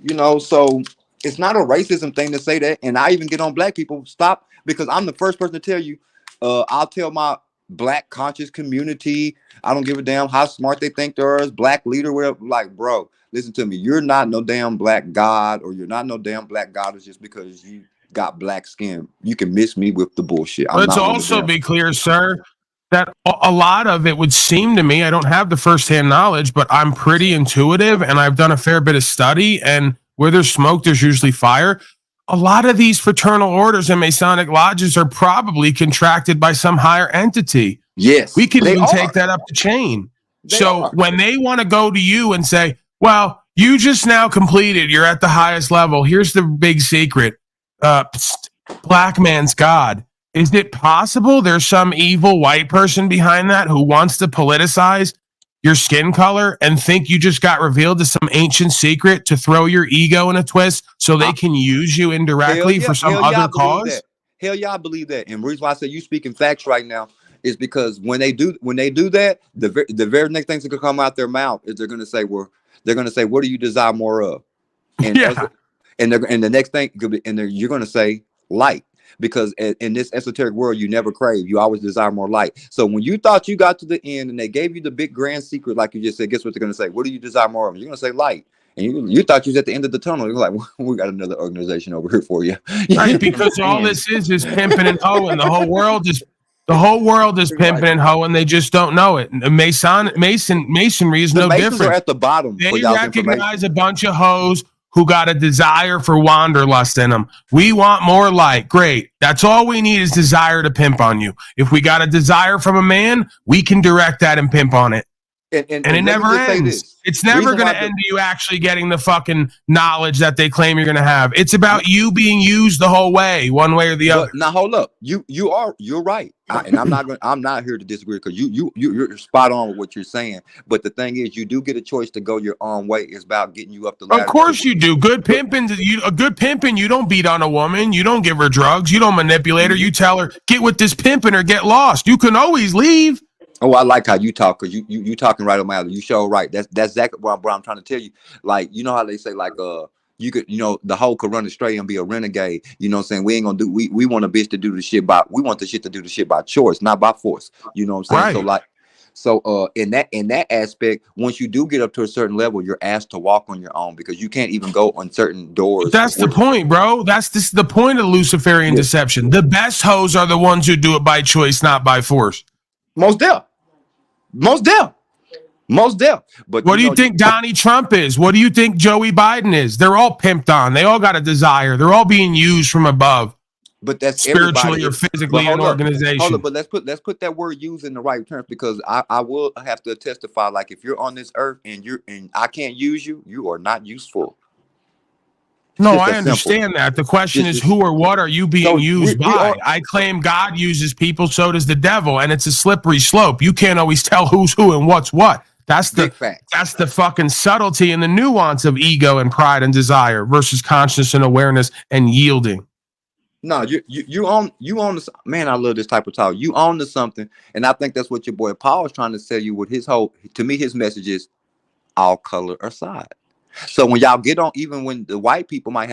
You know, so it's not a racism thing to say that. And I even get on black people, stop, because I'm the first person to tell you, I'll tell my black conscious community, I don't give a damn how smart they think they are, black leader, whatever, like, bro, listen to me. You're not no damn black god, or you're not no damn black goddess just because you got black skin. You can miss me with the bullshit. Let's also be clear, sir, that a lot of it would seem to me, I don't have the firsthand knowledge, but I'm pretty intuitive and I've done a fair bit of study, and where there's smoke, there's usually fire. A lot of these fraternal orders and Masonic lodges are probably contracted by some higher entity. Yes. We can even take that up the chain. When they want to go to you and say, well, you just now completed, you're at the highest level. Here's the big secret. Black man's God. Is it possible there's some evil white person behind that who wants to politicize your skin color and think you just got revealed to some ancient secret to throw your ego in a twist so they can use you indirectly for some other cause? Hell yeah, I believe that. And the reason why I say you speaking facts right now is because when they do that, the very next things that could come out their mouth is they're gonna say, what do you desire more of? And and the next thing could be, you're gonna say light. Because in this esoteric world, you never crave. You always desire more light. So when you thought you got to the end and they gave you the big grand secret, like you just said, guess what they're going to say? What do you desire more of? You're going to say light. And you thought you was at the end of the tunnel. You're like, well, we got another organization over here for you. Right, because all this is pimping and hoeing. The whole world is pimping and hoeing. They just don't know it. Masonry is no different. Are at the bottom. They recognize a bunch of hoes who got a desire for wanderlust in them. We want more light. Great. That's all we need is desire to pimp on you. If we got a desire from a man, we can direct that and pimp on it. And it never ends. It's never going to end to you actually getting the fucking knowledge that they claim you're going to have. It's about you being used the whole way, one way or the other. Now hold up. You're right. And I'm not here to disagree because you're spot on with what you're saying. But the thing is, you do get a choice to go your own way. It's about getting you up the ladder. Of course you do. Good pimping. You don't beat on a woman. You don't give her drugs. You don't manipulate her. You tell her, get with this pimping or get lost. You can always leave. Oh, I like how you talk because you talking right on my alley. You show right. That's exactly what I'm trying to tell you. Like, you know how they say, like, you could, the hoe could run astray and be a renegade. You know what I'm saying? We ain't gonna do. We want a bitch to do the shit we want the shit to do the shit by choice, not by force. You know what I'm saying? Right. So in that aspect, once you do get up to a certain level, you're asked to walk on your own because you can't even go on certain doors. But that's the point, bro. That's the point of Luciferian deception. The best hoes are the ones who do it by choice, not by force. Most deaf. But what do you think Donnie Trump is? What do you think Joey Biden is? They're all pimped on. They all got a desire. They're all being used from above. But that's spiritually or physically in organization. Hold up, but let's put that word used in the right terms because I will have to testify. Like if you're on this earth and I can't use you, you are not useful. No, I understand that. The question is, who or what are you being used by? I claim God uses people, so does the devil, and it's a slippery slope. You can't always tell who's who and what's what. That's the fucking subtlety and the nuance of ego and pride and desire versus consciousness and awareness and yielding. No, you own this, man. I love this type of talk. You own to something, and I think that's what your boy Paul is trying to tell you with his whole. To me, his message is all color aside. So when y'all get on, even when the white people might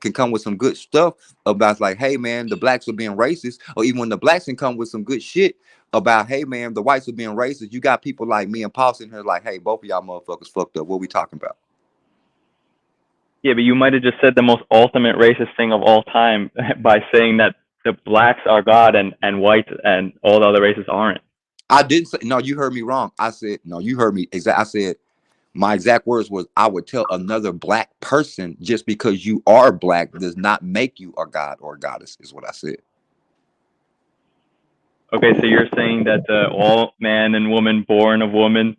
can come with some good stuff about like, hey man, the blacks are being racist, or even when the blacks can come with some good shit about, hey man, the whites are being racist. You got people like me and Paul sitting here like, hey, both of y'all motherfuckers fucked up. What we talking about? Yeah, but you might have just said the most ultimate racist thing of all time by saying that the blacks are God and whites and all the other races aren't. I didn't say, no, you heard me wrong. I said, no, you heard me exactly. I said, my exact words was, I would tell another black person just because you are black does not make you a god or a goddess, is what I said. Okay, so you're saying that all man and woman born of woman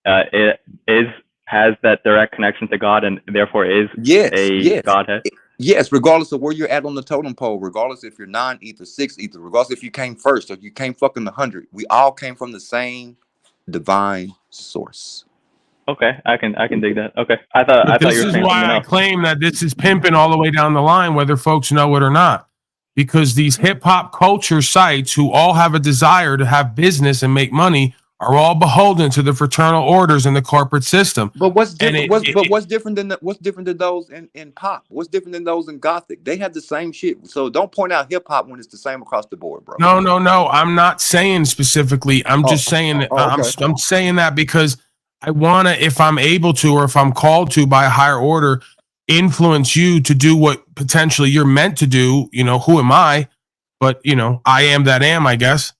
has that direct connection to God and therefore is a Godhead? Yes, regardless of where you're at on the totem pole, regardless if you're 9-ether, 6-ether, regardless if you came first or you came fucking 100, we all came from the same divine source. Okay, I can dig that. Okay, I thought you were saying this is why I claim that this is pimping all the way down the line, whether folks know it or not. Because these hip hop culture sites who all have a desire to have business and make money are all beholden to the fraternal orders and the corporate system. But what's different? What's different than those in pop? What's different than those in gothic? They have the same shit. So don't point out hip hop when it's the same across the board, bro. No. I'm not saying specifically. I'm just saying that. Okay. I'm saying that because I want to, if I'm able to, or if I'm called to by a higher order, influence you to do what potentially you're meant to do. You know, who am I? But, I am that am, I guess,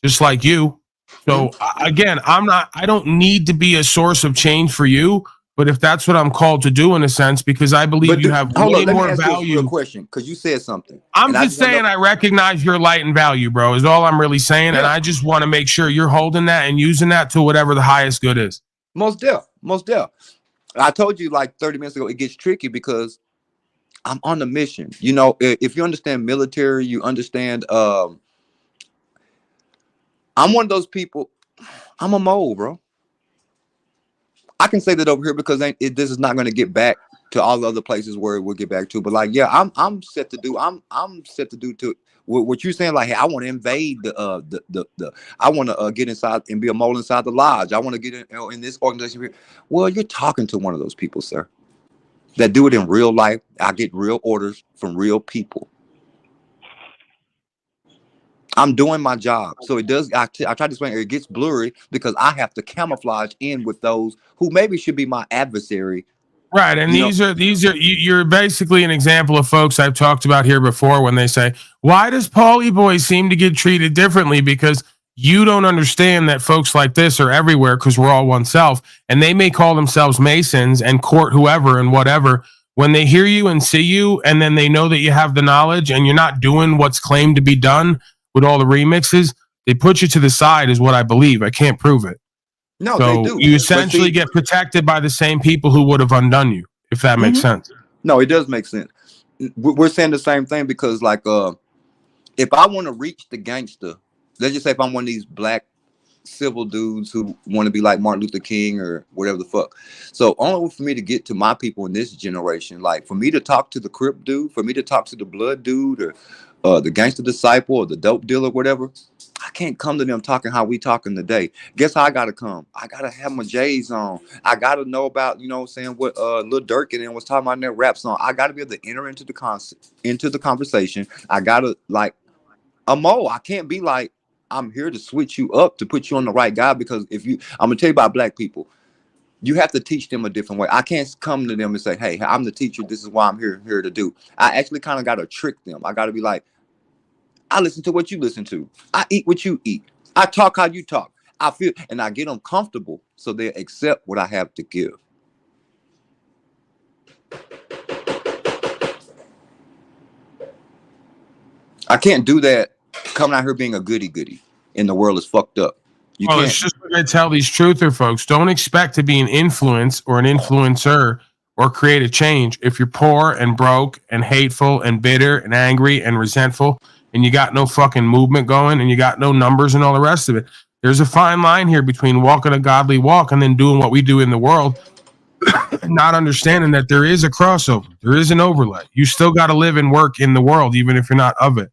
just like you. So again, I don't need to be a source of change for you, but if that's what I'm called to do in a sense, because I believe you have way more value. Question, because you said something. I'm just saying I recognize your light and value, bro, is all I'm really saying. And I just want to make sure you're holding that and using that to whatever the highest good is. Most deaf. I told you like 30 minutes ago, it gets tricky because I'm on a mission. If you understand military, you understand. I'm one of those people. I'm a mole, bro. I can say that over here because this is not going to get back to all the other places where it will get back to. But like, yeah, I'm set to do. I'm set to do to what you're saying. Like, hey, I want to invade the I want to get inside and be a mole inside the lodge. I want to get in this organization here. Well, you're talking to one of those people, sir, that do it in real life. I get real orders from real people. I'm doing my job. So it does. I try to explain it gets blurry because I have to camouflage in with those who maybe should be my adversary. Right. And you're basically an example of folks I've talked about here before when they say, why does Paulie Boy seem to get treated differently? Because you don't understand that folks like this are everywhere because we're all oneself. And they may call themselves Masons and court whoever and whatever. When they hear you and see you, and then they know that you have the knowledge and you're not doing what's claimed to be done with all the remixes, they put you to the side is what I believe. I can't prove it. No, so they do. You essentially get protected by the same people who would have undone you, if that makes sense. No, it does make sense. We're saying the same thing because, like, if I want to reach the gangster, let's just say if I'm one of these black civil dudes who want to be like Martin Luther King or whatever the fuck. So only for me to get to my people in this generation, like for me to talk to the Crip dude, for me to talk to the blood dude or the gangster disciple or the dope dealer, whatever, I can't come to them talking how we talking today. Guess how I gotta come? I gotta have my J's on. I gotta know about, you know what I'm saying, what Lil Durk and was talking about in that rap song. I gotta be able to enter into the conversation. I gotta like a mo. I can't be like, I'm here to switch you up to put you on the right guy, because I'm gonna tell you about black people. You have to teach them a different way. I can't come to them and say, hey, I'm the teacher. This is what I'm here to do. I actually kind of got to trick them. I got to be like, I listen to what you listen to. I eat what you eat. I talk how you talk. I feel, and I get them comfortable so they accept what I have to give. I can't do that coming out here being a goody-goody and the world is fucked up. Well, it's just what I tell these truther folks. Don't expect to be an influence or an influencer or create a change if you're poor and broke and hateful and bitter and angry and resentful and you got no fucking movement going and you got no numbers and all the rest of it. There's a fine line here between walking a godly walk and then doing what we do in the world, not understanding that there is a crossover. There is an overlay. You still got to live and work in the world, even if you're not of it.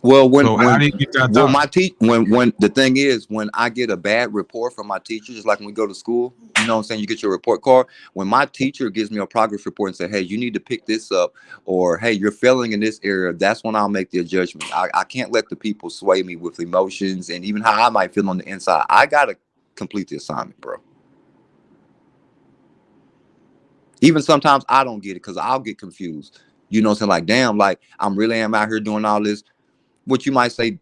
Well, when the thing is, when I get a bad report from my teacher, just like when we go to school, you know what I'm saying, you get your report card. When my teacher gives me a progress report and say, hey, you need to pick this up, or hey, you're failing in this area, that's when I'll make the adjustment. I can't let the people sway me with emotions and even how I might feel on the inside. I gotta complete the assignment, bro. Even sometimes I don't get it because I'll get confused. You know what I'm saying? Like, damn, like I'm really am out here doing all this, what you might say,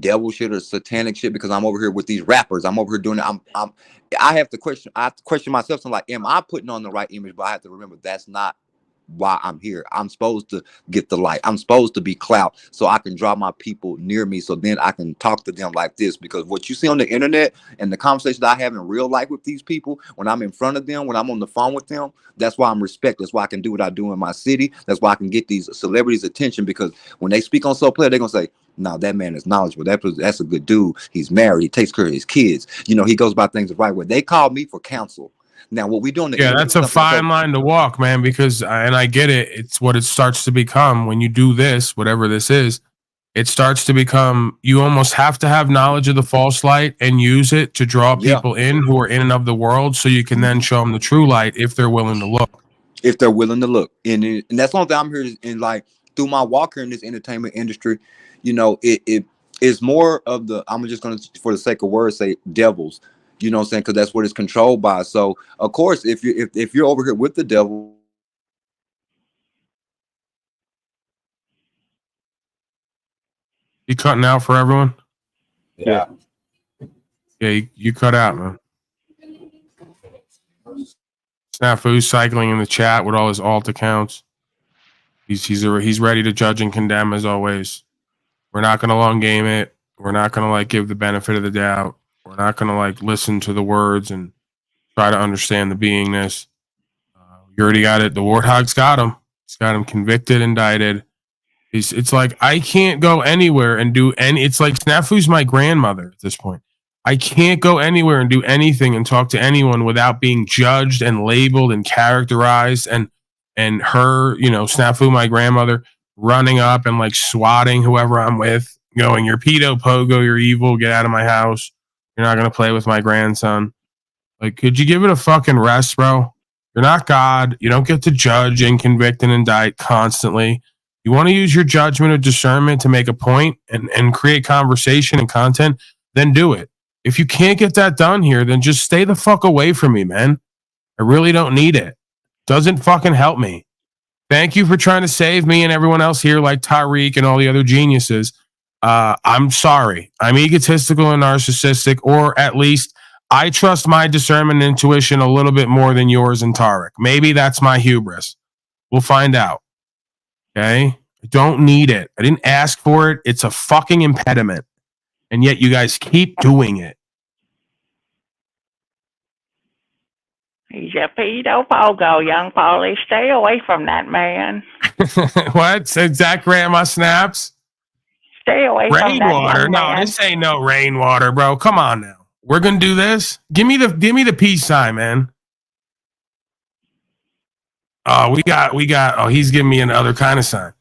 devil shit or satanic shit, because I'm over here with these rappers. I'm over here doing it. I have to question myself. So I'm like, am I putting on the right image? But I have to remember that's not why I'm here. I'm supposed to get the light. I'm supposed to be clout so I can draw my people near me, so then I can talk to them like this. Because what you see on the internet and the conversations I have in real life with these people, when I'm in front of them, when I'm on the phone with them, that's why I'm respected. That's why I can do what I do in my city. That's why I can get these celebrities' attention, because when they speak on Soul Player, they're gonna say, no, that man is knowledgeable. That's a good dude. He's married. He takes care of his kids. You know, he goes about things the right way. They call me for counsel. Now, what we doing? Yeah, that's a fine line to walk, man, because, and I get it. It's what it starts to become when you do this, whatever this is. It starts to become, you almost have to have knowledge of the false light and use it to draw people in who are in and of the world, so you can then show them the true light if they're willing to look. If they're willing to look. And that's one thing I'm here to, and like through my walk here in this entertainment industry, you know, it is more of the, I'm just going to, for the sake of words, say devils. You know what I'm saying? Because that's what it's controlled by. So, of course, if you're over here with the devil, You cutting out for everyone? Yeah. Yeah, you cut out, man. Snafu's cycling in the chat with all his alt accounts. He's ready to judge and condemn as always. We're not going to long game it. We're not going to like give the benefit of the doubt. We're not going to like listen to the words and try to understand the beingness. You already got it. The Warthog's got him. He's got him convicted, indicted. It's like I can't go anywhere and do any. It's like Snafu's my grandmother at this point. I can't go anywhere and do anything and talk to anyone without being judged and labeled and characterized and her, Snafu, my grandmother, running up and like swatting whoever I'm with, going, "You're pedo, pogo, you're evil, get out of my house. You're not going to play with my grandson." Like, could you give it a fucking rest, bro? You're not God. You don't get to judge and convict and indict constantly. You want to use your judgment or discernment to make a point and create conversation and content, then do it. If you can't get that done here, then just stay the fuck away from me, man. I really don't need it. Doesn't fucking help me. Thank you for trying to save me and everyone else here, like Tyreek and all the other geniuses. I'm sorry. I'm egotistical and narcissistic, or at least I trust my discernment and intuition a little bit more than yours and Tarek. Maybe that's my hubris. We'll find out. Okay? I don't need it. I didn't ask for it. It's a fucking impediment. And yet you guys keep doing it. He's a pedo pogo, young Paulie. Stay away from that man. What? Said Zach Grandma Snaps? Stay away from that Rainwater? young No, man. this ain't no rainwater, bro. Come on now. We're gonna do this. Give me the peace sign, man. Oh, we got. Oh, he's giving me another kind of sign.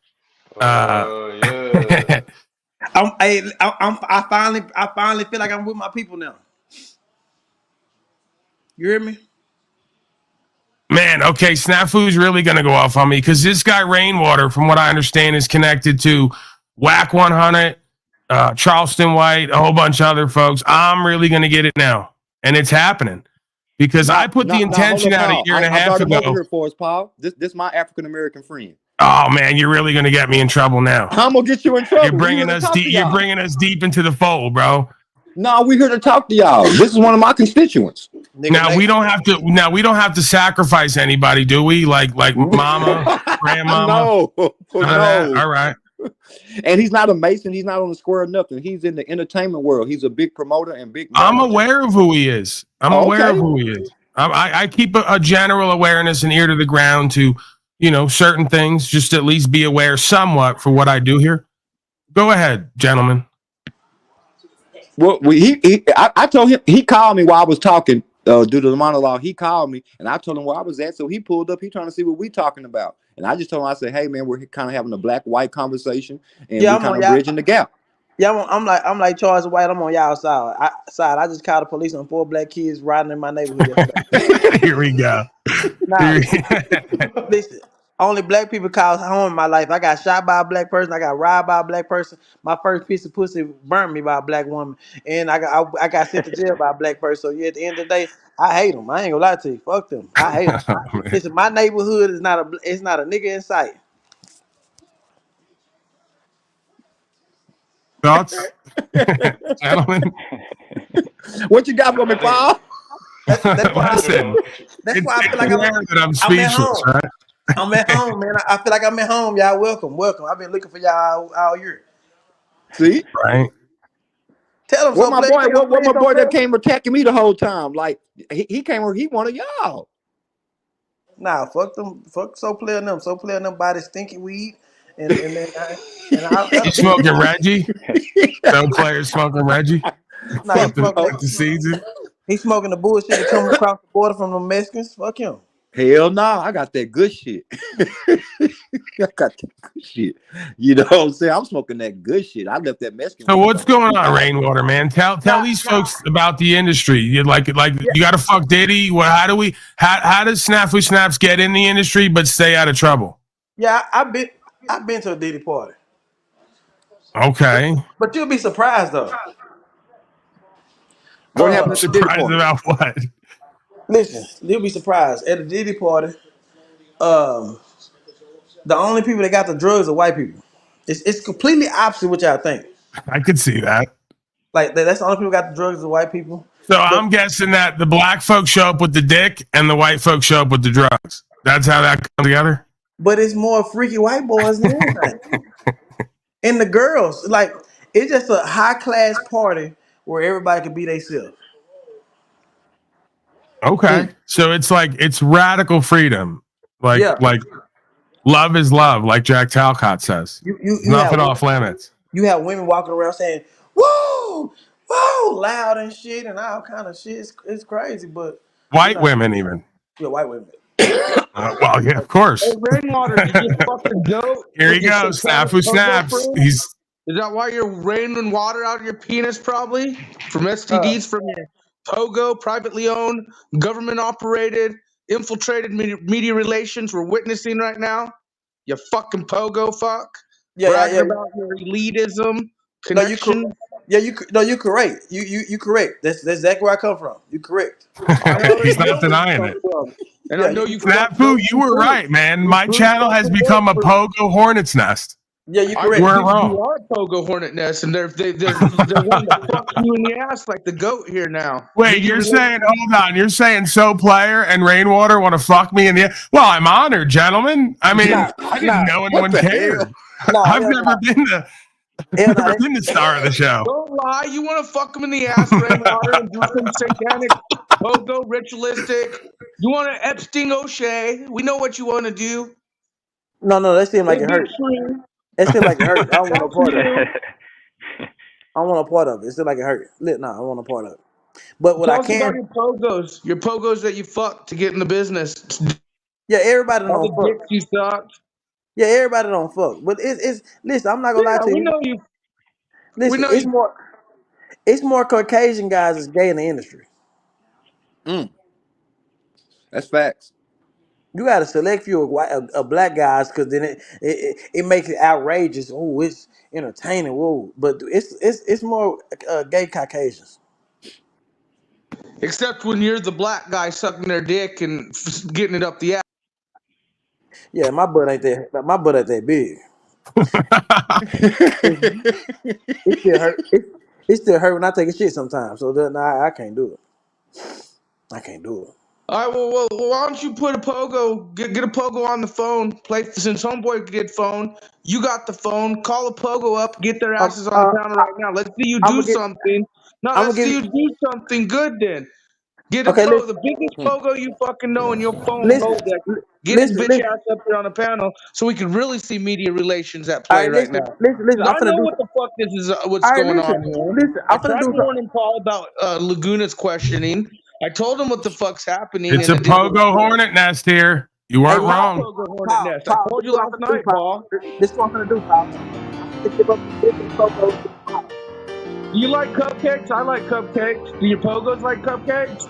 I finally feel like I'm with my people now. You hear me? Man, okay, Snafu's really gonna go off on me because this guy Rainwater, from what I understand, is connected to Whack 100, Charleston White, a whole bunch of other folks. I'm really gonna get it now, and it's happening because I put the intention out a year and a half ago. Over here for us, Paul. This my African American friend. Oh man, you're really gonna get me in trouble now. I'm gonna get you in trouble. You're bringing us deep. You're bringing us deep into the fold, bro. No, we're here to talk to y'all. This is one of my constituents. Now we don't have to. Now we don't have to sacrifice anybody, do we? Like mama, grandmama. No. All right. And he's not a Mason. He's not on the square or nothing. He's in the entertainment world. He's a big promoter and big. I'm aware of who he is. Aware of who he is. I keep a general awareness and ear to the ground to, certain things. Just at least be aware somewhat for what I do here. Go ahead, gentlemen. Well, I told him, he called me while I was talking due to the monologue. He called me and I told him where I was at. So he pulled up. He trying to see what we talking about. And I just told him, I said, hey man, we're kind of having a black-white conversation and we're kind of bridging the gap. Yeah, I'm like Charles White. I'm on y'all side. I just called the police on 4 black kids riding in my neighborhood. Here we go. Listen, only black people cause harm in my life. I got shot by a black person. I got robbed by a black person. My first piece of pussy burnt me by a black woman, and I got sent to jail by a black person. So yeah, at the end of the day, I hate them. I ain't gonna lie to you. Fuck them. I hate them. Listen, my neighborhood is not a nigga in sight. Thoughts, gentlemen? What you got for me, Paul? That's why I feel like I'm speechless, right? I'm at home, man. I feel like I'm at home. Y'all welcome. I've been looking for y'all all year. See? Right. Tell him what my boy that came attacking me the whole time. Like he came where he wanted y'all. Nah, fuck them. Fuck So Player and them. So Player and them buy this stinky weed. And then I smoking Reggie. So Player smoking Reggie. Nah, he's smoking the bullshit that comes across the border from the Mexicans. Fuck him. Hell no, I got that good shit. I got that good shit. You know what I'm saying? I'm smoking that good shit. I left that Mexican. So what's going on, Rainwater, man? Tell these folks about the industry. You like you got to fuck Diddy. Well, how does Snafu Snaps get in the industry but stay out of trouble? Yeah, I've been to a Diddy party. Okay. But you'll be surprised though. What happened to Diddy party? About what? Listen, you'll be surprised. At a Diddy party, the only people that got the drugs are white people. It's completely opposite what y'all think. I could see that. Like that's the only people got the drugs are white people. So I'm guessing that the black folks show up with the dick and the white folks show up with the drugs. That's how that comes together. But it's more freaky white boys than anything. And the girls, like it's just a high class party where everybody can be themselves. Okay. So it's radical freedom. Like love is love, like Jack Talcott says. You nothing off limits. You have women walking around saying, "Woo, whoa, loud and shit and all kind of shit. It's crazy, but White women even. Yeah, white women. Well, yeah, of course. Hey, Rainwater, did you fucking go? Here he with your goes. satanic Snafu pogo snaps. friend? He's Is that why you're raining water out of your penis, probably? From STDs from your pogo, privately owned, government operated, infiltrated media relations we're witnessing right now? You fucking pogo fuck. Bragging about your elitism connection. You correct. You correct. That's exactly where I come from. You correct. he's not denying it. And I know you Snafu, you were right, man. My channel has become a pogo hornet's nest. Yeah, you You correct. weren't wrong. You are a pogo hornet nest, and they're wanting to fuck you in the ass like the goat here now. Wait, you're saying, hold on, you're saying So Player and Rainwater want to fuck me in the well, I'm honored, gentlemen. I mean, I didn't know anyone cared. I've never been the star of the show. Don't lie. You want to fuck him in the ass, Rainwater, and do some satanic, pogo, ritualistic. You want to Epstein O'Shea. We know what you want to do. No, that seemed like it hurt. It seemed like it hurt. I don't want no part of it. I don't want a part of it. It seemed like it hurt. No, I want a part of it. But what Tell I us about can, your pogos that you fucked to get in the business. yeah, everybody All don't the fuck. dicks you sucked. Yeah, everybody don't fuck. But it's listen. I'm not gonna lie to we you. know you. Listen, know it's you. more Caucasian guys that's gay in the industry. That's facts. You got to select few of black guys because then it makes it outrageous. Oh, it's entertaining. Whoa, but it's more gay Caucasians. Except when you're the black guy sucking their dick and getting it up the ass. Yeah, my butt ain't that. My butt ain't that big. It still hurt. It still hurt when I take a shit sometimes. So I can't do it. I can't do it. All right, well, why don't you put a pogo, get a pogo on the phone, since homeboy did phone, you got the phone, call a pogo up, get their asses on the counter right now. Let's see you do something. No, let's see you do something good then. Get the biggest pogo you fucking know in your phone Rolodex. Get his bitch ass up there on the panel so we can really see media relations at play right now. Listen. I know what the fuck this is. What's going on here? I tried to warn him, Paul, about Laguna's questioning. I told him what the fuck's happening. It's a pogo hornet nest here. You weren't wrong. Pogo hornet nest. I told you last night, Paul. This is what I'm gonna do, Paul. Do you like cupcakes? I like cupcakes. Do your pogos like cupcakes?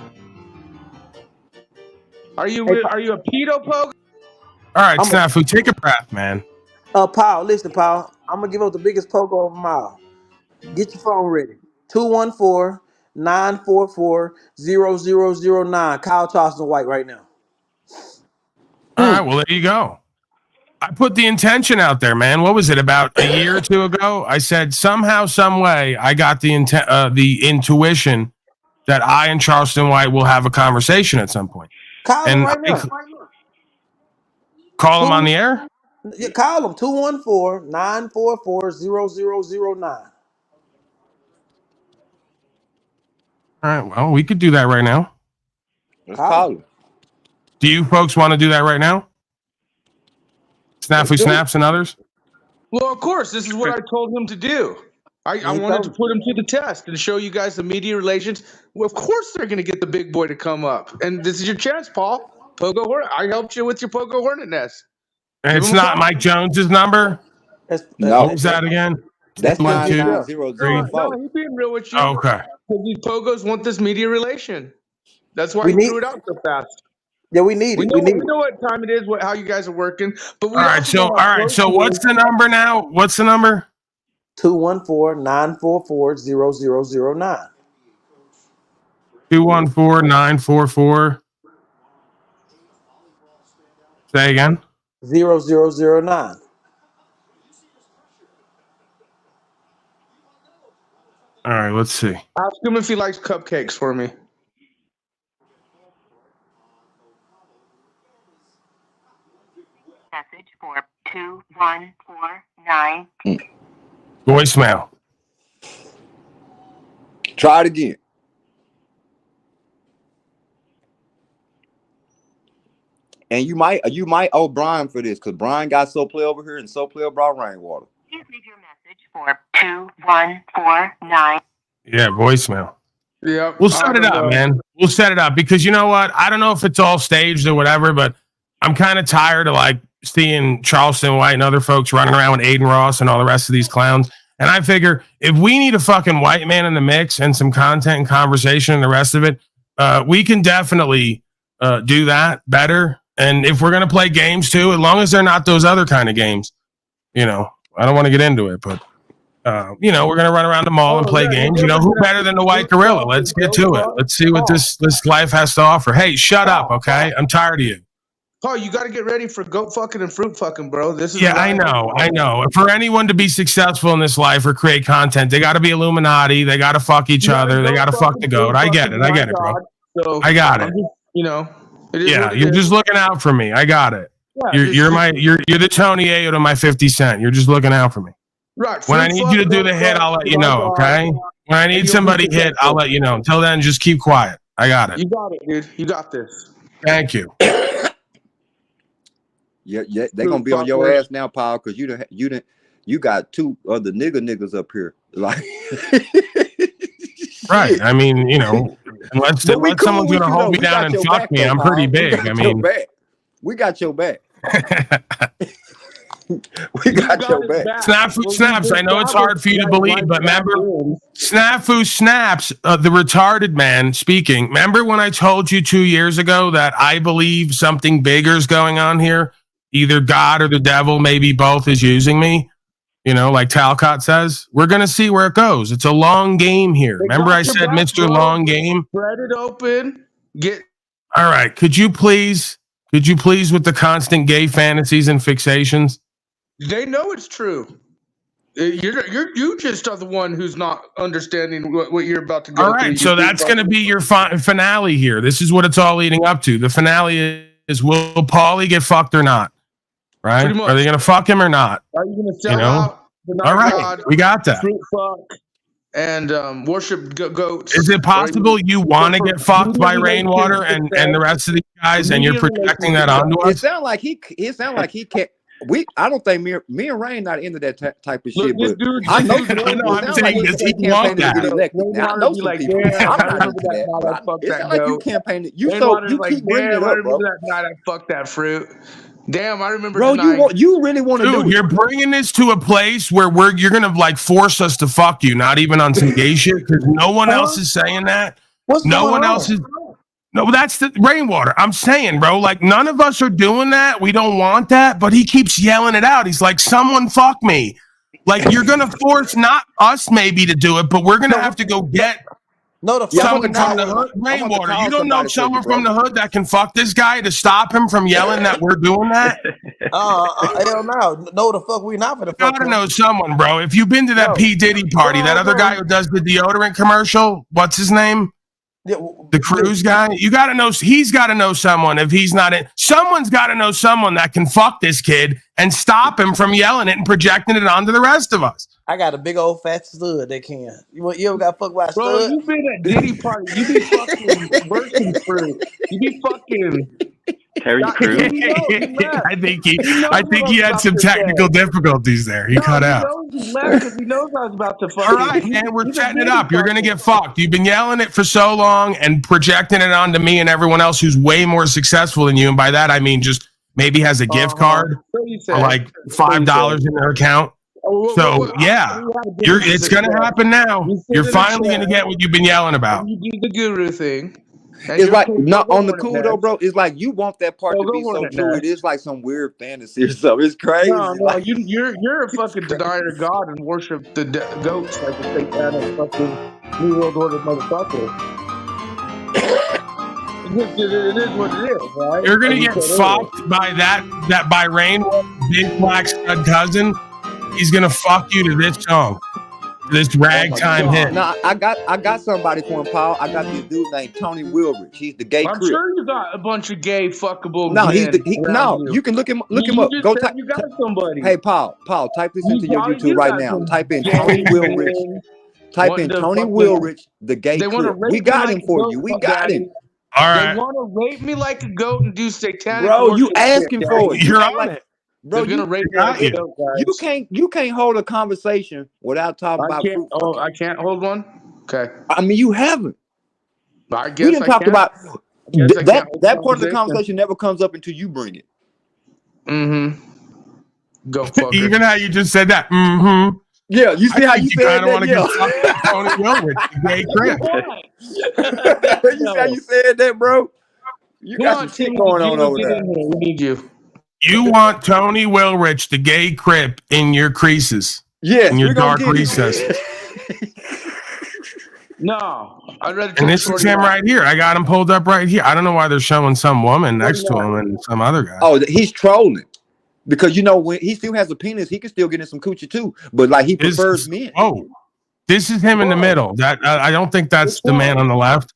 Are you a pedo pogo? All right, Snafu, take a breath, man. Paul, listen, Paul. I'm gonna give up the biggest pogo of them all. Get your phone ready. 214-944-0009. Kyle Charleston White right now. All right, well, there you go. I put the intention out there, man. What was it, about a year or two ago? I said somehow, some way, I got the intuition that I and Charleston White will have a conversation at some point. Call him right now. Call him on the air? Yeah, call him 214-944-0009. All right, well, we could do that right now. Let's call him. Do you folks want to do that right now? Snafu Snaps and others? Well, of course. This is what I told him to do. I wanted to put him to the test and show you guys the media relations. Well, of course they're going to get the big boy to come up. And this is your chance, Paul. Pogo Hornet. I helped you with your Pogo Hornet nest. And it's not Mike Jones's number? No. What was that again? That's 99004. No, he's being real with you. Oh, okay. Because these pogos want this media relation. That's why he threw it out so fast. Yeah, we need it. We know what time it is, how you guys are working. But we all right, so what's the number now? What's the number? 214-944-0009. 214-944. Say again. 0009. All right, let's see. Ask him if he likes cupcakes for me. Message for 2149. Voicemail. Try it again. And you might owe Brian for this, because Brian got So Play over here and So Play brought Rainwater. Please leave your message for 2149. Yeah, voicemail. Yeah, We'll set it up, man. We'll set it up because you know what? I don't know if it's all staged or whatever, but I'm kind of tired of like seeing Charleston White and other folks running around with Aiden Ross and all the rest of these clowns. And I figure if we need a fucking white man in the mix and some content and conversation and the rest of it, we can definitely do that better. And if we're going to play games too, as long as they're not those other kind of games, you know, I don't want to get into it, but you know, we're going to run around the mall and play games. You know, who better than the white gorilla? Let's get to it. Let's see what this life has to offer. Hey, shut up, okay? I'm tired of you. Paul, you got to get ready for goat fucking and fruit fucking, bro. This is I know. For anyone to be successful in this life or create content, they got to be Illuminati. They got to fuck each other. They got to fuck the goat. I get it, bro. So I got it. You know, you're just looking out for me. I got it. Yeah, you're the Tony Ayo to my 50 Cent. You're just looking out for me. Right. When I need you to do the hit, I'll let you know, okay? When I need somebody hit, I'll let you know. Until then, just keep quiet. I got it. You got it, dude. You got this. Thank you. Yeah, they're gonna be on your ass now, Paul, because you got two other niggas up here. Like, right. I mean, you know, unless someone's gonna hold me down and fuck me, I'm pretty big. I mean, we got your back. We got your back. Snafu snaps. I know it's hard for you to believe, but remember, Snafu snaps. The retarded man speaking. Remember when I told you 2 years ago that I believe something bigger is going on here? Either God or the devil, maybe both, is using me. You know, like Talcott says, we're gonna see where it goes. It's a long game here. Remember, I said, Mr. Long Game. Spread it open. All right. Could you please with the constant gay fantasies and fixations? They know it's true. You just are the one who's not understanding what you're about to go through. All right, so that's going to be your finale here. This is what it's all leading up to. The finale is: will Paulie get fucked or not? Right? Are they going to fuck him or not? Are you going to sell out? All right, God, we got that. Fruit fuck and worship goats. Is it possible you want to get fucked by Rainwater and the rest of these guys, and you're projecting that onto us? It sounds like he can't. I don't think me and Rain not into that type of shit. But I know I'm saying this. He want that. I know some people. I'm not into that. It sounds like you campaigning. You keep bringing it up, bro. That night I fucked that fruit. Damn, I remember. Bro, you really want to do it. You're bringing this to a place where you're gonna like force us to fuck you, not even on some gay shit, because no one else is saying that. No one else is. No, that's the Rainwater. I'm saying, bro, like none of us are doing that. We don't want that, but he keeps yelling it out. He's like, someone fuck me. Like you're going to force not us maybe to do it, but we're going to have to go get someone from the hood. Rainwater, you don't know someone from the hood that can fuck this guy to stop him from yelling that we're doing that? Hell no. No, the fuck we not for the fuck. Gotta know someone, bro. If you've been to that P. Diddy party, that other guy who does the deodorant commercial, what's his name? The cruise guy, you got to know. He's got to know someone. If he's not in, someone's got to know someone that can fuck this kid and stop him from yelling it and projecting it onto the rest of us. I got a big old fat stud that can. You ever got fucked by a bro, stud? You been at Diddy party. You be fucking working fruit. You be fucking. Terry Crews. I think he had some technical difficulties there. He cut out. He laughed because he knows I was about to fuck. All right, and we're setting it up. You're gonna get fucked. You've been yelling it for so long and projecting it onto me and everyone else who's way more successful than you. And by that I mean just maybe has a gift card or like $5 in their account. So yeah, it's gonna happen now. You're finally gonna get what you've been yelling about. You do the guru thing. It's like not on the cool though, bro. It's like you want that part to be so true. It is like some weird fantasy or something. It's crazy. No, like, you're a fucking denier of God and worship the goats like the satanic fucking New World Order motherfucker. It is what it is, right? You're gonna get fucked by that by Rain, big black stud cousin. He's gonna fuck you to this song. This ragtime hit. No, I got somebody for him, Paul. I got this dude named Tony Wilrich. He's the gay. I'm Crip. sure you got a bunch of gay fuckable. No, you can look him up. Go type. You got somebody. Hey, Paul, type this into your YouTube right now. Type in Tony Wilrich. Type in Tony Wilrich, the gay. Crip. We got him for you. We got him. All right. They want to rape me like a goat and do satanic. Bro, you asking for it. You're on it. Bro, you can't hold a conversation without talking about fruit. I can't hold one. Okay. I mean, you haven't. I We guess didn't I talk can. about Guess I that. can't That part of the conversation. conversation never comes up until you bring it. Go fucker. Even how you just said that. Mm-hmm. Yeah, you see I how think you you said kind of want that? to go Yeah. fuck Tony Wilrich, the gay crip. You see how you said that, bro? You Come got on, some shit Timmy, going on get over in there. here. We need you. You want Tony Wilrich, the gay crip, in your creases. Yes, in your we're gonna dark get it. recesses. No, I'd rather And take this is Shorty him out. right here. I got him pulled up right here. I don't know why they're showing some woman next to him and some other guy. Oh, he's trolling because you know when he still has a penis, he can still get in some coochie too. But like he prefers men. Oh, this is him in the middle. That I don't think that's the man on the left.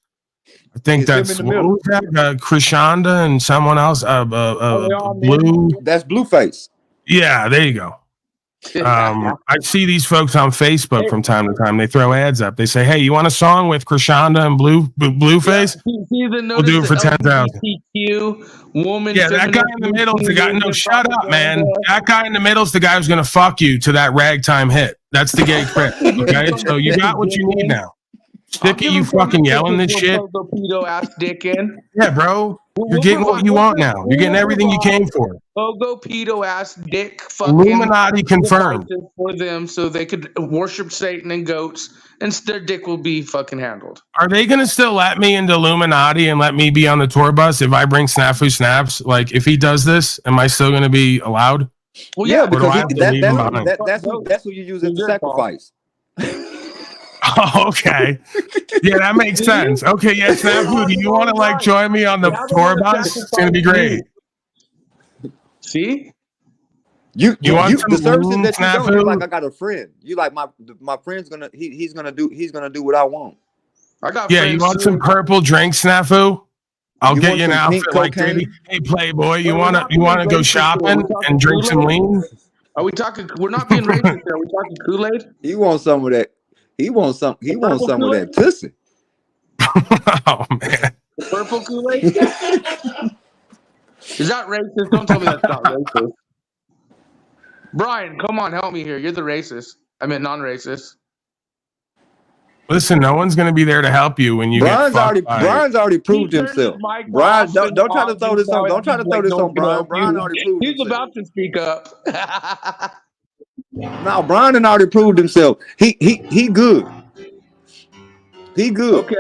I think It's him that's in the what middle. was that? Krishanda and someone else. Blue. That's Blueface. Yeah, there you go. I see these folks on Facebook from time to time. They throw ads up. They say, "Hey, you want a song with Krishanda and Blueface? We'll do it for 10,000." LGBTQ woman. Yeah, that guy in the middle is the guy. No, shut up, man. That guy in the middle is the guy who's gonna fuck you to that ragtime hit. That's the gay crip. Okay, so you got what you need now. Stick it, you fucking yelling this shit. Pedo ass dick in. Yeah, bro. You're getting what you want now. You're getting everything you came for. Go pedo ass dick fucking Illuminati confirmed. for them so they could worship Satan and goats and their dick will be fucking handled. Are they gonna still let me into Illuminati and let me be on the tour bus if I bring Snafu Snaps? Like, if he does this, am I still gonna be allowed? Well, Yeah, Or do I because have to leave him behind? that's who you use as a sacrifice. Oh, okay. Yeah, that makes sense. Okay, yeah, Snafu, do you want to like join me on the tour bus? It's gonna be great. See? You want some the services room, that you don't, Snafu? you're like I got a friend. You like my friend's gonna he's gonna do what I want. I got Yeah, you want some purple drink, Snafu? I'll You get want you an some pink outfit like cocaine? Diddy. Hey, Playboy, you wanna go shopping and drink some lean? Are we talking? We're not being racist here. Are we talking Kool-Aid? He wants some of that. He wants some of that pussy. Oh man. Purple Kool-Aid? Is that racist? Don't tell me that's not racist. Brian, come on, help me here. You're the racist. I meant non-racist. Listen, no one's gonna be there to help you when you Brian's get fucked by Brian's already proved He turned his himself. mic Brian, off don't and try to throw this on. Don't try to throw this on Brian. Brian already proved He's himself. about to speak up. No, Brian had already proved himself. He good. He good. Okay.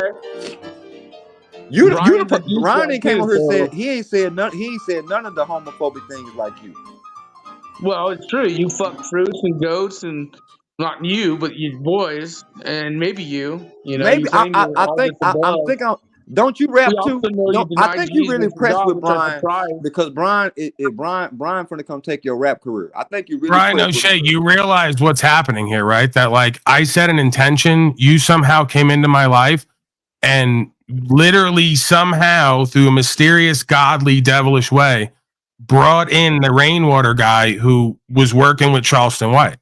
Brian ain't came over here and said he ain't said none of the homophobic things like you. Well, it's true. You fuck fruits and goats, and not you, but you boys, and maybe you. You know, Maybe you claim you're all this above. Don't you rap We too? also know you I denied think you really Jesus and impressed God, with which I'm Brian surprised. because Brian finna come take your rap career. I think you really Brian impressed with O'Shea, you realize what's happening here, right? That like I set an intention, you somehow came into my life and literally somehow through a mysterious, godly, devilish way brought in the rainwater guy who was working with Charleston White.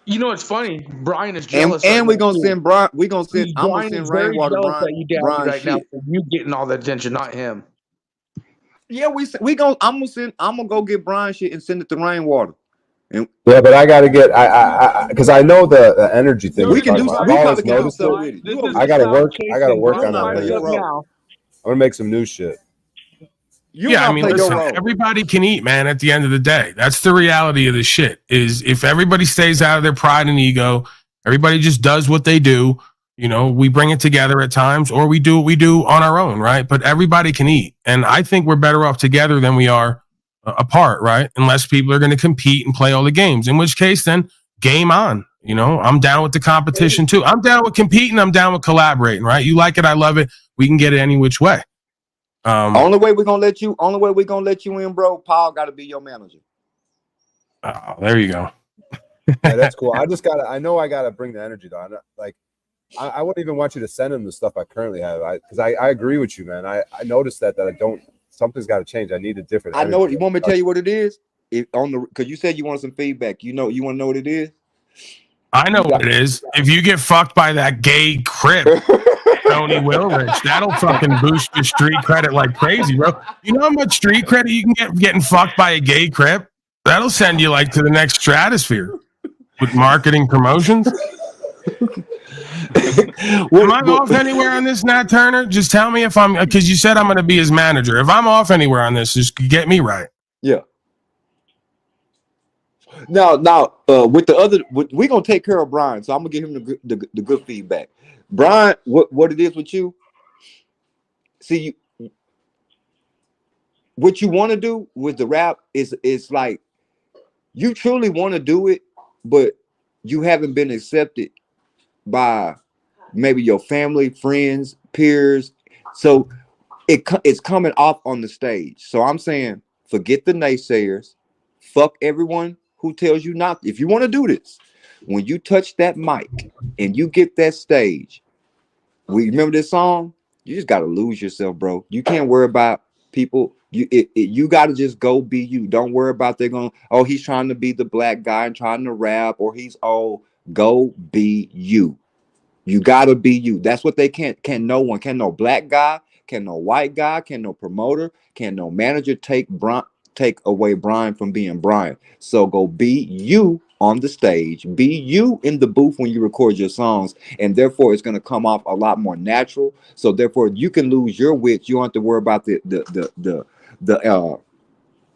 You know, it's funny. Brian is jealous. And we're right gonna now, send Brian. We're gonna send. too. I'm gonna Brian send is very rainwater. jealous Brian. that you daddy Brian right now shit. for you getting all that attention, not him. Yeah, we gonna. I'm gonna go get Brian shit and send it to rainwater. And Yeah, but I gotta get because I know the energy thing. we can do. I've We always probably can do noticed stuff it. with it. I gotta work on Brian that. play your later. role. I'm gonna make some new shit. Yeah, I mean, listen, everybody can eat, man, at the end of the day. That's the reality of the shit, is if everybody stays out of their pride and ego, everybody just does what they do, you know, we bring it together at times, or we do what we do on our own, right? But everybody can eat. And I think we're better off together than we are apart, right? Unless people are going to compete and play all the games, in which case then game on. You know, I'm down with the competition too. I'm down with competing. I'm down with collaborating, right? You like it, I love it. We can get it any which way. Only way we're gonna let you in, bro. Paul got to be your manager. Oh, there you go. Yeah, that's cool. I know I gotta bring the energy though. I wouldn't even want you to send him the stuff I currently have. Because I agree with you, man. I noticed that I don't. Something's got to change. I need a different. I know energy. it. You want me to tell you what it is? Because you said you want some feedback. You want to know what it is? I know what it is. If you get fucked by that gay crip, Tony Wilrich, that'll fucking boost your street credit like crazy, bro. You know how much street credit you can get getting fucked by a gay crip? That'll send you like to the next stratosphere with marketing promotions. Am I off anywhere on this, Nat Turner? Just tell me if I'm, because you said I'm going to be his manager. If I'm off anywhere on this, just get me right. Yeah. Now, with the other, we're gonna take care of Brian, so I'm gonna give him the good feedback. Brian, what it is with you? See, what you want to do with the rap is like you truly want to do it, but you haven't been accepted by maybe your family, friends, peers. So it's coming off on the stage. So I'm saying, forget the naysayers, fuck everyone who tells you not. If you want to do this, when you touch that mic and you get that stage, we remember this song. You just gotta lose yourself, bro. You can't worry about people. You gotta just go be you. Don't worry about they're going. Oh, he's trying to be the black guy and trying to rap, or he's go be you. You gotta be you. That's what they can't. Can no one? Can no black guy? Can no white guy? Can no promoter? Can no manager take away Brian from being Brian? So go be you on the stage. Be you in the booth when you record your songs, and therefore it's gonna come off a lot more natural. So therefore you can lose your wit. You don't have to worry about the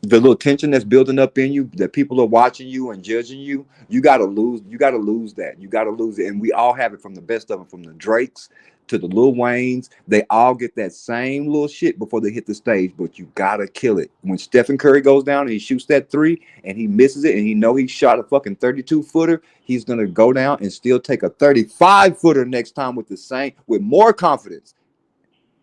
little tension that's building up in you, that people are watching you and judging you. You gotta lose that. You gotta lose it. And we all have it, from the best of them, from the Drakes to the Lil Waynes. They all get that same little shit before they hit the stage, but you gotta kill it. When Stephen Curry goes down and he shoots that 3 and he misses it, and he know he shot a fucking 32-footer, he's gonna go down and still take a 35-footer next time with more confidence.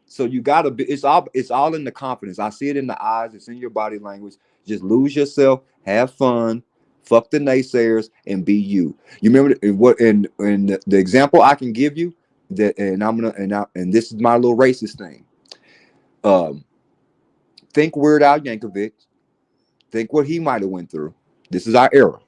So you gotta be. It's all in the confidence. I see it in the eyes. It's in your body language. Just lose yourself. Have fun. Fuck the naysayers and be you. You remember the example I can give you that, and this is my little racist thing. Think Weird Al Yankovic. Think what he might have went through. This is our era.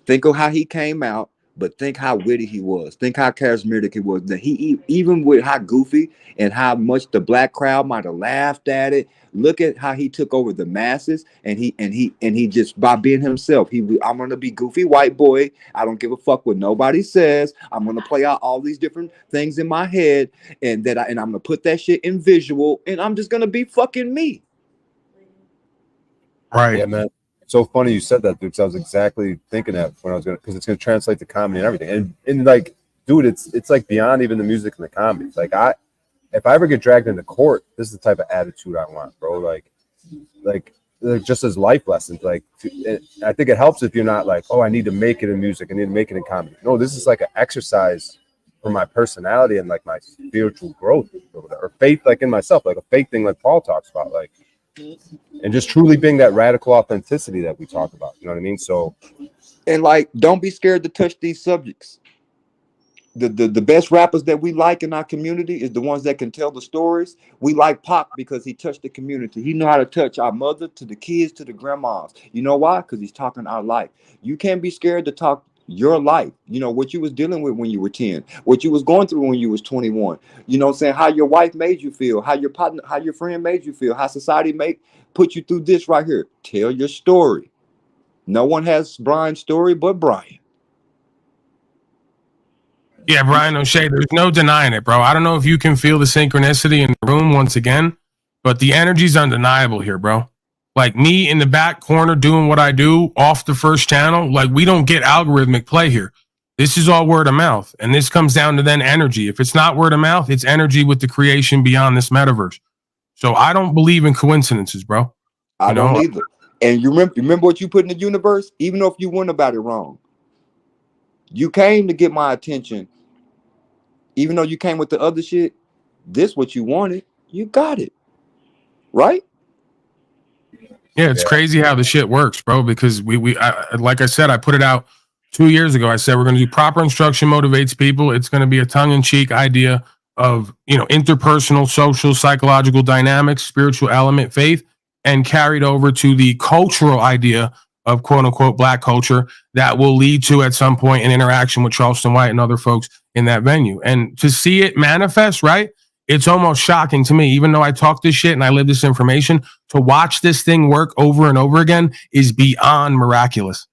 Think of how he came out. But think how witty he was. Think how charismatic he was. That he, even with how goofy and how much the black crowd might have laughed at it. Look at how he took over the masses, and he just, by being himself. I'm gonna be goofy white boy. I don't give a fuck what nobody says. I'm gonna play out all these different things in my head, and I'm gonna put that shit in visual, and I'm just gonna be fucking me. Right. Yeah, man. So funny you said that, dude, because I was exactly thinking that when I was because it's gonna translate to comedy and everything. And like, dude, it's like beyond even the music and the comedy. Like, if I ever get dragged into court, this is the type of attitude I want, bro. Like just as life lessons. Like, I think it helps if you're not like, oh, I need to make it in music, I need to make it in comedy. No, this is like an exercise for my personality and like my spiritual growth or faith, like in myself, like a faith thing, like Paul talks about, like. And just truly being that radical authenticity that we talk about. You know what I mean? So, and like, don't be scared to touch these subjects. The best rappers that we like in our community is the ones that can tell the stories. We like Pac because he touched the community. He know how to touch our mother, to the kids, to the grandmas. You know why? Because he's talking our life. You can't be scared to talk your life. You know, what you was dealing with when you were 10, what you was going through when you was 21. You know what I'm saying? How your wife made you feel, how your partner, how your friend made you feel, how society put you through this right here. Tell your story. No one has Brian's story but Brian. Yeah, Brian O'Shea, there's no denying it, bro. I don't know if you can feel the synchronicity in the room once again, but the energy's undeniable here, bro. Like, me in the back corner doing what I do off the first channel, like, we don't get algorithmic play here. This is all word of mouth, and this comes down to then energy. If it's not word of mouth, it's energy with the creation beyond this metaverse. So I don't believe in coincidences, bro. I don't either. And you remember what you put in the universe? Even though if you went about it wrong, you came to get my attention. Even though you came with the other shit, this what you wanted, you got it. Right? Yeah, it's crazy how the shit works, bro, because like I said, I put it out 2 years ago. I said, we're going to do proper instruction motivates people. It's going to be a tongue-in-cheek idea of, interpersonal, social, psychological dynamics, spiritual element, faith, and carried over to the cultural idea of quote unquote black culture that will lead to at some point an interaction with Charleston White and other folks in that venue. And to see it manifest, right? It's almost shocking to me, even though I talk this shit and I live this information, to watch this thing work over and over again is beyond miraculous.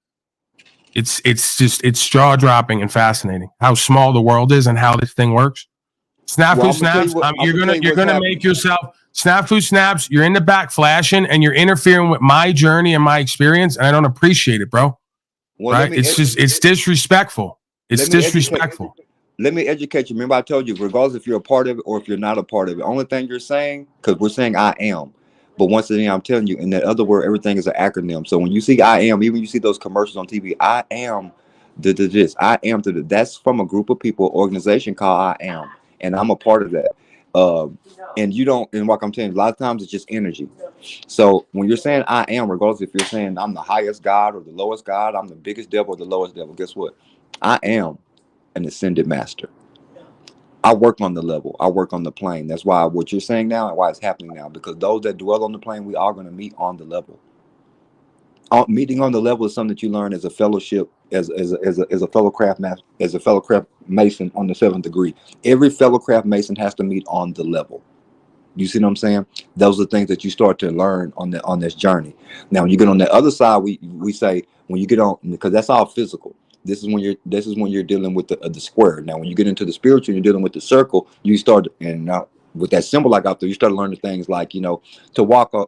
it's jaw dropping and fascinating how small the world is and how this thing works. Snafu snaps. You're gonna make yourself snafu snaps. You're in the back flashing and you're interfering with my journey and my experience, and I don't appreciate it, bro. Well, right? It's disrespectful. It's disrespectful. Let me educate you. Remember, I told you, regardless if you're a part of it or if you're not a part of it, only thing you're saying, because we're saying I am. But once again, I'm telling you, in that other word, everything is an acronym. So when you see I am, even you see those commercials on TV, I am this, I am to the, that's from a group of people, organization called I am. And I'm a part of that. And you don't, and what I'm telling you, a lot of times it's just energy. So when you're saying I am, regardless if you're saying I'm the highest God or the lowest God, I'm the biggest devil or the lowest devil, guess what? I am an ascended master. I work on the level. I work on the plane. That's why what you're saying now and why it's happening now, because those that dwell on the plane, we are going to meet on the level. Meeting on the level is something that you learn as a fellowship, as a fellow craft master, as a fellow craft mason on the 7th degree. Every fellow craft mason has to meet on the level. You see what I'm saying? Those are things that you start to learn on this journey. Now, when you get on the other side, we say when you get on, because that's all physical. This is when you're dealing with the square. Now, when you get into the spiritual, you're dealing with the circle. You start, and now with that symbol I got there, you start learning things like, to walk on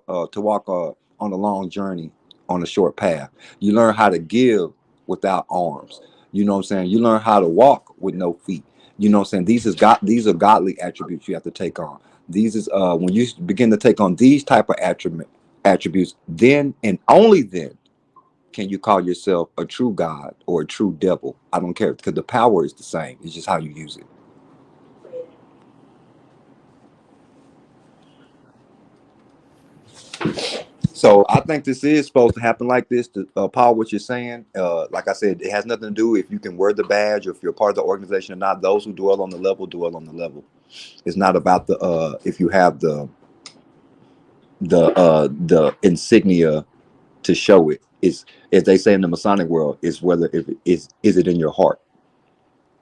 a long journey on a short path. You learn how to give without arms. You know what I'm saying? You learn how to walk with no feet. You know what I'm saying? These are godly attributes you have to take on. These is when you begin to take on these type of attributes, then and only then can you call yourself a true God or a true devil. I don't care, because the power is the same. It's just how you use it. So I think this is supposed to happen like this. Paul, what you're saying, like I said, it has nothing to do if you can wear the badge or if you're part of the organization or not. Those who dwell on the level dwell on the level. It's not about the if you have the insignia to show it. Is, as they say in the Masonic world, is whether is it in your heart.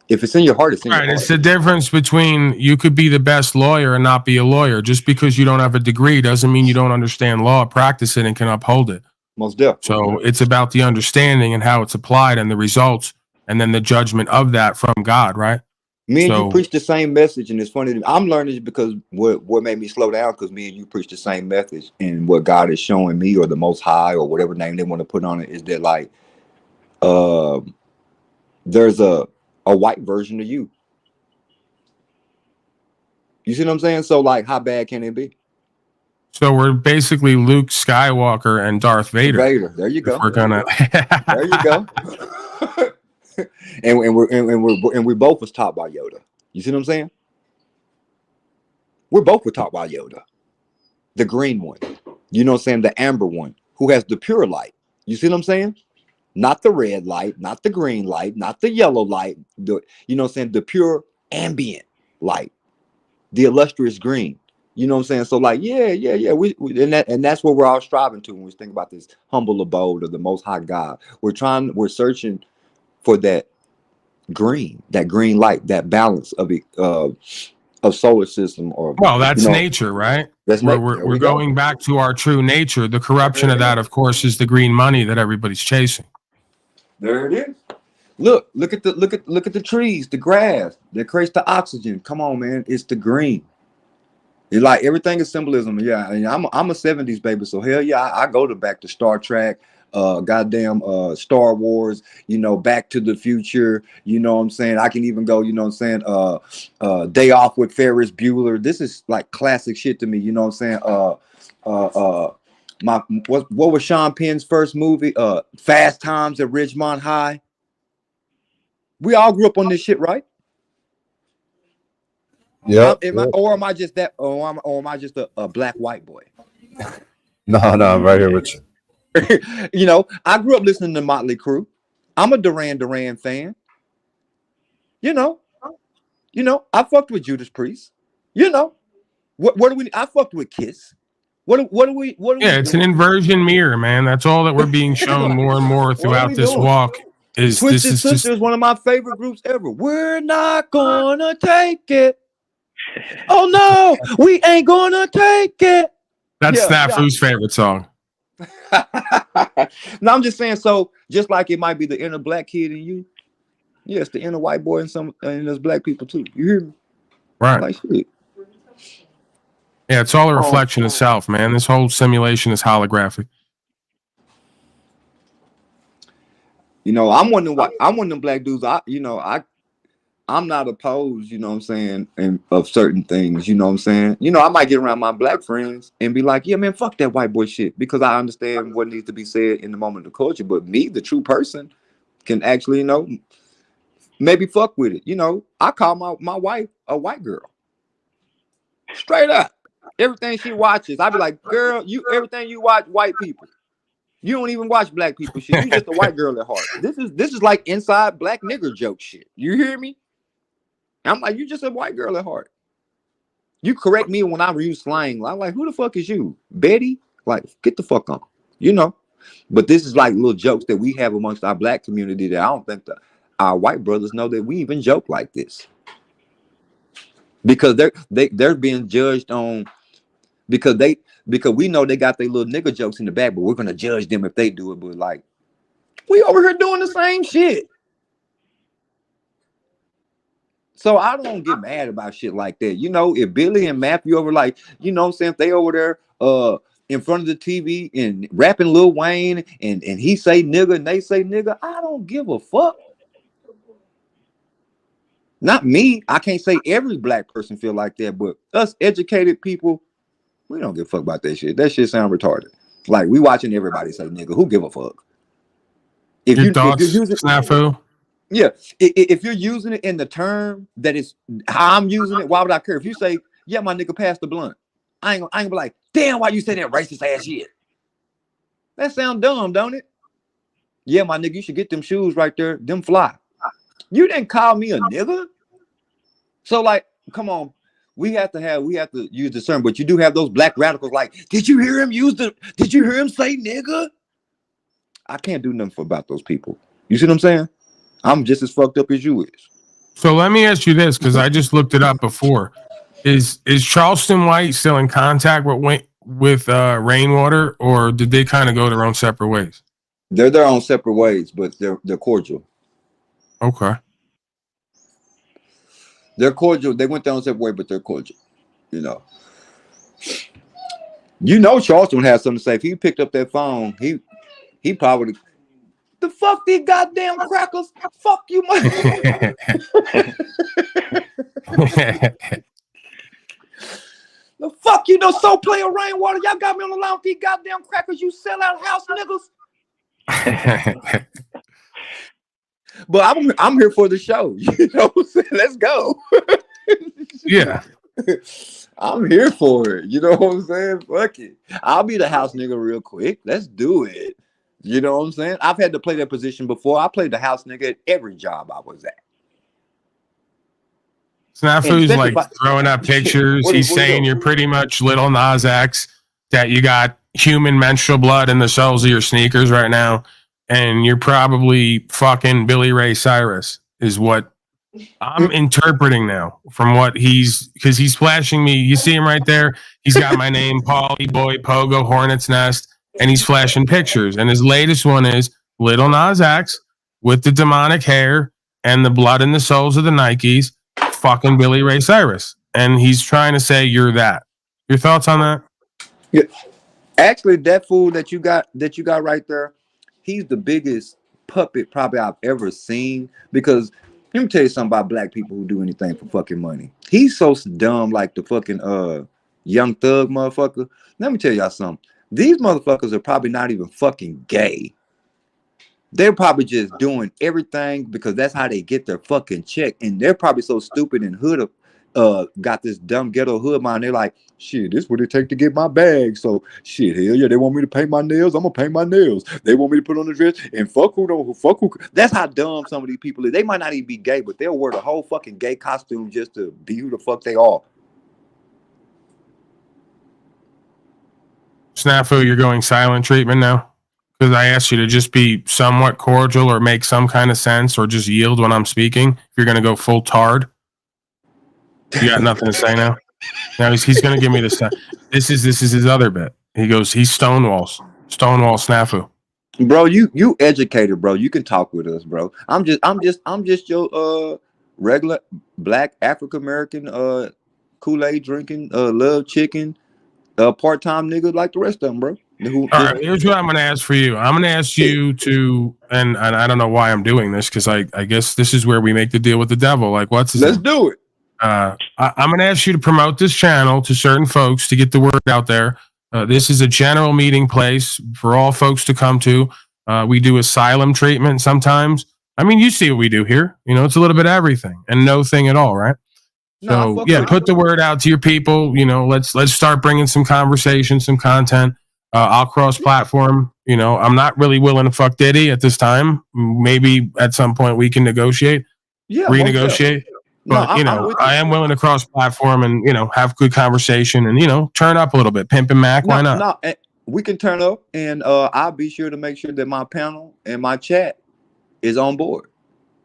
If it's in your heart, it's in your heart. It's the difference between you could be the best lawyer and not be a lawyer. Just because you don't have a degree doesn't mean you don't understand law, practice it, and can uphold it. Most definitely. So it's about the understanding and how it's applied and the results, and then the judgment of that from God, right? Me and you preach the same message, and it's funny. I'm learning because what made me slow down, because me and you preach the same message, and what God is showing me, or the Most High, or whatever name they want to put on it, is that like, there's a white version of you. You see what I'm saying? So like, how bad can it be? So we're basically Luke Skywalker and Darth Vader. There you go. We're gonna. There you go. and we both was taught by Yoda. You see what I'm saying? We're both were taught by Yoda. The green one. You know what I'm saying? The amber one, who has the pure light. You see what I'm saying? Not the red light, not the green light, not the yellow light. You know what I'm saying? The pure ambient light. The illustrious green. You know what I'm saying? So like, yeah. We and that's what we're all striving to when we think about this humble abode of the Most High God. We're searching for that green light, that balance of solar system, or that's nature, right? We're going back to our true nature. The corruption of that, of course, is the green money that everybody's chasing. There it is. Look at the trees, the grass that creates the oxygen. Come on, man, it's the green. It's like everything is symbolism. Yeah, I'm a 70s baby, so hell yeah, I go back to Star Trek, Star Wars, Back to the Future. You know what I'm saying? I can even go, Day Off with Ferris Bueller. This is like classic shit to me. You know what I'm saying? What was Sean Penn's first movie? Fast Times at Ridgemont High. We all grew up on this shit, right? Yeah. Or am I just that? Or am I just a black white boy? No, I'm right here with you. I grew up listening to Motley Crue. I'm a Duran Duran fan. I fucked with Judas Priest. What do we? I fucked with Kiss. What do we? It's an inversion mirror, man. That's all that we're being shown more and more throughout this walk. Twisted Sister is one of my favorite groups ever. We're not gonna take it. Oh no, we ain't gonna take it. That's Snafu's favorite song. No, I'm just saying. So just like it might be the inner black kid in you, yes, the inner white boy and there's black people too. You hear me? Right. Like shit. Yeah, it's all a reflection of self, man. This whole simulation is holographic. You know, I'm one of them black dudes. I'm not opposed, you know what I'm saying, of certain things, you know what I'm saying? You know, I might get around my black friends and be like, yeah, man, fuck that white boy shit, because I understand what needs to be said in the moment of culture. But me, the true person, can actually, you know, maybe fuck with it. You know, I call my wife a white girl. Straight up. Everything she watches, I be like, girl, everything you watch, white people. You don't even watch black people shit. You just a white girl at heart. This is like inside black nigger joke shit. You hear me? I'm like, you just a white girl at heart. You correct me when I use slang. I'm like, who the fuck is you? Betty? Like, get the fuck on. You know? But this is like little jokes that we have amongst our black community that I don't think our white brothers know that we even joke like this. Because they're being judged on because we know they got their little nigga jokes in the back, but we're gonna judge them if they do it. But like, we over here doing the same shit. So I don't get mad about shit like that. You know, if Billy and Matthew over, like, you know what I'm saying, if they over there in front of the TV and rapping Lil Wayne and he say nigga and they say nigga, I don't give a fuck. Not me. I can't say every black person feel like that, but us educated people, we don't give a fuck about that shit. That shit sound retarded. Like, we watching everybody say nigga. Who give a fuck? If you're using Snafu? Yeah, if you're using it in the term that is how I'm using it, why would I care? If you say, yeah, my nigga passed the blunt, I ain't gonna be like, damn, why you say that racist ass shit? That sound dumb, don't it? Yeah, my nigga, you should get them shoes right there, them fly. You didn't call me a nigga. So like, come on, we have to use the term, but you do have those black radicals like, did you hear him say nigga? I can't do nothing about those people. You see what I'm saying? I'm just as fucked up as you is. So let me ask you this, because I just looked it up before. Is Charleston White still in contact with Rainwater, or did they kind of go their own separate ways? They're their own separate ways, but they're cordial. Okay. They're cordial. They went their own separate way, but they're cordial. You know. You know Charleston has something to say. If he picked up that phone, he probably. The fuck these goddamn crackers? Fuck you, man. The fuck you know, so player Rainwater. Y'all got me on the line with these goddamn crackers. You sell out house niggas. But I'm here for the show. You know what I'm saying? Let's go. Yeah. I'm here for it. You know what I'm saying? Fuck it. I'll be the house nigga real quick. Let's do it. You know what I'm saying? I've had to play that position before. I played the house nigga at every job I was at. Snafu's like throwing up pictures. He's saying you're pretty much Little Nas X, that you got human menstrual blood in the soles of your sneakers right now, and you're probably fucking Billy Ray Cyrus, is what I'm interpreting now from what because he's flashing me. You see him right there? He's got my name, Paulie Boy, Pogo, Hornet's Nest. And he's flashing pictures. And his latest one is Little Nas X with the demonic hair and the blood in the soles of the Nikes, fucking Billy Ray Cyrus. And he's trying to say you're that. Your thoughts on that? Yeah. Actually, that fool that you got right there, he's the biggest puppet probably I've ever seen. Because let me tell you something about black people who do anything for fucking money. He's so dumb, like the fucking Young Thug motherfucker. Let me tell y'all something. These motherfuckers are probably not even fucking gay. They're probably just doing everything because that's how they get their fucking check. And they're probably so stupid and hood got this dumb ghetto hood mind. They're like, shit, this is what it take to get my bag. So shit, hell yeah, they want me to paint my nails. I'm gonna paint my nails. They want me to put on the dress and fuck who. That's how dumb some of these people is. They might not even be gay, but they'll wear the whole fucking gay costume just to be who the fuck they are. Snafu, you're going silent treatment now? Because I asked you to just be somewhat cordial or make some kind of sense or just yield when I'm speaking. If you're going to go full tard, you got nothing to say now? Now he's going to give me this. This is his other bit. He goes, he stonewalls Stonewall Snafu. Bro, you educated, bro. You can talk with us, bro. I'm just your regular black African American Kool-Aid drinking love chicken part-time nigga like the rest of them, bro. All right, here's what I'm going to ask for you. I'm going to ask you to, and I don't know why I'm doing this because I guess this is where we make the deal with the devil. Like, let's do it. I'm going to ask you to promote this channel to certain folks to get the word out there. This is a general meeting place for all folks to come to. We do asylum treatment sometimes. I mean, you see what we do here. You know, it's a little bit of everything and no thing at all, right? So yeah, put the word out to your people. You know, let's start bringing some conversation, some content. I'll cross-platform. You know, I'm not really willing to fuck Diddy at this time. Maybe at some point we can negotiate, renegotiate. But I am willing to cross-platform and have good conversation and turn up a little bit. Pimp and Mac, why not? No, we can turn up, and I'll be sure to make sure that my panel and my chat is on board.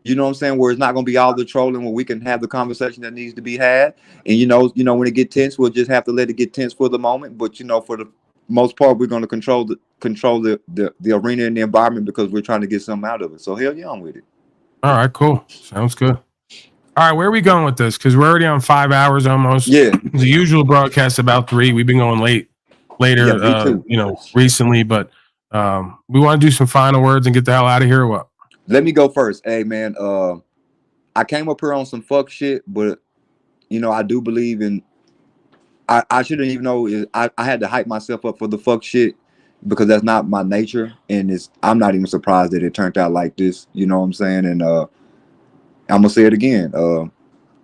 You know what I'm saying? Where it's not going to be all the trolling, where we can have the conversation that needs to be had. And when it get tense, we'll just have to let it get tense for the moment. But for the most part, we're going to control the arena and the environment because we're trying to get something out of it. So hell yeah, I'm with it. All right, cool. Sounds good. All right, where are we going with this? Because we're already on 5 hours almost. Yeah. The usual broadcast about 3. We've been going later, recently. But we want to do some final words and get the hell out of here or what? Let me go first. Hey, man, I came up here on some fuck shit, but, I do believe in, I shouldn't even know, I had to hype myself up for the fuck shit because that's not my nature. And I'm not even surprised that it turned out like this. You know what I'm saying? And I'm going to say it again.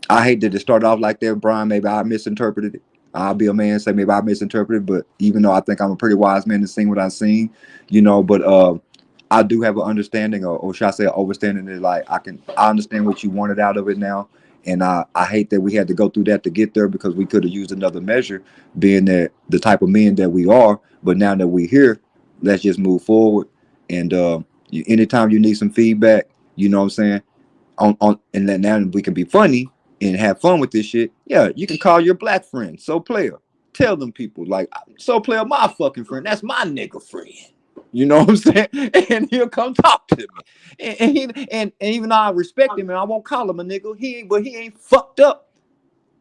I hate that it started off like that, Brian. Maybe I misinterpreted it. I'll be a man and say maybe I misinterpreted, but even though I think I'm a pretty wise man to seen what I've seen, but I do have an understanding, or should I say, an overstanding that like I understand what you wanted out of it now, and I hate that we had to go through that to get there because we could have used another measure, being that the type of men that we are. But now that we're here, let's just move forward. And anytime you need some feedback, you know what I'm saying, and then now we can be funny and have fun with this shit. Yeah, you can call your black friend, So Player. Tell them people like, So Player, my fucking friend. That's my nigga friend. You know what I'm saying? And he'll come talk to me. And even though I respect him and I won't call him a nigga, he ain't fucked up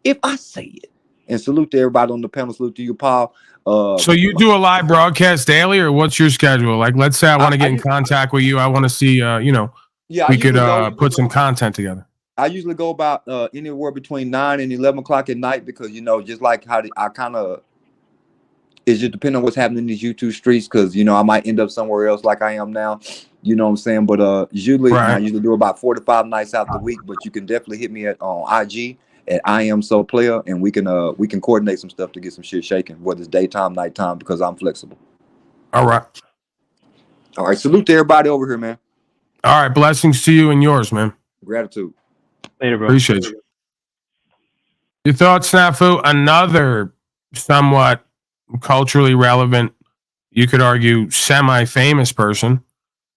if I say it. And salute to everybody on the panel. Salute to you, Paul. So you do a live broadcast daily, or what's your schedule? Like, let's say I want to get in contact with you. I want to see, we could put some content together. I usually go about anywhere between 9 and 11 o'clock at night because, just like how I kind of, it's just depending on what's happening in these YouTube streets because, I might end up somewhere else like I am now. You know what I'm saying? But usually I usually do about 4 to 5 nights out the week, but you can definitely hit me on IG at I Am So Player, and we can coordinate some stuff to get some shit shaking, whether it's daytime, nighttime, because I'm flexible. All right. All right. Salute to everybody over here, man. All right. Blessings to you and yours, man. Gratitude. Later, bro. Appreciate you. Your thoughts, Snafu? Another somewhat culturally relevant, you could argue, semi-famous person,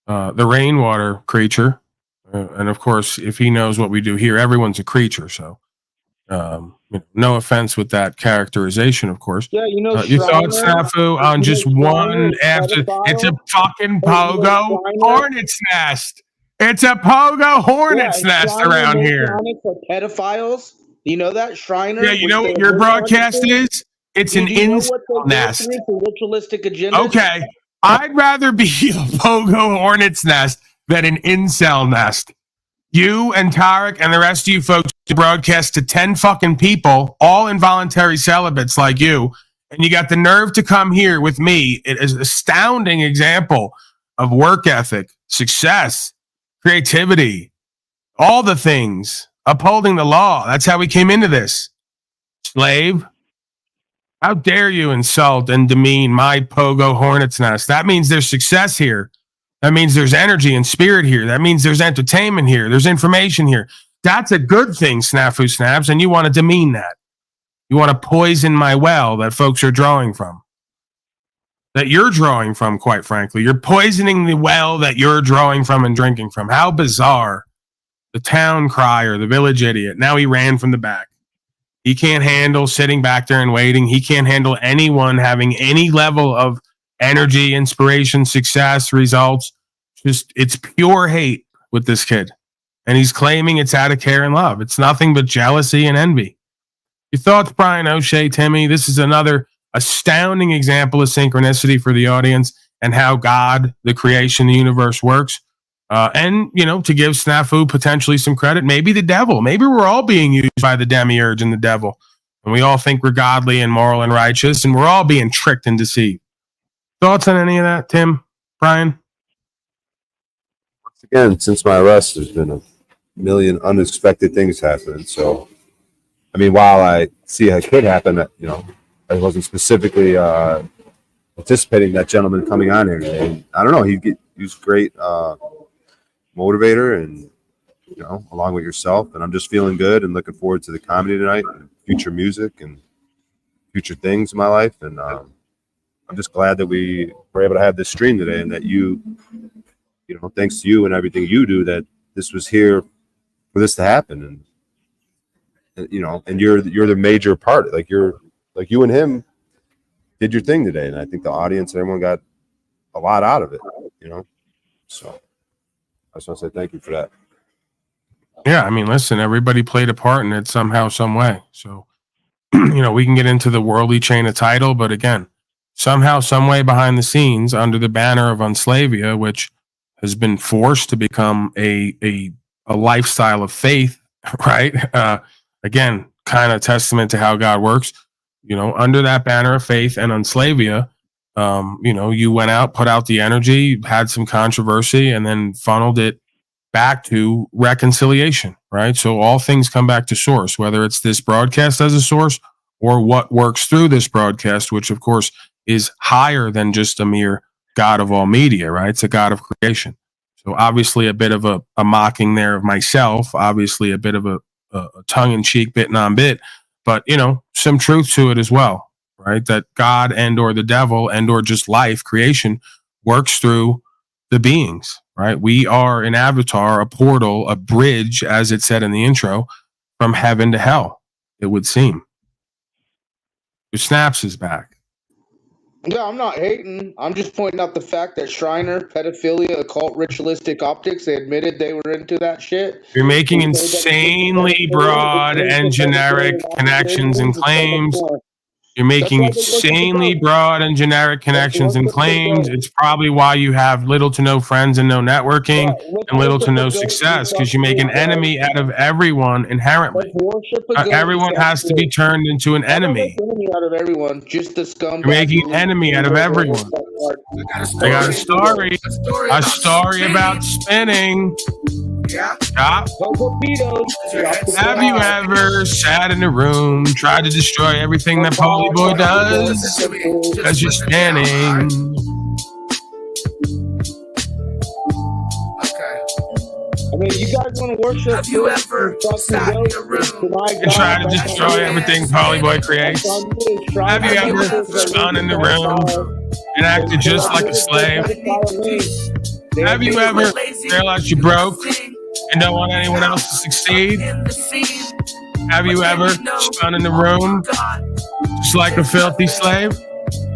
the rainwater creature. And of course, if he knows what we do here, everyone's a creature. So, no offense with that characterization, of course. Yeah, your thoughts, Snafu, on just one after. It's a fucking pogo hornet's nest. It's a pogo hornet's nest around here. For pedophiles, you know that Shriner. Yeah, you know what your broadcast is? It's an incel nest. Ritualistic agenda. Okay, I'd rather be a pogo hornet's nest than an incel nest. You and Tarek and the rest of you folks broadcast to 10 fucking people, all involuntary celibates like you, and you got the nerve to come here with me. It is an astounding example of work ethic, success, creativity, all the things, upholding the law. That's how we came into this. Slave. How dare you insult and demean my pogo hornet's nest? That means there's success here. That means there's energy and spirit here. That means there's entertainment here. There's information here. That's a good thing, Snafu Snaps, and you want to demean that. You want to poison my well that folks are drawing from. That you're drawing from, quite frankly. You're poisoning the well that you're drawing from and drinking from. How bizarre. The town crier, the village idiot. Now he ran from the back. He can't handle sitting back there and waiting. He can't handle anyone having any level of energy, inspiration, success, results. Just it's pure hate with this kid. And he's claiming it's out of care and love. It's nothing but jealousy and envy. Your thoughts, Brian, O'Shea, Timmy? This is another astounding example of synchronicity for the audience and how God, the creation, the universe works. And, you know, to give Snafu potentially some credit, maybe the devil. Maybe we're all being used by the demiurge and the devil. And we all think we're godly and moral and righteous, and we're all being tricked and deceived. Thoughts on any of that, Tim, Brian? Once again, since my arrest, there's been a million unexpected things happening. So, I mean, while I see how it could happen, you know, I wasn't specifically anticipating that gentleman coming on here today. And I don't know. He was great motivator, and you know, along with yourself. And I'm just feeling good and looking forward to the comedy tonight, and future music, and future things in my life. And I'm just glad that we were able to have this stream today, and that you know, thanks to you and everything you do, that this was here for this to happen. And you know, and you're the major part. Like you and him did your thing today, and I think the audience and everyone got a lot out of it. You know, so I just want to say thank you for that. Yeah, I mean, listen, everybody played a part in it somehow, some way. So, you know, we can get into the worldly chain of title, but again, somehow, some way behind the scenes, under the banner of Unslavia, which has been forced to become a lifestyle of faith, right? Again, kind of testament to how God works. You know, under that banner of faith and Unslavia, you know, you went out, put out the energy, had some controversy, and then funneled it back to reconciliation, right? So all things come back to source, whether it's this broadcast as a source or what works through this broadcast, which of course is higher than just a mere God of all media, right? It's a God of creation. So obviously a bit of a mocking there of myself, obviously a bit of a tongue-in-cheek, bit on bit, but you know, some truth to it as well, right? That God and or the devil and or just life, creation, works through the beings, right? We are an avatar, a portal, a bridge, as it said in the intro, from heaven to hell, it would seem. Your Snaps is back. Yeah, I'm not hating. I'm just pointing out the fact that Shriner, pedophilia, occult, ritualistic optics, they admitted they were into that shit. You're making insanely broad and generic connections and claims. You're making insanely broad and generic connections and claims. It's probably why you have little to no friends and no networking and little to no success, because you make an enemy out of everyone inherently. Everyone has to be turned into an enemy. Out of everyone, just the scum. You're making an enemy out of everyone. I got a story. A story about spinning. Yeah. Have you ever sat in a room, tried to destroy everything that Polyboy does? Because you're spinning. I mean, you guys want to worship? Have you ever sat in a room and tried to destroy everything Polyboy creates? Have you ever spun in the room and acted just like a slave? Have you ever realized you broke and don't want anyone else to succeed? Have you ever spun in the room just like a filthy slave?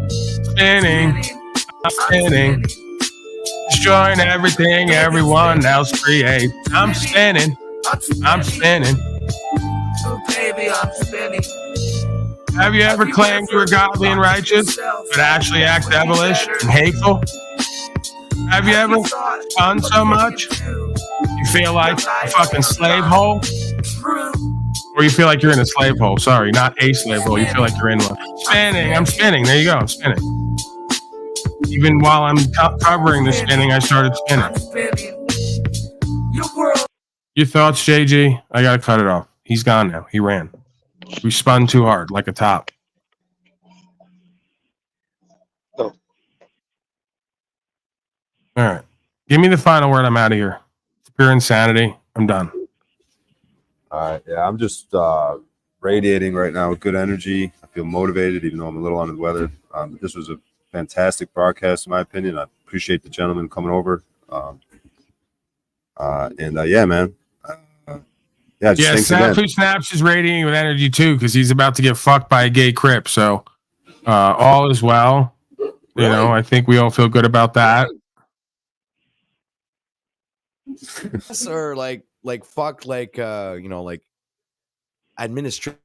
Spinning, I'm spinning, destroying everything everyone else creates. I'm spinning, I'm spinning. Oh, baby, I'm spinning. Have you ever claimed you were godly and righteous, but actually act devilish and hateful? Have you ever spun so much you feel like a fucking slave hole? Or you feel like you're in a slave hole. Sorry, not a slave hole. You feel like you're in one. Spinning, I'm spinning. There you go, I'm spinning. Even while I'm covering the spinning, I started spinning. Your thoughts, JG? I gotta cut it off. He's gone now. He ran. We spun too hard, like a top. Oh. All right. Give me the final word. I'm out of here. It's pure insanity. I'm done. All right. Yeah, I'm just radiating right now with good energy. I feel motivated, even though I'm a little under the weather. This was a fantastic broadcast, in my opinion. I appreciate the gentleman coming over. Yeah, man. Yeah, Snafu Snaps is radiating with energy too, because he's about to get fucked by a gay crip. So all is well. You know, I think we all feel good about that. Or like fuck, like you know, like administratively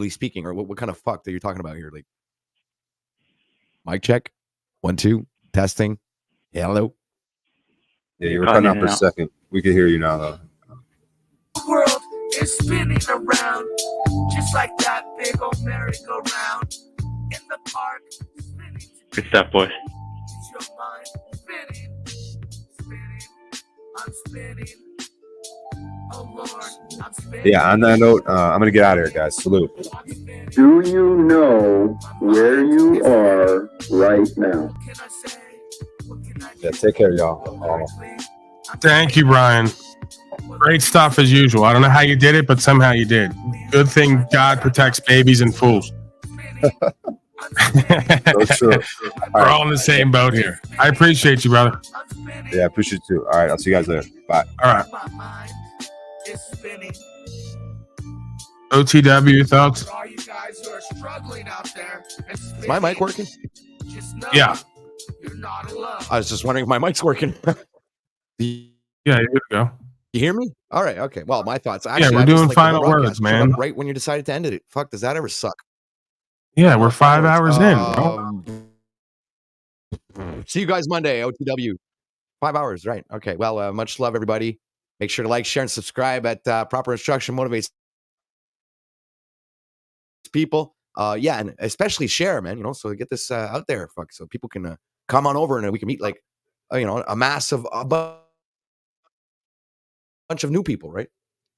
speaking, or what kind of fuck that you're talking about here? Like, mic check, 1 2 testing. Hello. Yeah, you were cutting out for a second. We can hear you now, though. The world is spinning around, just like that big old merry-go-round in the park. Good stuff, boys. Your mind spinning, I'm spinning. Oh Lord, I'm spinning. Yeah, on that note, I'm going to get out of here, guys. Salute. Do you know where you are right now? Yeah, take care, y'all. Thank you, Brian. Great stuff as usual. I don't know how you did it, but somehow you did. Good thing God protects babies and fools. So true. We're all in the same boat here. I appreciate you, brother. Yeah, I appreciate you too. All right, I'll see you guys later. Bye. All right. OTW thoughts? Is my mic working? Yeah. I was just wondering if my mic's working. Yeah, you're good to go. You hear me? All right. Okay. Well, my thoughts. Yeah, we're doing final words, man. Right when you decided to end it. Fuck, does that ever suck? Yeah, we're 5 hours in, bro. See you guys Monday, OTW. 5 hours, right? Okay. Well, much love, everybody. Make sure to like, share, and subscribe at Proper Instruction Motivates People. Yeah, and especially share, man. You know, so get this out there, fuck, so people can come on over and we can meet like, you know, a massive bunch of new people, right?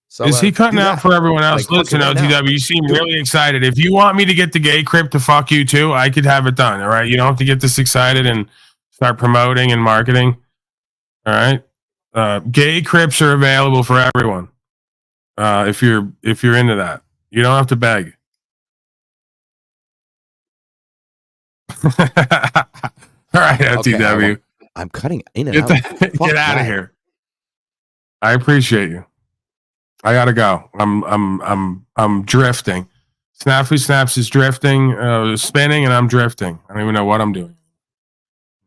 So is he cutting out for everyone else? Like, Listen, right OTW, now. you seem really excited. If you want me to get the gay crypt to fuck you too, I could have it done. All right. You don't have to get this excited and start promoting and marketing. All right. Gay crypts are available for everyone. If you're into that, you don't have to beg. All right, OTW. Okay, I'm cutting in and out. Get out of here. I appreciate you. I gotta go. I'm drifting. Snappy Snaps is drifting, spinning, and I'm drifting. I don't even know what I'm doing.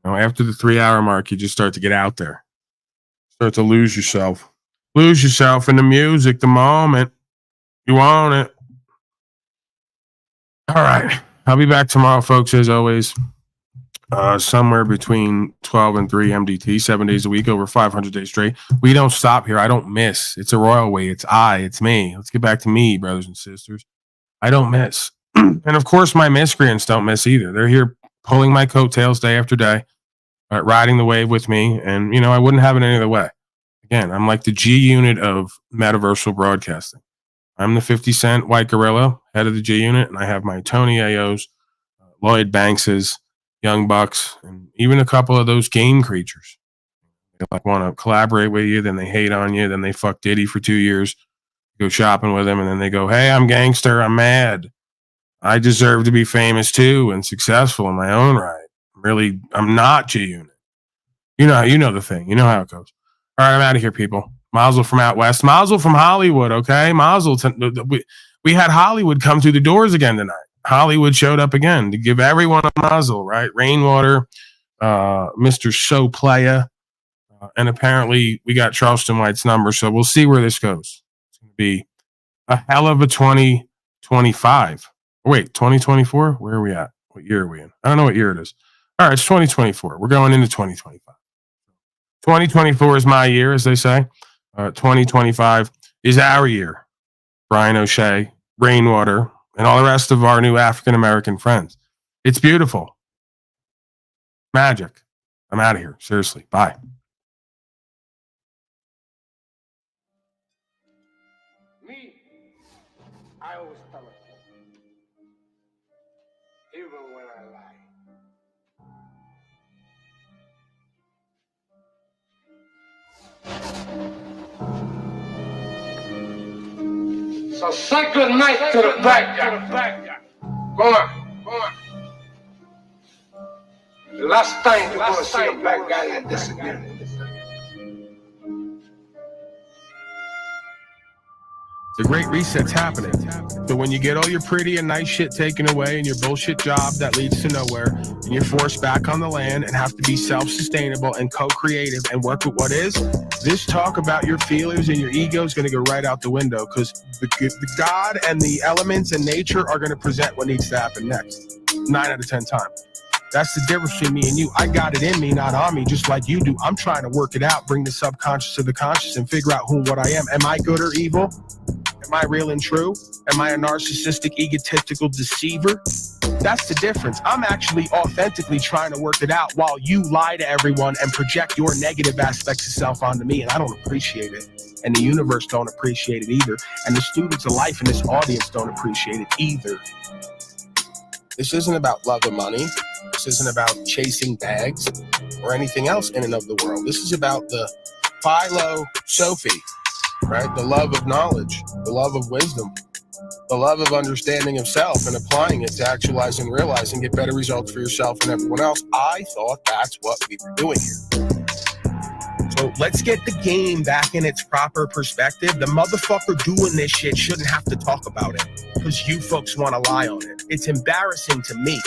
You know, after the 3 hour mark, you just start to get out there. Start to lose yourself. Lose yourself in the music, the moment. You own it. All right. I'll be back tomorrow, folks, as always. Somewhere between 12 and 3 MDT, 7 days a week, over 500 days straight. We don't stop here. I don't miss. It's a royal way. It's me. Let's get back to me, brothers and sisters. I don't miss. And of course, my miscreants don't miss either. They're here pulling my coattails day after day, riding the wave with me. And, you know, I wouldn't have it any other way. Again, I'm like the G unit of metaversal broadcasting. I'm the 50 Cent white gorilla, head of the G unit, and I have my Tony Ayo's, Lloyd Bankses, Young Bucks, and even a couple of those game creatures. They like want to collaborate with you, then they hate on you, then they fuck Diddy for 2 years, go shopping with him, and then they go, "Hey, I'm gangster, I'm mad. I deserve to be famous too and successful in my own right. Really, I'm not G unit." You know the thing. You know how it goes. All right, I'm out of here, people. Mazel from out west. Mazel from Hollywood, okay? Mazel. We had Hollywood come through the doors again tonight. Hollywood showed up again to give everyone a mazel, right? Rainwater, Mr. Show Playa, and apparently we got Charleston White's number, so we'll see where this goes. It's going to be a hell of a 2025. Wait, 2024? Where are we at? What year are we in? I don't know what year it is. All right, it's 2024. We're going into 2025. 2024 is my year, as they say. 2025 is our year. Brian O'Shea, Rainwater, and all the rest of our new African-American friends. It's beautiful. Magic. I'm out of here. Seriously. Bye. I always tell it, even when I lie. So say good night to the black guy. Go on. The last time you're gonna see a black guy like this again. The Great Reset's happening. So when you get all your pretty and nice shit taken away and your bullshit job that leads to nowhere, and you're forced back on the land and have to be self-sustainable and co-creative and work with what is, this talk about your feelings and your ego is going to go right out the window, because the God and the elements and nature are going to present what needs to happen next. 9 out of 10 times. That's the difference between me and you. I got it in me, not on me, just like you do. I'm trying to work it out, bring the subconscious to the conscious and figure out who and what I am. Am I good or evil? Am I real and true? Am I a narcissistic, egotistical deceiver? That's the difference. I'm actually authentically trying to work it out while you lie to everyone and project your negative aspects of self onto me, and I don't appreciate it. And the universe don't appreciate it either. And the students of life in this audience don't appreciate it either. This isn't about love and money. This isn't about chasing bags or anything else in and of the world. This is about the philosophy, right? The love of knowledge, the love of wisdom, the love of understanding of self and applying it to actualize and realize and get better results for yourself and everyone else. I thought that's what we were doing here. So let's get the game back in its proper perspective. The motherfucker doing this shit shouldn't have to talk about it because you folks want to lie on it. It's embarrassing to me.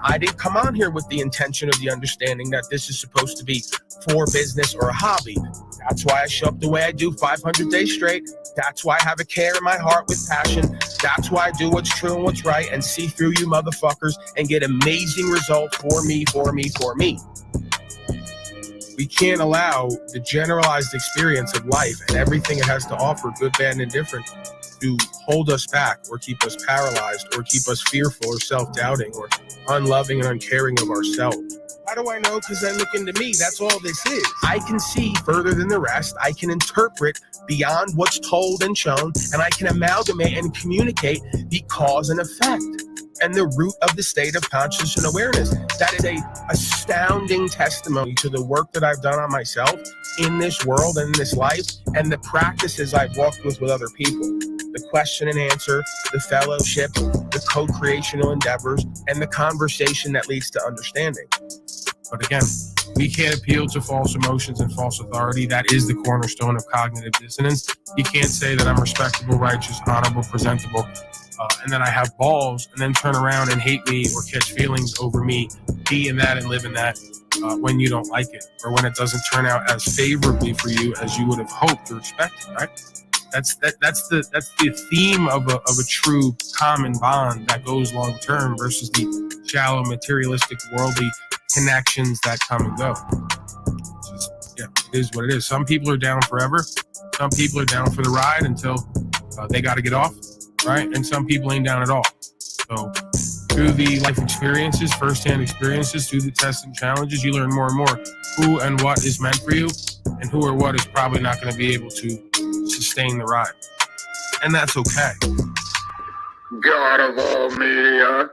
I didn't come on here with the intention or the understanding that this is supposed to be for business or a hobby. That's why I show up the way I do 500 days straight. That's why I have a care in my heart with passion. That's why I do what's true and what's right and see through you motherfuckers and get amazing results for me. We can't allow the generalized experience of life and everything it has to offer, good, bad, and indifferent, to hold us back or keep us paralyzed or keep us fearful or self-doubting or unloving and uncaring of ourselves. How do I know? Because I look into me. That's all this is. I can see further than the rest. I can interpret beyond what's told and shown, and I can amalgamate and communicate the cause and effect and the root of the state of consciousness and awareness. That is a astounding testimony to the work that I've done on myself in this world and in this life and the practices I've walked with other people. The question and answer, the fellowship, the co-creational endeavors, and the conversation that leads to understanding. But again, we can't appeal to false emotions and false authority. That is the cornerstone of cognitive dissonance. You can't say that I'm respectable, righteous, honorable, presentable, and then I have balls, and then turn around and hate me or catch feelings over me, be in that and live in that when you don't like it, or when it doesn't turn out as favorably for you as you would have hoped or expected, right? That's the theme of a true common bond that goes long term versus the shallow, materialistic, worldly connections that come and go. It is what it is. Some people are down forever. Some people are down for the ride until they got to get off, right? And some people ain't down at all. So through the life experiences, firsthand experiences, through the tests and challenges, you learn more and more who and what is meant for you, and who or what is probably not going to be able to sustain the ride. And that's okay. God of all media.